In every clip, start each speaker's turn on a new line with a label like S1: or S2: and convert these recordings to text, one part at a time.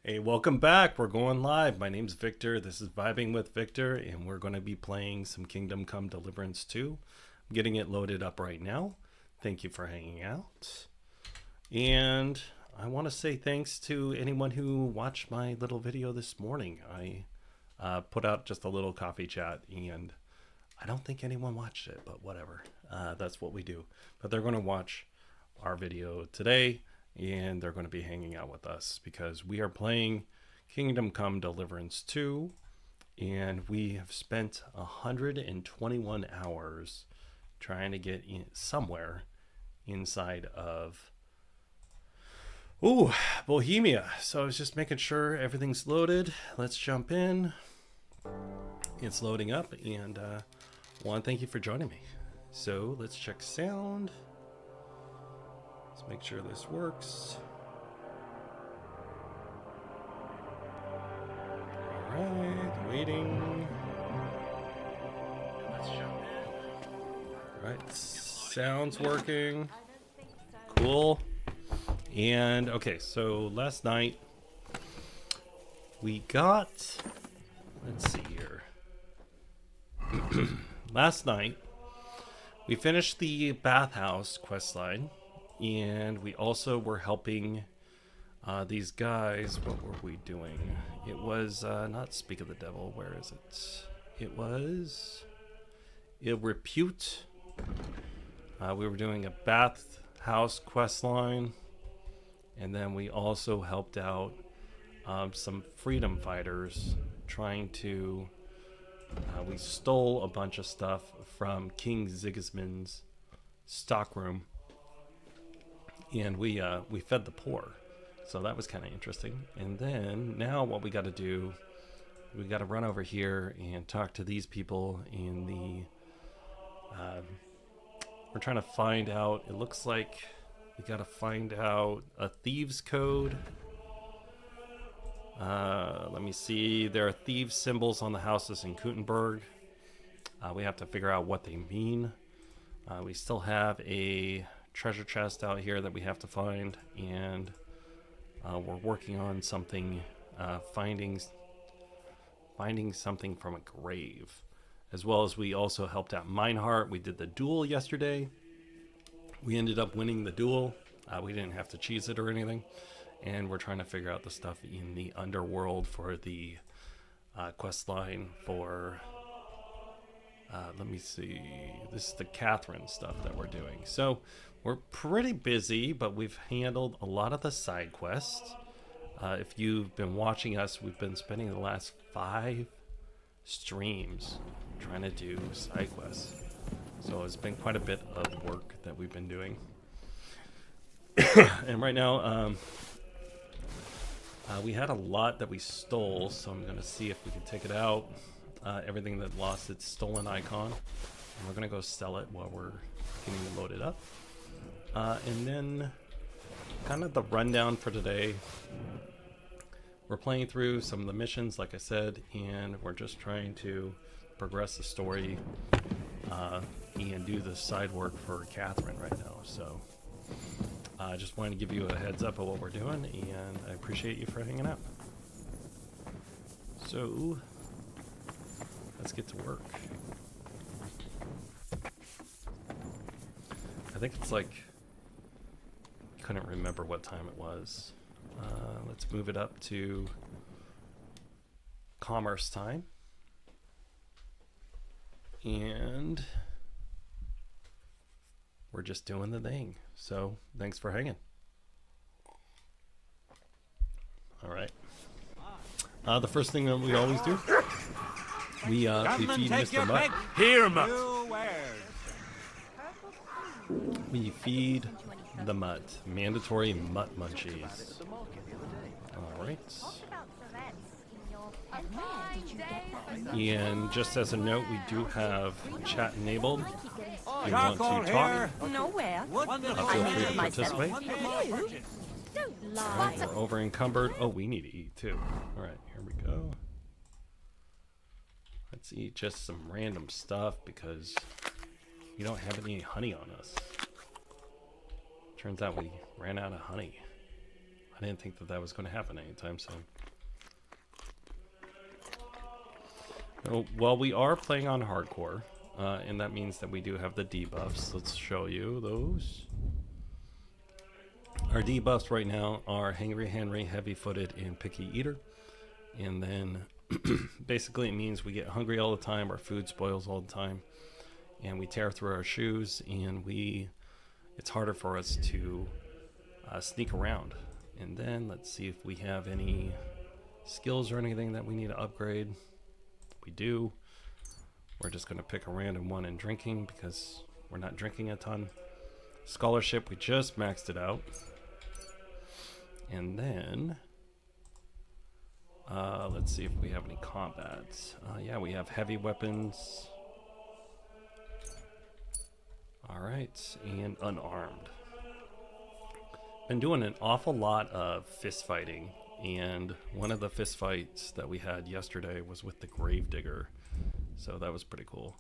S1: Hey, welcome back. We're going live. My name's Victor. This is Vibing with Victor, and we're going to be playing some Kingdom Come Deliverance 2. I'm getting it loaded up right now. Thank you for hanging out. And I want to say thanks to anyone who watched my little video this morning. I put out just a little coffee chat, and I don't think anyone watched it, but whatever. That's what we do. But they're going to watch our video today, and they're going to be hanging out with us because we are playing Kingdom Come Deliverance 2, and we have spent 121 hours trying to get in somewhere inside of Bohemia. So I was just making sure everything's loaded. Let's jump in. It's loading up, and Juan, thank you for joining me. So let's check sound. Let's make sure this works. All right, waiting. Let's jump in. All right, sound's working. Cool. And okay, so last night we got, let's see here. Last night we finished the bathhouse questline, and we also were helping these guys. What were we doing? It was not Speak of the Devil. Where is it? It was Repute. We were doing a bathhouse questline, and then we also helped out some freedom fighters trying to. We stole a bunch of stuff from King Sigismund's stockroom, and we fed the poor, so that was kind of interesting. And then now what we got to do, we got to run over here and talk to these people in the. We're trying to find out. It looks like we got to find out a thieves code. Let me see. There are thieves symbols on the houses in Gutenberg. We have to figure out what they mean. We still have a treasure chest out here that we have to find, and we're working on something, finding something from a grave, as well as we also helped out Mineheart. We did the duel yesterday. We ended up winning the duel. We didn't have to cheese it or anything. And we're trying to figure out the stuff in the underworld for the quest line for, let me see, this is the Catherine stuff that we're doing. So we're pretty busy, but we've handled a lot of the side quests. If you've been watching us, we've been spending the last 5 streams trying to do side quests. So it's been quite a bit of work that we've been doing. And right now, we had a lot that we stole, so I'm going to see if we can take it out. Everything that lost its stolen icon. And we're going to go sell it while we're getting it loaded up. And then, kind of the rundown for today. We're playing through some of the missions, like I said, and we're just trying to progress the story and do the side work for Catherine right now. So I just wanted to give you a heads up of what we're doing, and I appreciate you for hanging out. So let's get to work. I think it's like, couldn't remember what time it was. Let's move it up to commerce time. And we're just doing the thing. So thanks for hanging. All right. The first thing that we always do, we feed Mr. Mutt.
S2: Here, Mutt.
S1: We feed the Mutt. Mandatory Mutt munchies. All right. And just as a note, we do have chat enabled. If you want to talk,
S3: Nowhere.
S1: feel free to participate.
S3: Don't
S1: All
S3: lie.
S1: right, we're over encumbered. Oh, we need to eat too. All right, here we go. Let's eat just some random stuff because we don't have any honey on us. Turns out we ran out of honey. I didn't think that that was going to happen anytime soon. Well, we are playing on hardcore, and that means that we do have the debuffs. Let's show you those. Our debuffs right now are Hangry Henry, Heavy-Footed, and Picky Eater. And then basically it means we get hungry all the time, our food spoils all the time, and we tear through our shoes, and it's harder for us to sneak around. And then let's see if we have any skills or anything that we need to upgrade. We do. We're just going to pick a random one in drinking because we're not drinking a ton. Scholarship, we just maxed it out. And then let's see if we have any combat. Yeah, we have heavy weapons. Alright, and unarmed. Been doing an awful lot of fist fighting, and one of the fist fights that we had yesterday was with the Gravedigger, so that was pretty cool.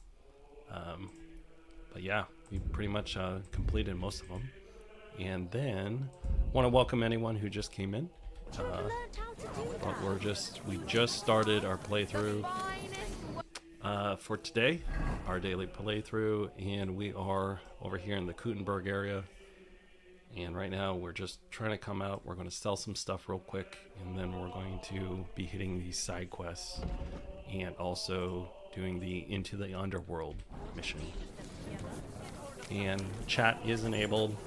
S1: But yeah, we pretty much completed most of them. And then want to welcome anyone who just came in. But we just started our playthrough for today, our daily playthrough, and we are over here in the Kutenberg area. And right now we're just trying to come out. We're going to sell some stuff real quick, and then we're going to be hitting these side quests and also doing the Into the Underworld mission. And chat is enabled.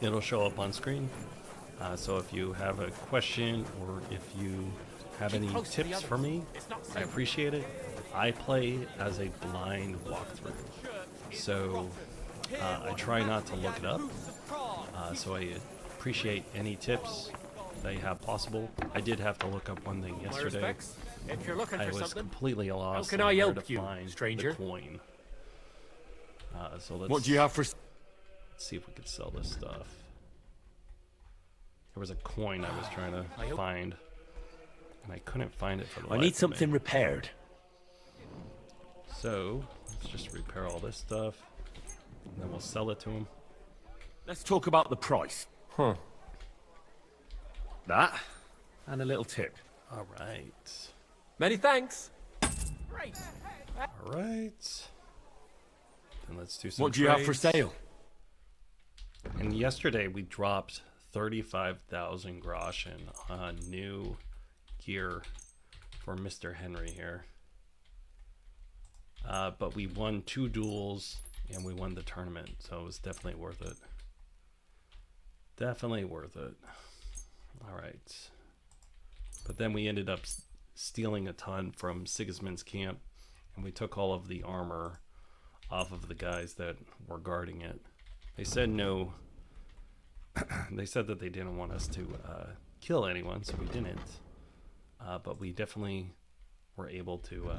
S1: It'll show up on screen. So if you have a question or if you have any tips for me, I appreciate it. I play as a blind walkthrough, so I try not to look it up. So I appreciate any tips that you have possible. I did have to look up one thing yesterday.
S2: If you're looking
S1: I
S2: for
S1: was
S2: something,
S1: completely lost.
S2: how can I help
S1: to
S2: you,
S1: find
S2: stranger?
S1: The coin. So
S2: what do you have for?
S1: Let's see if we could sell this stuff. There was a coin I was trying to find, and I couldn't find it for the life
S2: I need
S1: of
S2: something
S1: me.
S2: repaired.
S1: So let's just repair all this stuff, and then we'll sell it to him.
S2: Let's talk about the price. Huh. That, and a little tip.
S1: All right.
S2: Many thanks. Great.
S1: All right. And let's do some
S2: What do you have for
S1: trades.
S2: sale?
S1: And yesterday we dropped 35,000 groschen on new gear for Mr. Henry here. But we won 2 duels and we won the tournament, so it was definitely worth it. Definitely worth it. All right. But then we ended up stealing a ton from Sigismund's camp, and we took all of the armor off of the guys that were guarding it. They said no. They said that they didn't want us to kill anyone, so we didn't. But we definitely were able to.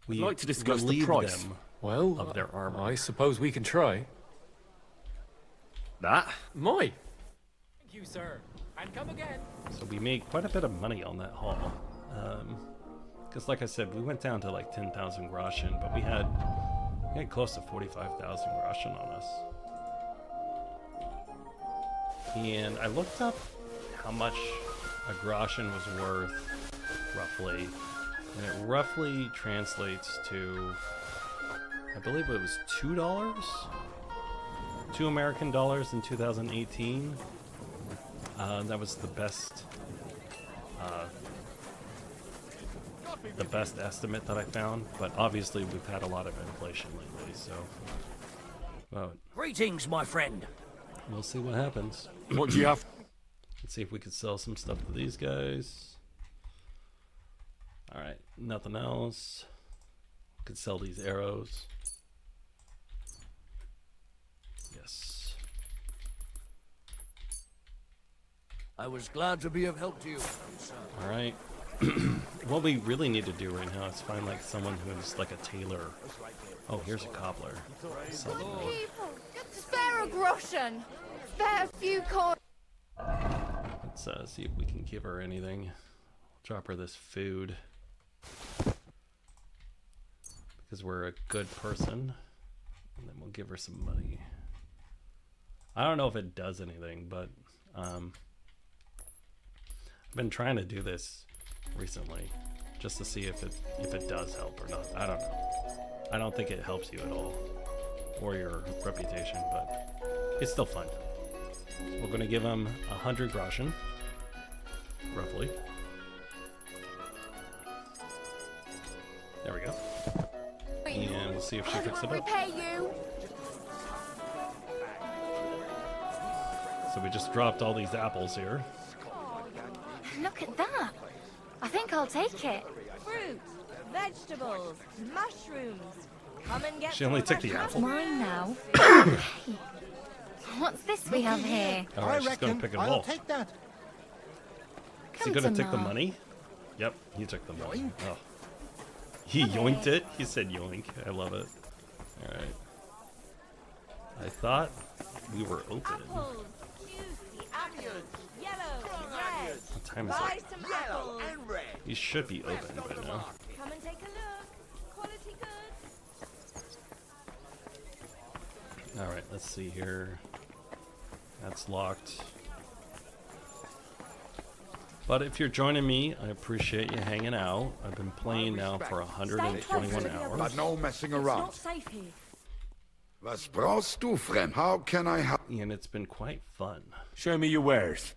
S2: I'd like to discuss the price.
S1: Them
S2: well,
S1: of their armor.
S2: I suppose we can try. That? My. Thank you, sir. And come again.
S1: So we made quite a bit of money on that haul. Because like I said, we went down to like 10,000 groschen, but we had close to 45,000 groschen on us. And I looked up how much a groschen was worth, roughly. And it roughly translates to, I believe it was $2? 2 American dollars in 2018. That was the best estimate that I found, but obviously we've had a lot of inflation lately, so well,
S4: Greetings, my friend.
S1: we'll see what happens.
S2: What do you have?
S1: Let's see if we could sell some stuff to these guys. All right, nothing else. Could sell these arrows. Yes.
S4: I was glad to be of help to you.
S1: All right. What we really need to do right now is find like someone who's like a tailor. Oh, here's a cobbler. Sell them.
S3: People, spare a groschen. Spare a few coins.
S1: Let's see if we can give her anything. Drop her this food. Because we're a good person. And then we'll give her some money. I don't know if it does anything, but I've been trying to do this recently just to see if it does help or not. I don't know. I don't think it helps you at all or your reputation, but it's still fun. We're going to give him 100 groschen, roughly. There we go. And we'll see if she picks it up.
S3: Repay you.
S1: So we just dropped all these apples here.
S3: Look at that. I think I'll take it.
S5: Fruit, vegetables, mushrooms. Come and get
S1: She only
S5: some
S1: took the
S5: of that
S1: apple.
S3: Mine now. Hey, what's this we have here?
S1: All right, she's going to pick it all.
S6: Take that.
S1: Is he going to take the money? Yep, he took the money. Oh. He yoinked it. He said yoink. I love it. All right. I thought we were open.
S5: apples, juicy apples, yellow, red.
S1: What time is
S5: Buy
S1: it?
S5: some apples.
S1: You should be open by now.
S5: Come and take a look. Quality goods.
S1: All right, let's see here. That's locked. But if you're joining me, I appreciate you hanging out. I've been playing now for 121 hours.
S7: But no messing
S5: It's
S7: around.
S5: not safe here.
S7: Was brauchst du, friend? How can I help?
S1: And it's been quite fun.
S8: Show me your wares.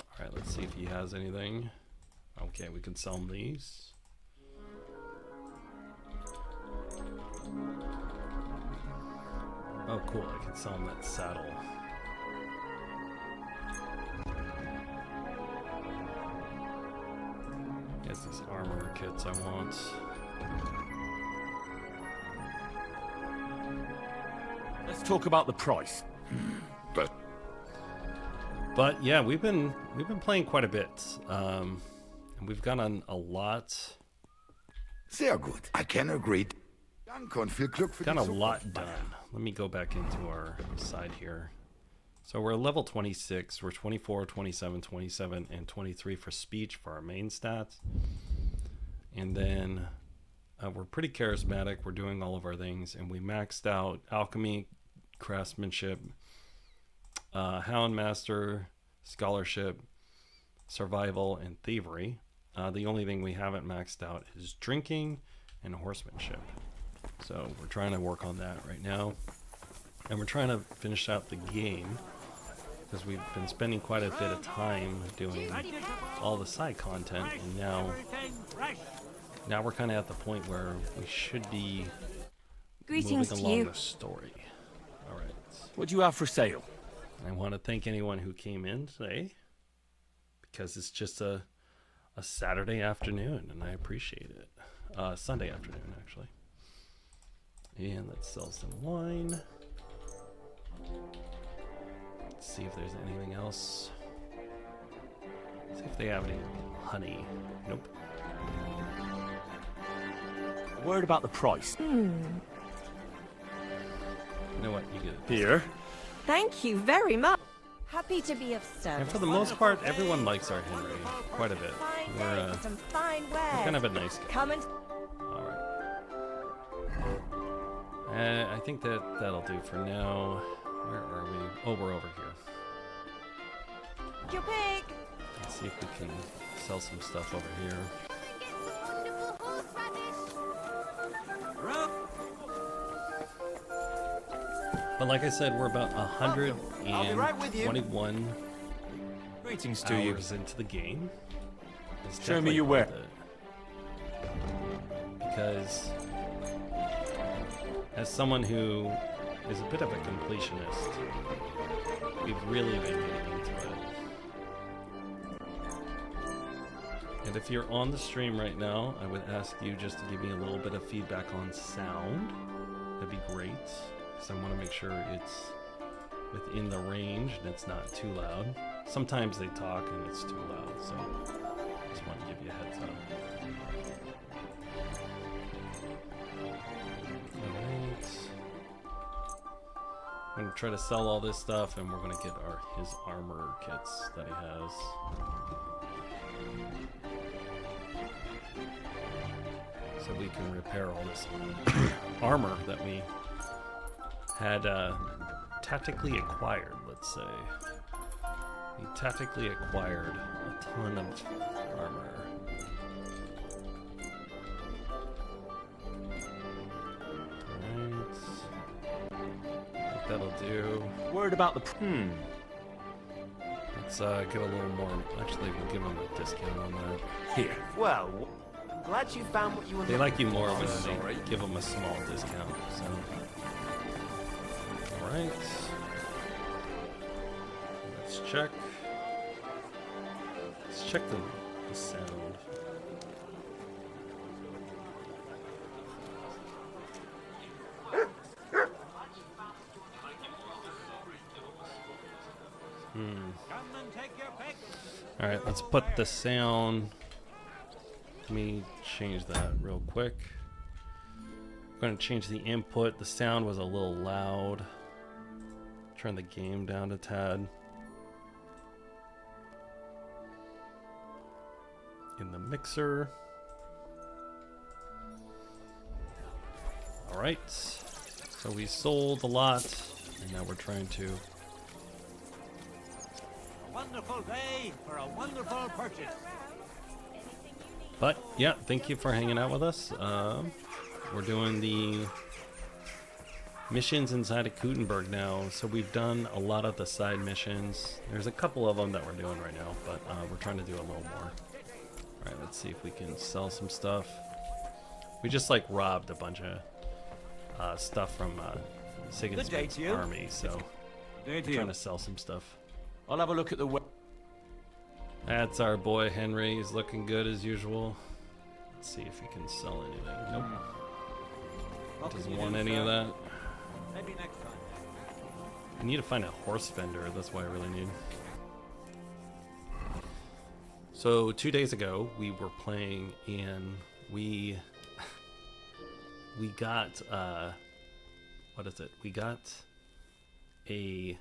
S1: All right, let's see if he has anything. Okay, we can sell him these. Oh, cool. I can sell him that saddle. He has these armor kits I want.
S8: Let's talk about the price.
S1: But yeah, we've been playing quite a bit, and we've gotten a lot.
S7: Sehr gut. I can agree. Danke und viel Glück für
S1: Got
S7: die
S1: a
S7: Zukunft.
S1: lot done. Let me go back into our side here. So we're level 26. We're 24, 27, 27, and 23 for speech for our main stats. And then we're pretty charismatic. We're doing all of our things, and we maxed out alchemy, craftsmanship, hound master, scholarship, survival, and thievery. The only thing we haven't maxed out is drinking and horsemanship. So we're trying to work on that right now. And we're trying to finish out the game because we've been spending quite a bit of time doing all the side content, and now we're kind of at the point where we should be
S5: Greetings
S1: moving
S5: to
S1: along
S5: you.
S1: the story. All right.
S8: What do you have for sale?
S1: I want to thank anyone who came in today because it's just a Saturday afternoon, and I appreciate it. Sunday afternoon, actually. And let's sell some wine. Let's see if there's anything else. See if they have any honey. Nope.
S8: A word about the price.
S1: You know what? You get it.
S8: Here.
S5: Thank you very much. Happy to be of
S1: And
S5: service.
S1: for the most part, everyone likes our Henry quite a bit.
S5: Fine
S1: We're
S5: day for some fine wares.
S1: kind of a nice guy.
S5: Come and
S1: All right. I think that'll do for now. Where are we? Oh, we're over here.
S5: your pick.
S1: Let's see if we can sell some stuff over here.
S3: Get some wonderful horseradish.
S1: But like I said, we're about 121
S8: Greetings to you.
S1: hours into the game. It's
S8: Show me
S1: definitely
S8: your
S1: worth
S8: ware.
S1: it. Because as someone who is a bit of a completionist, we've really been getting into it. And if you're on the stream right now, I would ask you just to give me a little bit of feedback on sound. That'd be great, because I want to make sure it's within the range and it's not too loud. Sometimes they talk and it's too loud, so just want to give you a heads up. Alright. I'm going to try to sell all this stuff, and we're going to get his armor kits that he has. So we can repair all this armor that we had tactically acquired, let's say. We tactically acquired a ton of armor. Alright. That'll do.
S8: Word about the
S1: Let's give a little more. Actually, we'll give them a discount on that.
S8: here.
S6: Well, I'm glad you found what you were
S1: They like you more when
S6: sorry.
S1: they give them a small discount. So, all right. Let's check. Let's check the sound. All right, let's put the sound. Let me change that real quick. I'm going to change the input. The sound was a little loud. Turn the game down a tad. In the mixer. All right. So we sold a lot, and now we're trying to.
S4: Wonderful day for a wonderful purchase.
S1: But yeah, thank you for hanging out with us. We're doing the missions inside of Gutenberg now. So we've done a lot of the side missions. There's a couple of them that we're doing right now, but we're trying to do a little more. All right, let's see if we can sell some stuff. We just like robbed a bunch of stuff from Sigismund's army, so we're trying to sell some stuff.
S8: I'll have a look at the web.
S1: That's our boy Henry. He's looking good as usual. Let's see if he can sell anything. Nope. Doesn't want any of that.
S4: Maybe next time.
S1: I need to find a horse vendor. That's what I really need. So 2 days ago, we were playing and we got what is it? We got a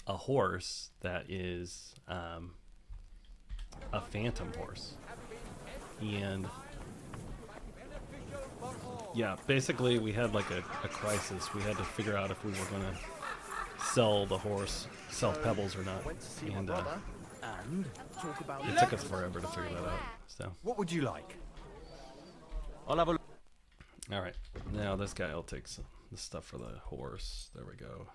S1: horse that is a phantom horse, and yeah, basically we had like a crisis. We had to figure out if we were gonna sell the horse, sell Pebbles or not, and
S4: talk about
S1: it took us forever to figure that out. So
S8: What would you like? I'll have a look.
S1: all right, now this guy will take the stuff for the horse. There we go.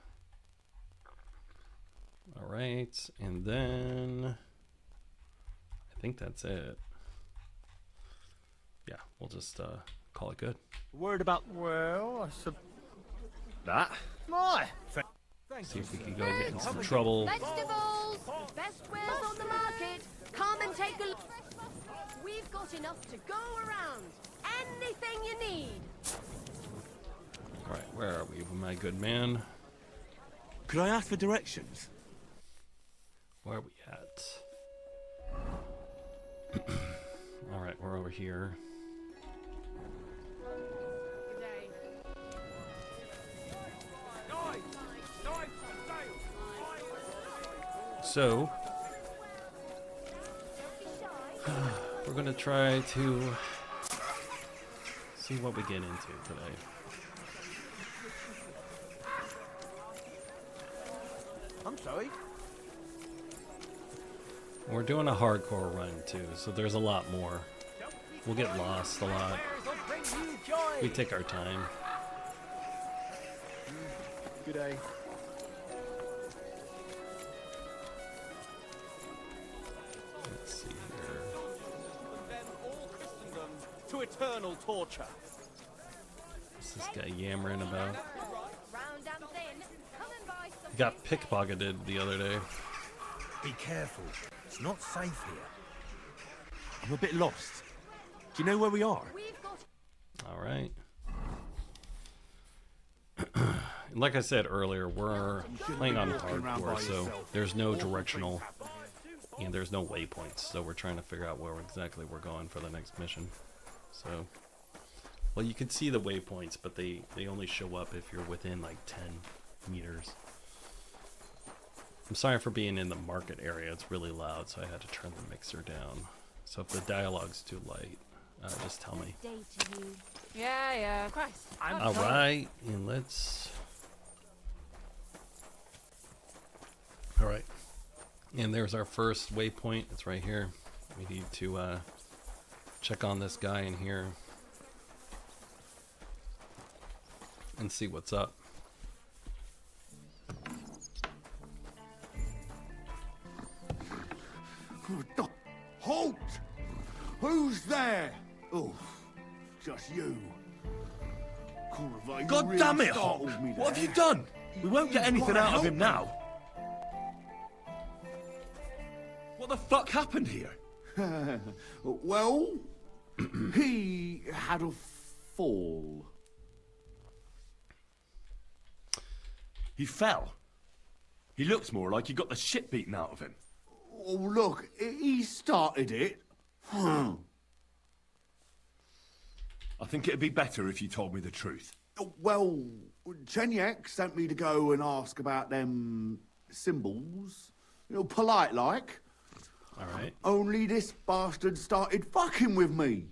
S1: All right, and then I think that's it. Yeah, we'll just call it good.
S8: Word about
S1: That.
S8: my.
S1: See if we can go get in some trouble.
S5: Vegetables! Best wares on the market! Come and take a look! We've got enough to go around! Anything you need!
S1: All right, where are we, my good man?
S8: Could I ask for directions?
S1: Where are we at? All right, we're over here. So, we're gonna try to see what we get into today.
S4: I'm sorry.
S1: We're doing a hardcore run too, so there's a lot more. We'll get lost a lot. We take our time.
S4: Good day.
S1: Let's see here.
S8: To eternal torture.
S1: What's this guy yammering about?
S5: Round and thin. Come and buy some.
S1: He got pickpocketed the other day.
S4: Be careful. It's not safe here.
S8: I'm a bit lost. Do you know where we are?
S5: We've got
S1: All right. Like I said earlier, we're playing on hardcore, so there's no directional and there's no waypoints. So we're trying to figure out where exactly we're going for the next mission. So, well, you can see the waypoints, but they only show up if you're within like 10 meters. I'm sorry for being in the market area. It's really loud, so I had to turn the mixer down. So if the dialogue's too light, just tell me.
S5: day to you.
S3: Yeah, Christ.
S1: All right, and let's And there's our first waypoint. It's right here. We need to check on this guy in here and see what's up.
S7: Halt! Who's there? Oh, just you.
S8: God damn it, Hop! What have you done? We won't get anything out of him now. What the fuck happened here?
S7: Well, he had a fall.
S8: He fell. He looks more like he got the shit beaten out of him.
S7: Oh, look, he started it.
S8: I think it'd be better if you told me the truth.
S7: Well, Chenyak sent me to go and ask about them symbols. You know, polite like.
S1: All right.
S7: Only this bastard started fucking with me.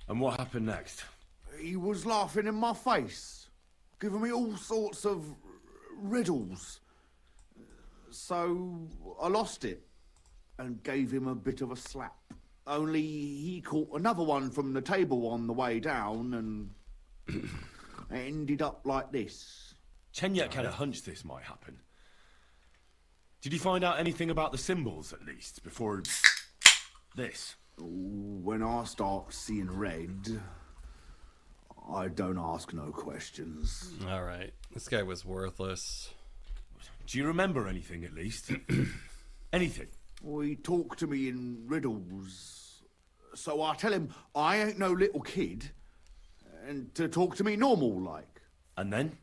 S8: And what happened next?
S7: He was laughing in my face, giving me all sorts of riddles. So I lost it and gave him a bit of a slap. Only he caught another one from the table on the way down and it ended up like this.
S8: Chenyak had a hunch this might happen. Did you find out anything about the symbols, at least, before this?
S7: When I start seeing red, I don't ask no questions.
S1: All right. This guy was worthless.
S8: Do you remember anything, at least? Anything?
S7: He talked to me in riddles. So I tell him I ain't no little kid, and to talk to me normal like.
S8: And then?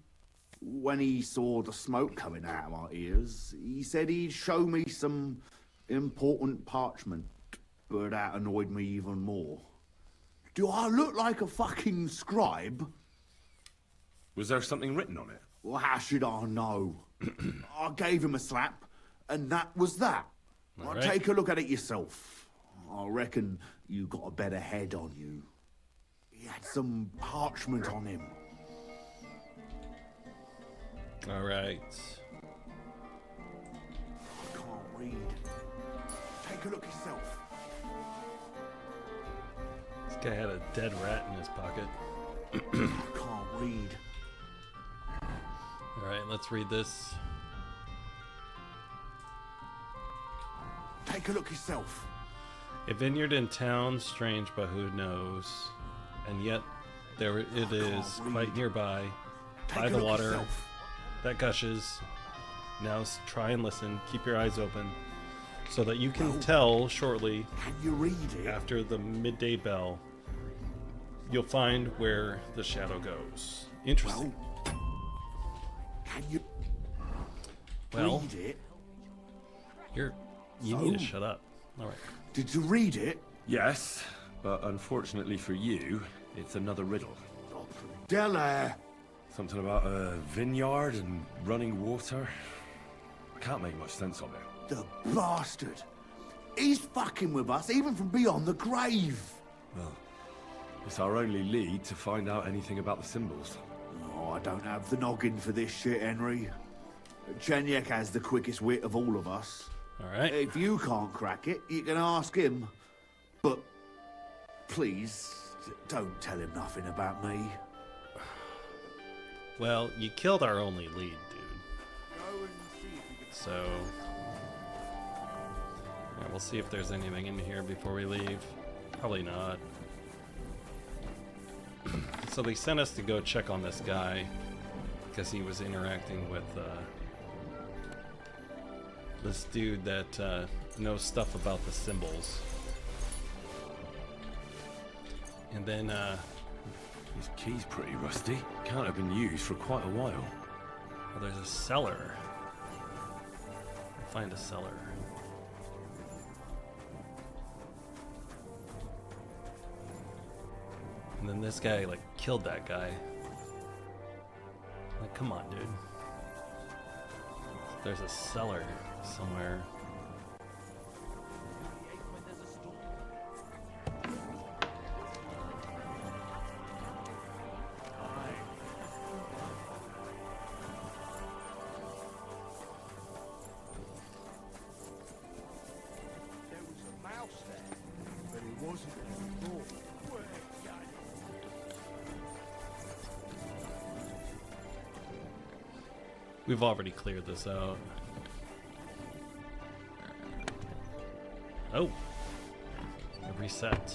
S7: When he saw the smoke coming out of my ears, he said he'd show me some important parchment, but that annoyed me even more. Do I look like a fucking scribe?
S8: Was there something written on it?
S7: Well, how should I know? I gave him a slap, and that was that.
S1: All right.
S7: Take a look at it yourself. I reckon you got a better head on you. He had some parchment on him.
S1: All right.
S7: I can't read. Take a look yourself.
S1: This guy had a dead rat in his pocket.
S7: I can't read.
S1: All right, let's read this.
S7: Take a look yourself.
S1: A vineyard in town, strange but who knows. And yet there it is, quite nearby, by the water
S7: Yourself.
S1: that gushes. Now try and listen. Keep your eyes open so that you can tell shortly
S7: Can you read it?
S1: after the midday bell. You'll find where the shadow goes. Interesting.
S7: Can you
S1: Well,
S7: read it?
S1: you need to shut up. All right.
S7: Did you read it?
S8: Yes, but unfortunately for you, it's another riddle.
S7: Della.
S8: Something about a vineyard and running water. I can't make much sense of it.
S7: The bastard. He's fucking with us even from beyond the grave.
S8: Well, it's our only lead to find out anything about the symbols.
S7: Oh, I don't have the noggin for this shit, Henry. Chenyak has the quickest wit of all of us.
S1: All right.
S7: If you can't crack it, you can ask him. But please, don't tell him nothing about me.
S1: Well, you killed our only lead, dude. So, yeah, we'll see if there's anything in here before we leave. Probably not. So they sent us to go check on this guy because he was interacting with this dude that knows stuff about the symbols. And then
S8: His key's pretty rusty. Can't have been used for quite a while.
S1: oh, there's a cellar. Find a cellar. And then this guy like killed that guy. Like, come on, dude. There's a cellar somewhere. We've already cleared this out. Oh, a reset.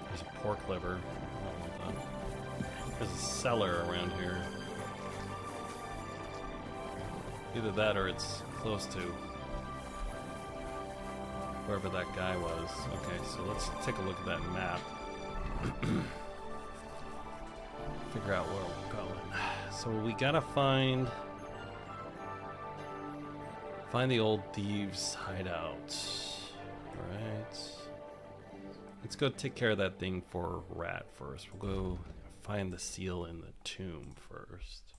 S1: There's a pork liver. I don't want that. There's a cellar around here. Either that or it's close to wherever that guy was. Okay, so let's take a look at that map. Figure out where we're going. So we gotta find the old thieves' hideout. Alright. Let's go take care of that thing for Rat first. We'll go find the seal in the tomb first,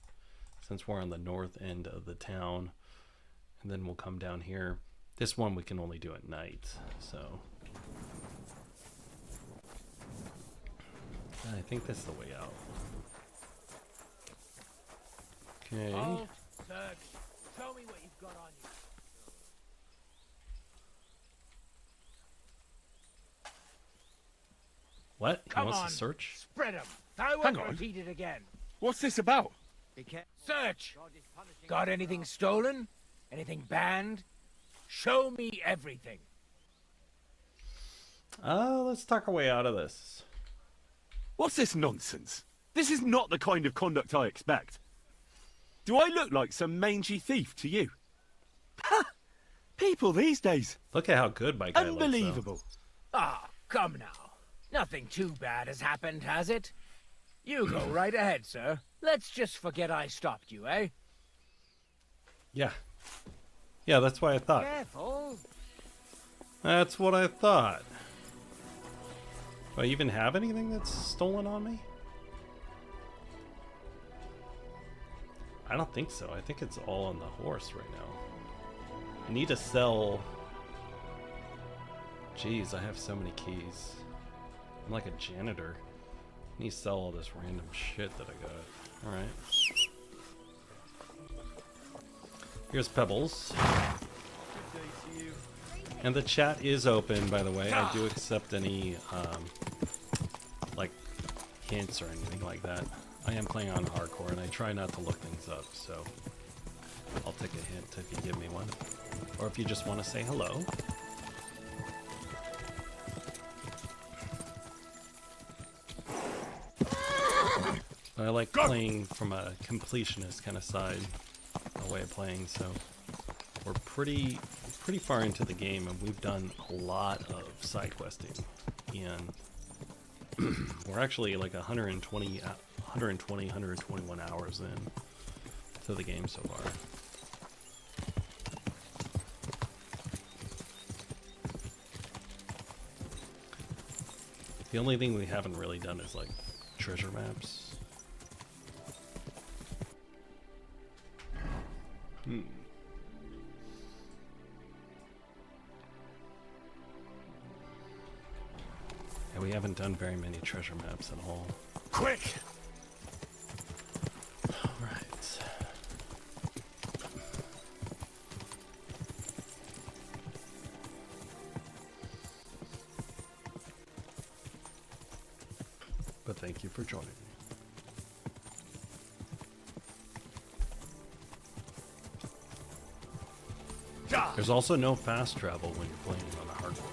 S1: since we're on the north end of the town. And then we'll come down here. This one we can only do at night, so I think that's the way out. Okay.
S2: Halt, search. Show me what you've got on you.
S1: What? He
S2: Come
S1: wants
S2: on,
S1: to search?
S2: spread 'em. I won't repeat it again.
S8: What's this about?
S2: Search. Got anything stolen? Anything banned? Show me everything.
S1: Let's talk our way out of this.
S8: What's this nonsense? This is not the kind of conduct I expect. Do I look like some mangy thief to you? Ha! People these days.
S1: Look at how good my guy looks, though.
S8: Unbelievable.
S2: Ah, come now. Nothing too bad has happened, has it? You go right ahead, sir. Let's just forget I stopped you, eh?
S1: Yeah. Yeah, that's what I thought.
S2: Careful.
S1: That's what I thought. Do I even have anything that's stolen on me? I don't think so. I think it's all on the horse right now. I need to sell... Jeez, I have so many keys. I'm like a janitor. I need to sell all this random shit that I got. Alright. Here's Pebbles. And the chat is open, by the way. I do accept any, like, hints or anything like that. I am playing on hardcore, and I try not to look things up, so I'll take a hint if you give me one. Or if you just want to say hello. I like playing from a completionist kind of side, a way of playing, so we're pretty far into the game, and we've done a lot of side questing, and we're actually like 121 hours in to the game so far. The only thing we haven't really done is like treasure maps. Yeah, we haven't done very many treasure maps at all.
S8: Quick!
S1: Alright. But thank you for joining me. There's also no fast travel when you're playing on the hardcore.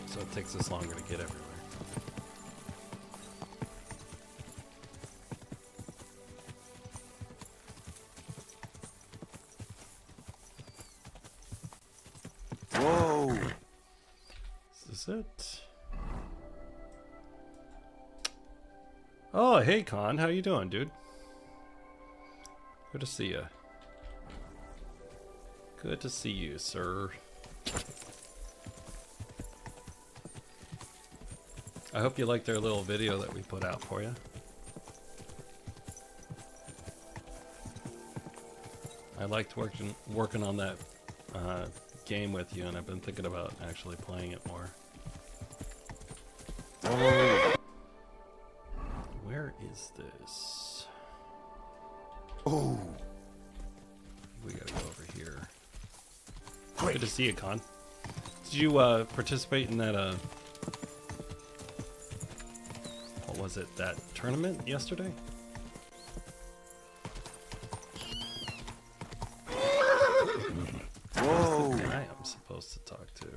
S1: So it takes us longer to get everywhere.
S8: Whoa!
S1: Is this it? Oh, hey Con, how you doing, dude? Good to see you. Good to see you, sir. I hope you liked their little video that we put out for you. I liked working on that game with you, and I've been thinking about actually playing it more.
S8: Oh.
S1: Where is this?
S8: Oh.
S1: We gotta go over here.
S8: Quick.
S1: Good to see you, Con. Did you participate in that what was it, that tournament yesterday?
S7: Whoa!
S1: Who's the guy I'm supposed to talk to?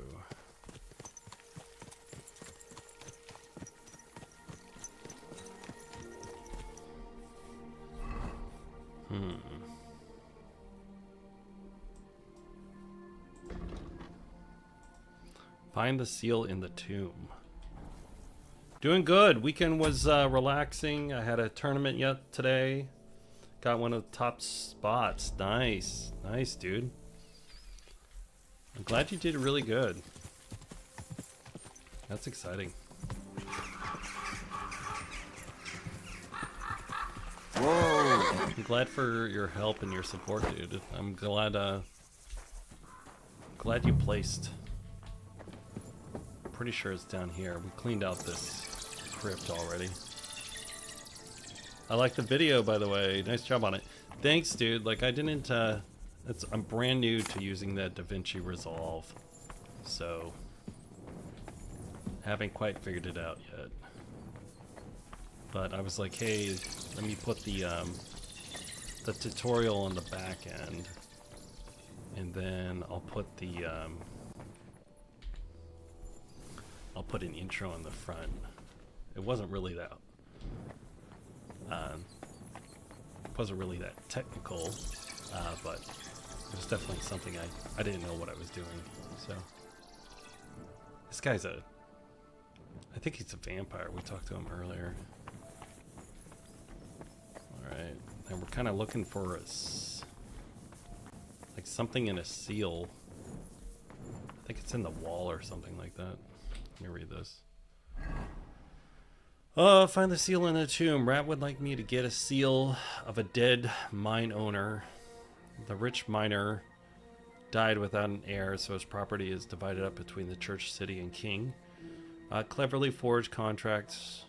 S1: Find the seal in the tomb. Doing good. Weekend was relaxing. I had a tournament yet today. Got one of the top spots. Nice. Nice, dude. I'm glad you did really good. That's exciting.
S7: Whoa!
S1: I'm glad for your help and your support, dude. I'm glad glad you placed. Pretty sure it's down here. We cleaned out this crypt already. I like the video, by the way. Nice job on it. Thanks, dude. Like, I didn't, I'm brand new to using that DaVinci Resolve. So, haven't quite figured it out yet. But I was like, hey, let me put the tutorial on the back end. And then I'll put the, I'll put an intro in the front. It wasn't really that technical, but it was definitely something I didn't know what I was doing. So this guy's I think he's a vampire. We talked to him earlier. All right, and we're kind of looking for like something in a seal. I think it's in the wall or something like that. Let me read this. Find the seal in the tomb. Rat would like me to get a seal of a dead mine owner. The rich miner died without an heir, so his property is divided up between the church, city, and king. Cleverly forged contracts.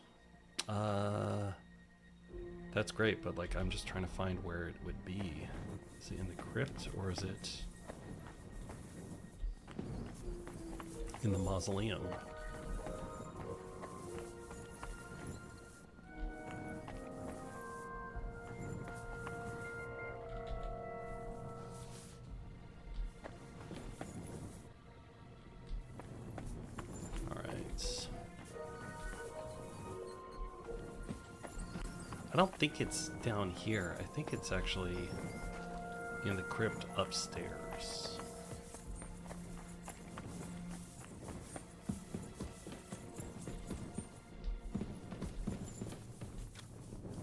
S1: That's great, but like I'm just trying to find where it would be. Is it in the crypt or is it in the mausoleum? I don't think it's down here. I think it's actually in the crypt upstairs.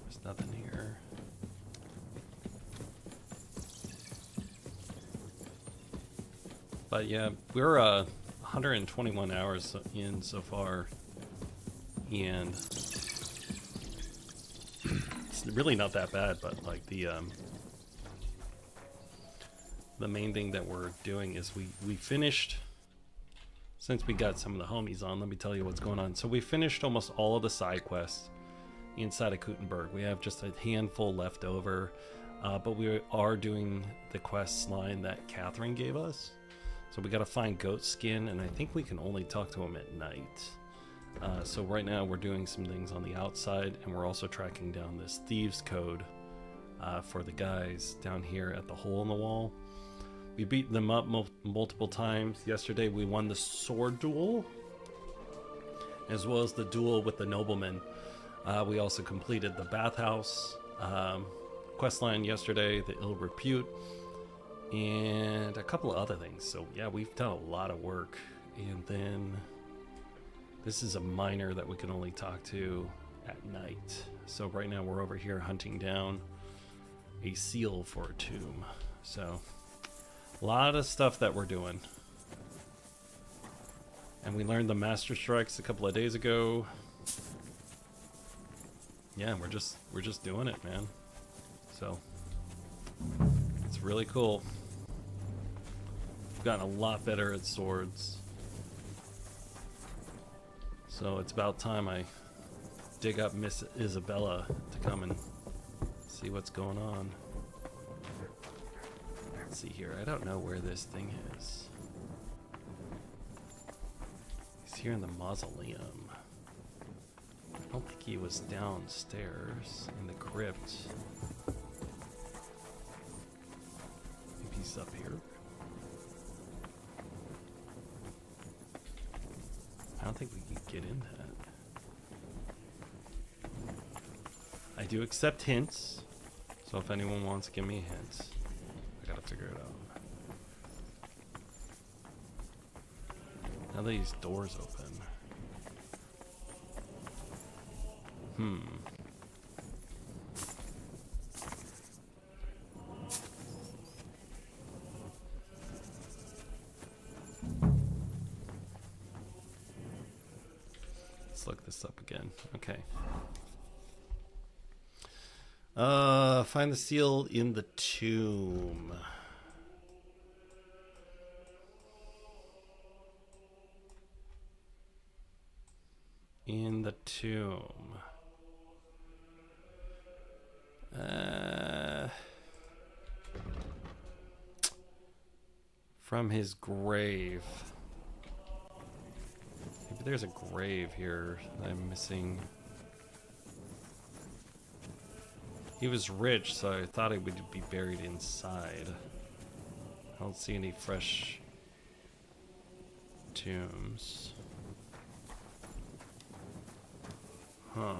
S1: There's nothing here. But yeah, we're 121 hours in so far, and it's really not that bad. But like the main thing that we're doing is we finished, since we got some of the homies on, let me tell you what's going on. So we finished almost all of the side quests inside of Kuttenberg. We have just a handful left over, but we are doing the quest line that Catherine gave us. So we got to find Goatskin, and I think we can only talk to him at night. So right now we're doing some things on the outside, and we're also tracking down this thieves code for the guys down here at the hole in the wall. We beat them up multiple times. Yesterday we won the sword duel, as well as the duel with the nobleman. We also completed the bathhouse questline yesterday, the ill repute, and a couple of other things. So yeah, we've done a lot of work. And then this is a miner that we can only talk to at night. So right now we're over here hunting down a seal for a tomb. So a lot of stuff that we're doing. And we learned the master strikes a couple of days ago. Yeah, we're just doing it, man. So it's really cool. We've gotten a lot better at swords. So it's about time I dig up Miss Isabella to come and see what's going on. Let's see here. I don't know where this thing is. He's here in the mausoleum. I don't think he was downstairs in the crypt. Maybe he's up here. I don't think we can get in that. I do accept hints, so if anyone wants to give me a hint, I gotta figure it out. Now that these doors open. Let's look this up again. Okay. Find the seal in the tomb. In the tomb. From his grave. Maybe there's a grave here that I'm missing. He was rich, so I thought he would be buried inside. I don't see any fresh tombs. Huh.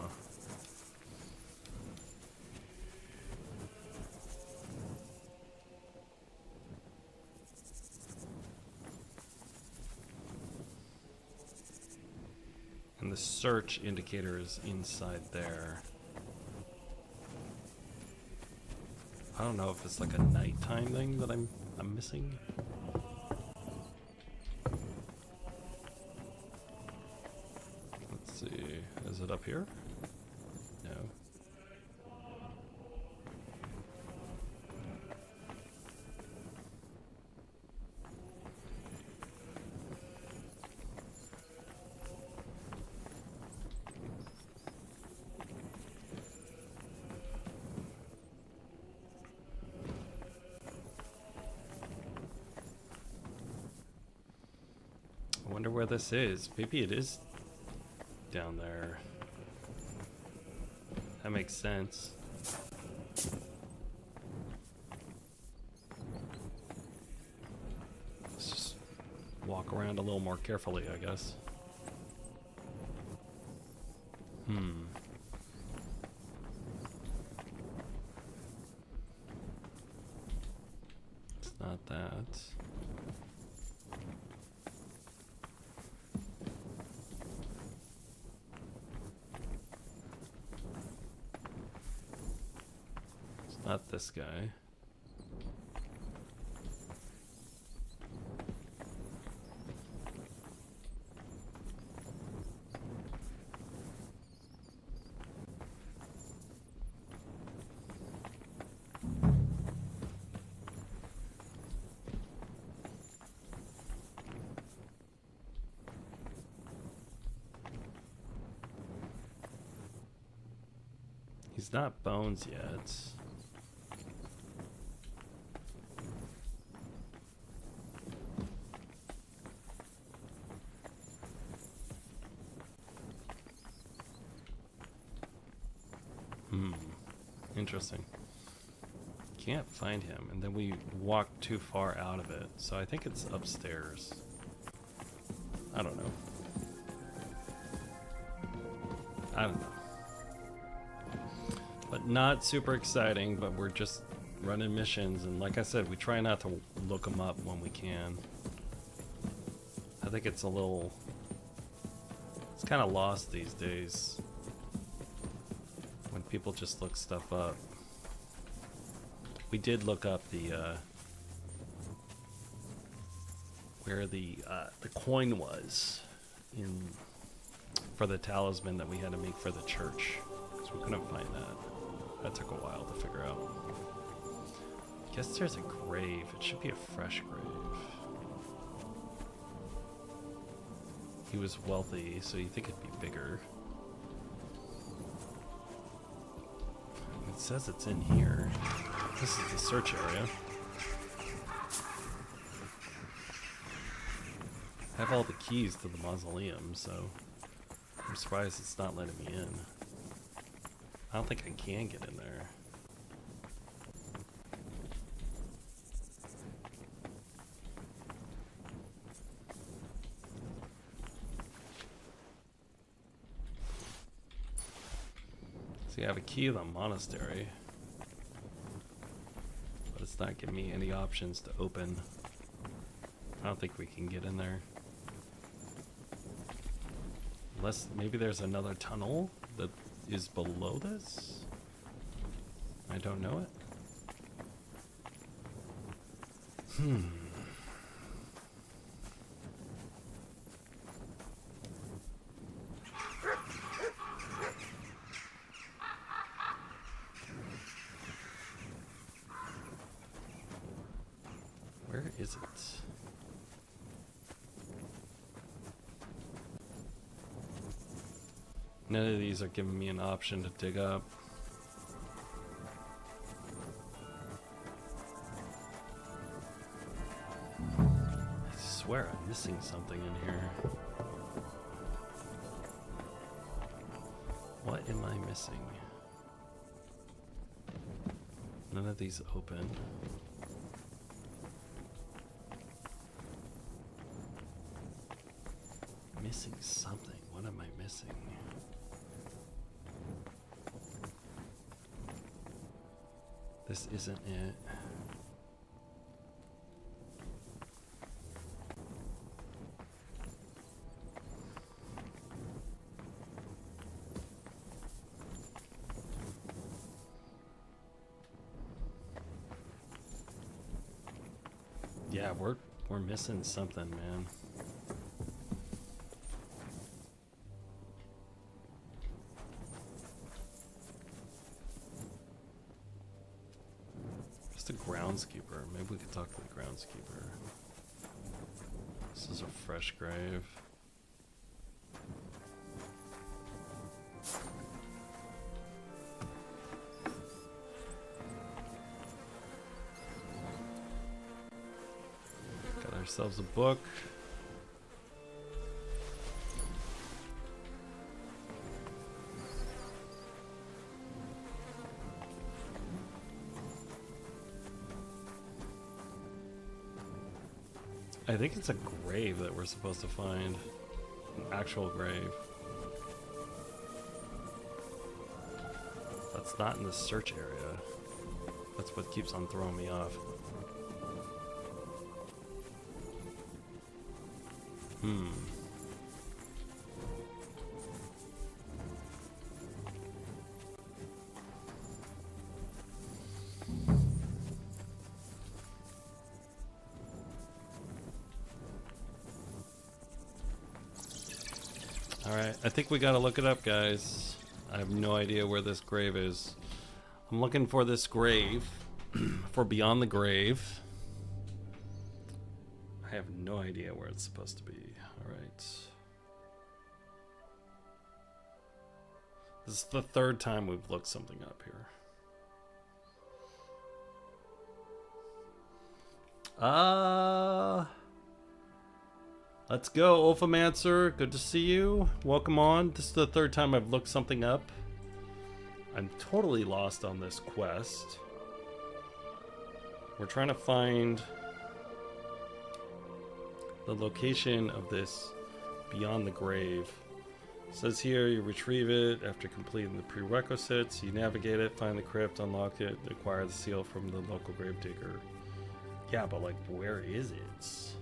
S1: And the search indicator is inside there. I don't know if it's like a nighttime thing that I'm missing. Let's see. Is it up here? No. I wonder where this is. Maybe it is down there. That makes sense. Let's just walk around a little more carefully, I guess. It's not that. Not this guy. He's not Bones yet. Interesting. Can't find him, and then we walked too far out of it, so I think it's upstairs. I don't know. I don't know. But not super exciting, but we're just running missions, and like I said, we try not to look them up when we can. I think it's a little... It's kind of lost these days. When people just look stuff up. We did look up the where the coin was in for the talisman that we had to make for the church, because we couldn't find that. That took a while to figure out. I guess there's a grave. It should be a fresh grave. He was wealthy, so you think it'd be bigger. It says it's in here. This is the search area. I have all the keys to the mausoleum, so I'm surprised it's not letting me in. I don't think I can get in there. See, I have a key to the monastery, but it's not giving me any options to open. I don't think we can get in there. Unless maybe there's another tunnel that is below this? I don't know it. Where is it? None of these are giving me an option to dig up. I swear I'm missing something in here. What am I missing? None of these open. Missing something. What am I missing? This isn't it. Yeah, we're missing something, man. The groundskeeper. Maybe we could talk to the groundskeeper. This is a fresh grave. Got ourselves a book. I think it's a grave that we're supposed to find. An actual grave. That's not in the search area. That's what keeps on throwing me off. Alright, I think we gotta look it up, guys. I have no idea where this grave is. I'm looking for this grave, for Beyond the Grave. I have no idea where it's supposed to be. Alright. This is the third time we've looked something up here. Let's go, Ulfamancer. Good to see you. Welcome on. This is the third time I've looked something up. I'm totally lost on this quest. We're trying to find the location of this Beyond the Grave. It says here you retrieve it after completing the prerequisites. You navigate it, find the crypt, unlock it, acquire the seal from the local Gravedigger. Yeah, but like, where is it?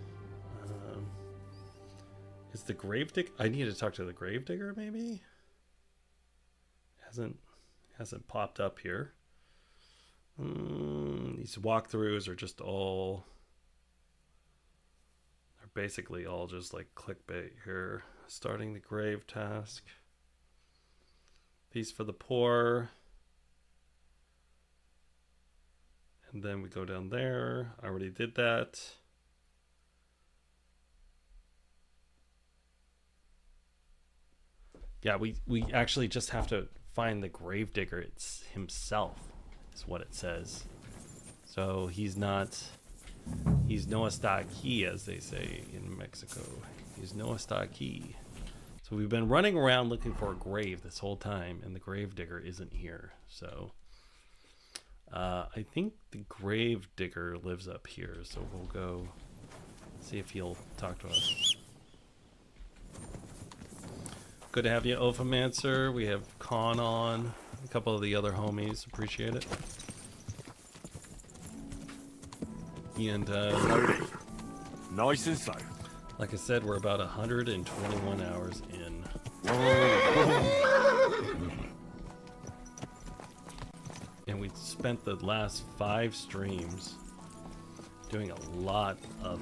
S1: Is the Gravedigger? I need to talk to the Gravedigger, maybe? Hasn't popped up here. These walkthroughs are just all... They're basically all just like clickbait here. Starting the grave task. Peace for the poor. And then we go down there. I already did that. Yeah, we actually just have to find the Gravedigger himself, is what it says. So he's no está aquí, as they say in Mexico. He's no está aquí. So we've been running around looking for a grave this whole time, and the Gravedigger isn't here. So I think the Gravedigger lives up here, so we'll go see if he'll talk to us. Good to have you, Ophomancer. We have Khan on, a couple of the other homies. Appreciate it. And
S8: Nice and so.
S1: like I said, we're about 121 hours in. And we spent the last 5 streams doing a lot of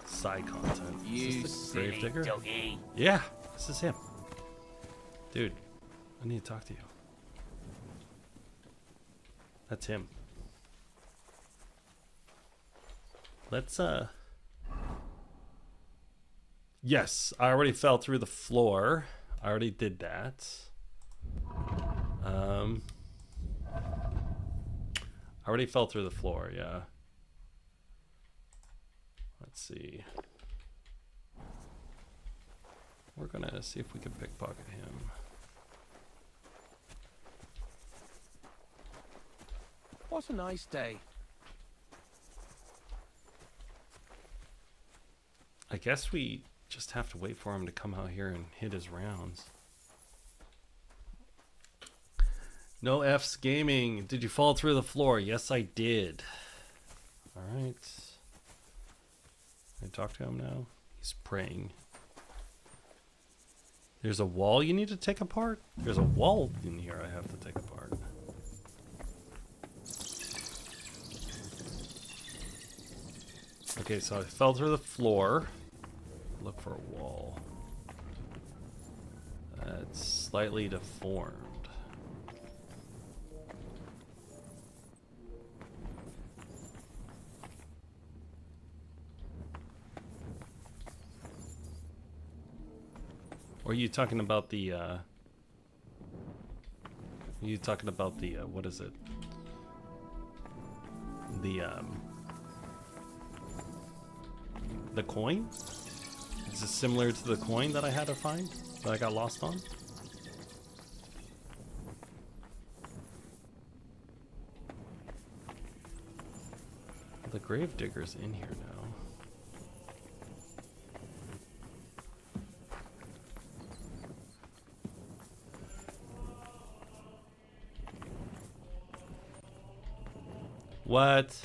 S1: side content.
S2: You
S1: is this the Gravedigger?
S2: doggy.
S1: Yeah, this is him. Dude, I need to talk to you. That's him. Let's yes, I already fell through the floor. I already did that. I already fell through the floor, yeah. Let's see. We're gonna see if we can pickpocket him.
S6: What a nice day.
S1: I guess we just have to wait for him to come out here and hit his rounds. No F's gaming. Did you fall through the floor? Yes, I did. All right. Can I talk to him now? He's praying. There's a wall you need to take apart? There's a wall in here I have to take apart. Okay, so I fell through the floor. Look for a wall. It's slightly deformed. Or are you talking about the what is it? The coin? Is this similar to the coin that I had to find? That I got lost on? The Gravedigger's in here now. What?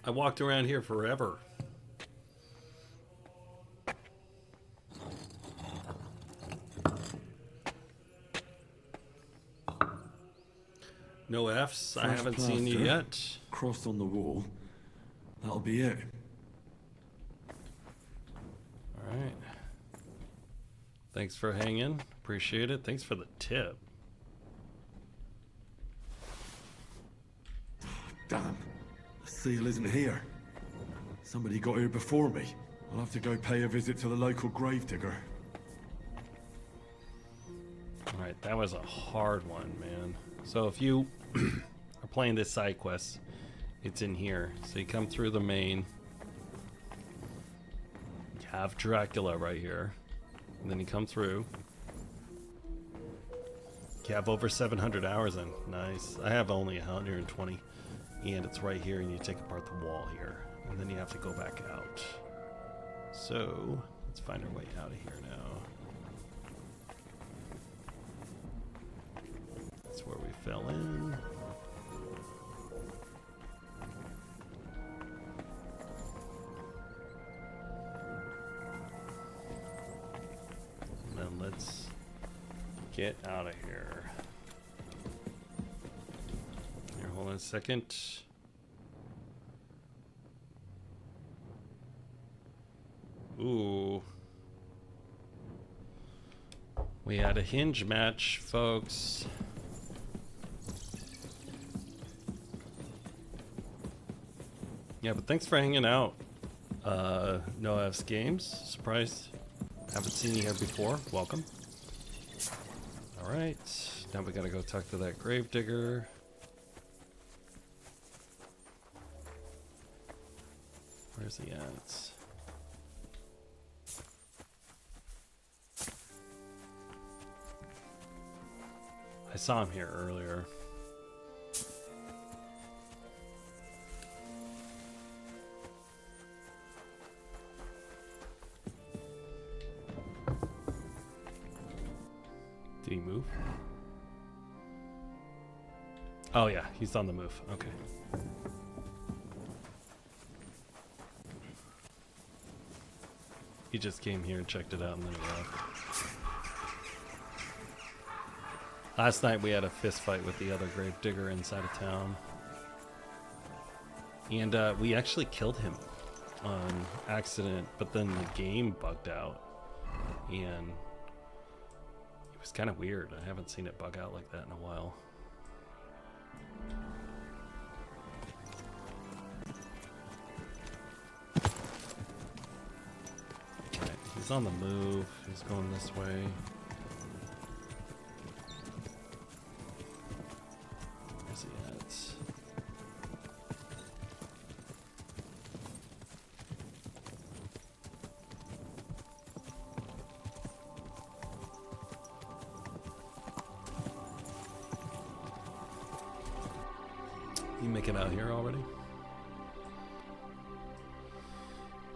S1: I walked around here forever. No F's. I haven't seen you yet.
S9: Crossed on the wall. That'll be it.
S1: All right. Thanks for hanging. Appreciate it. Thanks for the tip.
S9: Damn. The seal isn't here. Somebody got here before me. I'll have to go pay a visit to the local gravedigger.
S1: Alright, that was a hard one, man. So if you are playing this side quest, it's in here. So you come through the main. You have Dracula right here. And then you come through. You have over 700 hours in. Nice. I have only 120. And it's right here, and you take apart the wall here. And then you have to go back out. So, let's find our way out of here now. That's where we fell in. And then let's get out of here. Here, hold on a second. Ooh. We had a hinge match, folks. Yeah, but thanks for hanging out. No F's Games. Surprised. Haven't seen you here before. Welcome. Alright. Now we gotta go talk to that Gravedigger. Where's he at? I saw him here earlier. Did he move? Oh yeah, he's on the move. Okay. He just came here and checked it out and then he left. Last night we had a fist fight with the other Gravedigger inside of town. And we actually killed him on accident, but then the game bugged out. And it was kind of weird. I haven't seen it bug out like that in a while. Alright, he's on the move. He's going this way. Where's he at? You make it out here already?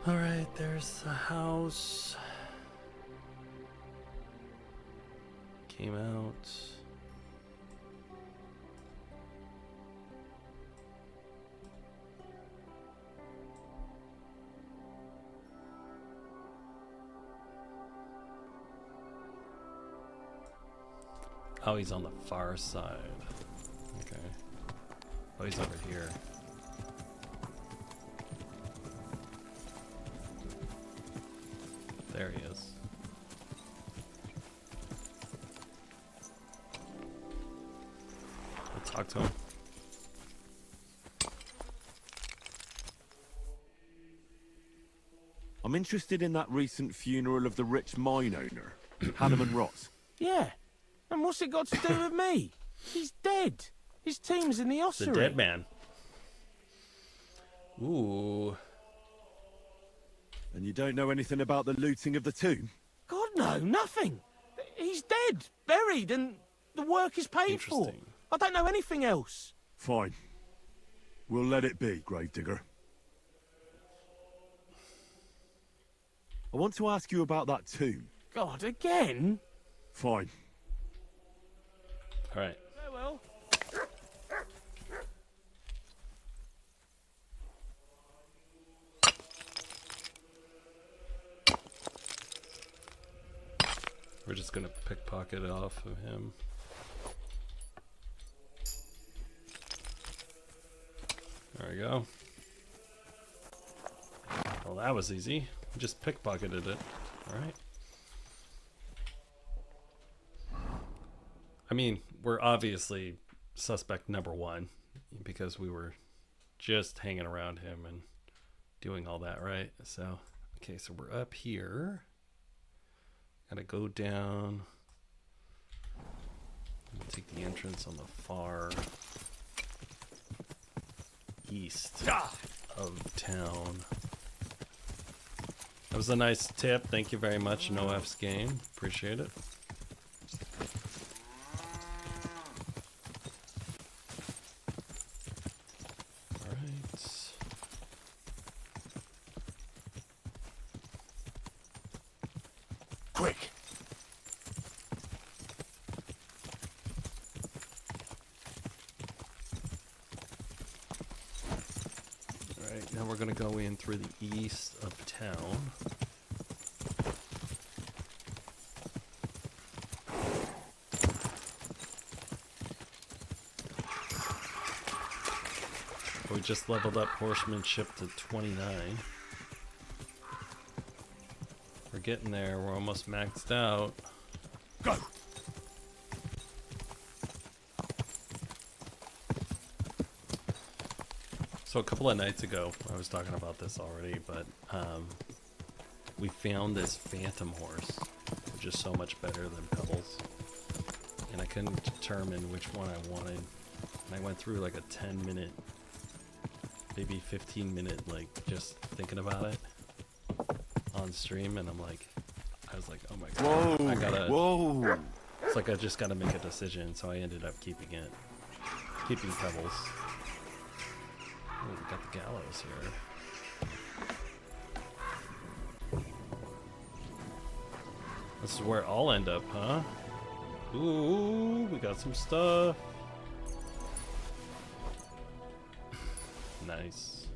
S1: Alright, there's the house. Came out. Oh, he's on the far side. Okay. Oh, he's over here. There he is. We'll talk to him.
S8: I'm interested in that recent funeral of the rich mine owner, Hanneman Ross.
S6: Yeah. And what's it got to do with me? He's dead. His team's in the
S1: The
S6: ossuary.
S1: dead man. Ooh.
S8: And you don't know anything about the looting of the tomb?
S6: God, no, nothing. He's dead, buried, and the work is paid for.
S1: Interesting.
S6: I don't know anything else.
S8: Fine. We'll let it be, Gravedigger. I want to ask you about that tomb.
S6: God, again?
S8: Fine.
S1: Alright.
S6: Farewell.
S1: We're just gonna pickpocket it off of him. There we go. Well, that was easy. We just pickpocketed it. Alright. I mean, we're obviously suspect number one because we were just hanging around him and doing all that, right? So, okay, so we're up here. Gotta go down. Take the entrance on the far east of town. That was a nice tip. Thank you very much, NoF's game. Appreciate it.
S4: Quick!
S1: Alright, now we're gonna go in through the east of town. We just leveled up horsemanship to 29. We're getting there, we're almost maxed out.
S4: Go!
S1: So a couple of nights ago, I was talking about this already, but we found this phantom horse, which is so much better than Pebbles. and I couldn't determine which one I wanted. And I went through like a 10-minute, maybe 15-minute, like just thinking about it on stream, and I was like, oh my god,
S8: Whoa!
S1: I gotta.
S8: Whoa!
S1: It's like I just gotta make a decision, so I ended up keeping it, keeping Pebbles. Oh, we got the gallows here. This is where I'll end up, huh? Ooh, we got some stuff. Nice.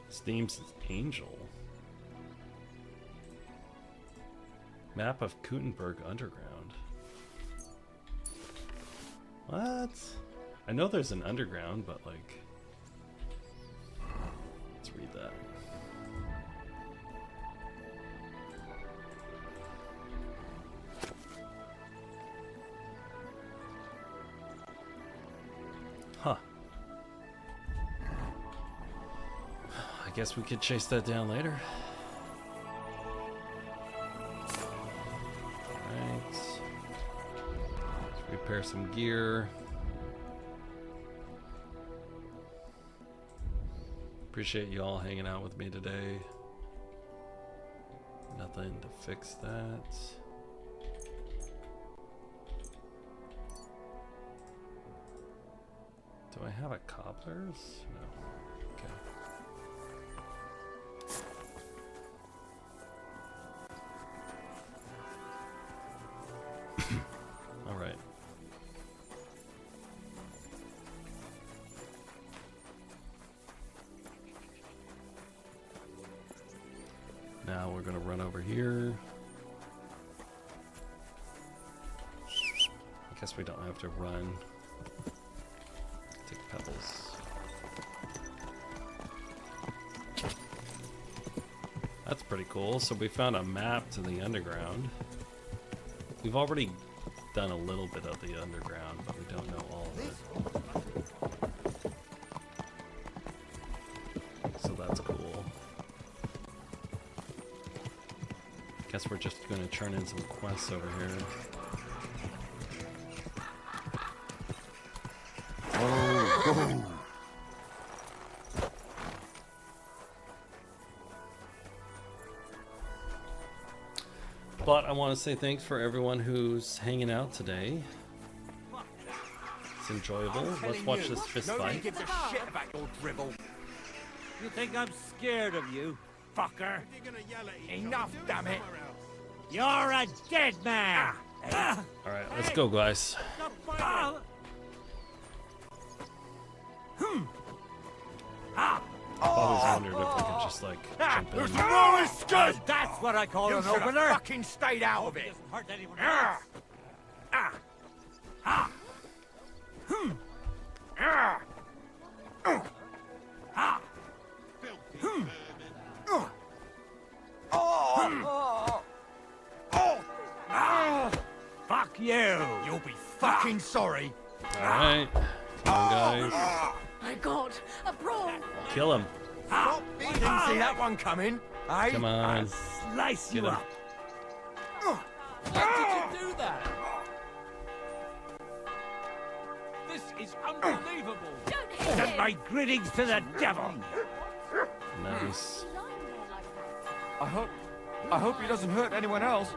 S1: His name's Angel. Map of Gutenberg Underground. What? I know there's an underground, but like... Let's read that. Huh. I guess we could chase that down later. Alright. Let's repair some gear. Appreciate you all hanging out with me today. Nothing to fix that. Do I have a cobbler's? No. Okay. All right. Now we're gonna run over here. I guess we don't have to run. Take pebbles. That's pretty cool. So we found a map to the underground. We've already done a little bit of the underground, but we don't know all of it. So that's cool. Guess we're just gonna turn in some quests over here.
S8: Oh.
S1: But I want to say thanks for everyone who's hanging out today. It's enjoyable. Let's watch this fist
S2: Nobody
S1: fight.
S2: gives a shit about your dribble.
S6: You think I'm scared of you, fucker?
S2: Enough, damn it.
S6: You're a dead man!
S1: Alright, let's go, guys. I've always wondered if we could just, like, jump in.
S6: That's what I call
S2: You
S6: an
S2: should have
S6: opener!
S2: fucking stayed out of it.
S6: Doesn't hurt anyone else. Fuck you!
S2: You'll be fucking sorry.
S1: Alright. Come on, guys.
S5: My God, a brawl!
S1: Kill him.
S2: Didn't see that one coming, eh?
S1: Come on.
S6: Slice
S1: Get
S6: you
S1: him.
S6: up!
S10: Why did you do that? This is unbelievable.
S5: Don't hit
S6: Send
S5: him!
S6: my greetings to the devil!
S1: Nice.
S10: I hope he doesn't hurt anyone else.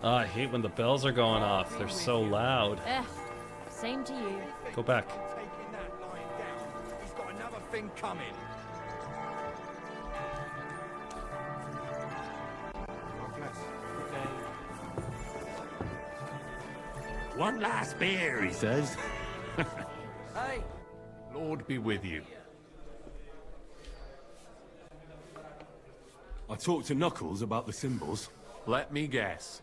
S1: Oh, I hate when the bells are going off. They're so loud.
S3: Same to you.
S1: Go back.
S2: Taking that lying down. He's got another thing coming.
S8: One last beer, he says.
S10: Hey,
S4: Lord be with you.
S9: I talked to Knuckles about the symbols.
S4: Let me guess.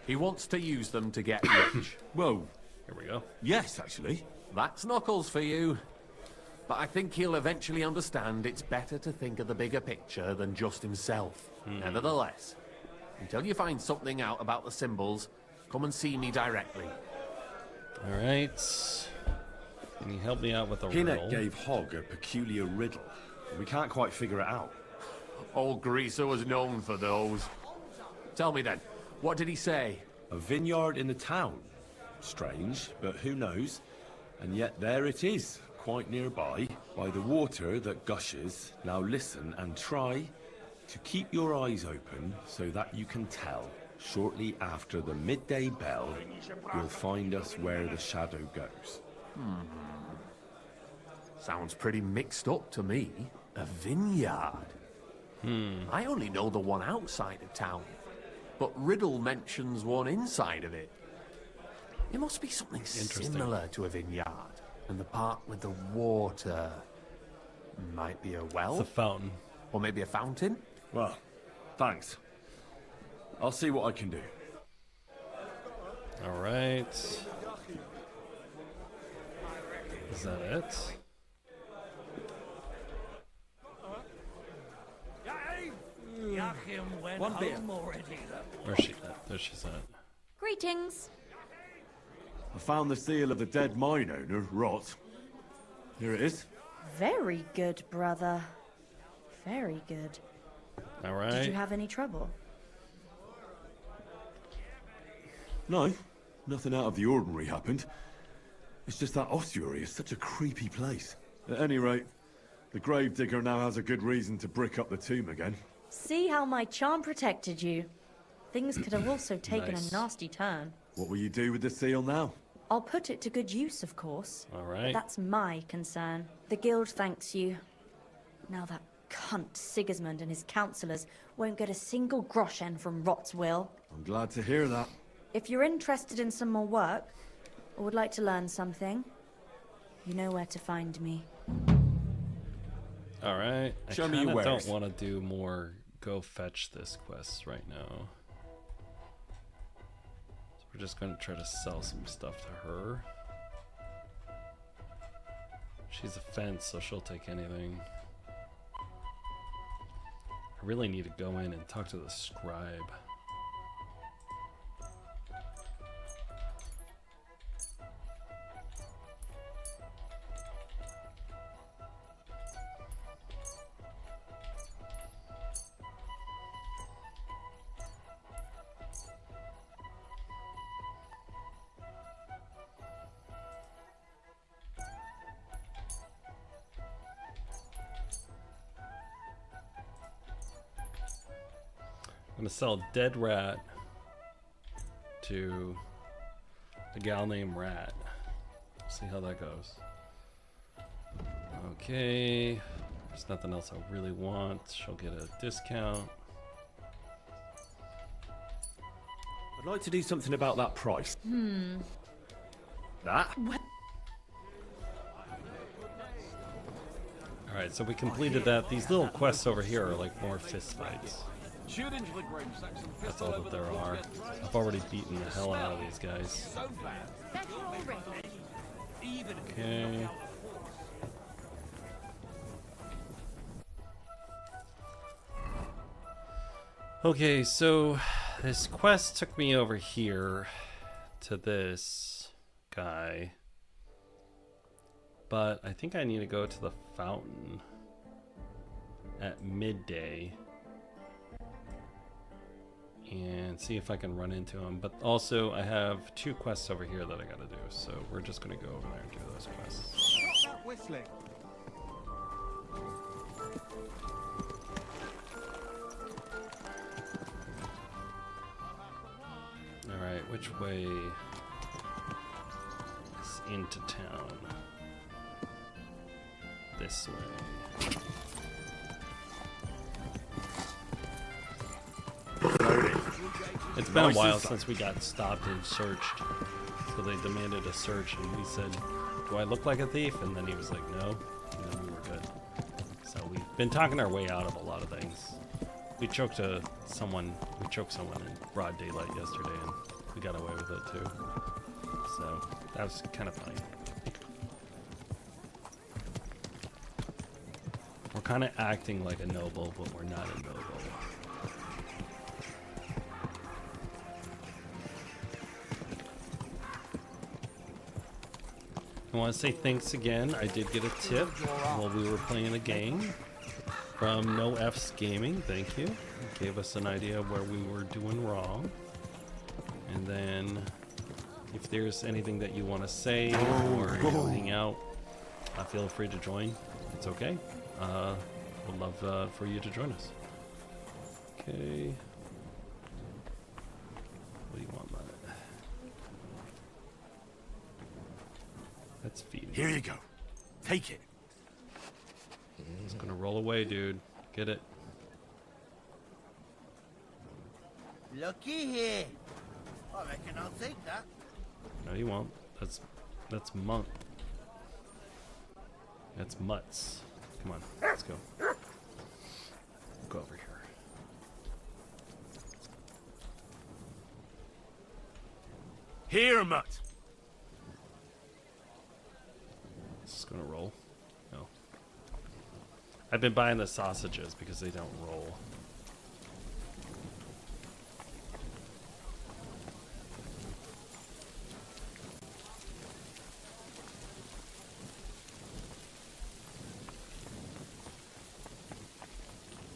S4: He wants to use them to get rich.
S9: Well,
S1: Here we go.
S9: yes, actually.
S4: That's Knuckles for you. But I think he'll eventually understand it's better to think of the bigger picture than just himself. Nevertheless, until you find something out about the symbols, come and see me directly.
S1: Alright. Can you help me out with a
S11: Hinnock
S1: riddle?
S11: gave Hogg a peculiar riddle.
S9: We can't quite figure it out.
S4: Old Greaser was known for those. Tell me then, what did he say?
S9: A vineyard in the town. Strange, but who knows? And yet there it is, quite nearby, by the water that gushes. Now listen and try to keep your eyes open so that you can tell. Shortly after the midday bell, you'll find us where the shadow goes.
S4: Sounds pretty mixed up to me. A vineyard. I only know the one outside of town, but Riddle mentions one inside of it. It must be something similar to a vineyard. And the part with the water might be a well?
S1: It's a fountain.
S4: Or maybe a fountain?
S9: Well, thanks. I'll see what I can do.
S1: All right. Is that it?
S10: One beer.
S1: Where's she at? There she's at.
S3: Greetings.
S9: I found the seal of the dead mine owner, Rot. Here it is.
S11: Very good, brother. Very good.
S1: All right.
S11: Did you have any trouble?
S9: No, nothing out of the ordinary happened. It's just that ossuary is such a creepy place. At any rate, the Gravedigger now has a good reason to brick up the tomb again.
S11: See how my charm protected you? Things could have also taken
S1: Nice.
S11: a nasty turn.
S9: What will you do with the seal now?
S11: I'll put it to good use, of course.
S1: All right.
S11: That's my concern. The guild thanks you. Now that cunt Sigismund and his councillors won't get a single groschen from Rot's will.
S9: I'm glad to hear that.
S11: If you're interested in some more work, or would like to learn something, you know where to find me.
S1: All right.
S9: Show
S1: I
S9: me your
S1: kinda
S9: wares.
S1: don't want to do more go fetch this quest right now. So we're just going to try to sell some stuff to her. She's a fence, so she'll take anything. I really need to go in and talk to the scribe. I'm gonna sell a dead rat to a gal named Rat. See how that goes. Okay, there's nothing else I really want. She'll get a discount.
S9: I'd like to do something about that price. That?
S1: Alright, so we completed that. These little quests over here are like more fist fights.
S10: Shoot into the grave sacks and
S1: That's
S10: pistol
S1: all
S10: over
S1: that
S10: the
S1: there are.
S10: crossbones.
S1: I've already beaten the hell out of these guys.
S10: So bad.
S5: Bet you're all ready.
S10: Even
S1: Okay. Okay, so this quest took me over here to this guy. But I think I need to go to the fountain at midday and see if I can run into him. But also I have 2 quests over here that I gotta do, so we're just gonna go over there and do those quests.
S10: stop that whistling.
S1: Alright, which way is into town? This way. It's been a while since we got stopped and searched. So they demanded a search and we said, do I look like a thief? And then he was like, no. And then we were good. So we've been talking our way out of a lot of things. We choked someone in broad daylight yesterday and we got away with it too. So that was kind of funny. We're kind of acting like a noble, but we're not a noble. I want to say thanks again. I did get a tip while we were playing a game. From No F's Gaming, thank you. Gave us an idea of where we were doing wrong. And then, if there's anything that you want to say or hang out, feel free to join. It's okay. Would love for you to join us. Okay. What do you want, Matt? Let's feed.
S8: Here you go. Take it.
S1: It's gonna roll away, dude. Get it.
S12: Looky here. I reckon I'll take that.
S1: No, you won't. That's MUTT. That's MUTTs. Come on, let's go. Go over here.
S8: Here, MUTT.
S1: This is gonna roll. No. I've been buying the sausages because they don't roll.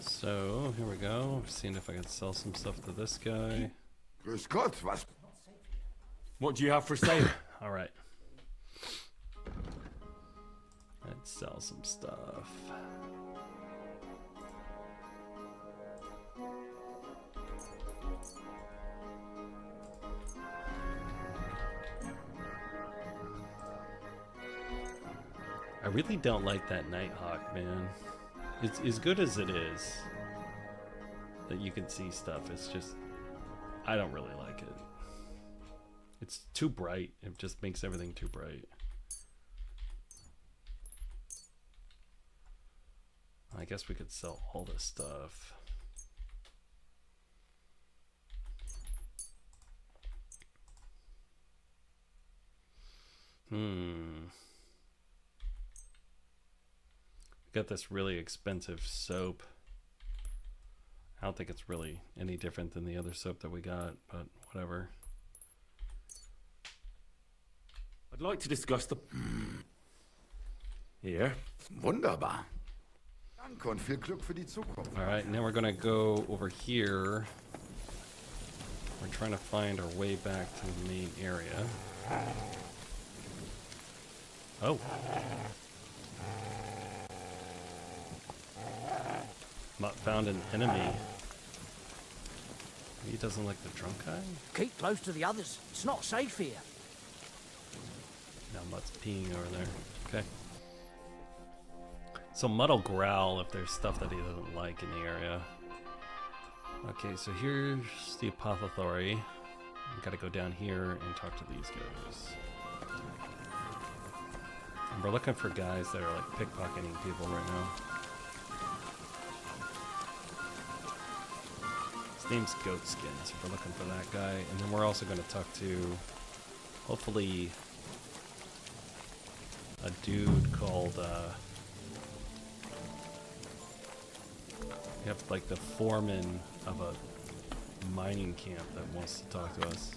S1: So, here we go. Seeing if I can sell some stuff to this guy.
S13: Grüß Gott, was?
S8: What do you have for sale?
S1: Alright. Let's sell some stuff. I really don't like that Nighthawk, man. It's as good as it is that you can see stuff. It's just, I don't really like it. It's too bright. It just makes everything too bright. I guess we could sell all this stuff. Got this really expensive soap. I don't think it's really any different than the other soap that we got, but whatever.
S8: I'd like to discuss the... Here.
S13: Wunderbar. Danke und viel Glück für die Zukunft.
S1: Alright, now we're gonna go over here. We're trying to find our way back to the main area. Oh. MUTT found an enemy. He doesn't like the drunk guy?
S2: Keep close to the others. It's not safe here.
S1: Now MUTT's peeing over there. Okay. So MUTT will growl if there's stuff that he doesn't like in the area. Okay, so here's the apothecary. We gotta go down here and talk to these guys. And we're looking for guys that are like pickpocketing people right now. His name's Goatskin, so we're looking for that guy. And then we're also gonna talk to, hopefully, a dude called, we have like the foreman of a mining camp that wants to talk to us.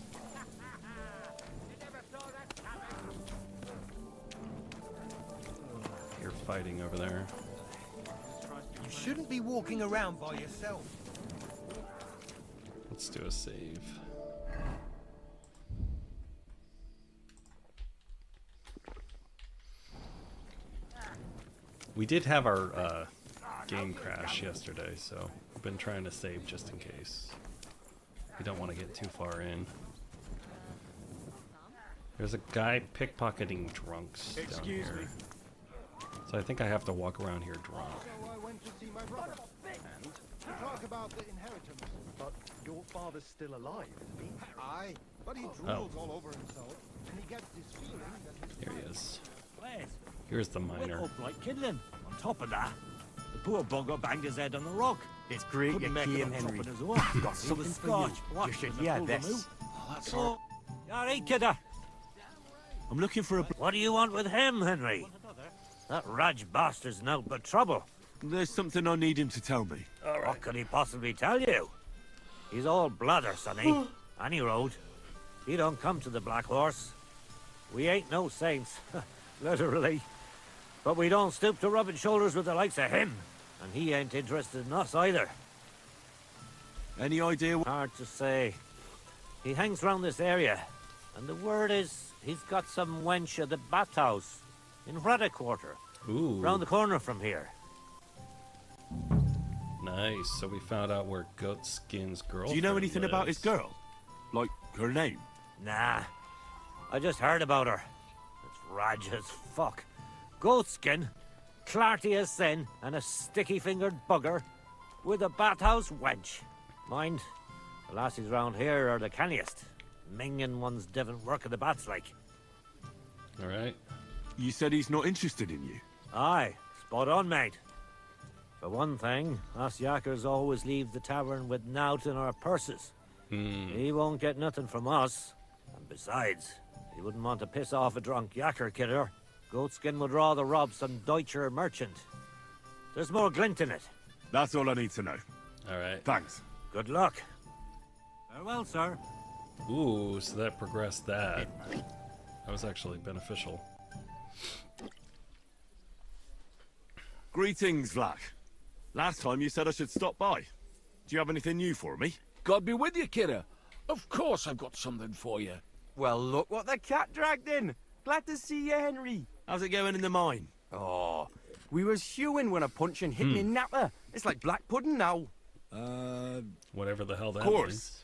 S1: You're fighting over there.
S12: You shouldn't be walking around by yourself.
S1: Let's do a save. We did have our game crash yesterday, so I've been trying to save just in case. We don't want to get too far in. There's a guy pickpocketing drunks down here. So I think I have to walk around here drunk.
S14: So I went to see my brother and to talk about the inheritance. But your father's still alive, isn't he? Aye, but he drools all over himself, and he gets this feeling that his...
S1: Here he is. Here's the miner.
S6: Up like kindling. On top of that, the poor bugger banged his head on the rock.
S12: It's great you came, Henry. Got something for you. You should hear this.
S6: Oh, that's all. You all right, kidder? I'm looking for a... What do you want with him, Henry? That Raj bastard's no but trouble.
S8: There's something I need him to tell me.
S6: What could he possibly tell you? He's all blather, sonny. Any road. He don't come to the Black Horse. We ain't no saints, literally. But we don't stoop to rubbing shoulders with the likes of him. And he ain't interested in us either.
S8: Any idea?
S6: Hard to say. He hangs round this area, and the word is he's got some wench at the bathhouse in Rada Quarter.
S1: Ooh.
S6: Round the corner from here.
S1: Nice. So we found out where Goatskin's girlfriend
S8: Do you know anything about his
S1: lives.
S8: girl? Like, her name?
S6: Nah. I just heard about her. It's Raj as fuck. Goatskin, clarty as sin, and a sticky-fingered bugger with a bathhouse wench. Mind, the lassies round here are the canniest. Minging ones devon work in the baths like.
S1: Alright.
S8: You said he's not interested in you.
S6: Aye, spot on, mate. For one thing, us yakkers always leave the tavern with nowt in our purses. He won't get nothing from us. And besides, he wouldn't want to piss off a drunk yakker kidder. Goatskin would rather rob some Deutscher merchant. There's more glint in it.
S8: That's all I need to know.
S1: Alright.
S8: Thanks.
S6: Good luck. Farewell, sir.
S1: Ooh, so that progressed that. That was actually beneficial.
S8: Greetings, Vlak. Last time you said I should stop by. Do you have anything new for me?
S10: God be with you, kidder. Of course I've got something for you.
S12: Well, look what the cat dragged in. Glad to see you, Henry.
S8: How's it going in the mine?
S12: Oh, we was hewing when a punch and hit me napper. It's like black pudding now.
S1: Whatever the hell that
S8: Of course.
S1: means.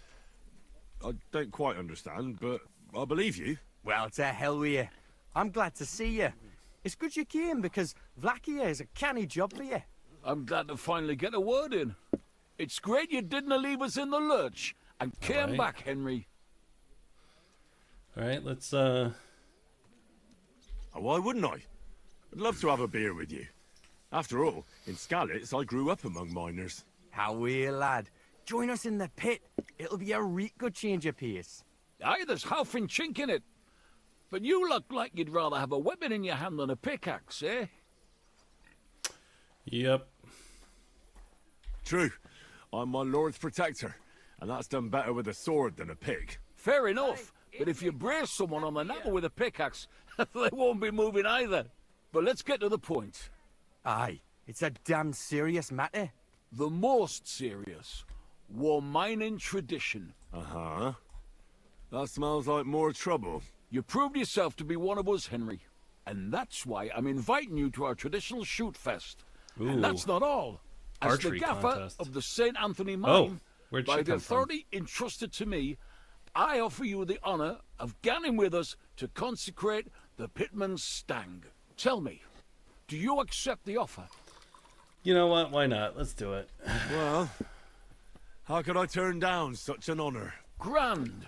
S8: I don't quite understand, but I believe you.
S12: Well, to hell with you. I'm glad to see you. It's good you came because Vlak here is a canny job for you.
S10: I'm glad to finally get a word in. It's great you didn't leave us in the lurch and came
S1: Alright.
S10: back, Henry.
S1: Alright, let's
S8: Oh, why wouldn't I? I'd love to have a beer with you. After all, in Skalitz, I grew up among miners.
S12: How we, lad. Join us in the pit. It'll be a reet good change of pace.
S10: Aye, there's half and chink in it. But you look like you'd rather have a weapon in your hand than a pickaxe, eh?
S1: Yep.
S8: True. I'm my lord's protector, and that's done better with a sword than a pig.
S10: Fair enough. But if you brace someone on the knuckle with a pickaxe, they won't be moving either. But let's get to the point.
S12: Aye, it's a damn serious matter.
S10: The most serious. War mining tradition.
S8: Uh-huh. That smells like more trouble.
S10: You proved yourself to be one of us, Henry. And that's why I'm inviting you to our traditional shoot fest.
S1: Ooh.
S10: And that's not all. As
S1: Archery
S10: the gaffer
S1: contest.
S10: of the St. Anthony
S1: Oh,
S10: mine,
S1: where'd
S10: by
S1: she
S10: the
S1: come from?
S10: authority entrusted to me, I offer you the honor of ganning with us to consecrate the Pitman's Stang. Tell me, do you accept the offer?
S1: You know what? Why not? Let's do it.
S8: Well, how could I turn down such an honor?
S10: Grand.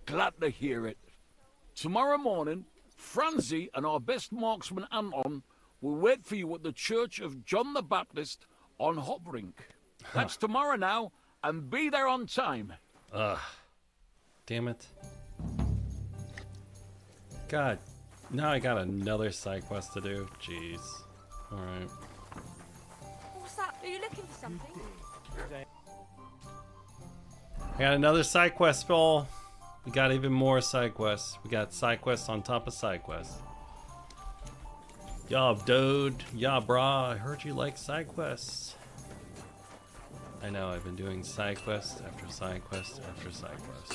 S10: Glad to hear it. Tomorrow morning, Franzi and our best marksman Anton will wait for you at the Church of John the Baptist on Hobrink. That's tomorrow now, and be there on time.
S1: Ugh. Damn it. God. Now I got another side quest to do. Jeez. Alright.
S3: What's that? Are you looking for something?
S1: I got another side quest, Phil. We got even more side quests. We got side quests on top of side quests. Yeah, dude. Yeah, brah. I heard you like side quests. I know, I've been doing side quest after side quest after side quest.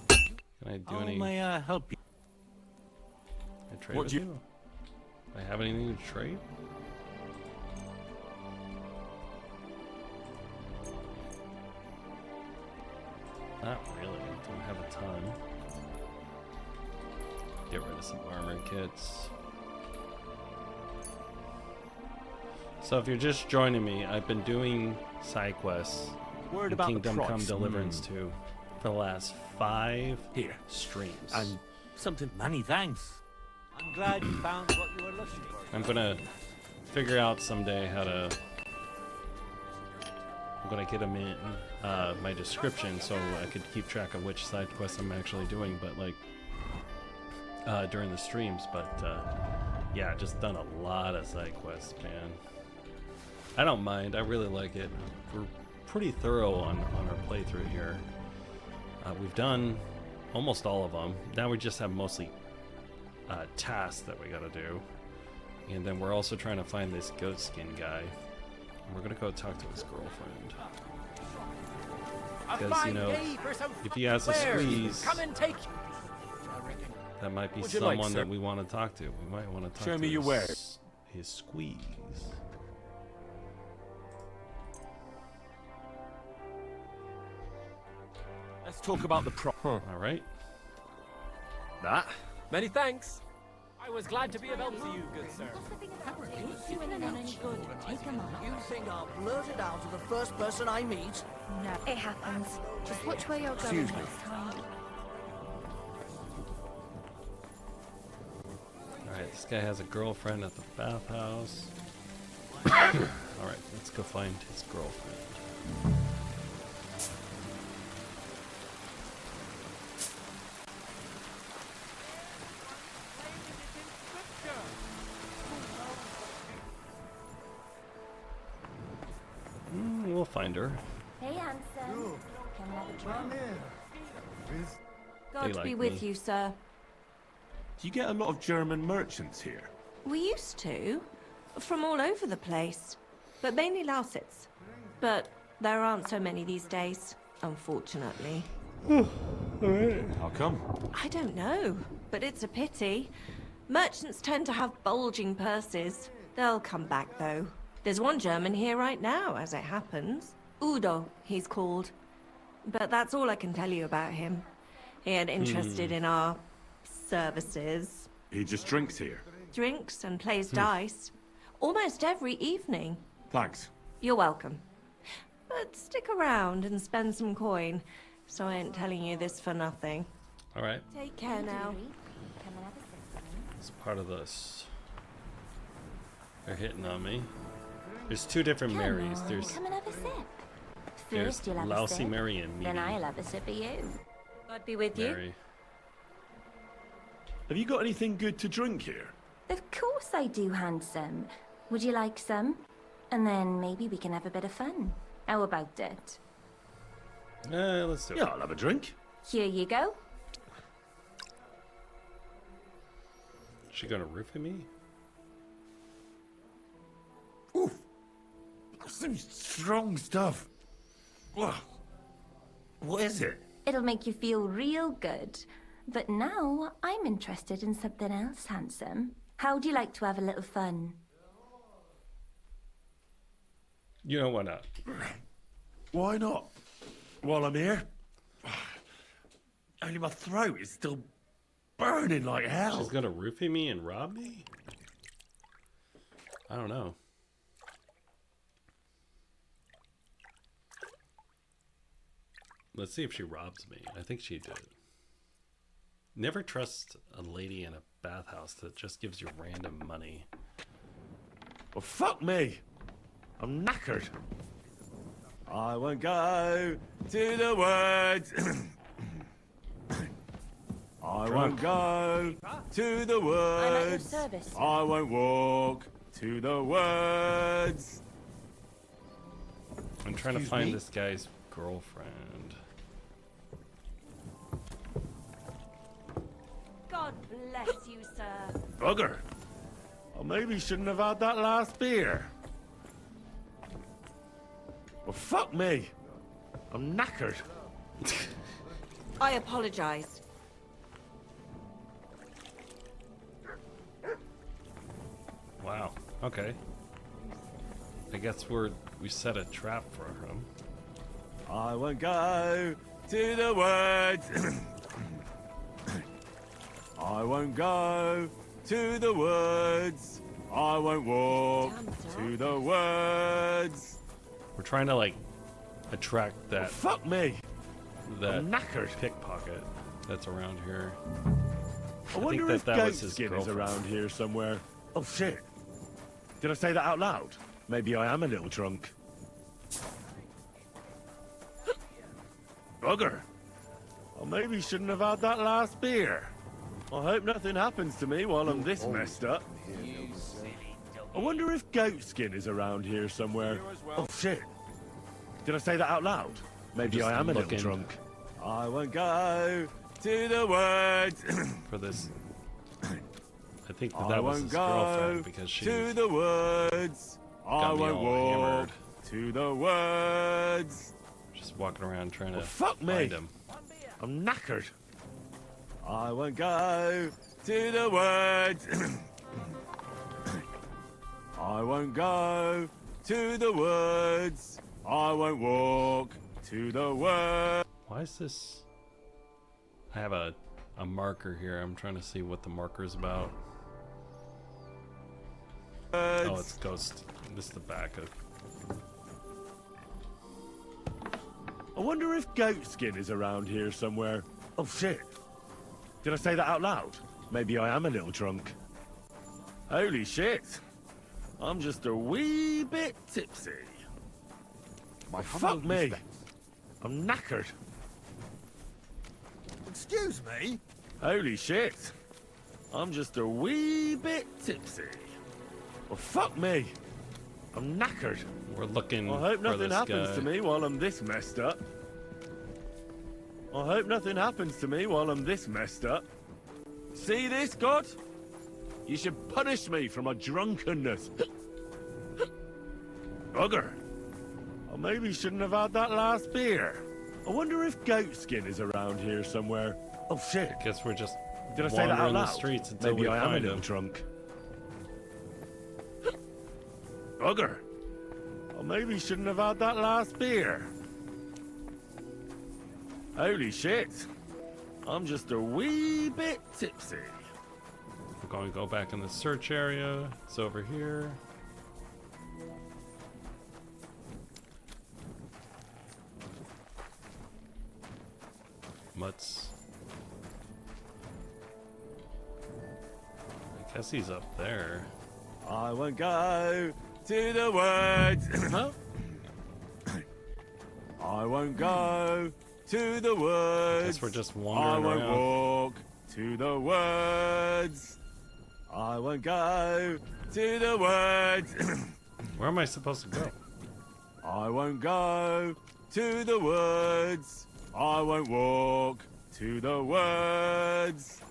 S1: Can I do
S6: How
S1: any...
S6: may I help you?
S1: Can I trade
S8: What
S1: with
S8: do
S1: you? Do I have anything to trade? Not really. Don't have a ton. Get rid of some armor kits. So if you're just joining me, I've been doing side quests
S12: Word
S1: in
S12: about the
S1: Kingdom Come
S12: price.
S1: Deliverance 2 for the last 5
S8: Here.
S1: streams.
S6: And something. Many thanks. I'm glad you found what you were looking for.
S1: I'm gonna figure out someday how to. I'm gonna get them in my description so I could keep track of which side quests I'm actually doing, but like during the streams. But yeah, just done a lot of side quests, man. I don't mind. I really like it. We're pretty thorough on our playthrough here. We've done almost all of them. Now we just have mostly tasks that we gotta do. And then we're also trying to find this goatskin guy. And we're gonna go talk to his girlfriend. Because, you know, if he has a squeeze,
S2: come and take.
S1: that might be
S8: Would you like,
S1: someone
S8: sir?
S1: that we want to talk to. We might want to talk
S8: Show
S1: to
S8: me your wares.
S1: his squeeze.
S8: Let's talk about the prop.
S1: All right.
S8: That.
S2: Many thanks. I was glad to be of help to you, good sir.
S3: Doing them any good. Take them on.
S15: You think I'll blurt it out to the first person I meet?
S3: No, it happens. Just watch where you're going
S13: Excuse me.
S3: next time.
S1: Alright, this guy has a girlfriend at the bathhouse. Alright, let's go find his girlfriend. We'll find her.
S3: Hey, handsome. Can I have a
S14: Come
S3: drink?
S14: in.
S11: God
S1: They
S11: be
S1: like
S11: with
S1: me.
S11: you, sir.
S9: Do you get a lot of German merchants here?
S11: We used to. From all over the place. But mainly Lausitz. But there aren't so many these days, unfortunately.
S9: How come?
S11: I don't know, but it's a pity. Merchants tend to have bulging purses. They'll come back, though. There's one German here right now, as it happens. Udo, he's called. But that's all I can tell you about him. He ain't interested in our services.
S9: He just drinks here.
S11: Drinks and plays dice. Almost every evening.
S9: Thanks.
S11: You're welcome. But stick around and spend some coin, so I ain't telling you this for nothing.
S1: Alright,
S11: Take care now.
S3: Come and have a sip.
S1: it's part of this. They're hitting on me. There's two different Marys. There's
S3: Come and have a sip.
S1: There's
S3: First you'll have a
S1: Lousy
S3: sip,
S1: Mary and
S3: then
S1: Meaty
S3: I'll have a sip of you.
S11: God be with you.
S1: Mary.
S9: Have you got anything good to drink here?
S3: Of course I do, handsome. Would you like some? And then maybe we can have a bit of fun. How about it?
S1: Let's do it.
S9: Yeah, I'll have a drink.
S3: Here you go.
S1: Is she gonna roofie me?
S9: Some strong stuff. Ugh. What is it?
S3: It'll make you feel real good. But now I'm interested in something else, handsome. How'd you like to have a little fun?
S1: You know why not?
S9: Why not? While I'm here? Only my throat is still burning like hell.
S1: She's gonna roofie me and rob me? I don't know. Let's see if she robs me. I think she did. Never trust a lady in a bathhouse that just gives you random money.
S9: Well, fuck me. I'm knackered. I won't go to the woods. I won't go to the woods.
S11: I'm at your service.
S9: I won't walk to the woods.
S1: I'm trying to
S9: Excuse
S1: find
S9: me?
S1: this guy's girlfriend.
S11: God bless you, sir.
S9: Bugger. I maybe shouldn't have had that last beer. Well, fuck me. I'm knackered.
S11: I apologize.
S1: Wow. Okay. I guess we set a trap for him.
S9: I won't go to the woods. I won't go to the woods. I won't walk to the woods.
S1: We're trying to like attract that.
S9: Well, fuck me.
S1: That
S9: I'm knackered.
S1: pickpocket that's around here.
S9: I wonder
S1: think
S9: if
S1: that was his
S9: Goatskin is
S1: girlfriend.
S9: around here somewhere. Oh shit. Did I say that out loud? Maybe I am a little drunk. Bugger. I maybe shouldn't have had that last beer. I hope nothing happens to me while I'm this messed up. I wonder if Goatskin is around here somewhere. Oh shit. Did I say that out loud? Maybe
S1: Just
S9: I am a little
S1: looking.
S9: drunk. I won't go to the woods.
S1: For this. I think
S6: I
S1: that was
S6: won't
S1: his
S6: go
S1: girlfriend because she
S6: to the woods. I
S1: got me
S6: won't
S1: all
S6: walk
S1: hammered.
S6: to the woods.
S1: Just walking around trying to
S6: Fuck me.
S1: find him.
S6: I'm knackered. I won't go to the woods. I won't go to the woods. I won't walk to the woods.
S1: Why is this? I have a marker here. I'm trying to see what the marker is about. Oh, it's ghost. This is the back of.
S6: I wonder if Goatskin is around here somewhere. Oh shit. Did I say that out loud? Maybe I am a little drunk. Holy shit. I'm just a wee bit tipsy.
S13: My
S6: Fuck me. I'm knackered.
S13: Excuse me?
S6: Holy shit. I'm just a wee bit tipsy. Well, fuck me. I'm knackered.
S1: We're looking.
S6: I hope
S1: for
S6: nothing
S1: this
S6: happens
S1: guy.
S6: to me while I'm this messed up. I hope nothing happens to me while I'm this messed up. See this, God? You should punish me for my drunkenness. Bugger. I maybe shouldn't have had that last beer. I wonder if Goatskin is around here somewhere. Oh shit.
S1: I guess we're just
S6: Did I say that out
S1: wandering
S6: loud?
S1: the streets until
S6: Maybe
S1: we
S6: I am a
S1: find
S6: little
S1: him.
S6: drunk. Bugger. I maybe shouldn't have had that last beer. Holy shit. I'm just a wee bit tipsy.
S1: We're going to go back in the search area. It's over here. Mutts. I guess he's up there.
S6: I won't go to the woods. Huh? I won't go to the woods.
S1: Guess we're just
S6: I
S1: wandering
S6: won't
S1: around.
S6: walk to the woods. I won't go to the woods.
S1: Where am I supposed to go?
S6: I won't go to the woods. I won't walk to the woods.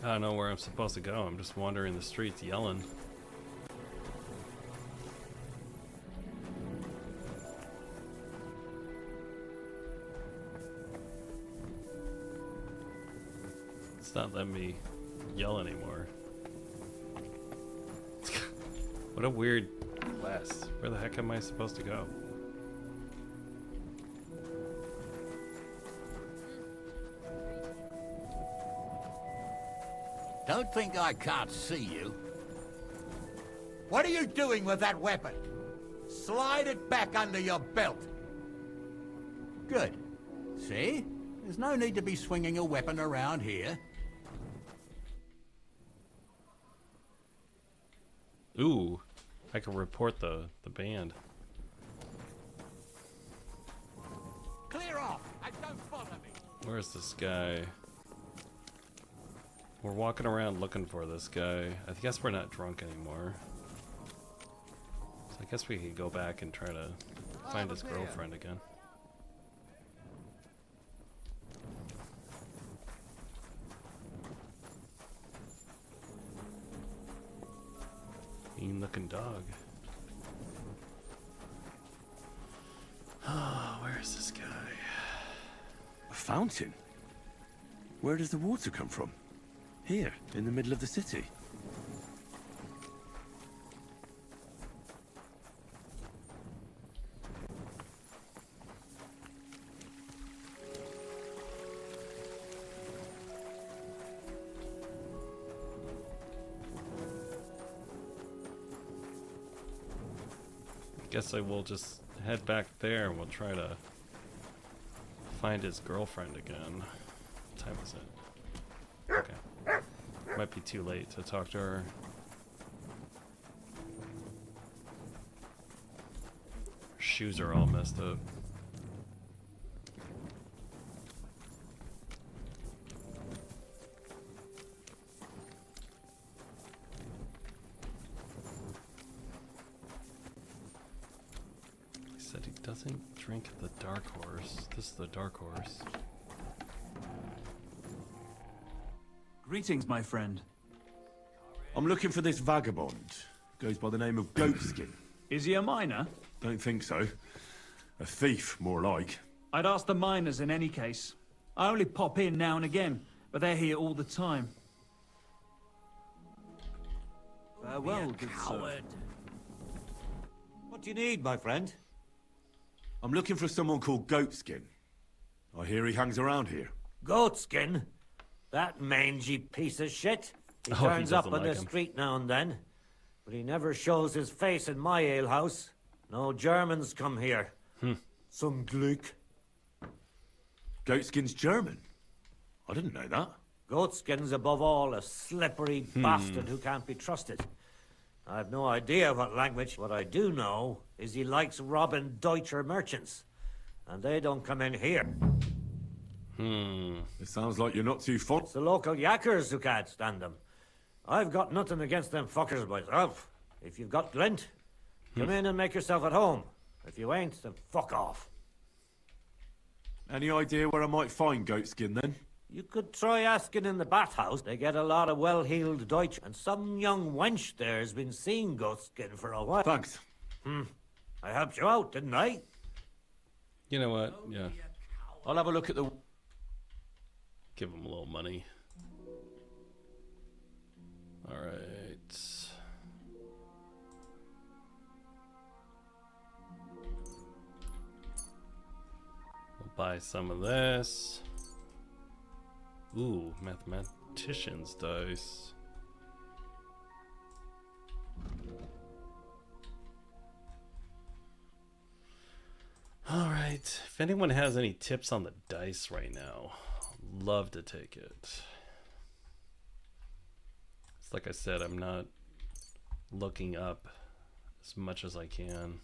S1: I don't know where I'm supposed to go. I'm just wandering the streets yelling. It's not letting me yell anymore. What a weird quest. Where the heck am I supposed to go?
S16: Don't think I can't see you. What are you doing with that weapon? Slide it back under your belt. Good. See? There's no need to be swinging a weapon around here.
S1: Ooh, I can report the band.
S16: Clear off and don't bother me.
S1: Where's this guy? We're walking around looking for this guy. I guess we're not drunk anymore. So I guess we could go back and try to find his girlfriend again. Mean looking dog. Oh, where is this guy?
S6: A fountain? Where does the water come from? Here, in the middle of the city.
S1: Guess I will just head back there and we'll try to find his girlfriend again. What time is it? Okay. Might be too late to talk to her. Her shoes are all messed up. He said he doesn't drink the dark horse. This is the dark horse.
S17: Greetings, my friend.
S9: I'm looking for this vagabond. Goes by the name of Goatskin.
S17: Is he a miner?
S9: Don't think so. A thief, more like.
S17: I'd ask the miners in any case. I only pop in now and again, but they're here all the time. Farewell, good sir.
S6: What do you need, my friend?
S9: I'm looking for someone called Goatskin. I hear he hangs around here.
S6: Goatskin? That mangy piece of shit? He
S1: He
S6: turns up
S1: doesn't
S6: on
S1: like
S6: the
S1: him.
S6: street now and then. But he never shows his face in my alehouse. No Germans come here. Some Glück.
S9: Goatskin's German? I didn't know that.
S6: Goatskin's above all a slippery bastard who can't be trusted. I have no idea what language. What I do know is he likes robbing Deutscher merchants. And they don't come in here.
S9: It sounds like you're not too fond.
S6: It's the local yakkers who can't stand them. I've got nothing against them fuckers myself. If you've got glint, come in and make yourself at home. If you ain't, then fuck off.
S9: Any idea where I might find Goatskin then?
S6: You could try asking in the bathhouse. They get a lot of well-heeled Deutsch, and some young wench there's been seeing Goatskin for a while.
S9: Thanks.
S6: I helped you out, didn't I?
S1: You know what? Yeah.
S9: I'll have a look at the...
S1: Give him a little money. Alright. We'll buy some of this. Ooh, mathematician's dice. Alright, if anyone has any tips on the dice right now, I'd love to take it. It's like I said, I'm not looking up as much as I can.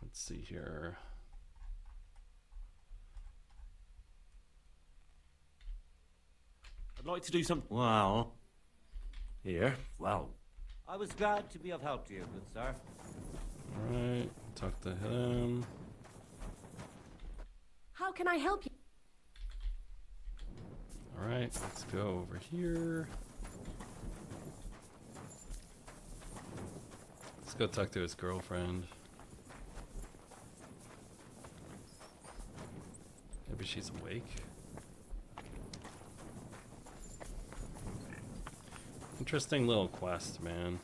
S1: Let's see here.
S9: I'd like to do some...
S6: Well...
S9: Here.
S6: Well... I was glad to be of help to you, good sir.
S1: Alright, talk to him.
S5: How can I help you?
S1: Alright, let's go over here. Let's go talk to his girlfriend. Maybe she's awake. Interesting little quest, man.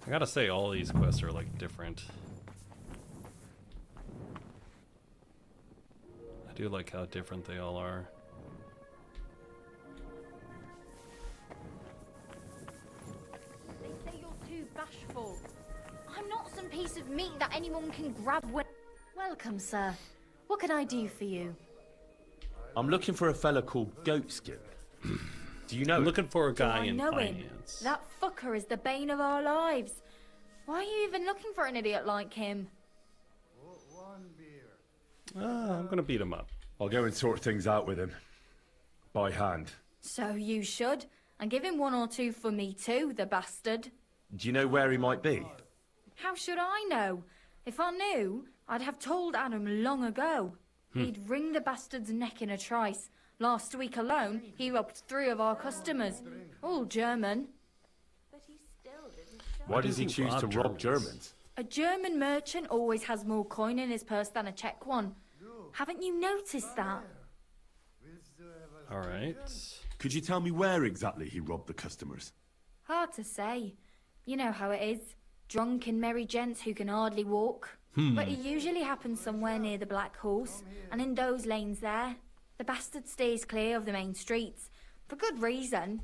S1: I gotta say, all these quests are like different. I do like how different they all are.
S18: They say you're too bashful. I'm not some piece of meat that anyone can grab when... Welcome, sir. What can I do for you?
S9: I'm looking for a fella called Goatskin. Do you know
S1: I'm
S9: him?
S1: looking for a
S18: Do
S1: guy
S18: I
S1: in
S18: know
S1: finance.
S18: him? That fucker is the bane of our lives. Why are you even looking for an idiot like him?
S1: I'm gonna beat him up.
S9: I'll go and sort things out with him. By hand.
S18: So you should. And give him 1 or 2 for me too, the bastard.
S9: Do you know where he might be?
S18: How should I know? If I knew, I'd have told Adam long ago. He'd wring the bastard's neck in a trice. Last week alone, he robbed 3 of our customers. All German.
S3: But he still didn't show.
S9: Why does he choose to rob Germans?
S18: A German merchant always has more coin in his purse than a Czech one. Haven't you noticed that?
S1: Alright.
S9: Could you tell me where exactly he robbed the customers?
S18: Hard to say. You know how it is. Drunken merry gents who can hardly walk. But it usually happens somewhere near the Black Horse, and in those lanes there. The bastard stays clear of the main streets. For good reason.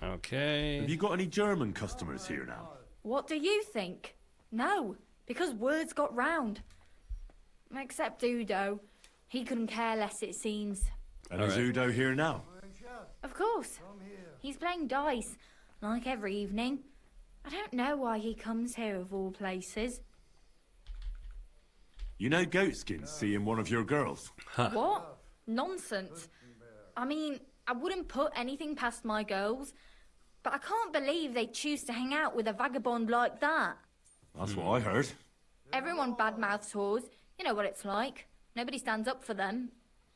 S1: Okay.
S9: Have you got any German customers here now?
S18: What do you think? No, because words got round. Except Udo. He couldn't care less, it seems.
S9: And is Udo here now?
S18: Of course. He's playing dice, like every evening. I don't know why he comes here of all places.
S9: You know Goatskin's seeing one of your girls.
S18: What? Nonsense. I mean, I wouldn't put anything past my girls, but I can't believe they choose to hang out with a vagabond like that.
S9: That's what I heard.
S18: Everyone badmouths whores. You know what it's like. Nobody stands up for them.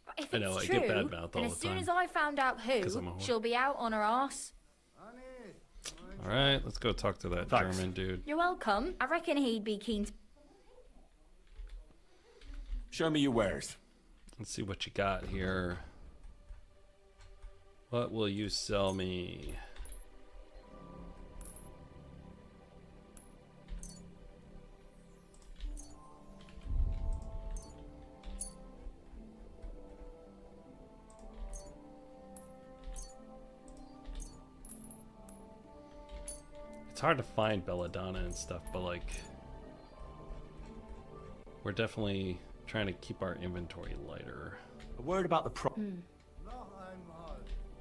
S18: But if
S1: I know,
S18: it's
S1: I get
S18: true,
S1: badmouthed
S18: then
S1: all
S18: as
S1: the
S18: soon
S1: time.
S18: as I found out
S1: 'Cause
S18: who,
S1: I'm a whore.
S18: she'll be out on her arse.
S1: Alright, let's go talk to that
S8: Thanks.
S1: German dude.
S18: You're welcome. I reckon he'd be keen to...
S9: Show me your wares.
S1: Let's see what you got here. What will you sell me? It's hard to find belladonna and stuff, but like we're definitely trying to keep our inventory lighter.
S9: A word about the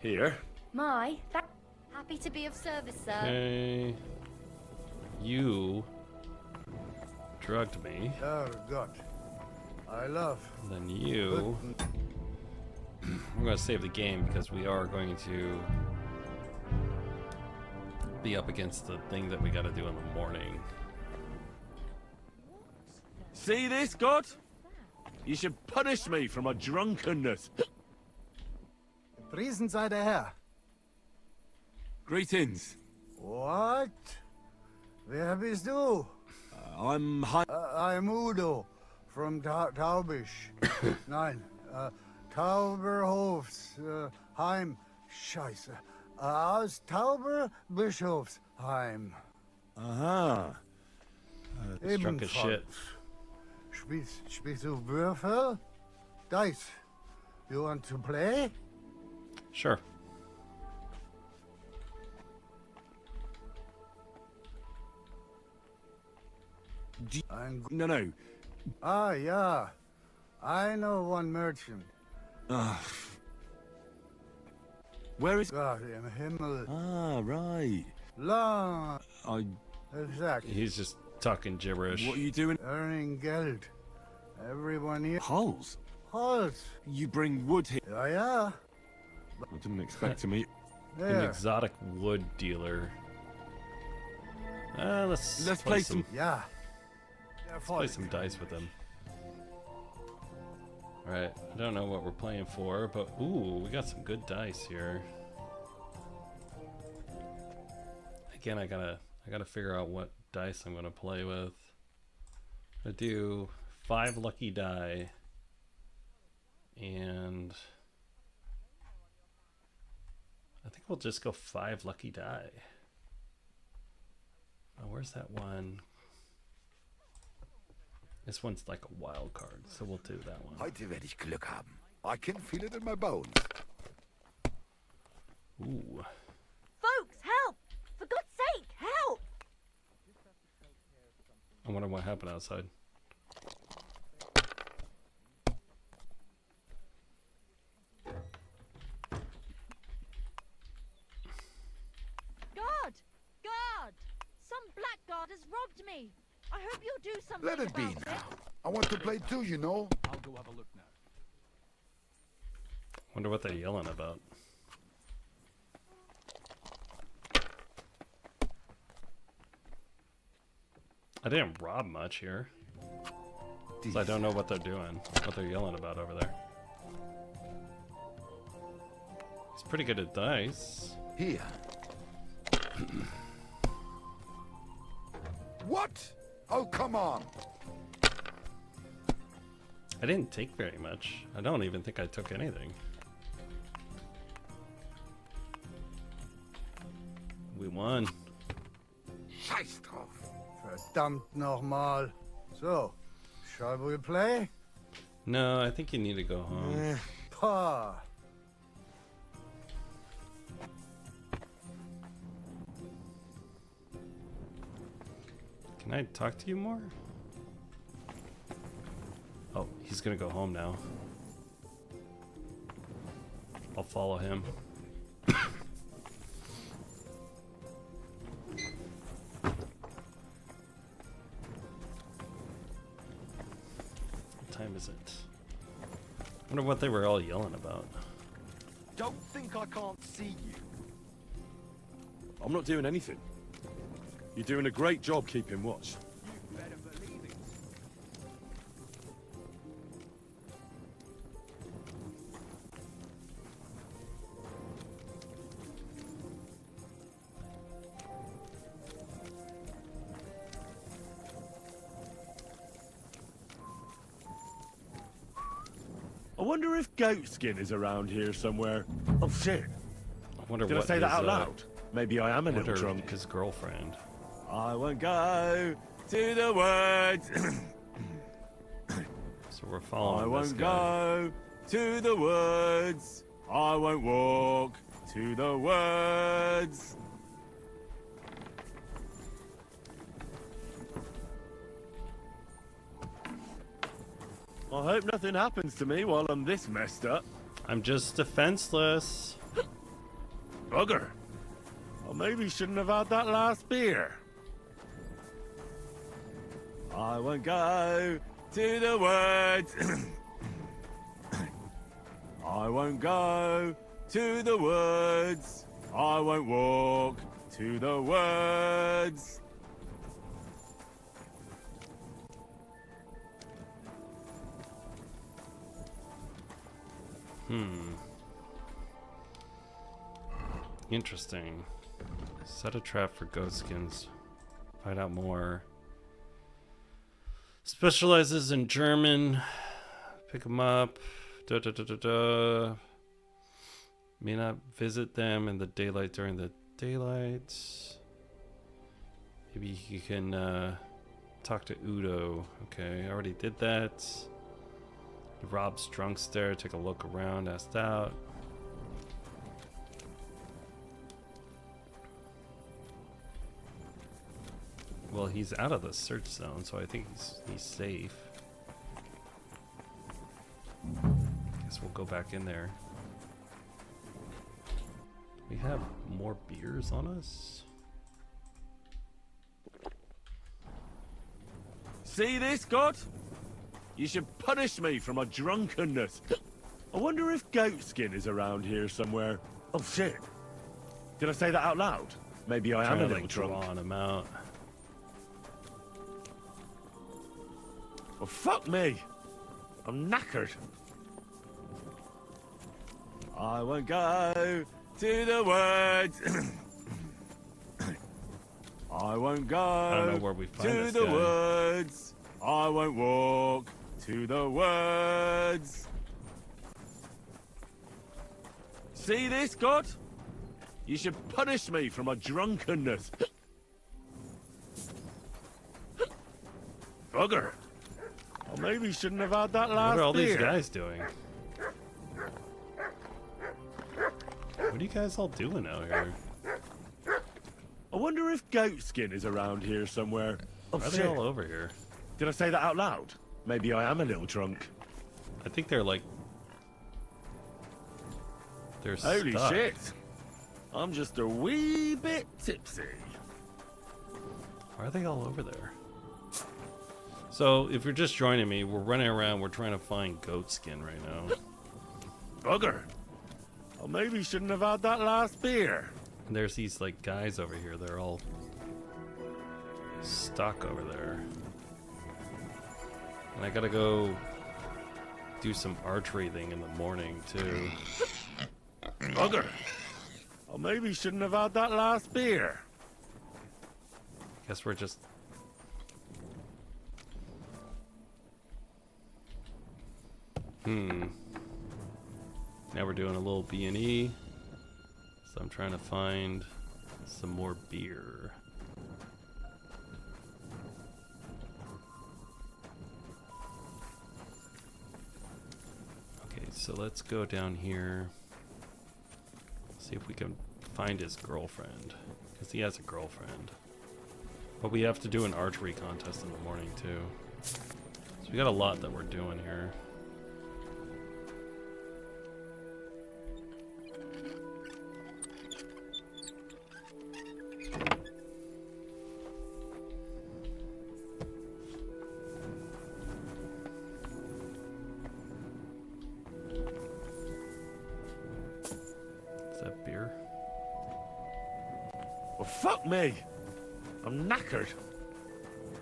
S9: Here.
S18: Happy to be of service, sir.
S1: Okay. You drugged me.
S14: Oh, God. I love.
S1: And then you. We're going to save the game because we are going to be up against the thing that we got to do in the morning.
S8: See this, God? You should punish me for my drunkenness.
S14: Priesen sei der Herr.
S8: Greetings.
S14: What? Wer bist du?
S8: I'm
S14: I'm Udo from Taubisch. Nein, Tauberhofs Heim. Scheiße. Aus Tauberbischofsheim.
S8: Aha.
S1: Drunk as shit.
S14: Spielst du Würfel? Dice. You want to play?
S1: Sure.
S8: No.
S14: Ah, yeah. I know one merchant.
S8: Where is...
S14: God im Himmel.
S8: Ah, right.
S14: Long. Exactly.
S1: He's just talking gibberish.
S8: What are you doing?
S14: Earning Geld. Everyone here.
S8: Hulls?
S14: Hulls.
S8: You bring wood here?
S14: Yeah.
S8: I didn't expect to meet...
S1: An exotic wood dealer. Let's play some...
S14: Yeah.
S1: Let's play some dice with him. Alright, I don't know what we're playing for, but ooh, we got some good dice here. Again, I gotta figure out what dice I'm gonna play with. I do 5 lucky die, and I think we'll just go 5 lucky die. Oh, where's that one? This one's like a wild card, so we'll do that one.
S13: Heute werde ich Glück haben. I can feel it in my bones.
S1: Ooh.
S5: Folks, help! For God's sake, help!
S1: I wonder what happened outside.
S5: God! God! Some blackguard has robbed me. I hope you'll do something
S13: Let it be
S5: about
S13: now. I want to play too, you know.
S10: I'll go have a look now.
S1: Wonder what they're yelling about. I didn't rob much here. So I don't know what they're doing, what they're yelling about over there. He's pretty good at dice.
S13: Here. What? Oh, come on.
S1: I didn't take very much. I don't even think I took anything. We won.
S13: Scheiß drauf.
S14: Verdammt nochmal. So, shall we play?
S1: No, I think you need to go home.
S14: Pa.
S1: Can I talk to you more? Oh, he's gonna go home now. I'll follow him. What time is it? I wonder what they were all yelling about.
S8: Don't think I can't see you. I'm not doing anything. You're doing a great job keeping watch.
S9: I wonder if Goatskin is around here somewhere. Oh shit.
S1: I wonder
S9: Did
S1: what
S9: I say that
S1: his,
S9: out loud? Maybe I am a little drunk.
S1: His girlfriend.
S9: I won't go to the woods.
S1: So we're following
S9: I
S1: this
S9: won't
S1: guy.
S9: go to the woods. I won't walk to the woods. I hope nothing happens to me while I'm this messed up.
S1: I'm just defenseless.
S9: Bugger. I maybe shouldn't have had that last beer. I won't go to the woods. I won't go to the woods. I won't walk to the woods.
S1: Interesting. Set a trap for goatskins. Find out more. Specializes in German. Pick them up. May not visit them in the daylight during the daylight. Maybe you can talk to Udo. Okay, I already did that. Rob's drunks there. Take a look around. Asked out. Well, he's out of the search zone, so I think he's safe. Guess we'll go back in there. We have more beers on us.
S9: See this, God? You should punish me for my drunkenness. I wonder if Goatskin is around here somewhere. Oh shit. Did I say that out loud? Maybe I am a little drunk.
S1: Drawing him out.
S9: Well, fuck me. I'm knackered. I won't go to the woods. I won't go
S1: I don't know where we find
S9: to
S1: this
S9: the
S1: guy.
S9: woods. I won't walk to the woods. See this, God? You should punish me for my drunkenness. Bugger. I maybe shouldn't have had that last
S1: What are all these
S9: beer.
S1: guys doing? What are you guys all doing out here?
S9: I wonder if Goatskin is around here somewhere. Oh,
S1: Why are
S9: shit.
S1: they all over here?
S9: Did I say that out loud? Maybe I am a little drunk.
S1: I think they're like... They're
S9: Holy
S1: stuck.
S9: shit. I'm just a wee bit tipsy.
S1: Why are they all over there? So, if you're just joining me, we're running around, we're trying to find Goatskin right now.
S9: Bugger. I maybe shouldn't have had that last beer.
S1: And there's these, like, guys over here, they're all stuck over there. And I gotta go do some archery thing in the morning, too.
S9: Bugger. I maybe shouldn't have had that last beer.
S1: Guess we're just... Now we're doing a little B&E. So I'm trying to find some more beer. Okay, so let's go down here. See if we can find his girlfriend. Because he has a girlfriend. But we have to do an archery contest in the morning too. So we got a lot that we're doing here. Is that beer?
S9: Well, fuck me. I'm knackered.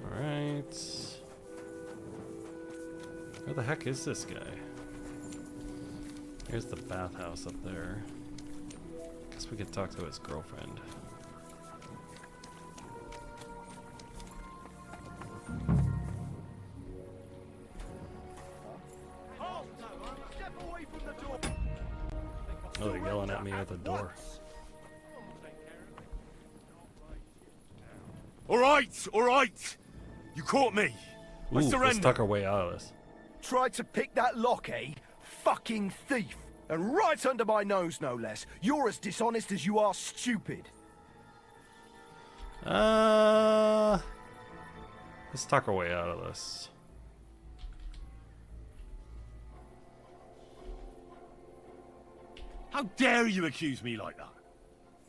S1: Alright. Where the heck is this guy? Here's the bathhouse up there. Guess we could talk to his girlfriend. near the door.
S8: All right. You caught me. I
S1: Ooh,
S8: surrender.
S1: let's tuck our way out of this.
S14: Tried to pick that lock, eh? Fucking thief. And right under my nose, no less. You're as dishonest as you are stupid.
S1: Let's tuck our way out of this.
S8: How dare you accuse me like that?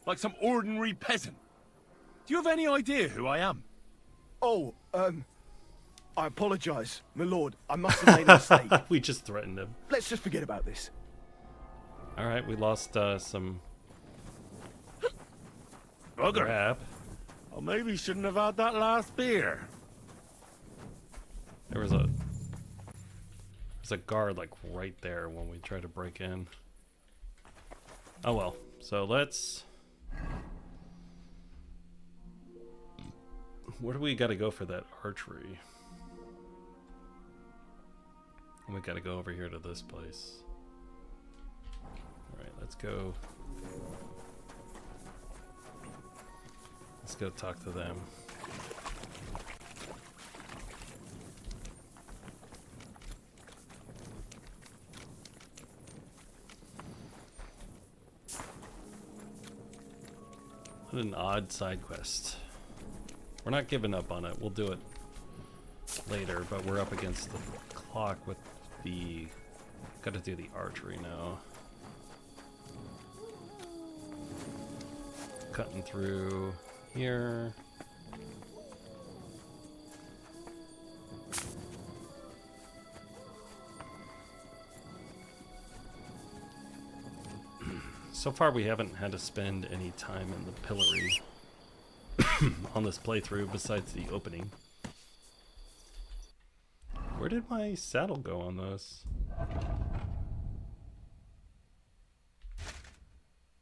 S8: Like some ordinary peasant. Do you have any idea who I am?
S14: Oh, I apologize, my lord. I must have made a mistake.
S1: We just threatened him.
S14: Let's just forget about this.
S1: Alright, we lost some
S8: Bugger.
S1: grab.
S8: I maybe shouldn't have had that last beer.
S1: There's a guard like right there when we try to break in. Oh well. So let's... Where do we gotta go for that archery? We gotta go over here to this place. Alright, let's go. Let's go talk to them. What an odd side quest. We're not giving up on it. We'll do it later, but we're up against the clock with the... Gotta do the archery now. Cutting through here. So far we haven't had to spend any time in the pillory on this playthrough besides the opening. Where did my saddle go on this?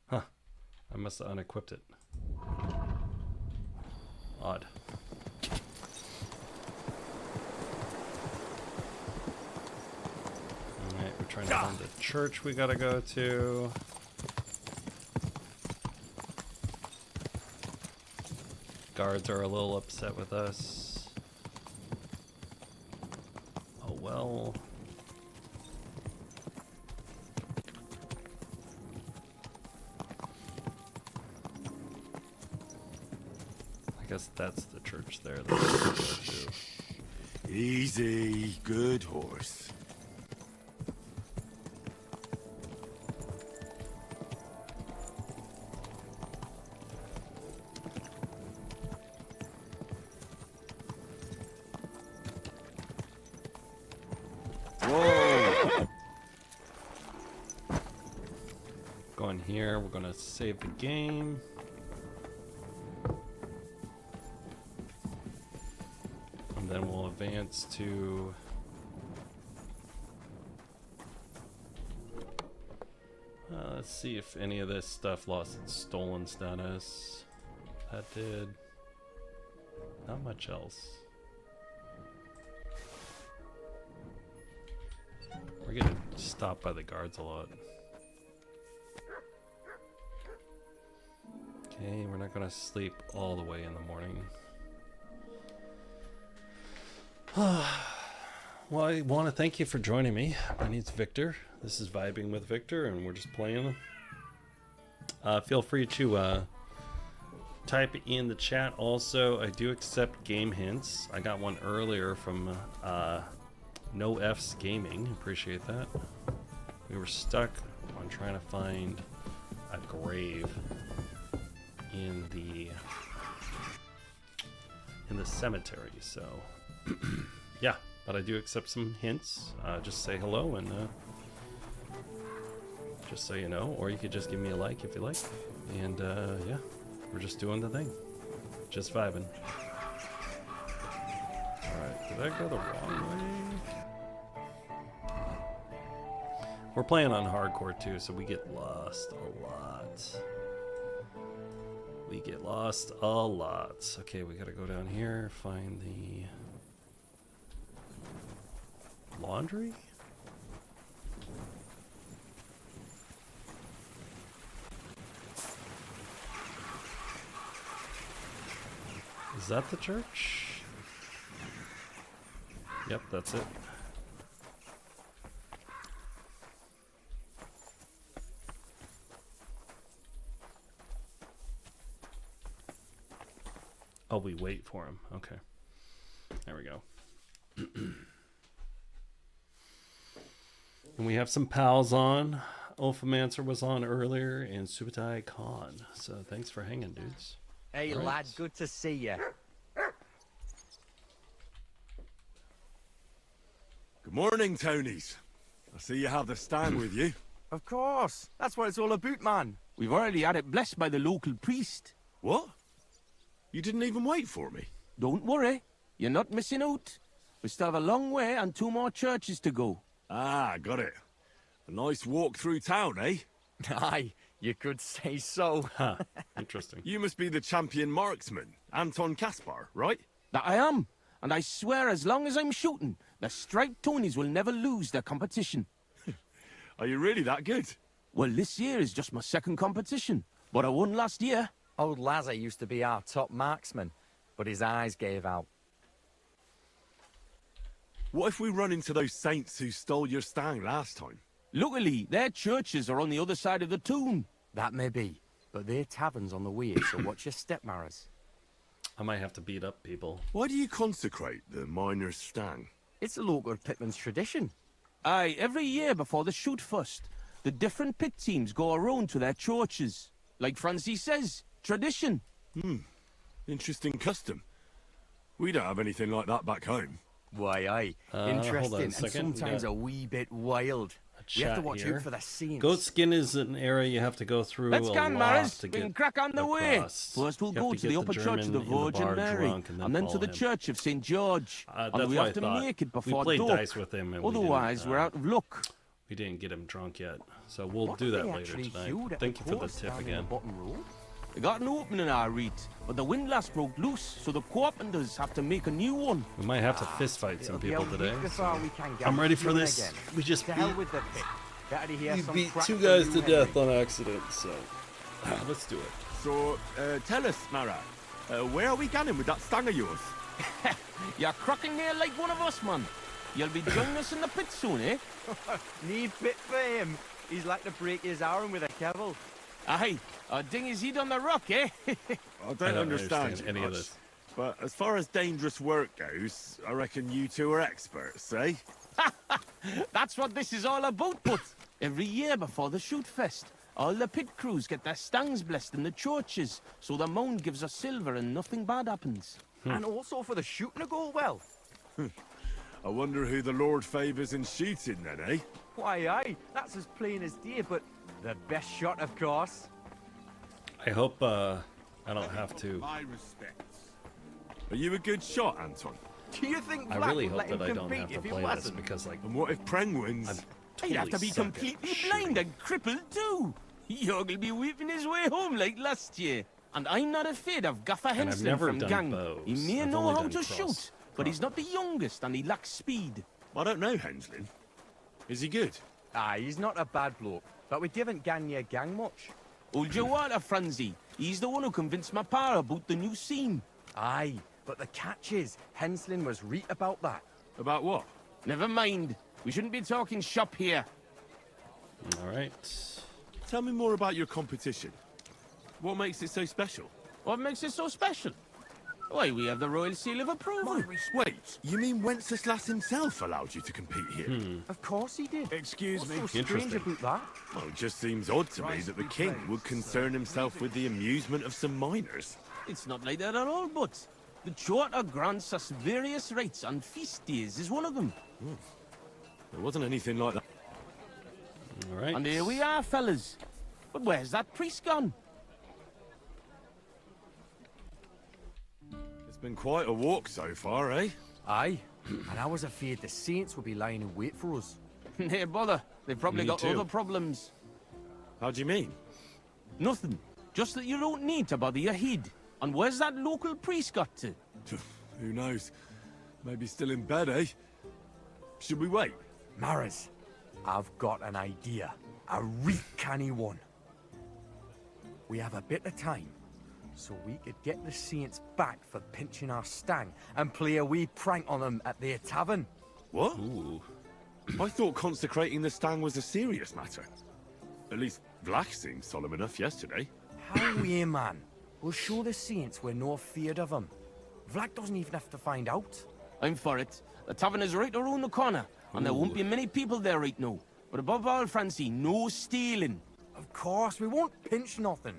S1: Huh. I must have unequipped it. Odd. Alright, we're trying to find the church we gotta go to. Guards are a little upset with us. Oh well. I guess that's the church there that we have to go to.
S8: Easy, good horse.
S1: Going here, we're gonna save the game. And then we'll advance to... let's see if any of this stuff lost its stolen status. That did. Not much else. We're getting stopped by the guards a lot. Okay, we're not gonna sleep all the way in the morning. Well, I want to thank you for joining me. My name's Victor. This is Vibing with Victor, and we're just playing. Feel free to type in the chat. Also, I do accept game hints. I got one earlier from No F's Gaming. Appreciate that. We were stuck on trying to find a grave in the cemetery, so yeah, but I do accept some hints. Just say hello and just so you know, or you could just give me a like if you like, and yeah, we're just doing the thing, just vibing. Alright, did I go the wrong way? We're playing on hardcore too, so we get lost a lot. We get lost a lot. Okay, we gotta go down here, find the laundry? Is that the church? Yep, that's it. Oh, we wait for him. Okay. There we go. And we have some pals on. Ulfamancer was on earlier, and Subutai Khan. So thanks for hanging, dudes.
S12: Hey,
S1: All right.
S12: lad, good to see you.
S8: Good morning, Tonys. I see you have the stand with you.
S12: Of course. That's what it's all about, man.
S19: We've already had it blessed by the local priest.
S8: What? You didn't even wait for me?
S19: Don't worry. You're not missing out. We still have a long way and 2 more churches to go.
S8: Ah, got it. A nice walk through town, eh?
S12: Aye, you could say so.
S1: Huh. Interesting.
S8: You must be the champion marksman, Anton Kaspar, right?
S19: That I am. And I swear as long as I'm shooting, the striped Tonys will never lose their competition.
S8: Are you really that good?
S19: Well, this year is just my 2nd competition. But I won last year.
S12: Old Lazar used to be our top marksman, but his eyes gave out.
S8: What if we run into those saints who stole your stang last time?
S19: Luckily, their churches are on the other side of the tomb.
S12: That may be, but their tavern's on the way, so watch your step, Maras.
S1: I might have to beat up people.
S8: Why do you consecrate the miner's stang?
S12: It's a local pitman's tradition.
S19: Aye, every year before the shoot first, the different pit teams go around to their churches. Like Francie says, tradition.
S8: Interesting custom. We don't have anything like that back home.
S12: Why, aye.
S1: Hold on a
S12: Interesting, and
S1: second.
S12: sometimes a wee bit wild. We have to watch out for the saints.
S1: Goatskin is an area you have to go through
S19: Let's
S1: a
S19: go,
S1: lot
S19: Maris.
S1: to
S19: We can
S1: get
S19: crack on the way.
S1: across.
S19: First we'll
S1: You have
S19: go
S1: to
S19: to
S1: get
S19: the upper church of the
S1: German in
S19: Virgin
S1: bar
S19: Mary,
S1: drunk
S19: and then to
S1: follow
S19: the
S1: him.
S19: church of St. George.
S1: That's
S19: And we
S1: what
S19: have
S1: I
S19: to
S1: thought.
S19: make it before
S1: We played
S19: dark.
S1: dice with him, and we
S19: Otherwise,
S1: didn't,
S19: we're out of luck.
S1: We didn't get him drunk yet, so we'll
S12: What
S1: do
S12: have
S1: that
S12: they
S1: later
S12: actually
S1: tonight.
S12: hewed at
S1: Thank
S12: the
S1: you for the
S12: course
S1: tip
S12: down in
S1: again.
S12: the bottom road?
S19: We got an opening our reed, but the windlass broke loose, so the carpenters have to make a new one.
S1: We might have to fist fight some
S12: It'll be
S1: people
S12: a
S1: today.
S12: week before we can get
S1: I'm ready for
S12: going
S1: this.
S12: again.
S1: We just
S12: To hell with the pit. Better to hear
S1: we
S12: some
S1: beat
S12: crap
S1: 2
S12: from
S1: guys
S12: you,
S1: to death
S12: Henry.
S1: on accident, so let's do it.
S8: So, tell us, Mara, where are we going with that stang of yours?
S19: You're crocking there like one of us, man. You'll be joining us in the pit soon, eh?
S12: Need pit for him. He's like to break his arm with a kebble.
S19: Aye, a ding his head on the rock, eh?
S8: I don't understand
S1: any of
S8: much,
S1: this.
S8: But as far as dangerous work goes, I reckon you 2 are experts, eh?
S19: That's what this is all about, but every year before the shoot fest, all the pit crews get their stangs blessed in the churches, so the mound gives us silver and nothing bad happens.
S12: And also for the shooting to go well.
S8: I wonder who the Lord favours in shooting then, eh?
S12: Why, aye, that's as plain as day, but the best shot, of course.
S1: I hope I don't have to.
S8: My respects. Are you a good shot, Anton?
S12: Do you think
S1: I
S12: Black
S1: really
S12: would
S1: hope
S12: let
S1: that I
S12: him
S1: don't
S12: compete
S1: have to
S12: if he
S1: play this
S12: wasn't?
S1: because, like,
S8: And what if Preng wins?
S1: I'm
S19: He'd
S1: totally
S19: have to be
S1: suck at
S19: completely
S1: shooting.
S19: blind and crippled too. Yorg'll be weeping his way home like last year. And I'm not afraid of Gaffer
S1: And I've
S19: Henson
S1: never
S19: from
S1: done
S19: Gang.
S1: bows.
S19: He may
S1: I've
S19: know
S1: only
S19: how
S1: done
S19: to
S1: cross.
S19: shoot, but he's not the youngest and he lacks speed.
S8: I don't know, Henslin. Is he good?
S12: Aye, he's not a bad bloke, but we didn't gang your gang much.
S19: Hold your water, Franzi. He's the one who convinced my pa about the new scene.
S12: Aye, but the catch is, Henslin was right about that.
S8: About what?
S19: Never mind. We shouldn't be talking shop here.
S1: All right.
S8: Tell me more about your competition. What makes it so special?
S19: What makes it so special? Why, we have the royal seal of approval.
S8: Wait, you mean Wenceslas himself allowed you to compete here?
S12: Of course he did.
S10: Excuse me.
S12: What's so strange about that?
S8: Well, it just seems odd to me that the king would concern himself with the amusement of some miners.
S19: It's not like that at all, but the charter grants us various rights, and feast days is one of them.
S8: There wasn't anything like that.
S1: All right.
S19: And here we are, fellas. But where's that priest gone?
S8: It's been quite a walk so far, eh?
S12: Aye, and I was afraid the saints would be lying in wait for us.
S19: Nay, bother. They've probably
S1: Me
S19: got
S1: too.
S19: other problems.
S8: How do you mean?
S19: Nothing. Just that you don't need to bother your head. And where's that local priest got to?
S8: Who knows? Maybe still in bed, eh? Should we wait?
S12: Maras, I've got an idea. A real canny one. We have a bit of time, so we could get the saints back for pinching our stang and play a wee prank on them at their tavern.
S8: What? Ooh. I thought consecrating the stang was a serious matter. At least Vlach seemed solemn enough yesterday.
S12: How we, man? We'll show the saints we're no feared of them. Vlach doesn't even have to find out.
S19: I'm for it. The tavern is right around the corner, and there won't be many people there right now. But above all, Francie, no stealing.
S12: Of course, we won't pinch nothing.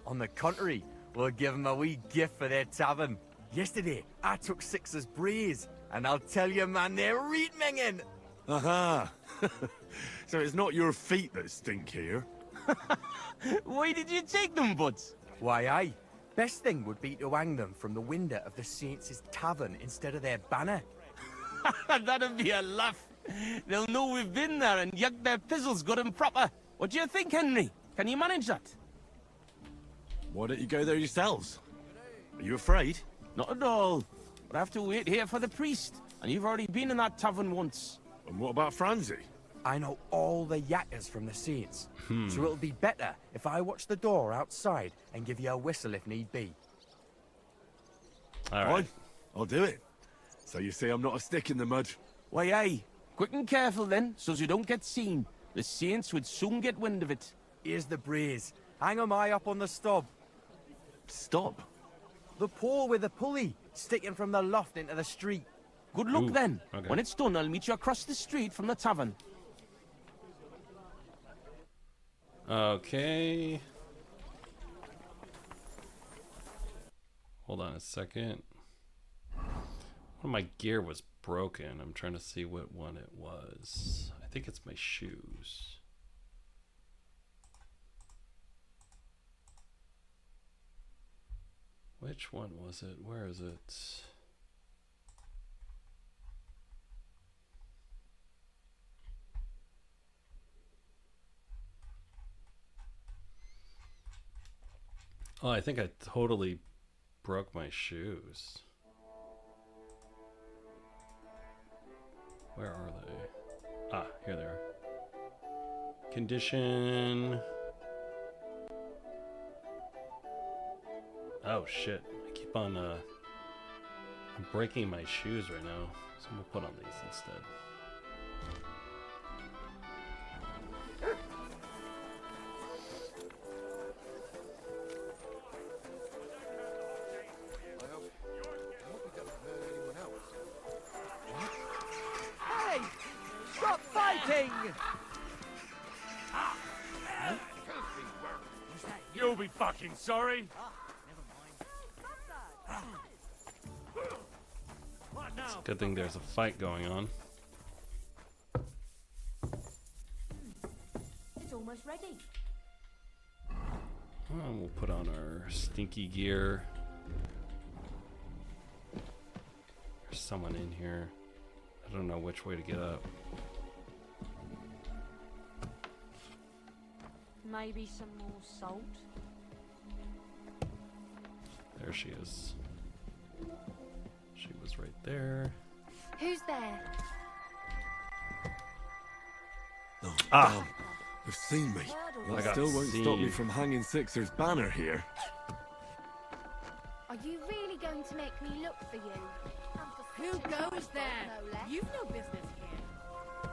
S12: On the contrary, we'll give them a wee gift for their tavern. Yesterday, I took 6's braes, and I'll tell you, man, they're reet-minging.
S8: Aha! So it's not your feet that stink here.
S19: Why did you take them, Buds?
S12: Why, aye. Best thing would be to hang them from the window of the Saints' tavern instead of their banner.
S19: That'd be a laugh. They'll know we've been there and yucked their pizzles good and proper. What do you think, Henry? Can you manage that?
S8: Why don't you go there yourselves? Are you afraid?
S19: Not at all. But I have to wait here for the priest. And you've already been in that tavern once.
S8: And what about Francie?
S12: I know all the yakkers from the Saints. So it'll be better if I watch the door outside and give you a whistle if need be.
S8: All right. I'll do it. So you see I'm not a stick in the mud.
S19: Why, aye. Quick and careful then, so you don't get seen. The Saints would soon get wind of it.
S12: Here's the braes. Hang 'em high up on the stub.
S8: Stub?
S12: The pole with the pulley, sticking from the loft into the street.
S19: Good luck then. Okay. When it's done, I'll meet you across the street from the tavern.
S1: Okay. Hold on a second. One of my gear was broken. I'm trying to see what one it was. I think it's my shoes. Which one was it? Where is it? Oh, I think I totally broke my shoes. Where are they? Ah, here they are. Condition. Oh shit. I keep on I'm breaking my shoes right now. So I'm gonna put on these instead.
S15: Hey! Stop fighting!
S8: You'll be fucking sorry.
S1: It's a good thing there's a fight going on.
S5: It's almost ready.
S1: We'll put on our stinky gear. There's someone in here. I don't know which way to get up.
S5: Maybe some more salt.
S1: There she is. She was right there.
S18: Who's there?
S8: Oh,
S1: Ah!
S8: damn. They've seen me.
S1: I
S8: That
S1: got
S8: still won't stop me
S1: seen.
S8: from hanging Sixer's banner here.
S18: Are you really going to make me look for you?
S5: Who goes there? You've no business here.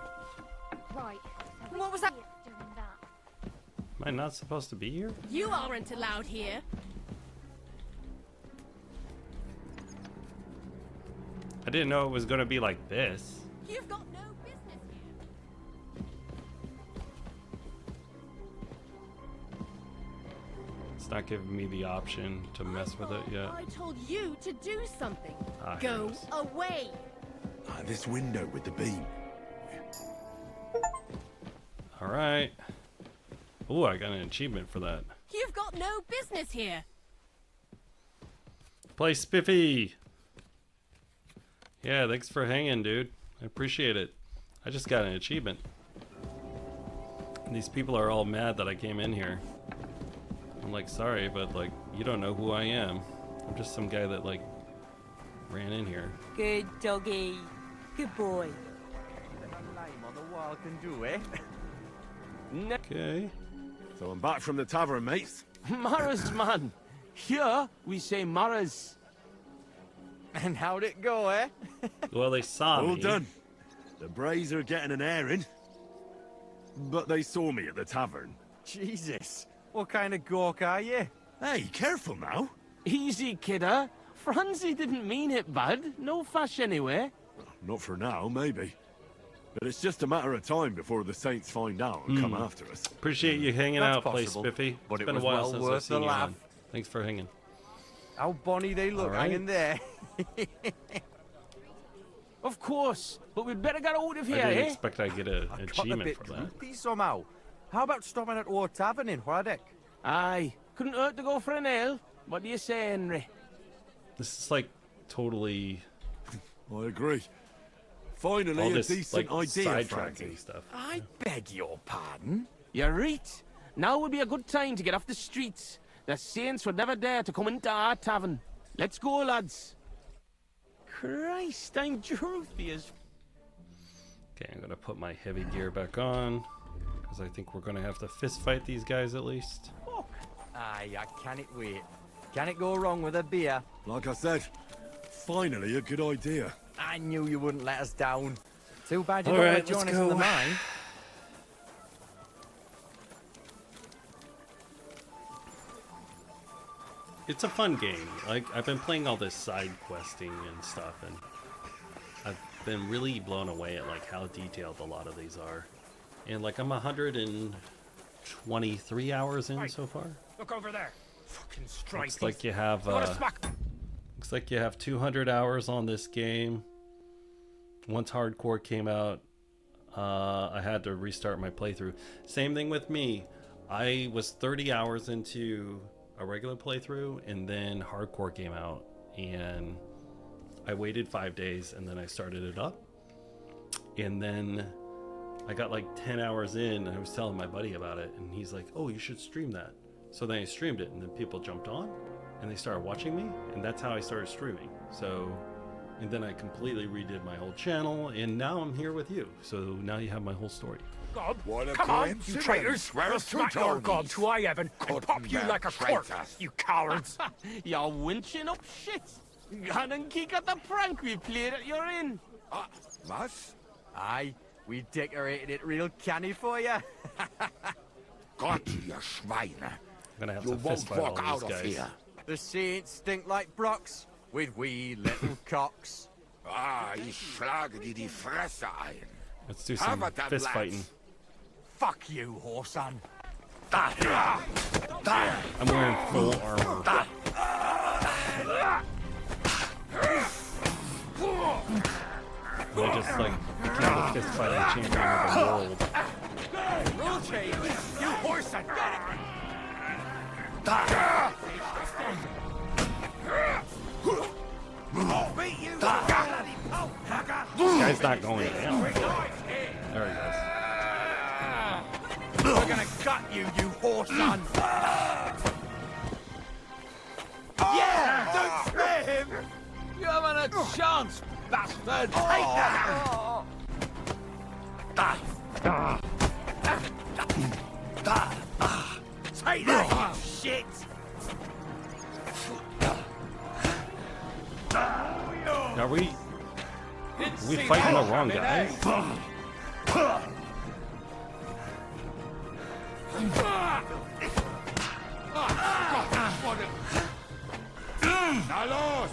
S18: Right. So
S5: What was that?
S18: Doing that.
S1: Am I not supposed to be here?
S5: You aren't allowed here.
S1: I didn't know it was gonna be like this.
S5: You've got no business here.
S1: It's not giving me the option to mess with it yet.
S5: I told you to do something.
S1: Ah, here
S5: Go
S1: it is.
S5: away.
S8: This window with the beam.
S1: Alright. Ooh, I got an achievement for that.
S5: You've got no business here.
S1: Play Spiffy! Yeah, thanks for hanging, dude. I appreciate it. I just got an achievement. And these people are all mad that I came in here. I'm like, sorry, but like, you don't know who I am. I'm just some guy that like ran in here.
S15: Good doggy. Good boy.
S12: A lime on the wall can do, eh?
S1: Okay.
S8: So I'm back from the tavern, mates.
S19: Morris, man. Here, we say Maras.
S12: And how'd it go, eh?
S1: Well, they saw me.
S8: All done. The Brays are getting an airing. But they saw me at the tavern.
S12: Jesus, what kind of gawk are you?
S8: Hey, careful now.
S19: Easy, kidder. Francie didn't mean it bad. No fash anyway.
S8: Not for now, maybe. But it's just a matter of time before the Saints find out and come after us.
S1: Appreciate you hanging
S12: That's
S1: out, Play
S12: possible,
S1: Spiffy.
S12: but
S1: It's
S12: it
S1: been a
S12: was
S1: while
S12: well
S1: since
S12: worth
S1: I've seen
S12: the
S1: you
S12: laugh.
S1: on. Thanks for hanging.
S12: How bonny they look
S1: All right.
S12: hanging there.
S19: Of course, but we'd better get out of
S1: I
S19: here,
S1: didn't
S19: eh?
S1: expect I'd get an
S12: Got a
S1: achievement
S12: bit
S1: for that.
S12: droopy somehow. How about stopping at our tavern in Hradek?
S19: Aye, couldn't hurt to go for an ale. What do you say, Henry?
S1: This is like totally
S8: I agree. Finally,
S1: all
S8: a
S1: this
S8: decent
S1: like
S8: idea,
S1: sidetracking
S8: Frankie.
S1: stuff.
S12: I beg your pardon?
S19: You're right. Now would be a good time to get off the streets. The Saints would never dare to come into our tavern. Let's go, lads. Christ, I'm droopy as...
S1: Okay, I'm gonna put my heavy gear back on because I think we're gonna have to fist fight these guys at least.
S12: Aye, I can't wait. Can it go wrong with a beer?
S8: Like I said, finally a good idea.
S12: I knew you wouldn't let us down. Too bad you
S1: All
S12: don't
S1: right,
S12: want to join
S1: let's
S12: us in the
S1: go.
S12: mine.
S1: It's a fun game. Like I've been playing all this side questing and stuff, and I've been really blown away at like how detailed a lot of these are. And like I'm 123 hours in so far.
S2: Look over there. Fucking strike.
S1: Looks like you have looks like you have 200 hours on this game. Once hardcore came out, I had to restart my playthrough. Same thing with me. I was 30 hours into a regular playthrough, and then hardcore came out, and I waited 5 days, and then I started it up, and then I got like 10 hours in, and I was telling my buddy about it, and he's like, oh, you should stream that. So then I streamed it, and then people jumped on, and they started watching me, and that's how I started streaming. So, and then I completely redid my whole channel, and now I'm here with you. So now you have my whole story.
S2: Gob,
S13: What a
S2: come on, you
S13: coincidence.
S2: traitors!
S13: Where's
S2: We'll smack your
S13: Tutorials?
S2: gob to I, Evan, and pop you
S13: Kottenberg
S2: like a quart,
S13: traitors.
S2: you cowards!
S19: You're winching up shit. Gone and kick at the prank we played at your inn.
S13: Was?
S12: Aye, we decorated it real canny for you.
S13: Gott, ihr Schweine.
S1: I'm gonna have
S13: You
S1: to fist
S13: won't
S1: fight
S13: walk
S1: all
S13: out
S1: these
S13: of
S1: guys.
S13: here.
S12: The Saints stink like Brocks, with wee little cocks.
S13: Ich schlage dir die Fresse ein.
S1: Let's do some
S13: Have that,
S1: fist
S13: lads.
S1: fighting.
S12: Fuck you, whoreson.
S1: I'm wearing full armor. I just like became the fist fighting champion of the world.
S2: Rule change, you whoreson! I'll beat you, bloody punk!
S1: This guy's not going down. There he goes.
S12: We're gonna gut you, you whoreson.
S2: Yeah! Don't spare him!
S10: You haven't a chance, bastard!
S2: Take that!
S12: Take that, you shit!
S1: Are we fighting the wrong guy?
S13: Na los!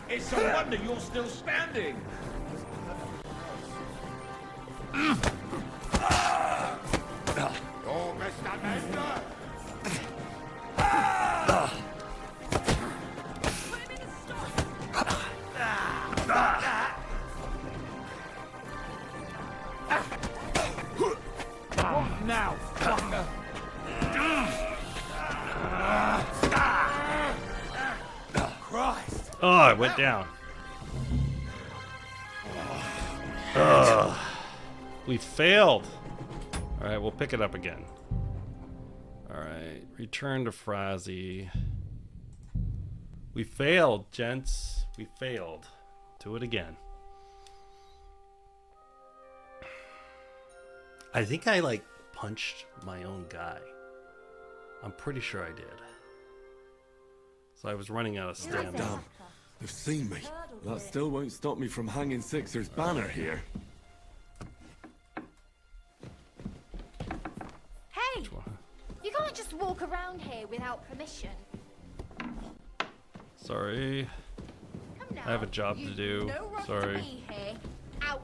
S10: It's a wonder you're still standing.
S13: Du bist am Ende!
S2: What now, fucker?
S12: Christ!
S1: Oh, it went down. Ugh. We failed. All right, we'll pick it up again. All right, return to Frazzy. We failed, gents. We failed. Do it again. I think I, like, punched my own guy. I'm pretty sure I did. So I was running out of stamina.
S9: Damn, they've seen me. That still won't stop me from hanging Sixer's banner here.
S18: Hey! You can't just walk around here without permission.
S1: Sorry.
S18: Come now.
S1: I have a job to do.
S18: No right
S1: Sorry.
S18: to be here. Out.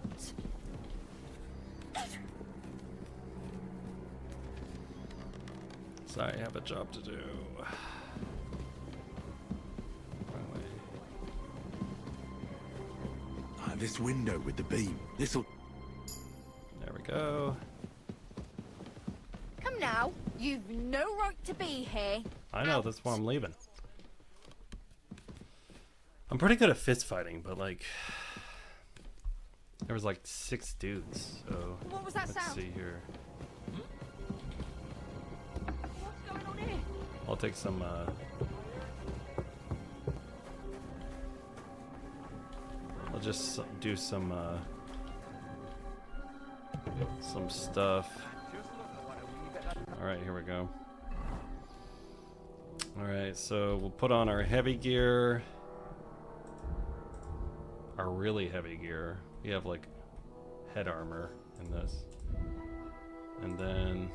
S1: Sorry, I have a job to do.
S9: This window with the beam. This'll...
S1: There we go.
S18: Come now. You've no right to be here.
S1: I know, that's why I'm leaving. I'm pretty good at fist fighting, but like... There was like 6 dudes, so...
S18: What was that
S1: let's
S18: sound?
S1: see here.
S18: What's going on here?
S1: I'll take some, I'll just do some stuff. Alright, here we go. Alright, so we'll put on our heavy gear. Our really heavy gear. We have like head armor in this. And then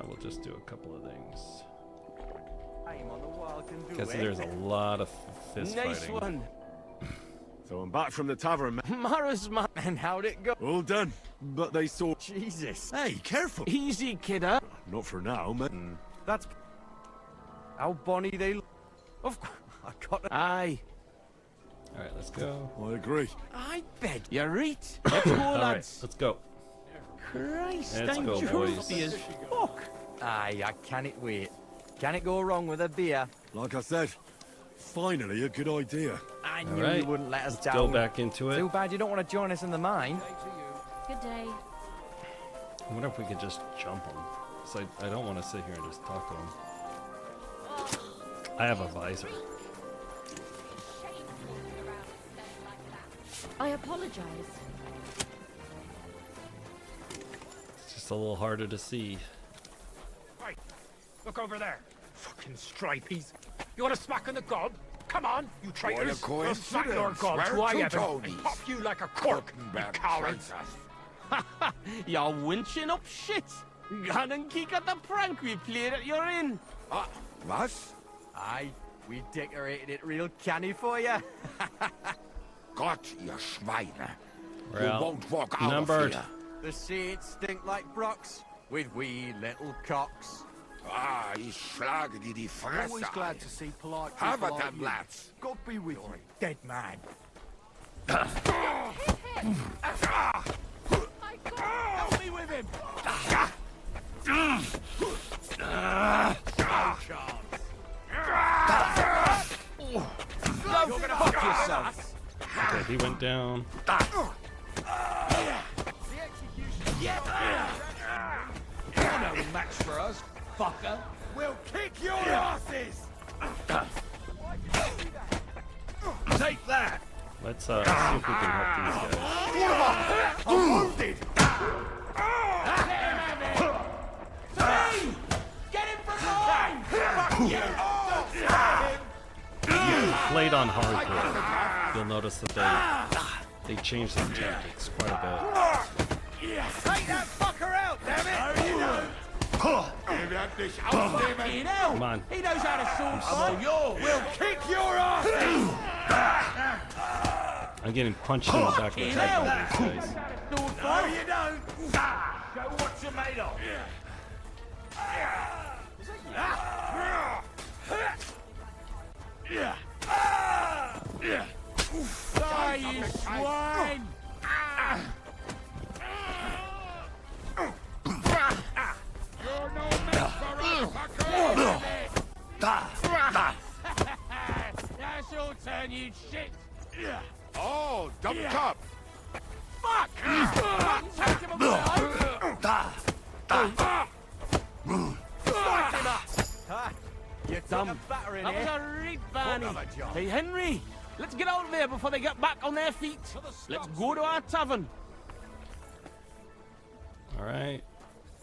S1: we'll just do a couple of things. Because there's a lot of fist
S19: Nice
S1: fighting.
S19: one.
S9: So I'm back from the tavern, man.
S19: Mara's man.
S12: And how'd it go?
S9: All done. But they saw...
S12: Jesus.
S9: Hey, careful.
S19: Easy, kidder.
S9: Not for now, man.
S12: That's... How bonny they look. Of course, I got it.
S19: Aye.
S1: Alright, let's go.
S9: I agree.
S12: I beg.
S19: You're right. Let's go,
S1: Alright,
S19: lads.
S1: let's go.
S19: Christ,
S1: Let's
S19: I'm
S1: go, boys.
S19: thirsty as fuck.
S12: Aye, I can't wait. Can it go wrong with a beer?
S9: Like I said, finally a good idea.
S12: I knew
S1: Alright,
S12: you wouldn't let us
S1: let's
S12: down.
S1: go back into it.
S12: Too bad you don't want to join us in the mine.
S18: Good day.
S1: I wonder if we could just jump them. So I don't want to sit here and just talk to them. I have a visor.
S18: I apologize.
S1: It's just a little harder to see.
S2: Hey, look over there. Fucking stripies. You want to smack on the gob? Come on, you traitors. We'll smack your gob to I heaven and pop you like a cork, you cowards.
S19: You're winching up shit. Gone and kick at the prank we played at your inn.
S16: What?
S12: Aye, we decorated it real canny for you.
S16: Gott, ihr Schweine.
S1: We're
S16: You
S1: out.
S16: won't walk out
S1: Numbered.
S16: of here.
S12: The seeds stink like brocks, with wee little cocks.
S16: Ah, ich schlage dir die Fresse
S14: Always glad
S16: ein.
S14: to see polite
S16: Have
S14: people
S16: it,
S14: like
S16: them
S14: you.
S16: lads.
S14: God be with you.
S12: Dead man.
S2: Help me with him.
S19: You're gonna fuck yourself.
S1: Okay, he went down.
S2: You're no match for us, fucker.
S12: We'll kick your asses!
S2: Take that.
S1: Let's see if we can help these guys.
S12: I'm wounded!
S19: Get him from behind! Fuck you!
S1: Played on hardcore. You'll notice that they changed their tactics quite a
S12: Take that fucker out, damn it!
S16: Ihr werdet nicht ausnehmen.
S19: You
S1: bit.
S19: know,
S1: Come on.
S19: he knows how to sword fight.
S12: We'll kick your asses!
S1: I'm getting punched in the back of the head by these guys.
S19: Sword
S12: No,
S19: fight.
S12: you don't!
S19: Show what you're made of.
S12: Die, you swine!
S16: You're no match for us, fucker.
S19: That's your turn, you shit.
S16: Oh, dump top.
S19: Fuck! Fucking take him away. damn.
S12: a battering
S19: That was
S12: here.
S19: a right Barney.
S12: Fuck of a job.
S19: Hey, Henry, let's get out of there before they get back on their feet. Let's go to our tavern.
S1: All right,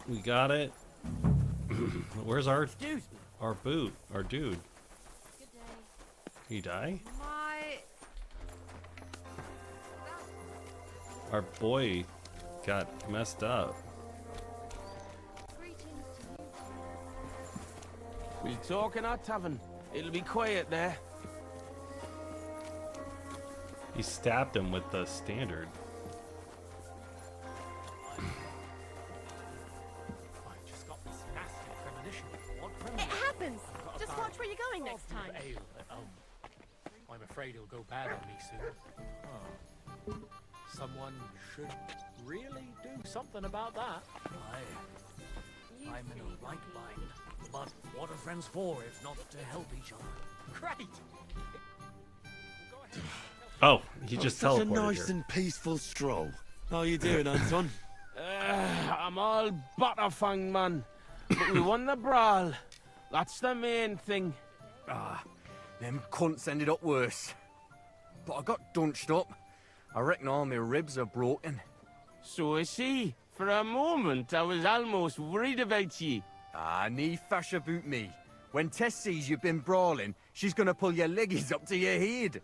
S1: we got it. Where's our boot? Our dude? He die? Our boy got messed up.
S19: We'll talk in our tavern. It'll be quiet there.
S1: He stabbed him with the standard.
S5: It happens. Just watch where you're going next time.
S2: I'm afraid it'll go bad on me soon. Someone should really do something about that.
S20: I'm in a right mind. But what are friends for if not to help each other?
S2: Great!
S1: Oh, he just
S9: such
S1: teleported
S9: a nice
S1: here.
S9: and peaceful stroll. How you doing, Anton?
S19: I'm all butterfang, man. But we won the brawl. That's the main thing.
S12: Them cunts ended up worse. But I got dunched up. I reckon all my ribs are broken.
S19: So I see. For a moment, I was almost worried about you.
S12: Nee fash about me. When Tess sees you've been brawling, she's gonna pull your leggies up to your head.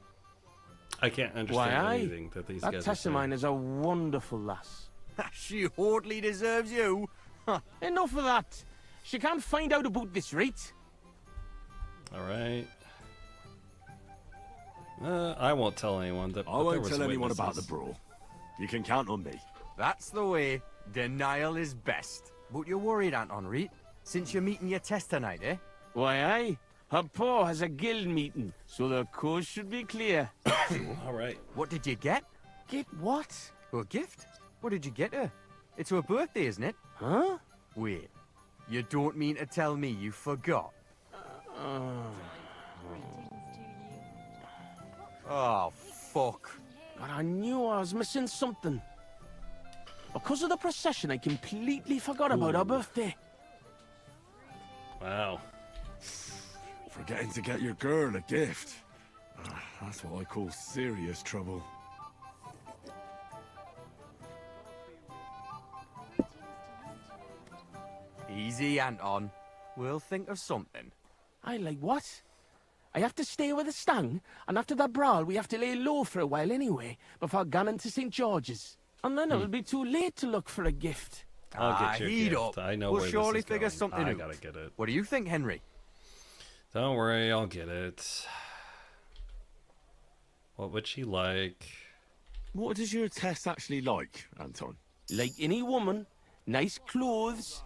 S1: I can't understand anything that these guys are
S19: Tess of
S1: saying.
S19: mine is a wonderful lass.
S12: She hardly deserves you.
S19: Enough of that. She can't find out about this, right?
S1: All right. I won't tell anyone that.
S9: I won't tell anyone about the brawl. You can count on me.
S12: That's the way. Denial is best. But you're worried, Anton, right? Since you're meeting your Tess tonight, eh?
S19: Why, aye. Her pa has a guild meeting, so the coast should be clear.
S1: All right.
S12: What did you get?
S19: Get what?
S12: A gift? What did you get her? It's her birthday, isn't it?
S19: Huh?
S12: Wait. You don't mean to tell me you forgot? Oh, fuck.
S19: God, I knew I was missing something. Because of the procession, I completely forgot about her birthday.
S1: Wow.
S9: Forgetting to get your girl a gift. That's what I call serious trouble.
S12: Easy, Anton. We'll think of something.
S19: I like what? I have to stay with the stang, and after that brawl, we have to lay low for a while anyway, before going to St. George's. And then it'll be too late to look for a gift.
S1: I'll get your
S12: heat
S1: gift.
S12: up.
S1: I know
S12: We'll
S1: where
S12: surely
S1: this is
S12: figure
S1: going.
S12: something
S1: I
S12: out.
S1: gotta get it.
S12: What do you think, Henry?
S1: Don't worry, I'll get it. What would she like?
S9: What does your Tess actually like, Anton?
S19: Like any woman, nice clothes,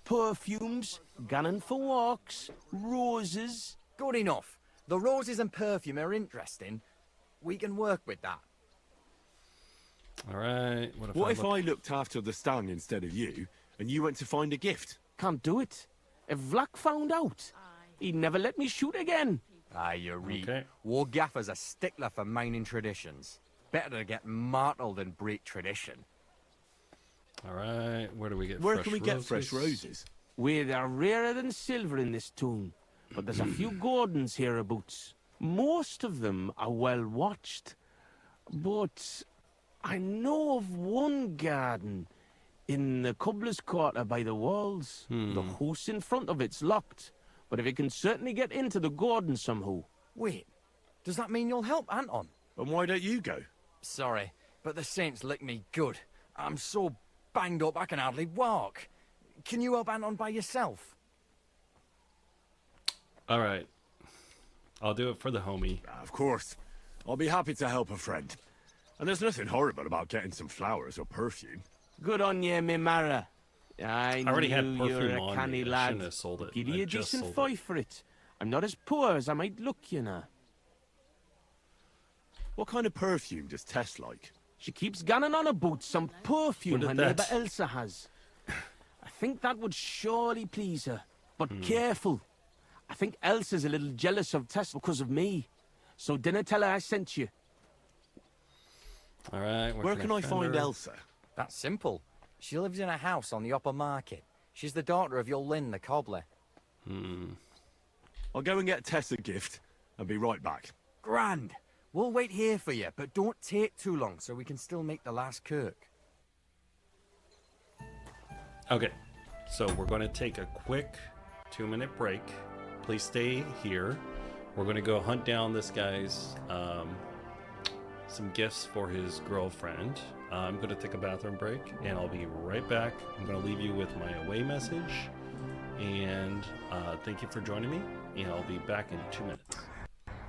S19: perfumes, gunning for walks, roses.
S12: Good enough. The roses and perfume are interesting. We can work with that.
S1: All right.
S9: What if I looked after the stang instead of you, and you went to find a gift?
S19: Can't do it. If Vlak found out, he'd never let me shoot again.
S12: You're right.
S1: Okay.
S12: War Gaffer's a stickler for mining traditions. Better to get martyred than break tradition.
S1: All right. Where do we get
S9: Where
S1: fresh
S9: can we
S1: roses?
S9: get fresh roses?
S19: Where they're rarer than silver in this town. But there's a few gardens hereabouts. Most of them are well watched. But I know of one garden in the cobbler's quarter by the walls. The house in front of it's locked. But if it can certainly get into the garden somehow.
S12: Wait, does that mean you'll help Anton?
S9: And why don't you go?
S12: Sorry, but the saints lick me good. I'm so banged up I can hardly walk. Can you help Anton by yourself?
S1: All right. I'll do it for the homie.
S9: Of course. I'll be happy to help a friend. And there's nothing horrible about getting some flowers or perfume.
S19: Good on you, me Mara. I
S1: already had
S19: knew you were
S1: perfume
S19: a
S1: on
S19: canny
S1: me. I
S19: lad.
S1: shouldn't have sold it.
S19: Give
S1: I
S19: you a
S1: just
S19: decent
S1: sold
S19: fight for it. I'm not as poor as I might look, you know.
S9: What kind of perfume does Tess like?
S19: She keeps gunning on about some perfume
S1: What
S19: her
S1: is
S19: neighbour
S1: that?
S19: Elsa has. I think that would surely please her. But careful. I think Elsa's a little jealous of Tess because of me. So dinna tell her I sent you.
S1: All right.
S9: Where can I find Elsa?
S12: That's simple. She lives in a house on the upper market. She's the daughter of your Lynn, the cobbler.
S8: I'll go and get Tess a gift and be right back.
S12: Grand. We'll wait here for you, but don't take too long so we can still make the last kirk.
S1: Okay, so we're going to take a quick 2-minute break. Please stay here. We're going to go hunt down this guy's some gifts for his girlfriend. I'm going to take a bathroom break, and I'll be right back. I'm going to leave you with my away message, and thank you for joining me, and I'll be back in 2 minutes.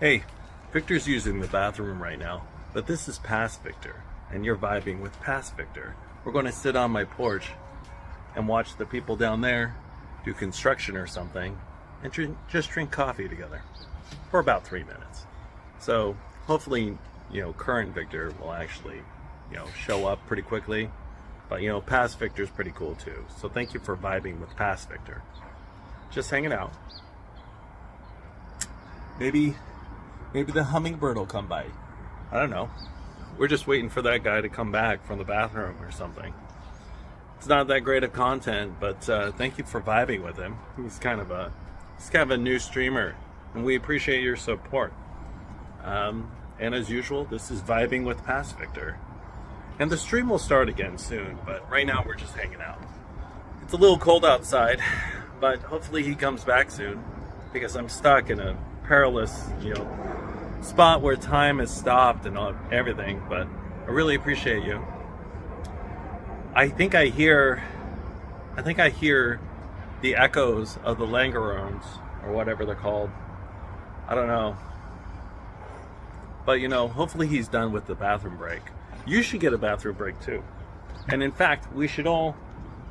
S1: Hey, Victor's using the bathroom right now, but this is past Victor, and you're vibing with past Victor. We're going to sit on my porch and watch the people down there do construction or something, and just drink coffee together for about 3 minutes. So hopefully, current Victor will actually, show up pretty quickly. But, past Victor's pretty cool too. So thank you for vibing with past Victor. Just hanging out. Maybe the hummingbird will come by. I don't know. We're just waiting for that guy to come back from the bathroom or something. It's not that great of content, but thank you for vibing with him. He's kind of a new streamer, and we appreciate your support. And as usual, this is Vibing with Past Victor. And the stream will start again soon, but right now we're just hanging out. It's a little cold outside, but hopefully he comes back soon, because I'm stuck in a perilous, spot where time has stopped and everything, but I really appreciate you. I think I hear the echoes of the Langerons, or whatever they're called. I don't know. But hopefully he's done with the bathroom break. You should get a bathroom break too. And in fact, we should all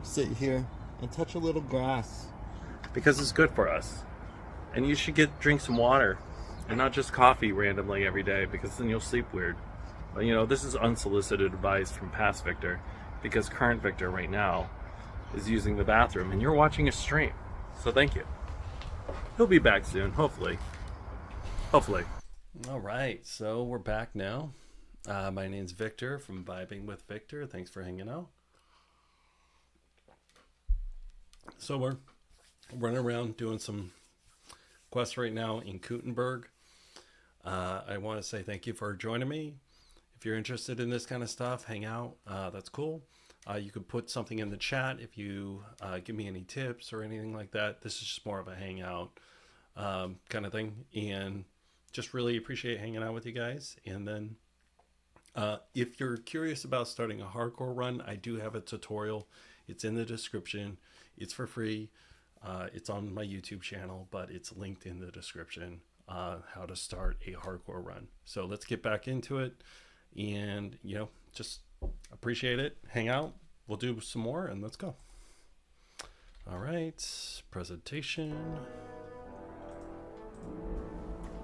S1: sit here and touch a little grass, because it's good for us. And you should drink some water and not just coffee randomly every day, because then you'll sleep weird. But this is unsolicited advice from past Victor, because current Victor right now is using the bathroom and you're watching a stream. So thank you. He'll be back soon, hopefully. Hopefully. All right, so we're back now. My name's Victor from Vibing with Victor. Thanks for hanging out. So we're running around doing some quests right now in Kuttenberg. I want to say thank you for joining me. If you're interested in this kind of stuff, hang out. That's cool. You could put something in the chat if you give me any tips or anything like that. This is just more of a hangout kind of thing. And just really appreciate hanging out with you guys. And then if you're curious about starting a hardcore run, I do have a tutorial. It's in the description. It's for free. It's on my YouTube channel, but it's linked in the description, how to start a hardcore run. So let's get back into it, and just appreciate it. Hang out. We'll do some more, and let's go. All right, presentation.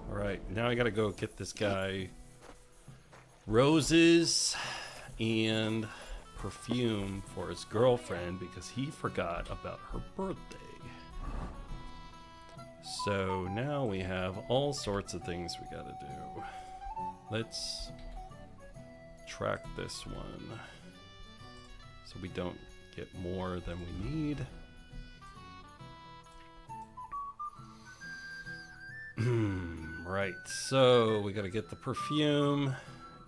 S1: All right, now I gotta go get this guy roses and perfume for his girlfriend, because he forgot about her birthday. So now we have all sorts of things we gotta do. Let's track this one so we don't get more than we need. Right, so we gotta get the perfume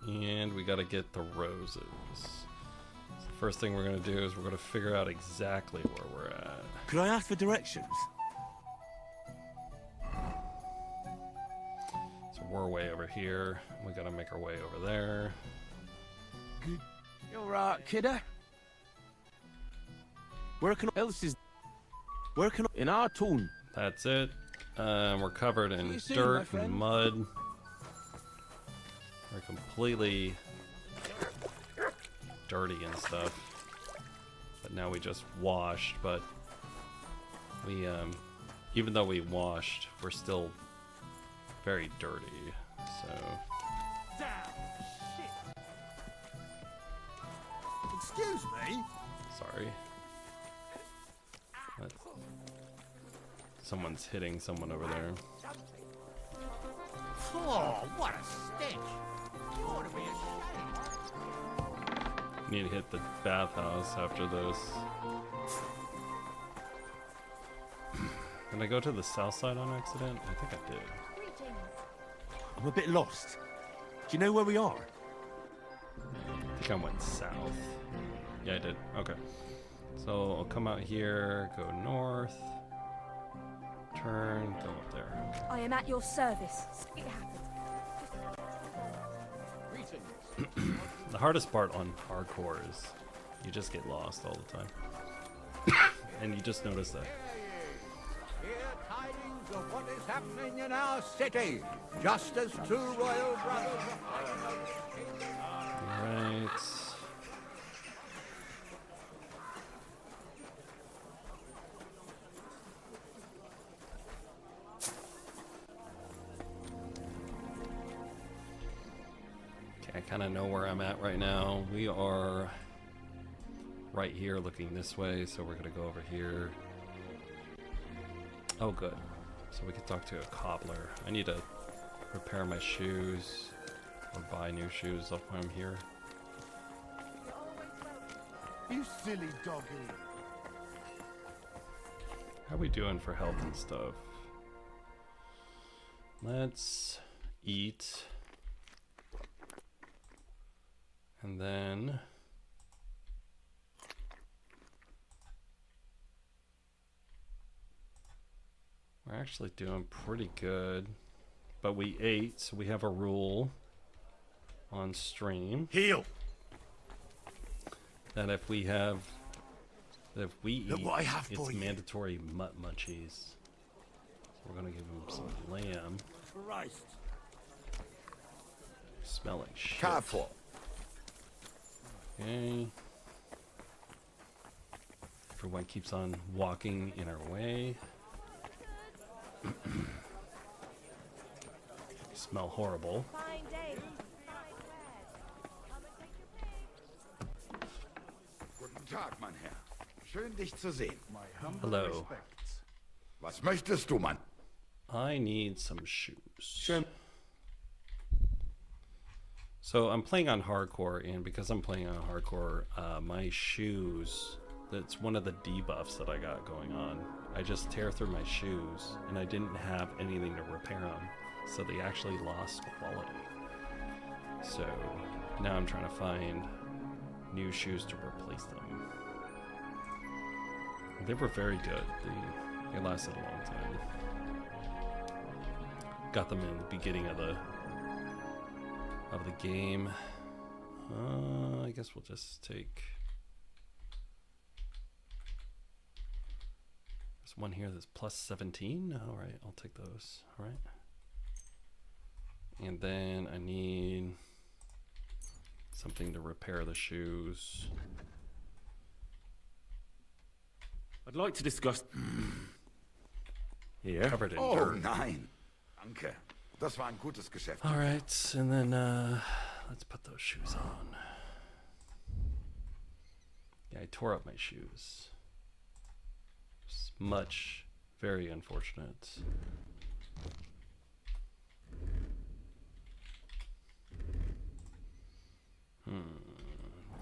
S1: and we gotta get the roses. So the first thing we're gonna do is we're gonna figure out exactly where we're at.
S19: Could I ask for directions?
S1: So we're way over here. We gotta make our way over there.
S19: Good. You alright, kidder? Where can in our town?
S1: That's it. We're covered in
S19: See you soon,
S1: dirt
S19: my friend.
S1: and mud. We're completely dirty and stuff. But now we just washed, but we even though we washed, we're still very dirty. So
S12: Excuse me?
S1: sorry. That's, someone's hitting someone over there.
S16: Oh, what a stench! You ought to be ashamed.
S1: Need to hit the bathhouse after this. Can I go to the south side on accident? I think I did.
S19: I'm a bit lost. Do you know where we are?
S1: I think I went south. Yeah, I did. Okay. So I'll come out here, go north, turn, go up there.
S5: I am at your service. It happened.
S1: The hardest part on hardcore is you just get lost all the time. And you just notice that.
S16: Hear tidings of what is happening in our city, just as two royal brothers are fighting over the kingdom.
S1: Right. Okay, I kind of know where I'm at right now. We are right here looking this way, so we're gonna go over here. Oh, good. So we can talk to a cobbler. I need to repair my shoes or buy new shoes while I'm here.
S14: You silly doggy.
S1: How we doing for health and stuff? Let's eat. And then we're actually doing pretty good. But we ate, so we have a rule on stream.
S19: Heal.
S1: That if we eat,
S19: Look what I have for
S1: it's
S19: you.
S1: mandatory mutt munchies. So we're gonna give him some lamb.
S6: Christ.
S1: Smell like shit.
S13: Careful.
S1: Okay. Everyone keeps on walking in our way. Smell horrible.
S13: Guten Tag, mein Herr. Schön, dich zu sehen.
S1: Hello.
S13: Was möchtest du, Mann?
S1: I need some shoes. Sure. So I'm playing on hardcore, and because I'm playing on hardcore, my shoes, that's one of the debuffs that I got going on. I just tear through my shoes, and I didn't have anything to repair them, so they actually lost quality. So now I'm trying to find new shoes to replace them. They were very good. They lasted a long time. Got them in the beginning of the game. I guess we'll just take. There's one here that's plus 17. All right, I'll take those. All right. And then I need something to repair the shoes.
S19: I'd like to discuss. Here.
S1: Covered in
S13: Oh,
S1: dirt.
S13: nein. Danke. Das war ein gutes Geschäft.
S1: All right, and then let's put those shoes on. Yeah, I tore up my shoes. It's very unfortunate.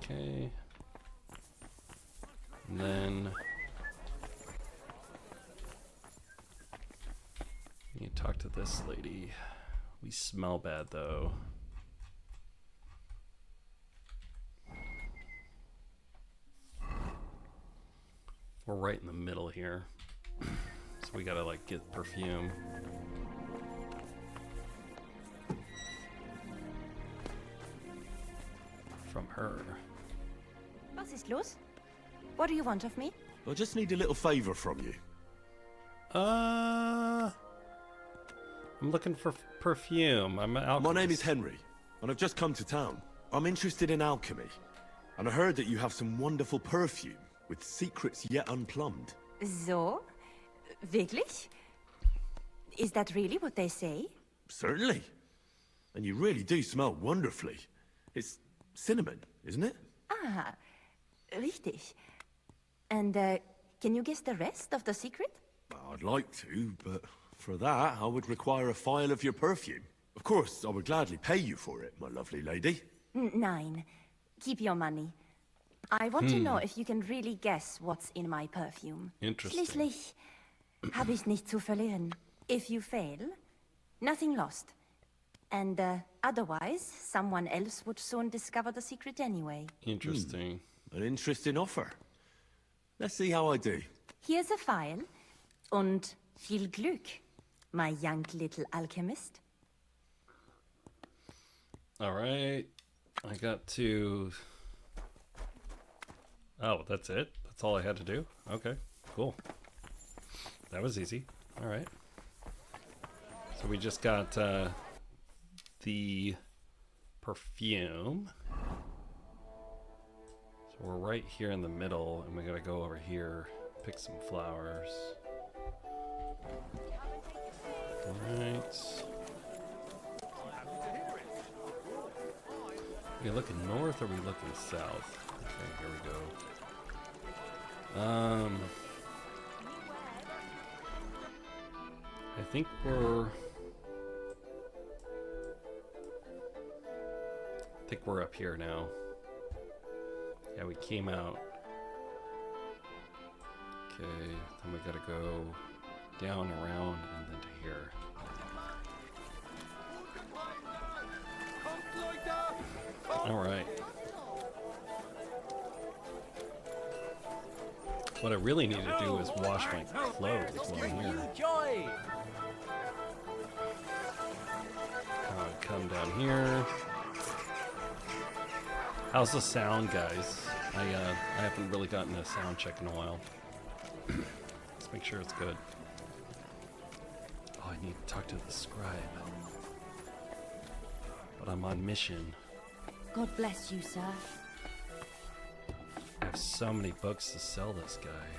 S1: Okay. And then we need to talk to this lady. We smell bad though. We're right in the middle here. So we gotta like get perfume. From her.
S11: Was ist los? What do you want of me?
S19: I just need a little favor from you.
S1: I'm looking for perfume. I'm an alchemist.
S19: My name is Henry, and I've just come to town. I'm interested in alchemy, and I heard that you have some wonderful perfume with secrets yet unplumbed.
S11: So? Wirklich? Is that really what they say?
S19: Certainly. And you really do smell wonderfully. It's cinnamon, isn't it?
S11: Ah, richtig. And, can you guess the rest of the secret?
S19: I'd like to, but for that, I would require a phial of your perfume. Of course, I would gladly pay you for it, my lovely lady.
S11: Nein. Keep your money. I want to know if you can really guess what's in my perfume.
S1: Interesting.
S11: Schließlich,
S3: Hab ich nicht zu verlieren. If you fail, nothing lost. And otherwise, someone else would soon discover the secret anyway.
S1: Interesting.
S19: An interesting offer. Let's see how I do.
S3: Here's a file. Und viel Glück, my young little alchemist.
S1: All right. I got to... Oh, that's it? That's all I had to do? Okay, cool. That was easy. All right. So we just got the perfume. So we're right here in the middle, and we gotta go over here, pick some flowers. All right. Are we looking north or are we looking south? Okay, here we go. I think we're up here now. Yeah, we came out. Okay, then we gotta go down, around, and then to here. Alright. What I really need to do is wash my clothes while I'm here. Come down here. How's the sound, guys? I haven't really gotten a sound check in a while. Let's make sure it's good. Oh, I need to talk to the scribe. But I'm on mission.
S3: God bless you, sir.
S1: I have so many books to sell this guy.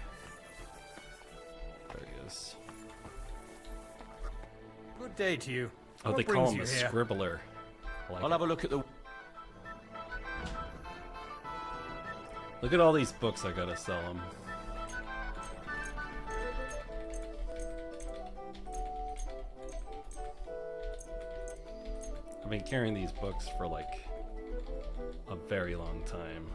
S1: There he is.
S12: Good day to you.
S1: Oh, they call him a scribbler.
S19: I'll have a look at the...
S1: Look at all these books I gotta sell him. I've been carrying these books for like a very long time.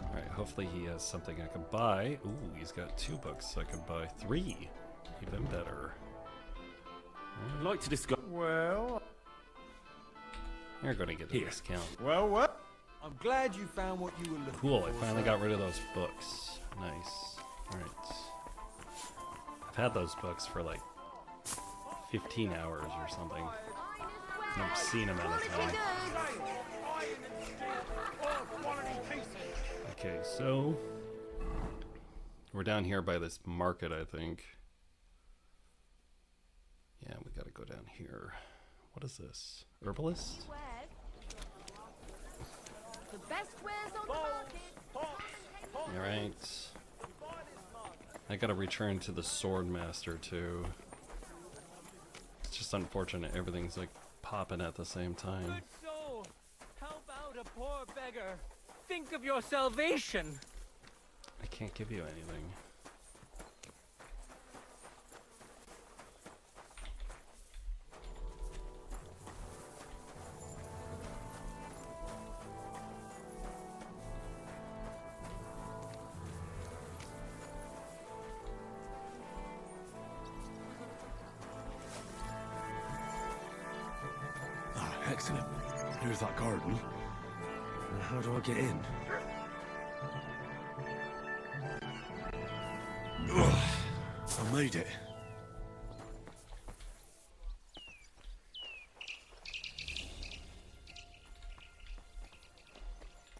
S1: Alright, hopefully he has something I can buy. Ooh, he's got 2 books, so I can buy 3. Even better.
S19: I'd like to discuss...
S14: Well...
S1: You're gonna get a discount.
S14: Well, what? I'm glad you found what you were looking for.
S1: Cool, I finally got rid of those books. Nice. Alright. I've had those books for like 15 hours or something. An obscene amount of time. Okay, so we're down here by this market, I think. Yeah, we gotta go down here. What is this? Herbalist?
S5: The best wares on the market.
S1: Alright. I gotta return to the sword master too. It's just unfortunate everything's like popping at the same time.
S15: So, help out a poor beggar. Think of your salvation.
S1: I can't give you anything.
S9: Excellent. Here's that garden. Now how do I get in? Ugh, I made it.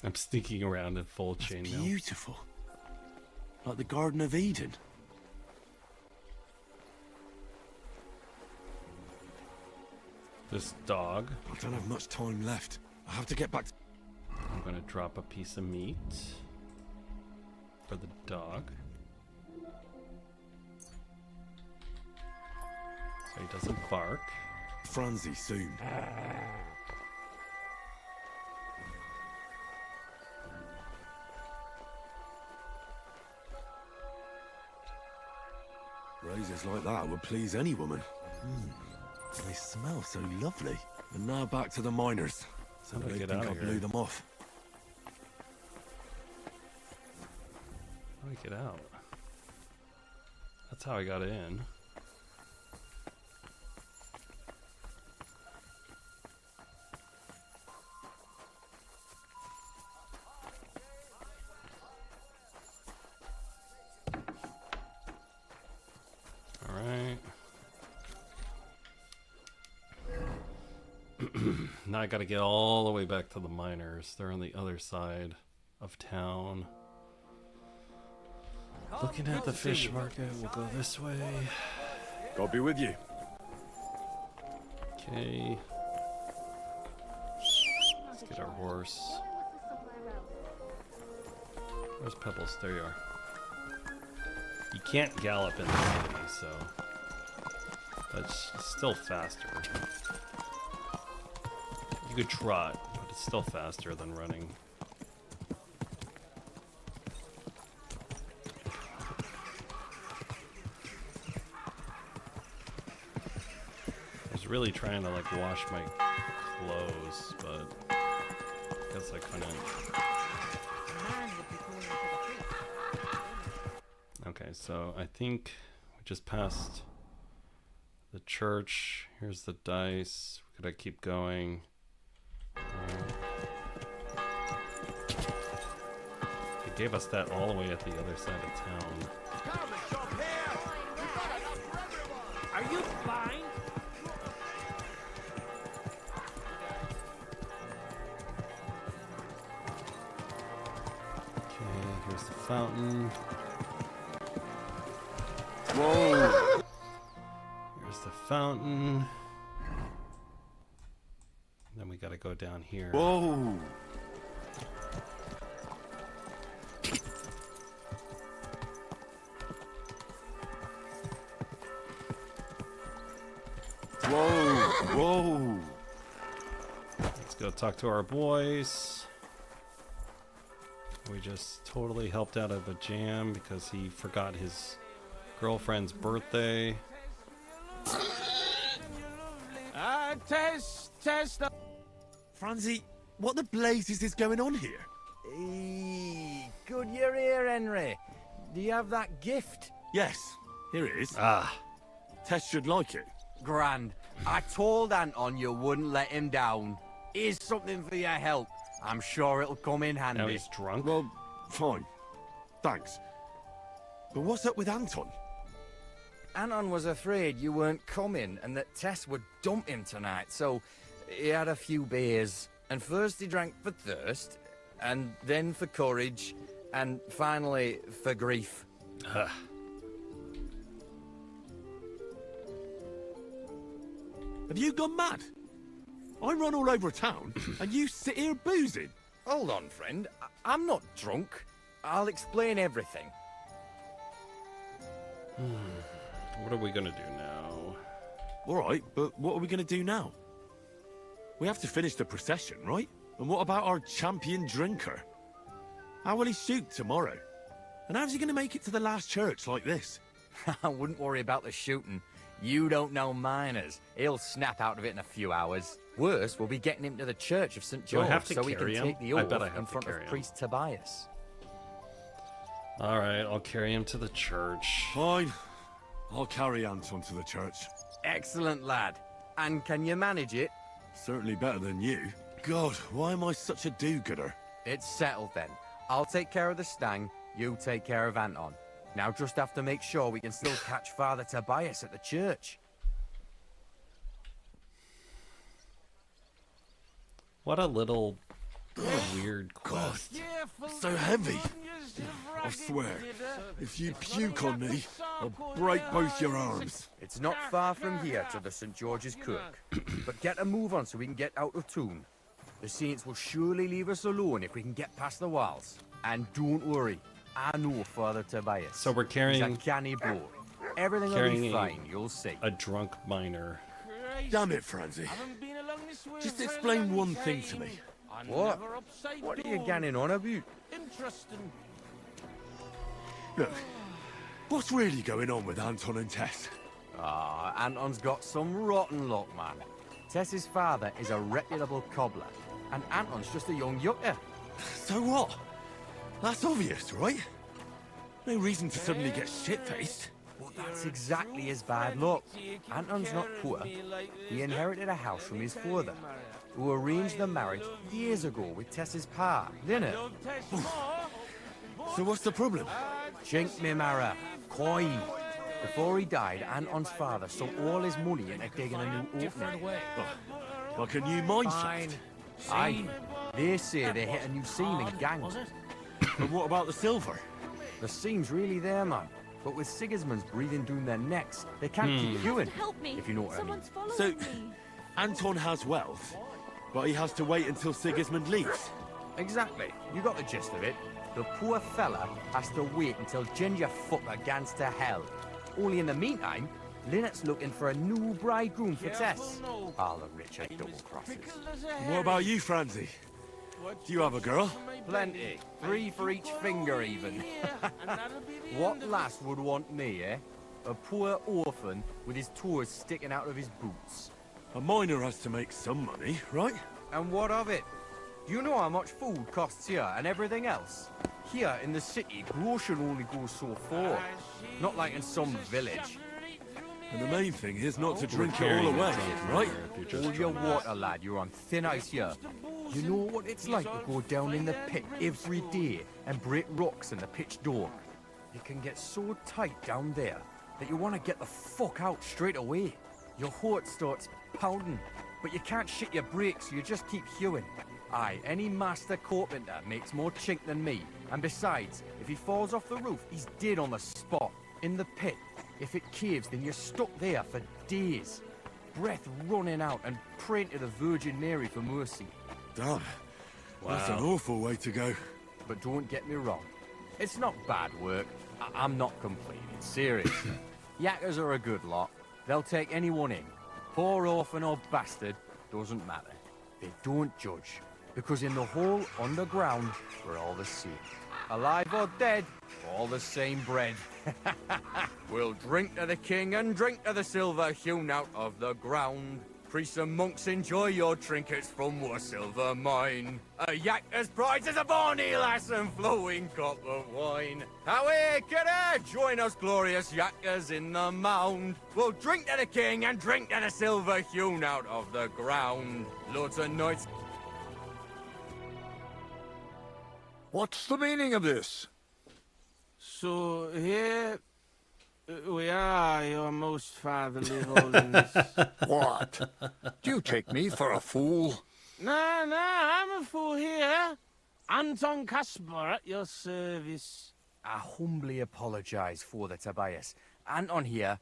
S1: I'm sneaking around in full chainmail.
S9: Beautiful. Like the Garden of Eden.
S1: This dog.
S9: I don't have much time left. I have to get back to...
S1: I'm gonna drop a piece of meat for the dog. So he doesn't bark.
S9: Franzi soon. Roses like that would please any woman. They smell so lovely. And now back to the miners. So
S1: How do I
S9: they
S1: get
S9: think
S1: out
S9: I
S1: of
S9: blew
S1: here?
S9: them off.
S1: How do I get out? That's how I got in. Alright. Now I gotta get all the way back to the miners. They're on the other side of town. Looking at the fish market, we'll go this way.
S8: God be with you.
S1: Okay. Let's get our horse. Where's Pebbles? There you are. You can't gallop in the city, so that's still faster. You could trot, but it's still faster than running. I was really trying to like wash my clothes, but I guess I couldn't. Okay, so I think we just passed the church. Here's the dice. We gotta keep going. They gave us that all the way at the other side of town.
S15: Are you blind?
S1: Okay, here's the fountain.
S8: Whoa!
S1: Here's the fountain. Then we gotta go down here.
S8: Whoa! Whoa! Whoa!
S1: Let's go talk to our boys. We just totally helped out of a jam because he forgot his girlfriend's birthday.
S8: Test. Franzi, what the blazes is going on here?
S12: Good you're here, Henry. Do you have that gift?
S8: Yes, here it is.
S1: Ah.
S8: Tess should like it.
S12: Grand. I told Anton you wouldn't let him down. Here's something for your help. I'm sure it'll come in handy.
S1: Now he's drunk?
S8: Well, fine. Thanks. But what's up with Anton?
S12: Anton was afraid you weren't coming and that Tess would dump him tonight, so he had a few beers. And first he drank for thirst, and then for courage, and finally for grief.
S8: Have you gone mad? I run all over town, and you sit here boozing.
S12: Hold on, friend. I'm not drunk. I'll explain everything.
S1: What are we gonna do now?
S8: Alright, but what are we gonna do now? We have to finish the procession, right? And what about our champion drinker? How will he shoot tomorrow? And how's he gonna make it to the last church like this?
S12: I wouldn't worry about the shooting. You don't know miners. He'll snap out of it in a few hours. Worse, we'll be getting him to the church of St.
S1: Do I
S12: George
S1: have to
S12: so he can
S1: carry him?
S12: take the
S1: I
S12: oath
S1: bet I have
S12: in
S1: to
S12: front
S1: carry
S12: of
S1: him.
S12: Priest Tobias.
S1: Alright, I'll carry him to the church.
S8: Fine. I'll carry Anton to the church.
S12: Excellent, lad. And can you manage it?
S8: Certainly better than you. God, why am I such a do-gooder?
S12: It's settled then. I'll take care of the stang, you take care of Anton. Now just have to make sure we can still catch Father Tobias at the church.
S1: What a little weird quest.
S8: So heavy. I swear, if you puke on me, I'll break both your arms.
S12: It's not far from here to the St. George's Kirk. But get a move on so we can get out of tune. The saints will surely leave us alone if we can get past the walls. And don't worry, I know Father Tobias.
S1: So we're carrying...
S12: He's a canny blow. Everything will be fine, you'll see.
S1: A drunk miner.
S8: Damn it, Franzi. Just explain one thing to me.
S12: What? What are you ganning on about?
S15: Interesting.
S8: Look, what's really going on with Anton and Tess?
S12: Anton's got some rotten luck, man. Tess's father is a reputable cobbler, and Anton's just a young yucca.
S8: So what? That's obvious, right? No reason to suddenly get shit-faced.
S12: Well, that's exactly his bad luck. Anton's not poor. He inherited a house from his father, who arranged the marriage years ago with Tess's pa, Lynette.
S8: So what's the problem?
S12: Chink me Mara, coin. Before he died, Anton's father sunk all his money into digging a new opening.
S8: Like a new mine shaft?
S12: Aye. They say they hit a new seam in gang.
S8: And what about the silver?
S12: The seam's really there, man. But with Sigismund's breathing down their necks, they can't keep doing.
S11: Help me.
S12: If you know what I mean.
S8: So, Anton has wealth, but he has to wait until Sigismund leaves.
S12: Exactly. You got the gist of it. The poor fella has to wait until Ginger fucker gans to hell. Only in the meantime, Lynette's looking for a new bridegroom for Tess. All the rich are double crosses.
S8: What about you, Franzi? Do you have a girl?
S12: Plenty. 3 for each finger, even. What lass would want me, eh? A poor orphan with his toes sticking out of his boots.
S8: A miner has to make some money, right?
S12: And what of it? Do you know how much food costs here and everything else? Here in the city, grocery only goes so far. Not like in some village.
S8: And the main thing is not to drink it all away, right?
S12: Hold your water, lad. You're on thin ice here. You know what it's like to go down in the pit every day and break rocks in the pitch dark. It can get so tight down there that you want to get the fuck out straight away. Your heart starts pounding, but you can't shit your brakes, so you just keep hewing. Aye, any master carpenter makes more chink than me. And besides, if he falls off the roof, he's dead on the spot. In the pit. If it caves, then you're stuck there for days. Breath running out and praying to the Virgin Mary for mercy.
S8: Damn. That's an awful way to go.
S12: But don't get me wrong. It's not bad work. I'm not complaining. Serious. Yakkers are a good lot. They'll take anyone in. Poor orphan or bastard, doesn't matter. They don't judge. Because in the whole underground, we're all the same. Alive or dead, all the same bread. We'll drink to the king and drink to the silver hewn out of the ground. Priests and monks, enjoy your trinkets from our silver mine. A yakker's prize is a bonny lass and flowing cup of wine. Away, kidder, join us glorious yakkers in the mound. We'll drink to the king and drink to the silver hewn out of the ground. Lords and knights.
S10: What's the meaning of this?
S19: So here we are, your most fatherly holiness.
S10: What? Do you take me for a fool?
S19: No, I'm a fool here. Anton Caspar at your service.
S12: I humbly apologize for the Tobias. Anton here.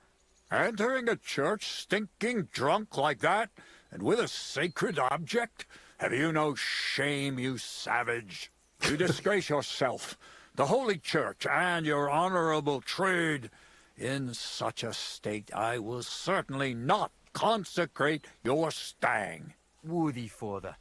S10: Entering a church stinking drunk like that? And with a sacred object? Have you no shame, you savage? You disgrace yourself, the Holy Church, and your honorable trade. In such a state, I will certainly not consecrate your stang.
S12: Worthy father,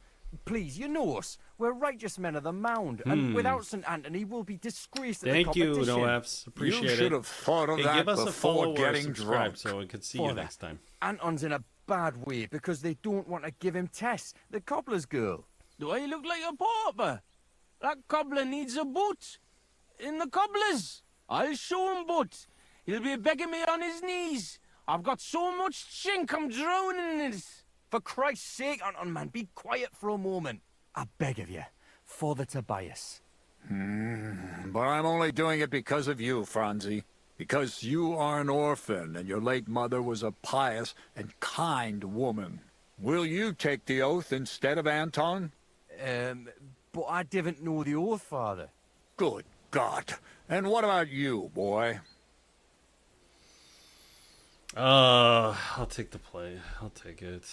S12: please, you know us. We're righteous men of the mound, and without St. Anthony, we'll be disgraced at the competition.
S1: Thank you, Noefs. Appreciate it.
S10: You should have thought of that
S1: give us
S10: before
S1: a follow
S10: getting
S1: or subscribe
S10: drunk.
S1: so we could see you next time.
S12: Anton's in a bad way because they don't want to give him Tess, the cobbler's girl.
S19: Do I look like a pauper? That cobbler needs a boot. In the cobbler's. I'll show him boot. He'll be begging me on his knees. I've got so much chink, I'm drowning in it.
S12: For Christ's sake, Anton, man, be quiet for a moment. I beg of you, for the Tobias.
S10: But I'm only doing it because of you, Franzi. Because you are an orphan, and your late mother was a pious and kind woman. Will you take the oath instead of Anton?
S12: But I didn't know the oath, father.
S10: Good God. And what about you, boy?
S1: I'll take the play. I'll take it.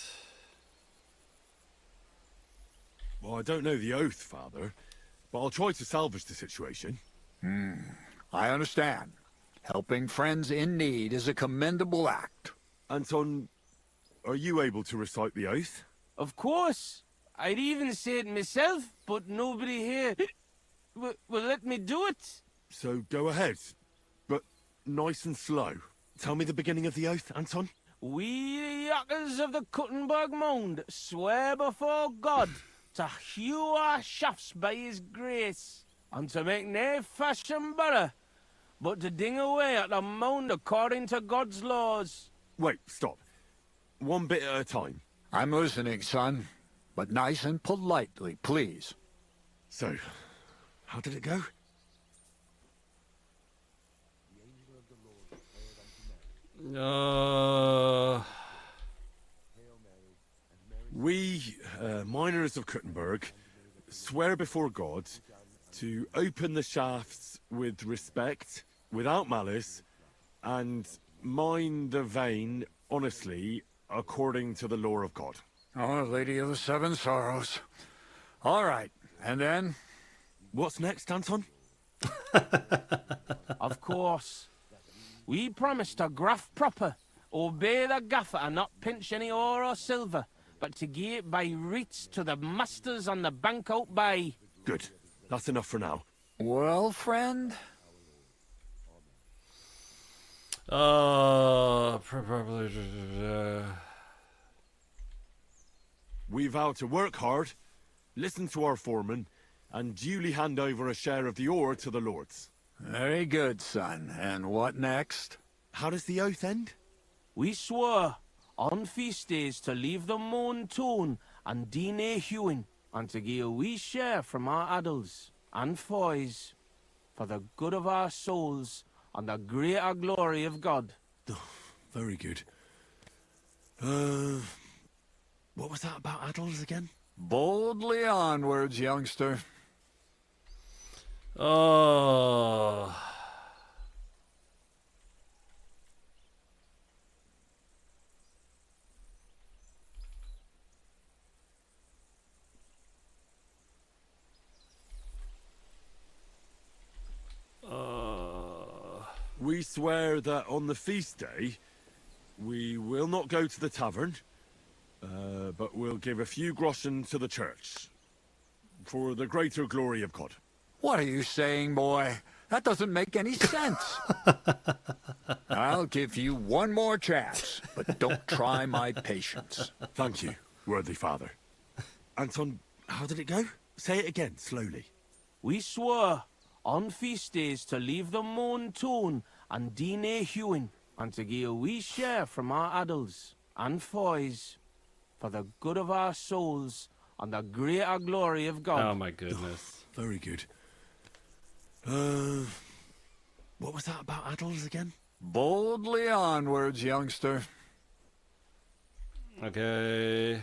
S8: Well, I don't know the oath, Father, but I'll try to salvage the situation.
S10: I understand. Helping friends in need is a commendable act.
S8: Anton, are you able to recite the oath?
S19: Of course. I'd even say it myself, but nobody here will let me do it.
S8: So go ahead, but nice and slow. Tell me the beginning of the oath, Anton.
S19: We, the yakkers of the Kuttenberg Mound, swear before God to hew our shafts by his grace, and to make nae fashion better, but to ding away at the mound according to God's laws.
S8: Wait, stop. One bit at a time.
S21: I'm listening, son. But nice and politely, please.
S8: So, how did it go? We, miners of Kuttenberg, swear before God to open the shafts with respect, without malice, and mine the vein honestly, according to the law of God.
S21: Oh, Lady of the Seven Sorrows. All right, and then?
S8: What's next, Anton?
S19: Of course. We promise to graft proper, obey the gaffer and not pinch any ore or silver, but to give it by reats to the masters on the bank out bay.
S8: Good. That's enough for now.
S21: Well, friend?
S8: We vow to work hard, listen to our foreman, and duly hand over a share of the ore to the lords.
S21: Very good, son. And what next?
S8: How does the oath end?
S19: We swore on feast days to leave the moon tune and DNA hewing, and to give a wee share from our adults and foys, for the good of our souls and the greater glory of God.
S8: Very good. What was that about adults again?
S21: Boldly onwards, youngster.
S1: Oh.
S8: We swear that on the feast day, we will not go to the tavern, but we'll give a few groschen to the church, for the greater glory of God.
S21: What are you saying, boy? That doesn't make any sense. I'll give you one more chance, but don't try my patience.
S8: Thank you, worthy father. Anton, how did it go? Say it again, slowly.
S19: We swore on feast days to leave the moon tune and DNA hewing, and to give a wee share from our adults and foys, for the good of our souls and the greater glory of God.
S1: Oh my goodness.
S8: Very good. What was that about adults again?
S21: Boldly onwards, youngster.
S1: Okay.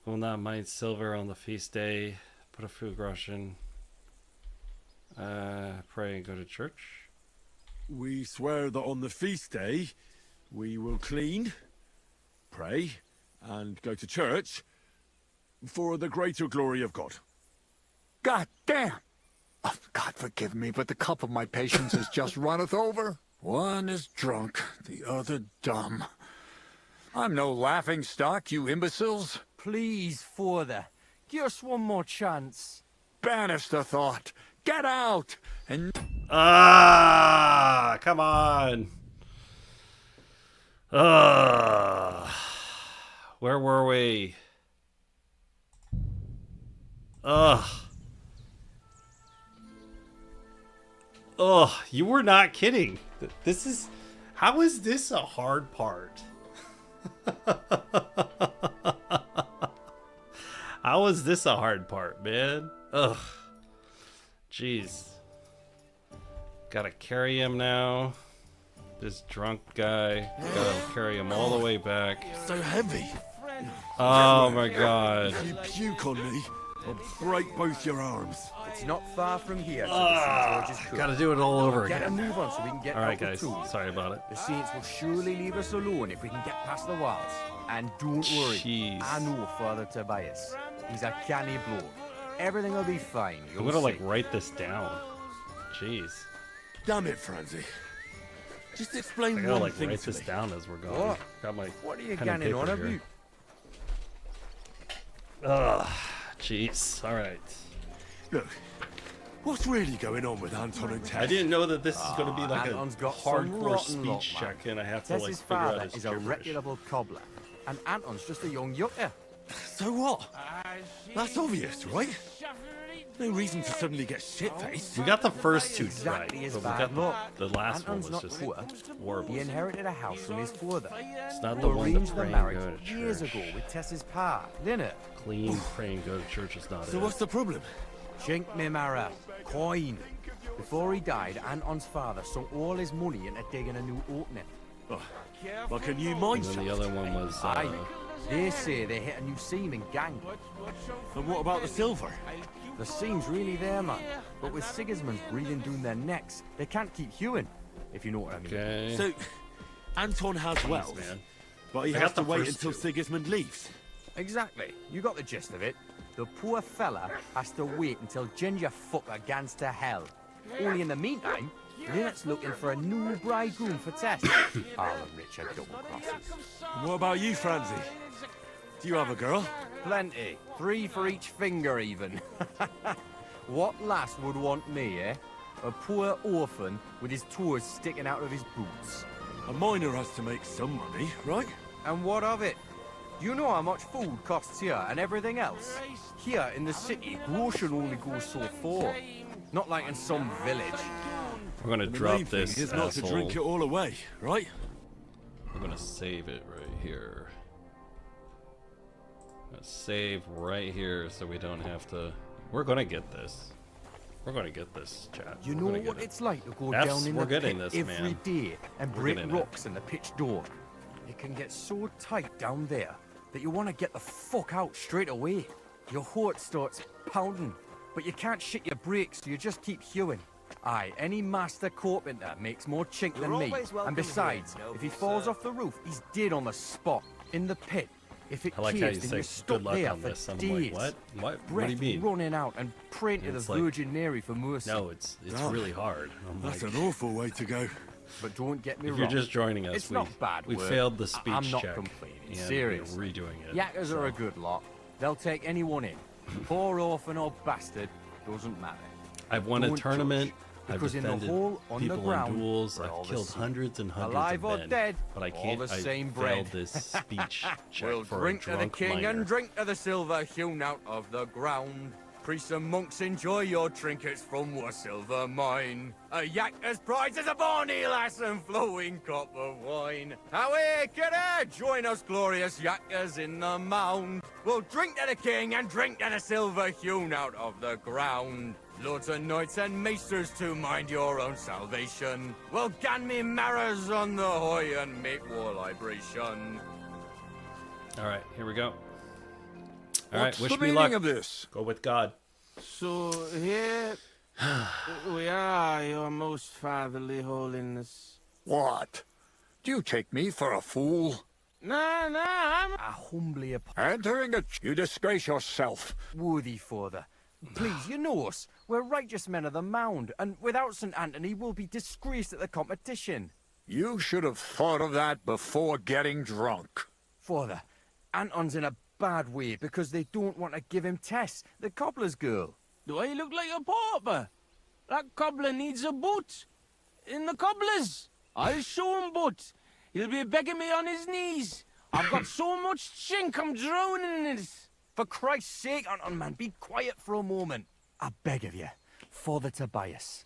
S1: Will not mine silver on the feast day. Put a food groschen. Pray and go to church.
S8: We swear that on the feast day, we will clean, pray, and go to church for the greater glory of God.
S21: God damn! Oh, God forgive me, but the cup of my patience has just runneth over. One is drunk, the other dumb. I'm no laughing stock, you imbeciles.
S12: Please, father, give us one more chance.
S21: Banish the thought. Get out! And...
S1: Ah, come on. Where were we? You were not kidding. This is... How is this a hard part? How is this a hard part, man? Ugh. Jeez. Gotta carry him now. This drunk guy. Gotta carry him all the way back.
S8: So heavy.
S1: Oh my god.
S8: If you puke on me, I'll break both your arms.
S12: It's not far from here to the St. George's Court.
S1: Gotta do it all over
S12: Get
S1: again.
S12: a move on so we can get
S1: Alright
S12: out the
S1: guys,
S12: tomb.
S1: sorry about it.
S12: The saints will surely leave us alone if we can get past the walls. And don't worry,
S1: Jeez.
S12: I know Father Tobias. He's a canny bloke. Everything will be fine.
S1: I'm gonna like write this down. Jeez.
S8: Damn it, Francie. Just explain
S1: I gotta
S8: one
S1: like
S8: thing
S1: write
S8: to
S1: this
S8: me.
S1: down as we're going.
S12: What?
S1: Got my
S12: What are you
S1: pen and
S12: getting on
S1: paper
S12: about?
S1: here. Ugh, jeez. Alright.
S8: Look, what's really going on with Anton and Tess?
S1: I didn't know that this is gonna be like
S12: Anton's
S1: a
S12: got some
S1: hardcore
S12: rotten luck,
S1: speech
S12: man.
S1: check and I have to like
S12: Tess's
S1: figure out
S12: father
S1: his
S12: is a
S1: gibberish.
S12: reputable cobbler, and Anton's just a young yucker.
S8: So what? That's obvious, right? No reason to suddenly get shit-faced.
S1: We got the first two
S12: Exactly
S1: right,
S12: his
S1: but we
S12: bad
S1: got
S12: luck.
S1: the last
S12: Anton's
S1: one
S12: not
S1: was just
S12: poor.
S1: horrible.
S12: He inherited a house from his father.
S1: It's not
S12: Who
S1: the one to
S12: arranged the
S1: pray and
S12: marriage
S1: go to
S12: years
S1: church.
S12: ago with Tess's part, didn't it?
S1: Clean, pray and go to church is not it.
S8: So what's the problem?
S12: Chink me Mara, coin. Before he died, Anton's father sunk all his money into digging a new opening.
S8: Oh, like a new mine
S1: And then
S8: shaft?
S1: the other one was
S12: Aye. They say they hit a new seam gang.
S8: And what about the silver?
S12: The seam's really there, man. But with Sigismund's breathing down their necks, they can't keep hewing, if you know what I mean.
S1: Okay.
S8: So, Anton has wealth,
S1: man.
S8: but he
S1: I
S8: has
S1: got
S8: to
S1: the
S8: wait
S1: first
S8: until
S1: two.
S8: Sigismund leaves.
S12: Exactly. You got the gist of it. The poor fella has to wait until Ginger fucker gans to hell. Only in the meantime, Lynette's looking for a new bridegroom for Tess. All the richer double crosses.
S8: And what about you, Franzi? Do you have a girl?
S12: Plenty. 3 for each finger, even. What lass would want me, eh? A poor orphan with his toes sticking out of his boots.
S8: A miner has to make some money, right?
S12: And what of it? You know how much food costs here and everything else? Here in the city, grocery only goes so far. Not like in some village.
S1: We're gonna
S8: And the
S1: drop
S8: main thing
S1: this
S8: is not to drink it all away, right?
S1: We're gonna save it right here. Gonna save right here so we don't have to. We're gonna get this. We're gonna get this, chat.
S12: You
S1: We're
S12: know
S1: gonna get
S12: what
S1: it.
S12: it's like to go
S1: F's,
S12: down in
S1: we're
S12: the
S1: getting
S12: pit
S1: this,
S12: every
S1: man.
S12: day and
S1: We're
S12: break
S1: getting it.
S12: rocks in the pitch door. It can get so tight down there that you want to get the fuck out straight away. Your heart starts pounding, but you can't shit your brakes, so you just keep hewing. Aye, any master carpenter makes more chink
S20: You're
S12: than me.
S20: always welcome
S12: And besides,
S20: here,
S12: if he
S20: noble
S12: falls
S20: sir.
S12: off the roof, he's dead on the spot, in the pit. If it
S1: I like how
S12: caves,
S1: you
S12: then
S1: say
S12: you're
S1: good
S12: stuck
S1: luck
S12: there
S1: on
S12: for
S1: this. I'm
S12: days.
S1: like, what? What do
S12: Breath
S1: you mean?
S12: running out and praying to
S1: And
S12: the
S1: it's like,
S12: Virgin Mary for mercy.
S1: No, it's
S8: Oh,
S1: really hard. I'm
S8: That's
S1: like,
S8: an awful way to go.
S12: But don't get me
S1: if
S12: wrong.
S1: you're just joining us,
S12: it's not bad
S1: we
S12: work.
S1: failed the speech
S12: I'm not
S1: check.
S12: complaining.
S1: And
S12: Serious.
S1: we're redoing it.
S12: Yakkers
S1: so.
S12: are a good lot. They'll take anyone in. Poor orphan or bastard, doesn't matter.
S1: I've won a
S12: Don't
S1: tournament.
S12: judge,
S1: I've
S12: because in the
S1: defended
S12: hole
S1: people
S12: underground,
S1: in duels.
S12: we're all
S1: I've
S12: the
S1: killed
S12: same.
S1: hundreds and hundreds
S12: Alive
S1: of
S12: or
S1: men.
S12: dead,
S1: but I
S12: all
S1: can't.
S12: the
S1: I
S12: same
S1: failed
S12: bread.
S1: this speech check
S12: We'll
S1: for
S12: drink
S1: a
S12: to the
S1: drunk
S12: king
S1: miner.
S12: and drink to the silver hewn out of the ground. Priests and monks, enjoy your trinkets from our silver mine. A yakker's prize is a bonny lass and flowing cup of wine. Away, kidder, join us glorious yakkers in the mound. We'll drink to the king and drink to the silver hewn out of the ground. Lords and knights and maesters to mind your own salvation. Well, gan me marrows on the hoy and make war libration.
S1: All right, here we go. All
S21: What's
S1: right, wish
S21: the
S1: me
S21: meaning
S1: luck.
S21: of this?
S1: Go with God.
S19: So here we are, your most fatherly holiness.
S21: What? Do you take me for a fool?
S19: Nah, I'm...
S12: I humbly
S21: Entering a... You disgrace yourself.
S12: Worthy father. Please, you know us. We're righteous men of the mound, and without St. Anthony, we'll be disgraced at the competition.
S21: You should have thought of that before getting drunk.
S12: Father, Anton's in a bad way because they don't want to give him Tess, the cobbler's girl.
S19: Do I look like a pauper? That cobbler needs a boot. In the cobbler's. I'll show him boot. He'll be begging me on his knees. I've got so much chink, I'm drowning in it.
S12: For Christ's sake, Anton, man, be quiet for a moment. I beg of you, Father Tobias.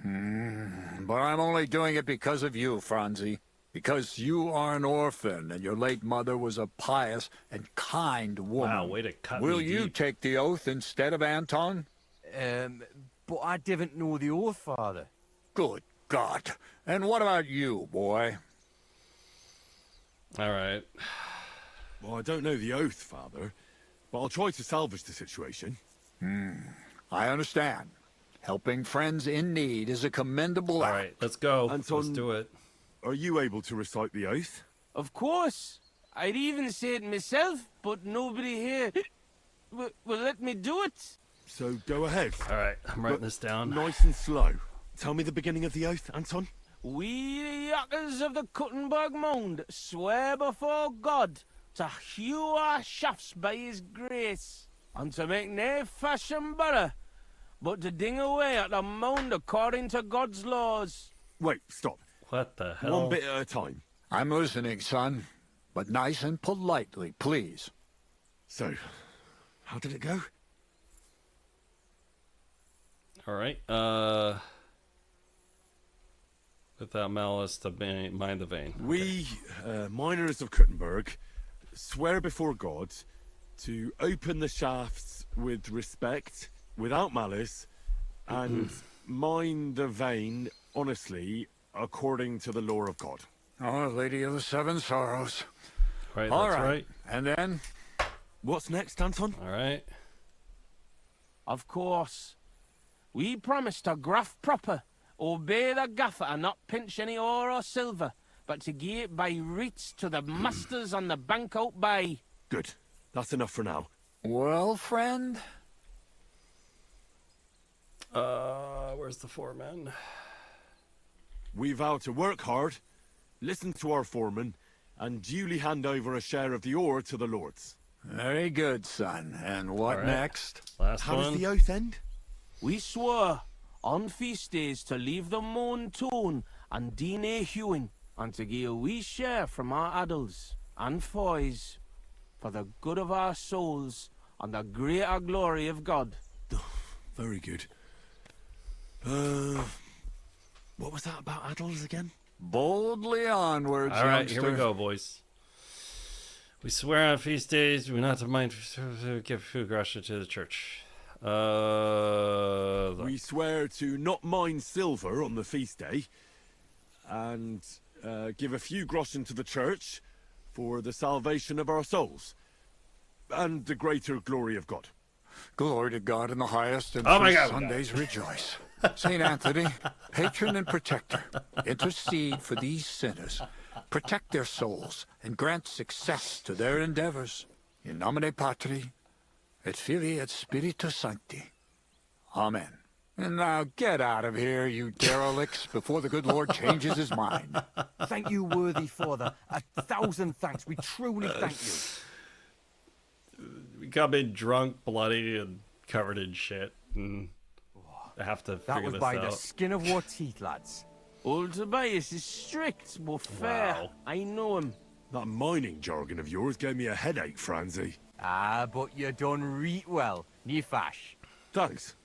S21: But I'm only doing it because of you, Franzi. Because you are an orphan, and your late mother was a pious and kind woman.
S1: Wow, way to cut
S21: Will
S1: me
S21: you
S1: deep.
S21: take the oath instead of Anton?
S12: But I didn't know the oath, Father.
S21: Good God. And what about you, boy?
S1: All right.
S8: Well, I don't know the oath, Father, but I'll try to salvage the situation.
S21: I understand. Helping friends in need is a commendable act.
S1: All right, let's go.
S8: Anton,
S1: Let's do it.
S8: Are you able to recite the oath?
S19: Of course. I'd even say it myself, but nobody here will let me do it.
S8: So go ahead.
S1: All right, I'm writing
S8: But
S1: this down.
S8: Nice and slow. Tell me the beginning of the oath, Anton.
S19: We, the yakkers of the Kuttenberg Mound, swear before God to hew our shafts by his grace, and to make nae fashion better, but to ding away at the mound according to God's laws.
S8: Wait, stop.
S1: What the hell?
S8: One bit at a time.
S21: I'm listening, son. But nice and politely, please.
S8: So, how did it go?
S1: All right. Without malice to mind the vein.
S8: We, miners of Kuttenberg, swear before God to open the shafts with respect, without malice, and mind the vein honestly, according to the law of God.
S21: Our Lady of the Seven Sorrows.
S1: Right,
S21: All
S1: that's
S21: right.
S1: right.
S21: And then?
S8: What's next, Anton?
S1: All right.
S19: Of course. We promise to graft proper, obey the gaffer and not pinch any ore or silver, but to gie it by rights to the masters on the bank out bay.
S8: Good. That's enough for now.
S21: Well, friend?
S1: Where's the foreman?
S8: We vow to work hard, listen to our foreman, and duly hand over a share of the ore to the lords.
S21: Very good, son. And what next?
S1: Last
S8: How
S1: one.
S8: does the oath end?
S19: We swore on feast days to leave the moan tone and DNA hewing, and to gie a wee share from our adults and foys for the good of our souls and the greater glory of God.
S8: Very good. What was that about adults again?
S21: Boldly onwards,
S1: All right,
S21: youngster.
S1: here we go, boys. We swear on feast days we not to mind give food grasha to the church.
S8: We swear to not mine silver on the feast day, and give a few groschen to the church for the salvation of our souls, and the greater glory of God.
S21: Glory to God in the highest, and
S1: Oh my
S21: feast
S1: God.
S21: Sundays rejoice. Saint Anthony, patron and protector, intercede for these sinners, protect their souls, and grant success to their endeavors. In nomine Patri, et Filii et Spiritus Sancti. Amen. And now get out of here, you derelicts, before the good Lord changes his mind.
S12: Thank you, worthy father. 1,000 thanks. We truly thank you.
S1: We got me drunk, bloody, and covered in shit. And I have to
S12: That
S1: figure
S12: was
S1: this
S12: by
S1: out.
S12: the skin of our teeth, lads.
S19: Old Tobias is strict but fair.
S1: Wow.
S19: I know him.
S8: That mining jargon of yours gave me a headache, Franzi.
S12: Ah, but you done reet well. Ni fash.
S8: Thanks.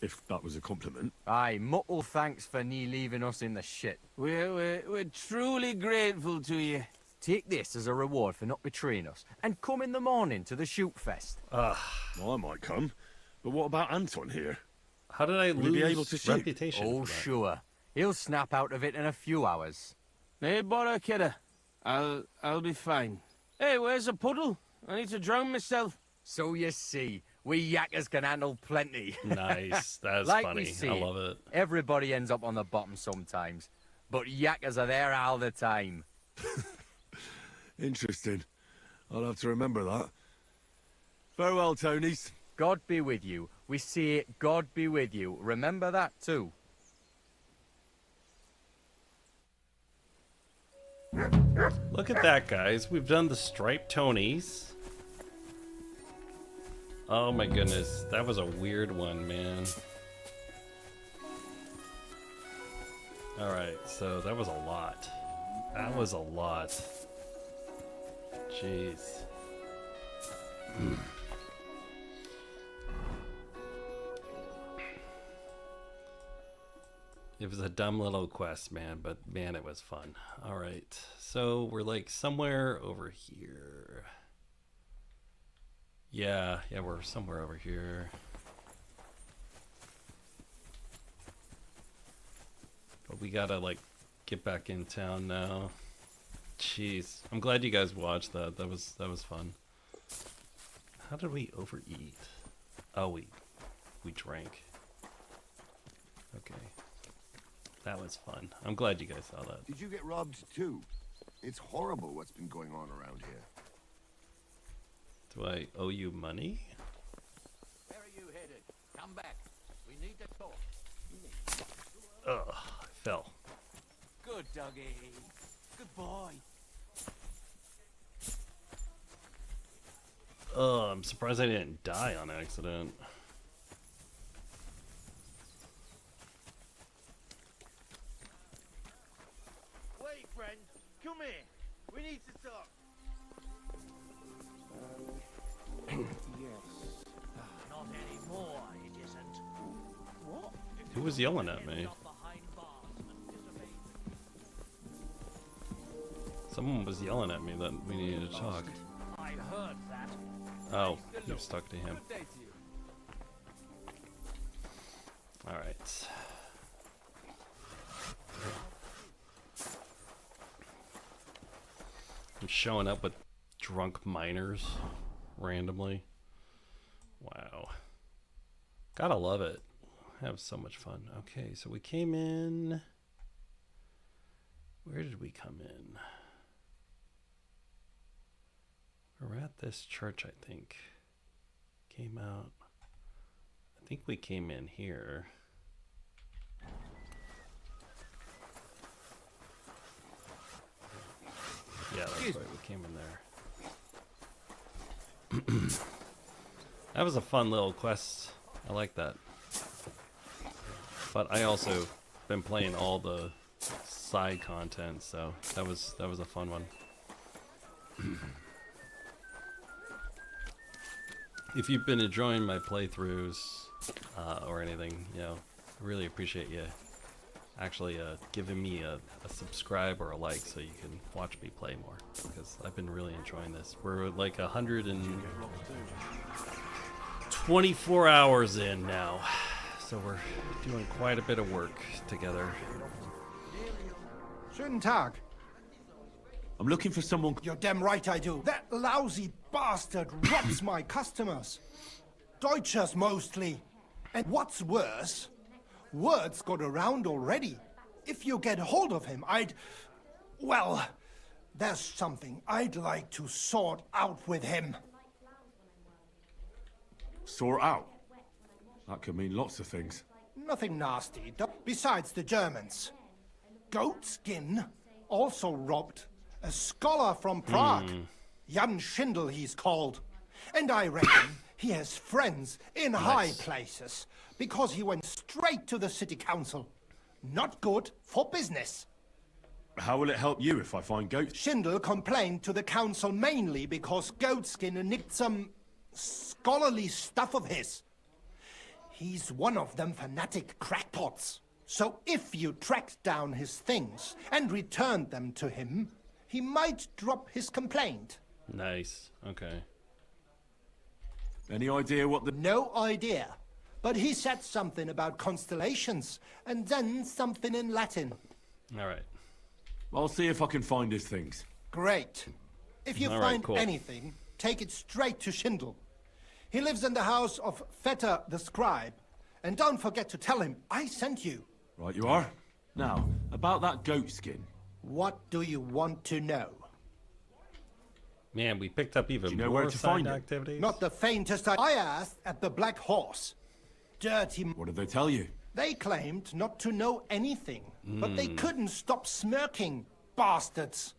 S8: If that was a compliment.
S12: Aye, muckle thanks for nie leaving us in the shit.
S19: We're truly grateful to you.
S12: Take this as a reward for not betraying us, and come in the morning to the shoot fest.
S8: Well, I might come, but what about Anton here?
S1: How did I
S8: Will he
S1: lose
S8: be able to shoot?
S1: reputation?
S12: Oh,
S1: for that?
S12: sure. He'll snap out of it in a few hours.
S19: Hey, bother, kidder. I'll be fine. Hey, where's the puddle? I need to drown myself.
S12: So you see, we yackers can handle plenty.
S1: Nice. That's
S12: like
S1: funny.
S12: We see,
S1: I love it.
S12: Everybody ends up on the bottom sometimes, but yackers are there all the time.
S8: Interesting. I'll have to remember that. Farewell, Tonys.
S12: God be with you. We say God be with you. Remember that too.
S1: Look at that, guys. We've done the striped Tonys. Oh my goodness. That was a weird one, man. Alright, so that was a lot. That was a lot. Jeez. It was a dumb little quest, man, but man, it was fun. Alright, so we're like somewhere over here. Yeah, we're somewhere over here. But we gotta like get back in town now. Jeez, I'm glad you guys watched that. That was fun. How did we overeat? Oh, we drank. Okay, that was fun. I'm glad you guys saw that.
S13: Did you get robbed too? It's horrible what's been going on around here.
S1: Do I owe you money?
S16: Where are you headed? Come back. We need to talk.
S1: Ugh, I fell.
S16: Good doggy. Good boy.
S1: Ugh, I'm surprised I didn't die on accident.
S14: Wait, friend. Come here. We need to talk.
S1: Who was yelling at me? Someone was yelling at me that we needed to talk. Oh, you're stuck to him. Alright. I'm showing up with drunk miners randomly. Wow. Gotta love it. Have so much fun. Okay, so we came in. Where did we come in? We're at this church, I think. Came out. I think we came in here. Yeah, that's right. We came in there. That was a fun little quest. I like that. But I also been playing all the side content, so that was a fun one. If you've been enjoying my playthroughs or anything, you know, I really appreciate you actually giving me a subscribe or a like so you can watch me play more, because I've been really enjoying this. We're like 124 hours in now, so we're doing quite a bit of work together.
S14: Schönen Tag.
S8: I'm looking for someone.
S14: You're damn right I do. That lousy bastard robs my customers. Deutschers mostly. And what's worse, word's got around already. If you get hold of him, well, there's something I'd like to sort out with him.
S8: Sort out? That could mean lots of things.
S14: Nothing nasty, besides the Germans. Goatskin also robbed a scholar from Prague. Jan Schindel he's called. And I reckon he has friends in high places, because he went straight to the city council. Not good for business.
S8: How will it help you if I find Goat?
S14: Schindel complained to the council mainly because Goatskin nicked some scholarly stuff of his. He's one of them fanatic crackpots. So if you tracked down his things and returned them to him, he might drop his complaint.
S1: Nice. Okay.
S8: Any idea what the...
S14: No idea. But he said something about constellations, and then something in Latin.
S1: All right.
S8: I'll see if I can find his things.
S14: Great. If you find anything, take it straight to Schindel. He lives in the house of Vetter the scribe. And don't forget to tell him I sent you.
S8: Right you are. Now, about that goat skin.
S14: What do you want to know?
S1: Man, we picked up even
S8: more
S1: where to
S8: side
S1: find
S8: activities.
S14: Not the faintest I asked at the Black Horse. Dirty...
S8: What did they tell you?
S14: They claimed not to know anything, but they couldn't stop smirking, bastards.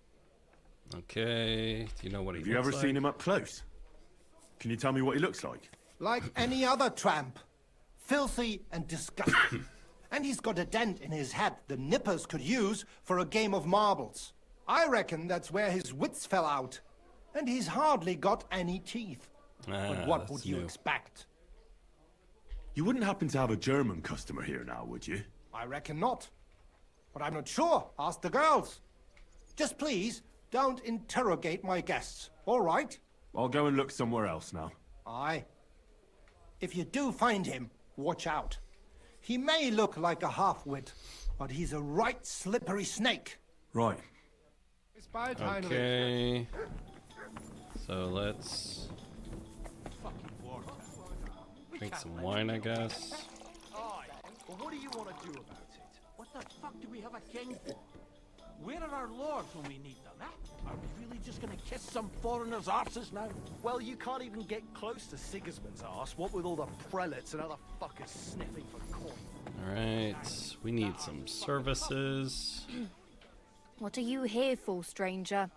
S1: Okay, do you know what he
S8: looks like? Have you ever seen him up close? Can you tell me what he looks like?
S14: Like any other tramp. Filthy and disgusting. And he's got a dent in his head the nippers could use for a game of marbles. I reckon that's where his wits fell out. And he's hardly got any teeth. But what would you expect?
S8: You wouldn't happen to have a German customer here now, would you?
S14: I reckon not. But I'm not sure. Ask the girls. Just please, don't interrogate my guests, all right?
S8: I'll go and look somewhere else now.
S14: Aye. If you do find him, watch out. He may look like a half-wit, but he's a right slippery snake.
S8: Right.
S1: Okay. So let's drink some wine, I guess.
S20: Aye. Well, what do you want to do about it? What the fuck do we have a king for? Where are our lords when we need them, eh? Are we really just gonna kiss some foreigners' arses now?
S14: Well, you can't even get close to Sigismund's arse, what with all the prelates and other fuckers sniffing for coin.
S1: Alright, we need some services.
S18: What are you here for, stranger?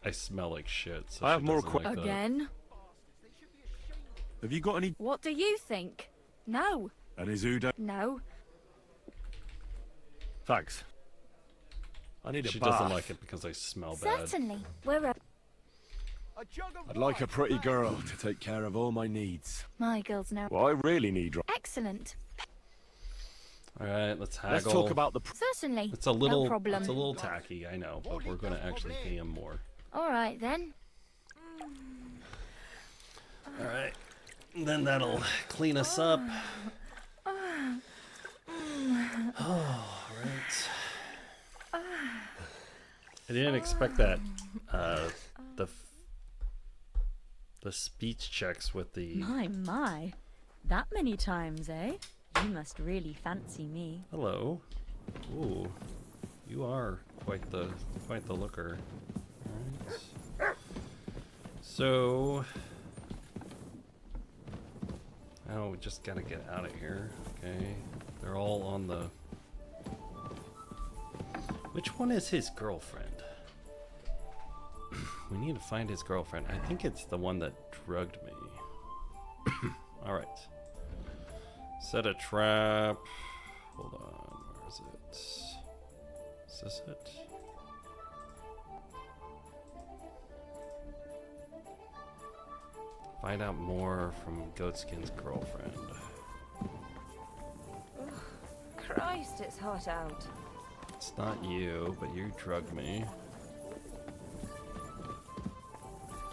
S1: I smell like shit, so
S8: I have more
S1: questions.
S18: Again?
S8: Have you got any...
S18: What do you think? No.
S8: And is Udo...
S18: No.
S8: Thanks. I need a
S1: She
S8: bath.
S1: doesn't like it because I smell bad.
S18: Certainly. We're
S8: I'd like a pretty girl to take care of all my needs.
S18: My girls now.
S8: What I really need...
S18: Excellent.
S1: All right, let's haggle.
S8: Let's talk about the.
S18: Certainly.
S1: It's a little.
S18: No problem.
S1: It's a little tacky, I know, but we're gonna actually pay him more.
S18: All right then.
S1: All right, then that'll clean us up. All right. I didn't expect that. The speech checks with the.
S7: My. That many times, eh? You must really fancy me.
S1: Hello. Ooh, you are quite the looker. All right. So. Oh, we just gotta get out of here. Okay. They're all on the. Which one is his girlfriend? We need to find his girlfriend. I think it's the one that drugged me. Alright. Set a trap. Hold on. Where is it? Is this it? Find out more from Goatskin's girlfriend.
S11: Ugh, Christ, it's hot out.
S1: It's not you, but you drugged me.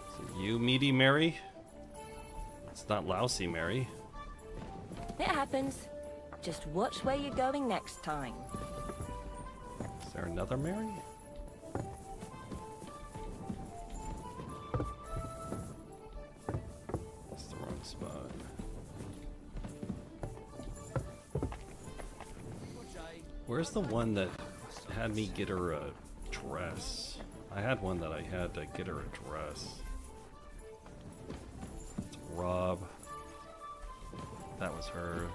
S1: Is it you, Meaty Mary? It's not Lousy Mary.
S5: It happens. Just watch where you're going next time.
S1: Is there another Mary? It's the wrong spot. Where's the one that had me get her a dress? I had one that I had to get her a dress. It's Rob. That was her.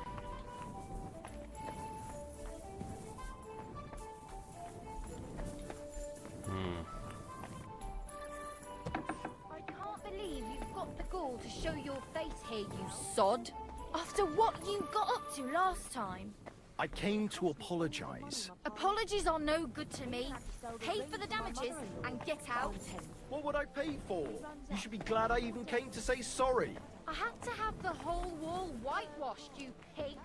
S18: I can't believe you've got the gall to show your face here, you sod. After what you got up to last time.
S14: I came to apologize.
S18: Apologies are no good to me. Pay for the damages and get out.
S14: What would I pay for? You should be glad I even came to say sorry.
S18: I had to have the whole wall whitewashed, you pig.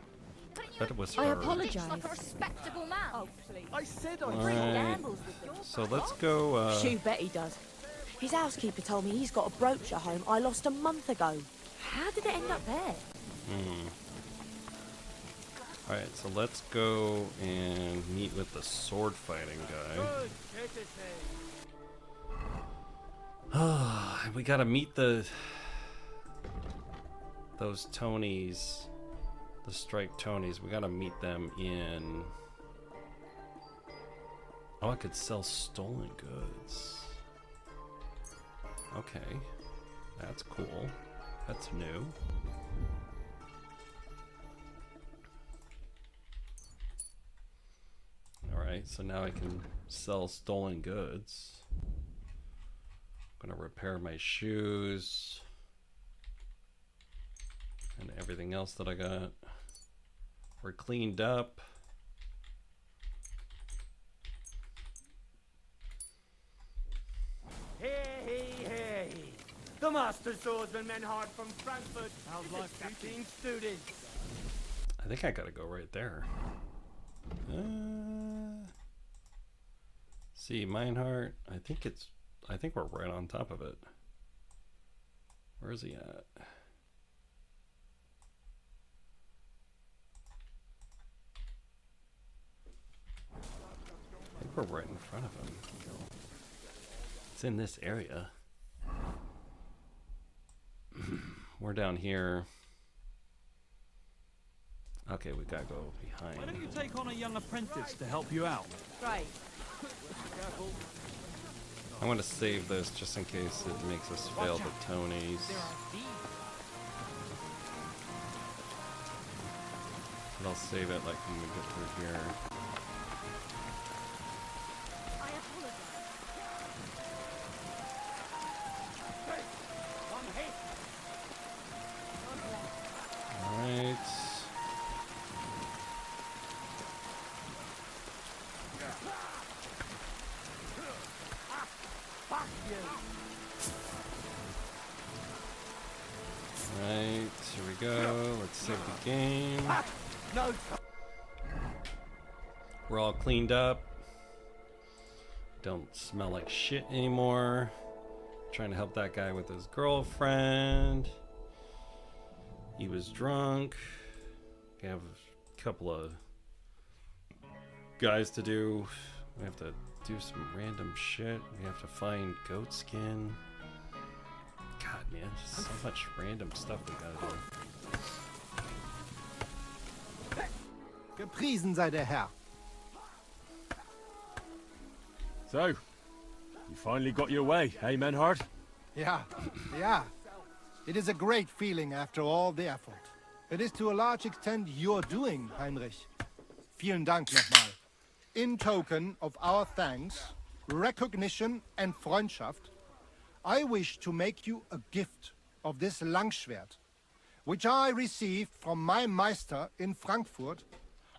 S1: But it was
S7: I
S1: her.
S7: apologize.
S18: Like a respectable man. Oh, please.
S14: I said I
S1: Alright. So let's go.
S22: Shoo, bet he does. His housekeeper told me he's got a brooch at home I lost a month ago. How did it end up there?
S1: Alright, so let's go and meet with the sword fighting guy. We gotta meet those Tonys, the strike Tonys. We gotta meet them in. Oh, I could sell stolen goods. Okay, that's cool. That's new. Alright, so now I can sell stolen goods. I'm gonna repair my shoes and everything else that I got. We're cleaned up.
S15: Hey. The Master Swordsman Menhard from Frankfurt. How's life 15 students?
S1: I think I gotta go right there. See, Meinhardt. I think we're right on top of it. Where is he at? I think we're right in front of him. It's in this area. We're down here. Okay, we gotta go behind.
S17: Why don't you take on a young apprentice to help you out?
S22: Right.
S1: I'm gonna save this just in case it makes us fail the Tonys. But I'll save it like when we get through here. Alright. Right, here we go. Let's save the game. We're all cleaned up. Don't smell like shit anymore. Trying to help that guy with his girlfriend. He was drunk. We have a couple of guys to do. We have to do some random shit. We have to find Goatskin. God, man, just so much random stuff we gotta do.
S14: Gepriesen sei der Herr.
S8: So, you finally got your way, hey, Menhard?
S14: Yeah, yeah. It is a great feeling after all the effort. It is to a large extent your doing, Heinrich. Vielen Dank nochmal. In token of our thanks, recognition and Freundschaft, I wish to make you a gift of this Langschwert, which I received from my Meister in Frankfurt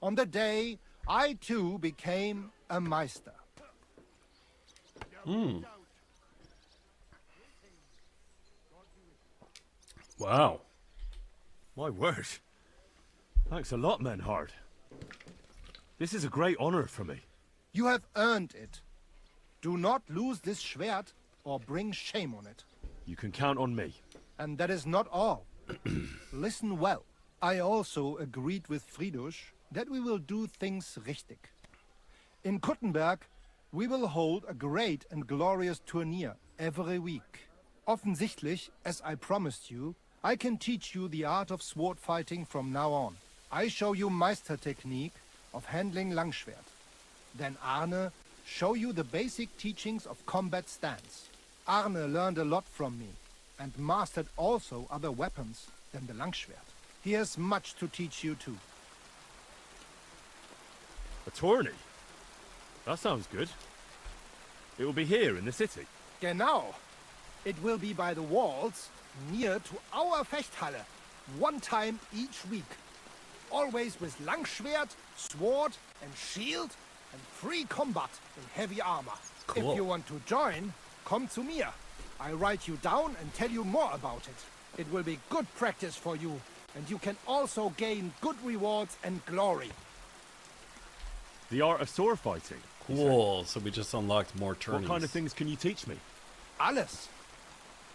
S14: on the day I too became a Meister.
S8: Wow. My word. Thanks a lot, Menhard. This is a great honor for me.
S14: You have earned it. Do not lose this Schwert or bring shame on it.
S8: You can count on me.
S14: And that is not all. Listen well. I also agreed with Friedrich that we will do things richtig. In Kuttenberg, we will hold a great and glorious tourney every week. Offensichtlich, as I promised you, I can teach you the art of sword fighting from now on. I show you Meister technique of handling Langschwert. Then Arne show you the basic teachings of combat stance. Arne learned a lot from me and mastered also other weapons than the Langschwert. He has much to teach you too.
S8: A tourney? That sounds good. It will be here in the city.
S14: Genau. It will be by the walls, near to our Fechthalle, one time each week. Always with Langschwert, sword and shield, and free combat in heavy armor.
S1: Cool.
S14: If you want to join, come to me. I write you down and tell you more about it. It will be good practice for you, and you can also gain good rewards and glory.
S8: The art of sword fighting.
S1: Cool, so we just unlocked more tourneys.
S8: What kind of things can you teach me?
S14: Alles.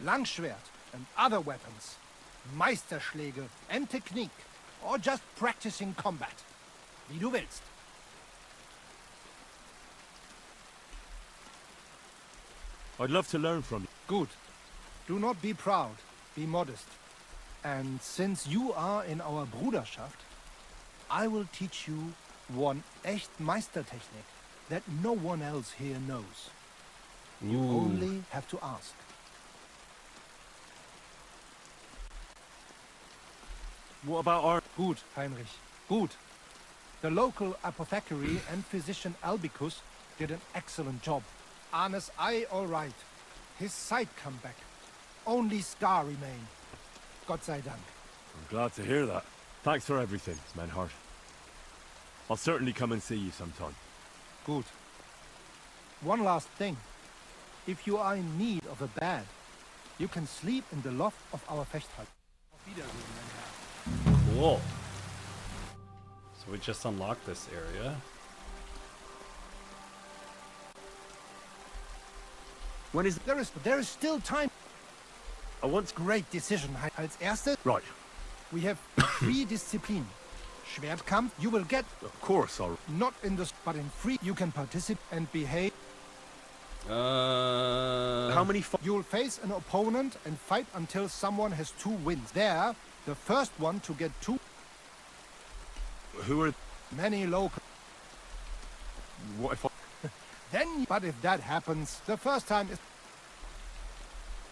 S14: Langschwert and other weapons. Meisterschläge and technique. Or just practicing combat. Wie du willst.
S8: I'd love to learn from you.
S14: Good. Do not be proud. Be modest. And since you are in our Bruderschaft, I will teach you one echt Meistertechnik that no one else here knows. You only have to ask.
S8: What about our...
S14: Gut, Heinrich. Gut. The local apothecary and physician Albicus did an excellent job. Arne's eye all right. His sight come back. Only scar remain. Gott sei Dank.
S8: I'm glad to hear that. Thanks for everything, Menhard. I'll certainly come and see you sometime.
S14: Good. One last thing. If you are in need of a bed, you can sleep in the loft of our Fechthalle. Auf Wiedersehen, mein Herr.
S1: Cool. So we just unlocked this area.
S14: When is there is still time.
S8: I want
S14: great decision. Als erstes,
S8: right.
S14: We have 3 disciplines. Schwertkampf, you will get.
S8: Of course, I'll.
S14: Not in the, but in free, you can participate and behave.
S8: How many?
S14: You'll face an opponent and fight until someone has 2 wins. There, the first one to get 2.
S8: Who are?
S14: Many local.
S8: What if I...
S14: Then, but if that happens, the first time is.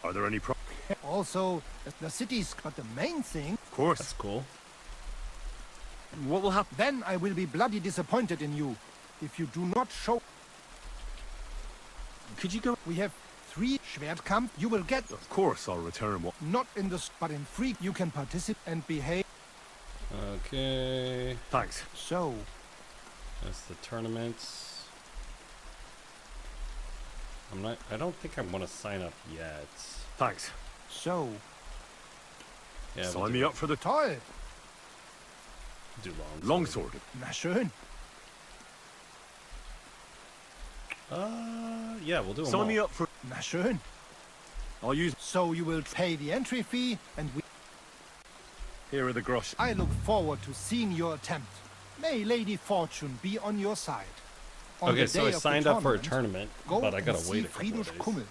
S8: Are there any
S14: Also, the cities, but the main thing.
S8: Of course.
S1: That's cool.
S8: What will happen?
S14: Then I will be bloody disappointed in you if you do not show.
S8: Could you go?
S14: We have 3 Schwertkampf. You will get.
S8: Of course, I'll return what.
S14: Not in the, but in free. You can participate and behave.
S1: Okay.
S8: Thanks.
S14: So.
S1: That's the tournaments. I don't think I want to sign up yet.
S8: Thanks.
S14: So.
S1: Yeah,
S8: sign me up for the
S14: Toll.
S1: Do
S8: longsword.
S14: Na schön.
S1: Yeah, we'll do them
S8: Sign
S1: all.
S8: me up for...
S14: Na schön.
S8: I'll use...
S14: So you will pay the entry fee, and we...
S8: Here are the grosh.
S14: I look forward to seeing your attempt. May Lady Fortune be on your side. On
S1: Okay,
S14: the
S1: so
S14: day
S1: I
S14: of the
S1: signed up for a tournament,
S14: go
S1: but I gotta
S14: and
S1: wait
S14: see
S1: a couple of
S14: Friedrich
S1: days.
S14: Kummel.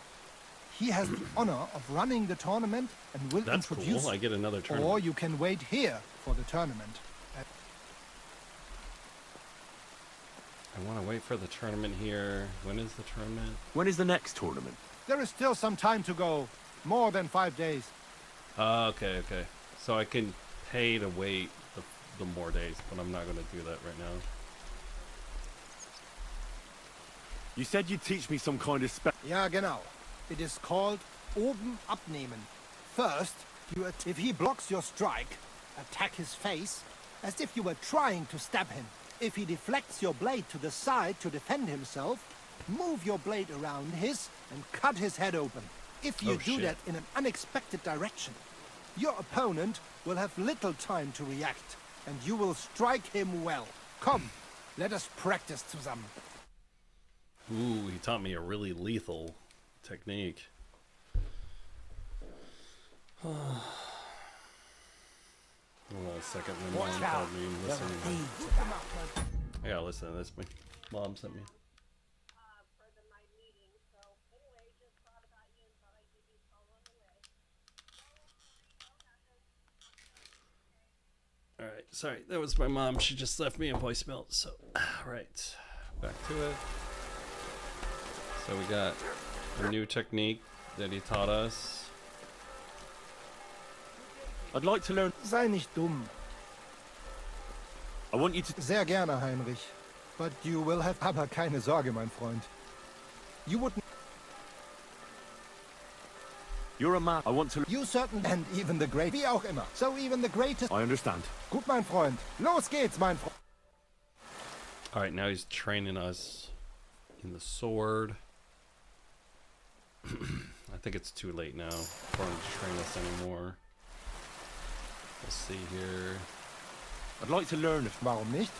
S14: He has the honor of running the tournament and will
S1: That's
S14: introduce
S1: cool. I get another tournament.
S14: Or you can wait here for the tournament.
S1: I want to wait for the tournament here. When is the tournament?
S8: When is the next tournament?
S14: There is still some time to go. More than 5 days.
S1: Okay. So I can pay to wait the more days, but I'm not going to do that right now.
S8: You said you'd teach me some kind of spell.
S14: Ja, genau. It is called oben abnehmen. First, if he blocks your strike, attack his face, as if you were trying to stab him. If he deflects your blade to the side to defend himself, move your blade around his and cut his head open. If you do that in an unexpected direction, your opponent will have little time to react, and you will strike him well. Come, let us practice zusammen.
S1: Ooh, he taught me a really lethal technique. Hold on a second. My mom called me and listened. I gotta listen to this. My mom sent me. Alright, sorry. That was my mom. She just left me a voicemail. So, alright. Back to it. So we got a new technique that he taught us.
S8: I'd like to learn...
S14: Sei nicht dumm.
S8: I want you to...
S14: Sehr gerne, Heinrich. But you will have... Aber keine Sorge, mein Freund. You wouldn't...
S8: You're a man. I want to...
S14: You certainly... And even the great... Wie auch immer. So even the greatest...
S8: I understand.
S14: Gut, mein Freund. Los geht's, mein Freund.
S1: Alright, now he's training us in the sword. I think it's too late now for him to train us anymore. Let's see here.
S8: I'd like to learn if...
S14: Warum nicht?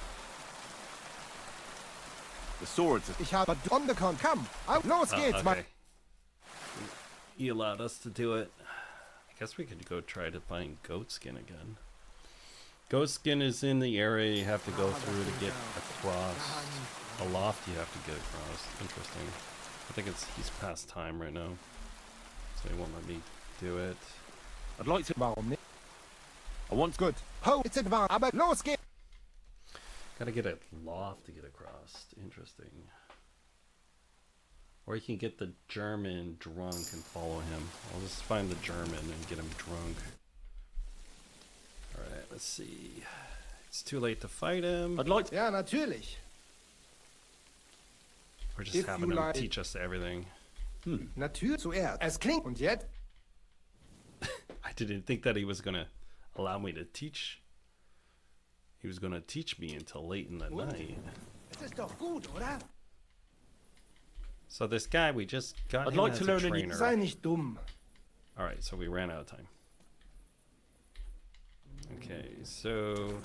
S8: The swords...
S14: Ich habe... On the con... Come! Los geht's, mein...
S1: Okay. He allowed us to do it. I guess we could go try to find Goatskin again. Goatskin is in the area you have to go through to get across. A loft you have to get across. Interesting. I think he's past time right now, so he won't let me do it.
S8: I'd like to...
S14: Warum nicht?
S8: I want...
S14: Good. Ho! It's advanced. Aber los geht's!
S1: Gotta get a loft to get across. Interesting. Or you can get the German drunk and follow him. I'll just find the German and get him drunk. Alright, let's see. It's too late to fight him.
S8: I'd like to...
S14: Ja, natürlich.
S1: We're just having him teach us everything.
S14: Natürlich zuerst. Es klingt... Und jetzt?
S1: I didn't think that he was gonna allow me to teach. He was gonna teach me until late in the night.
S14: Es ist doch gut, oder?
S1: So this guy, we just got
S8: I'd
S1: him
S8: like
S1: as
S8: to
S1: a
S8: learn
S1: trainer.
S14: Sei nicht dumm.
S1: Alright, so we ran out of time. Okay, so...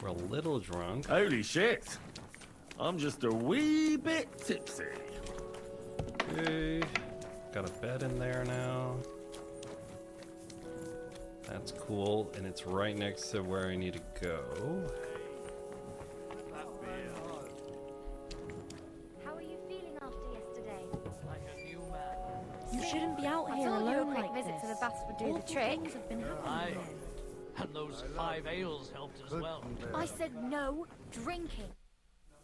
S1: We're a little drunk.
S8: Holy shit! I'm just a wee bit tipsy.
S1: Okay. Got a bed in there now. That's cool, and it's right next to where I need to go.
S18: How are you feeling after yesterday?
S22: Like a new man. You shouldn't be out here
S18: I told you a
S22: alone
S18: quick
S22: like
S18: visit
S22: this.
S18: to the bath would do
S22: Awful
S18: the trick.
S22: things have been happening
S20: Aye.
S22: here.
S20: And those 5 ales helped as well.
S18: I said no drinking.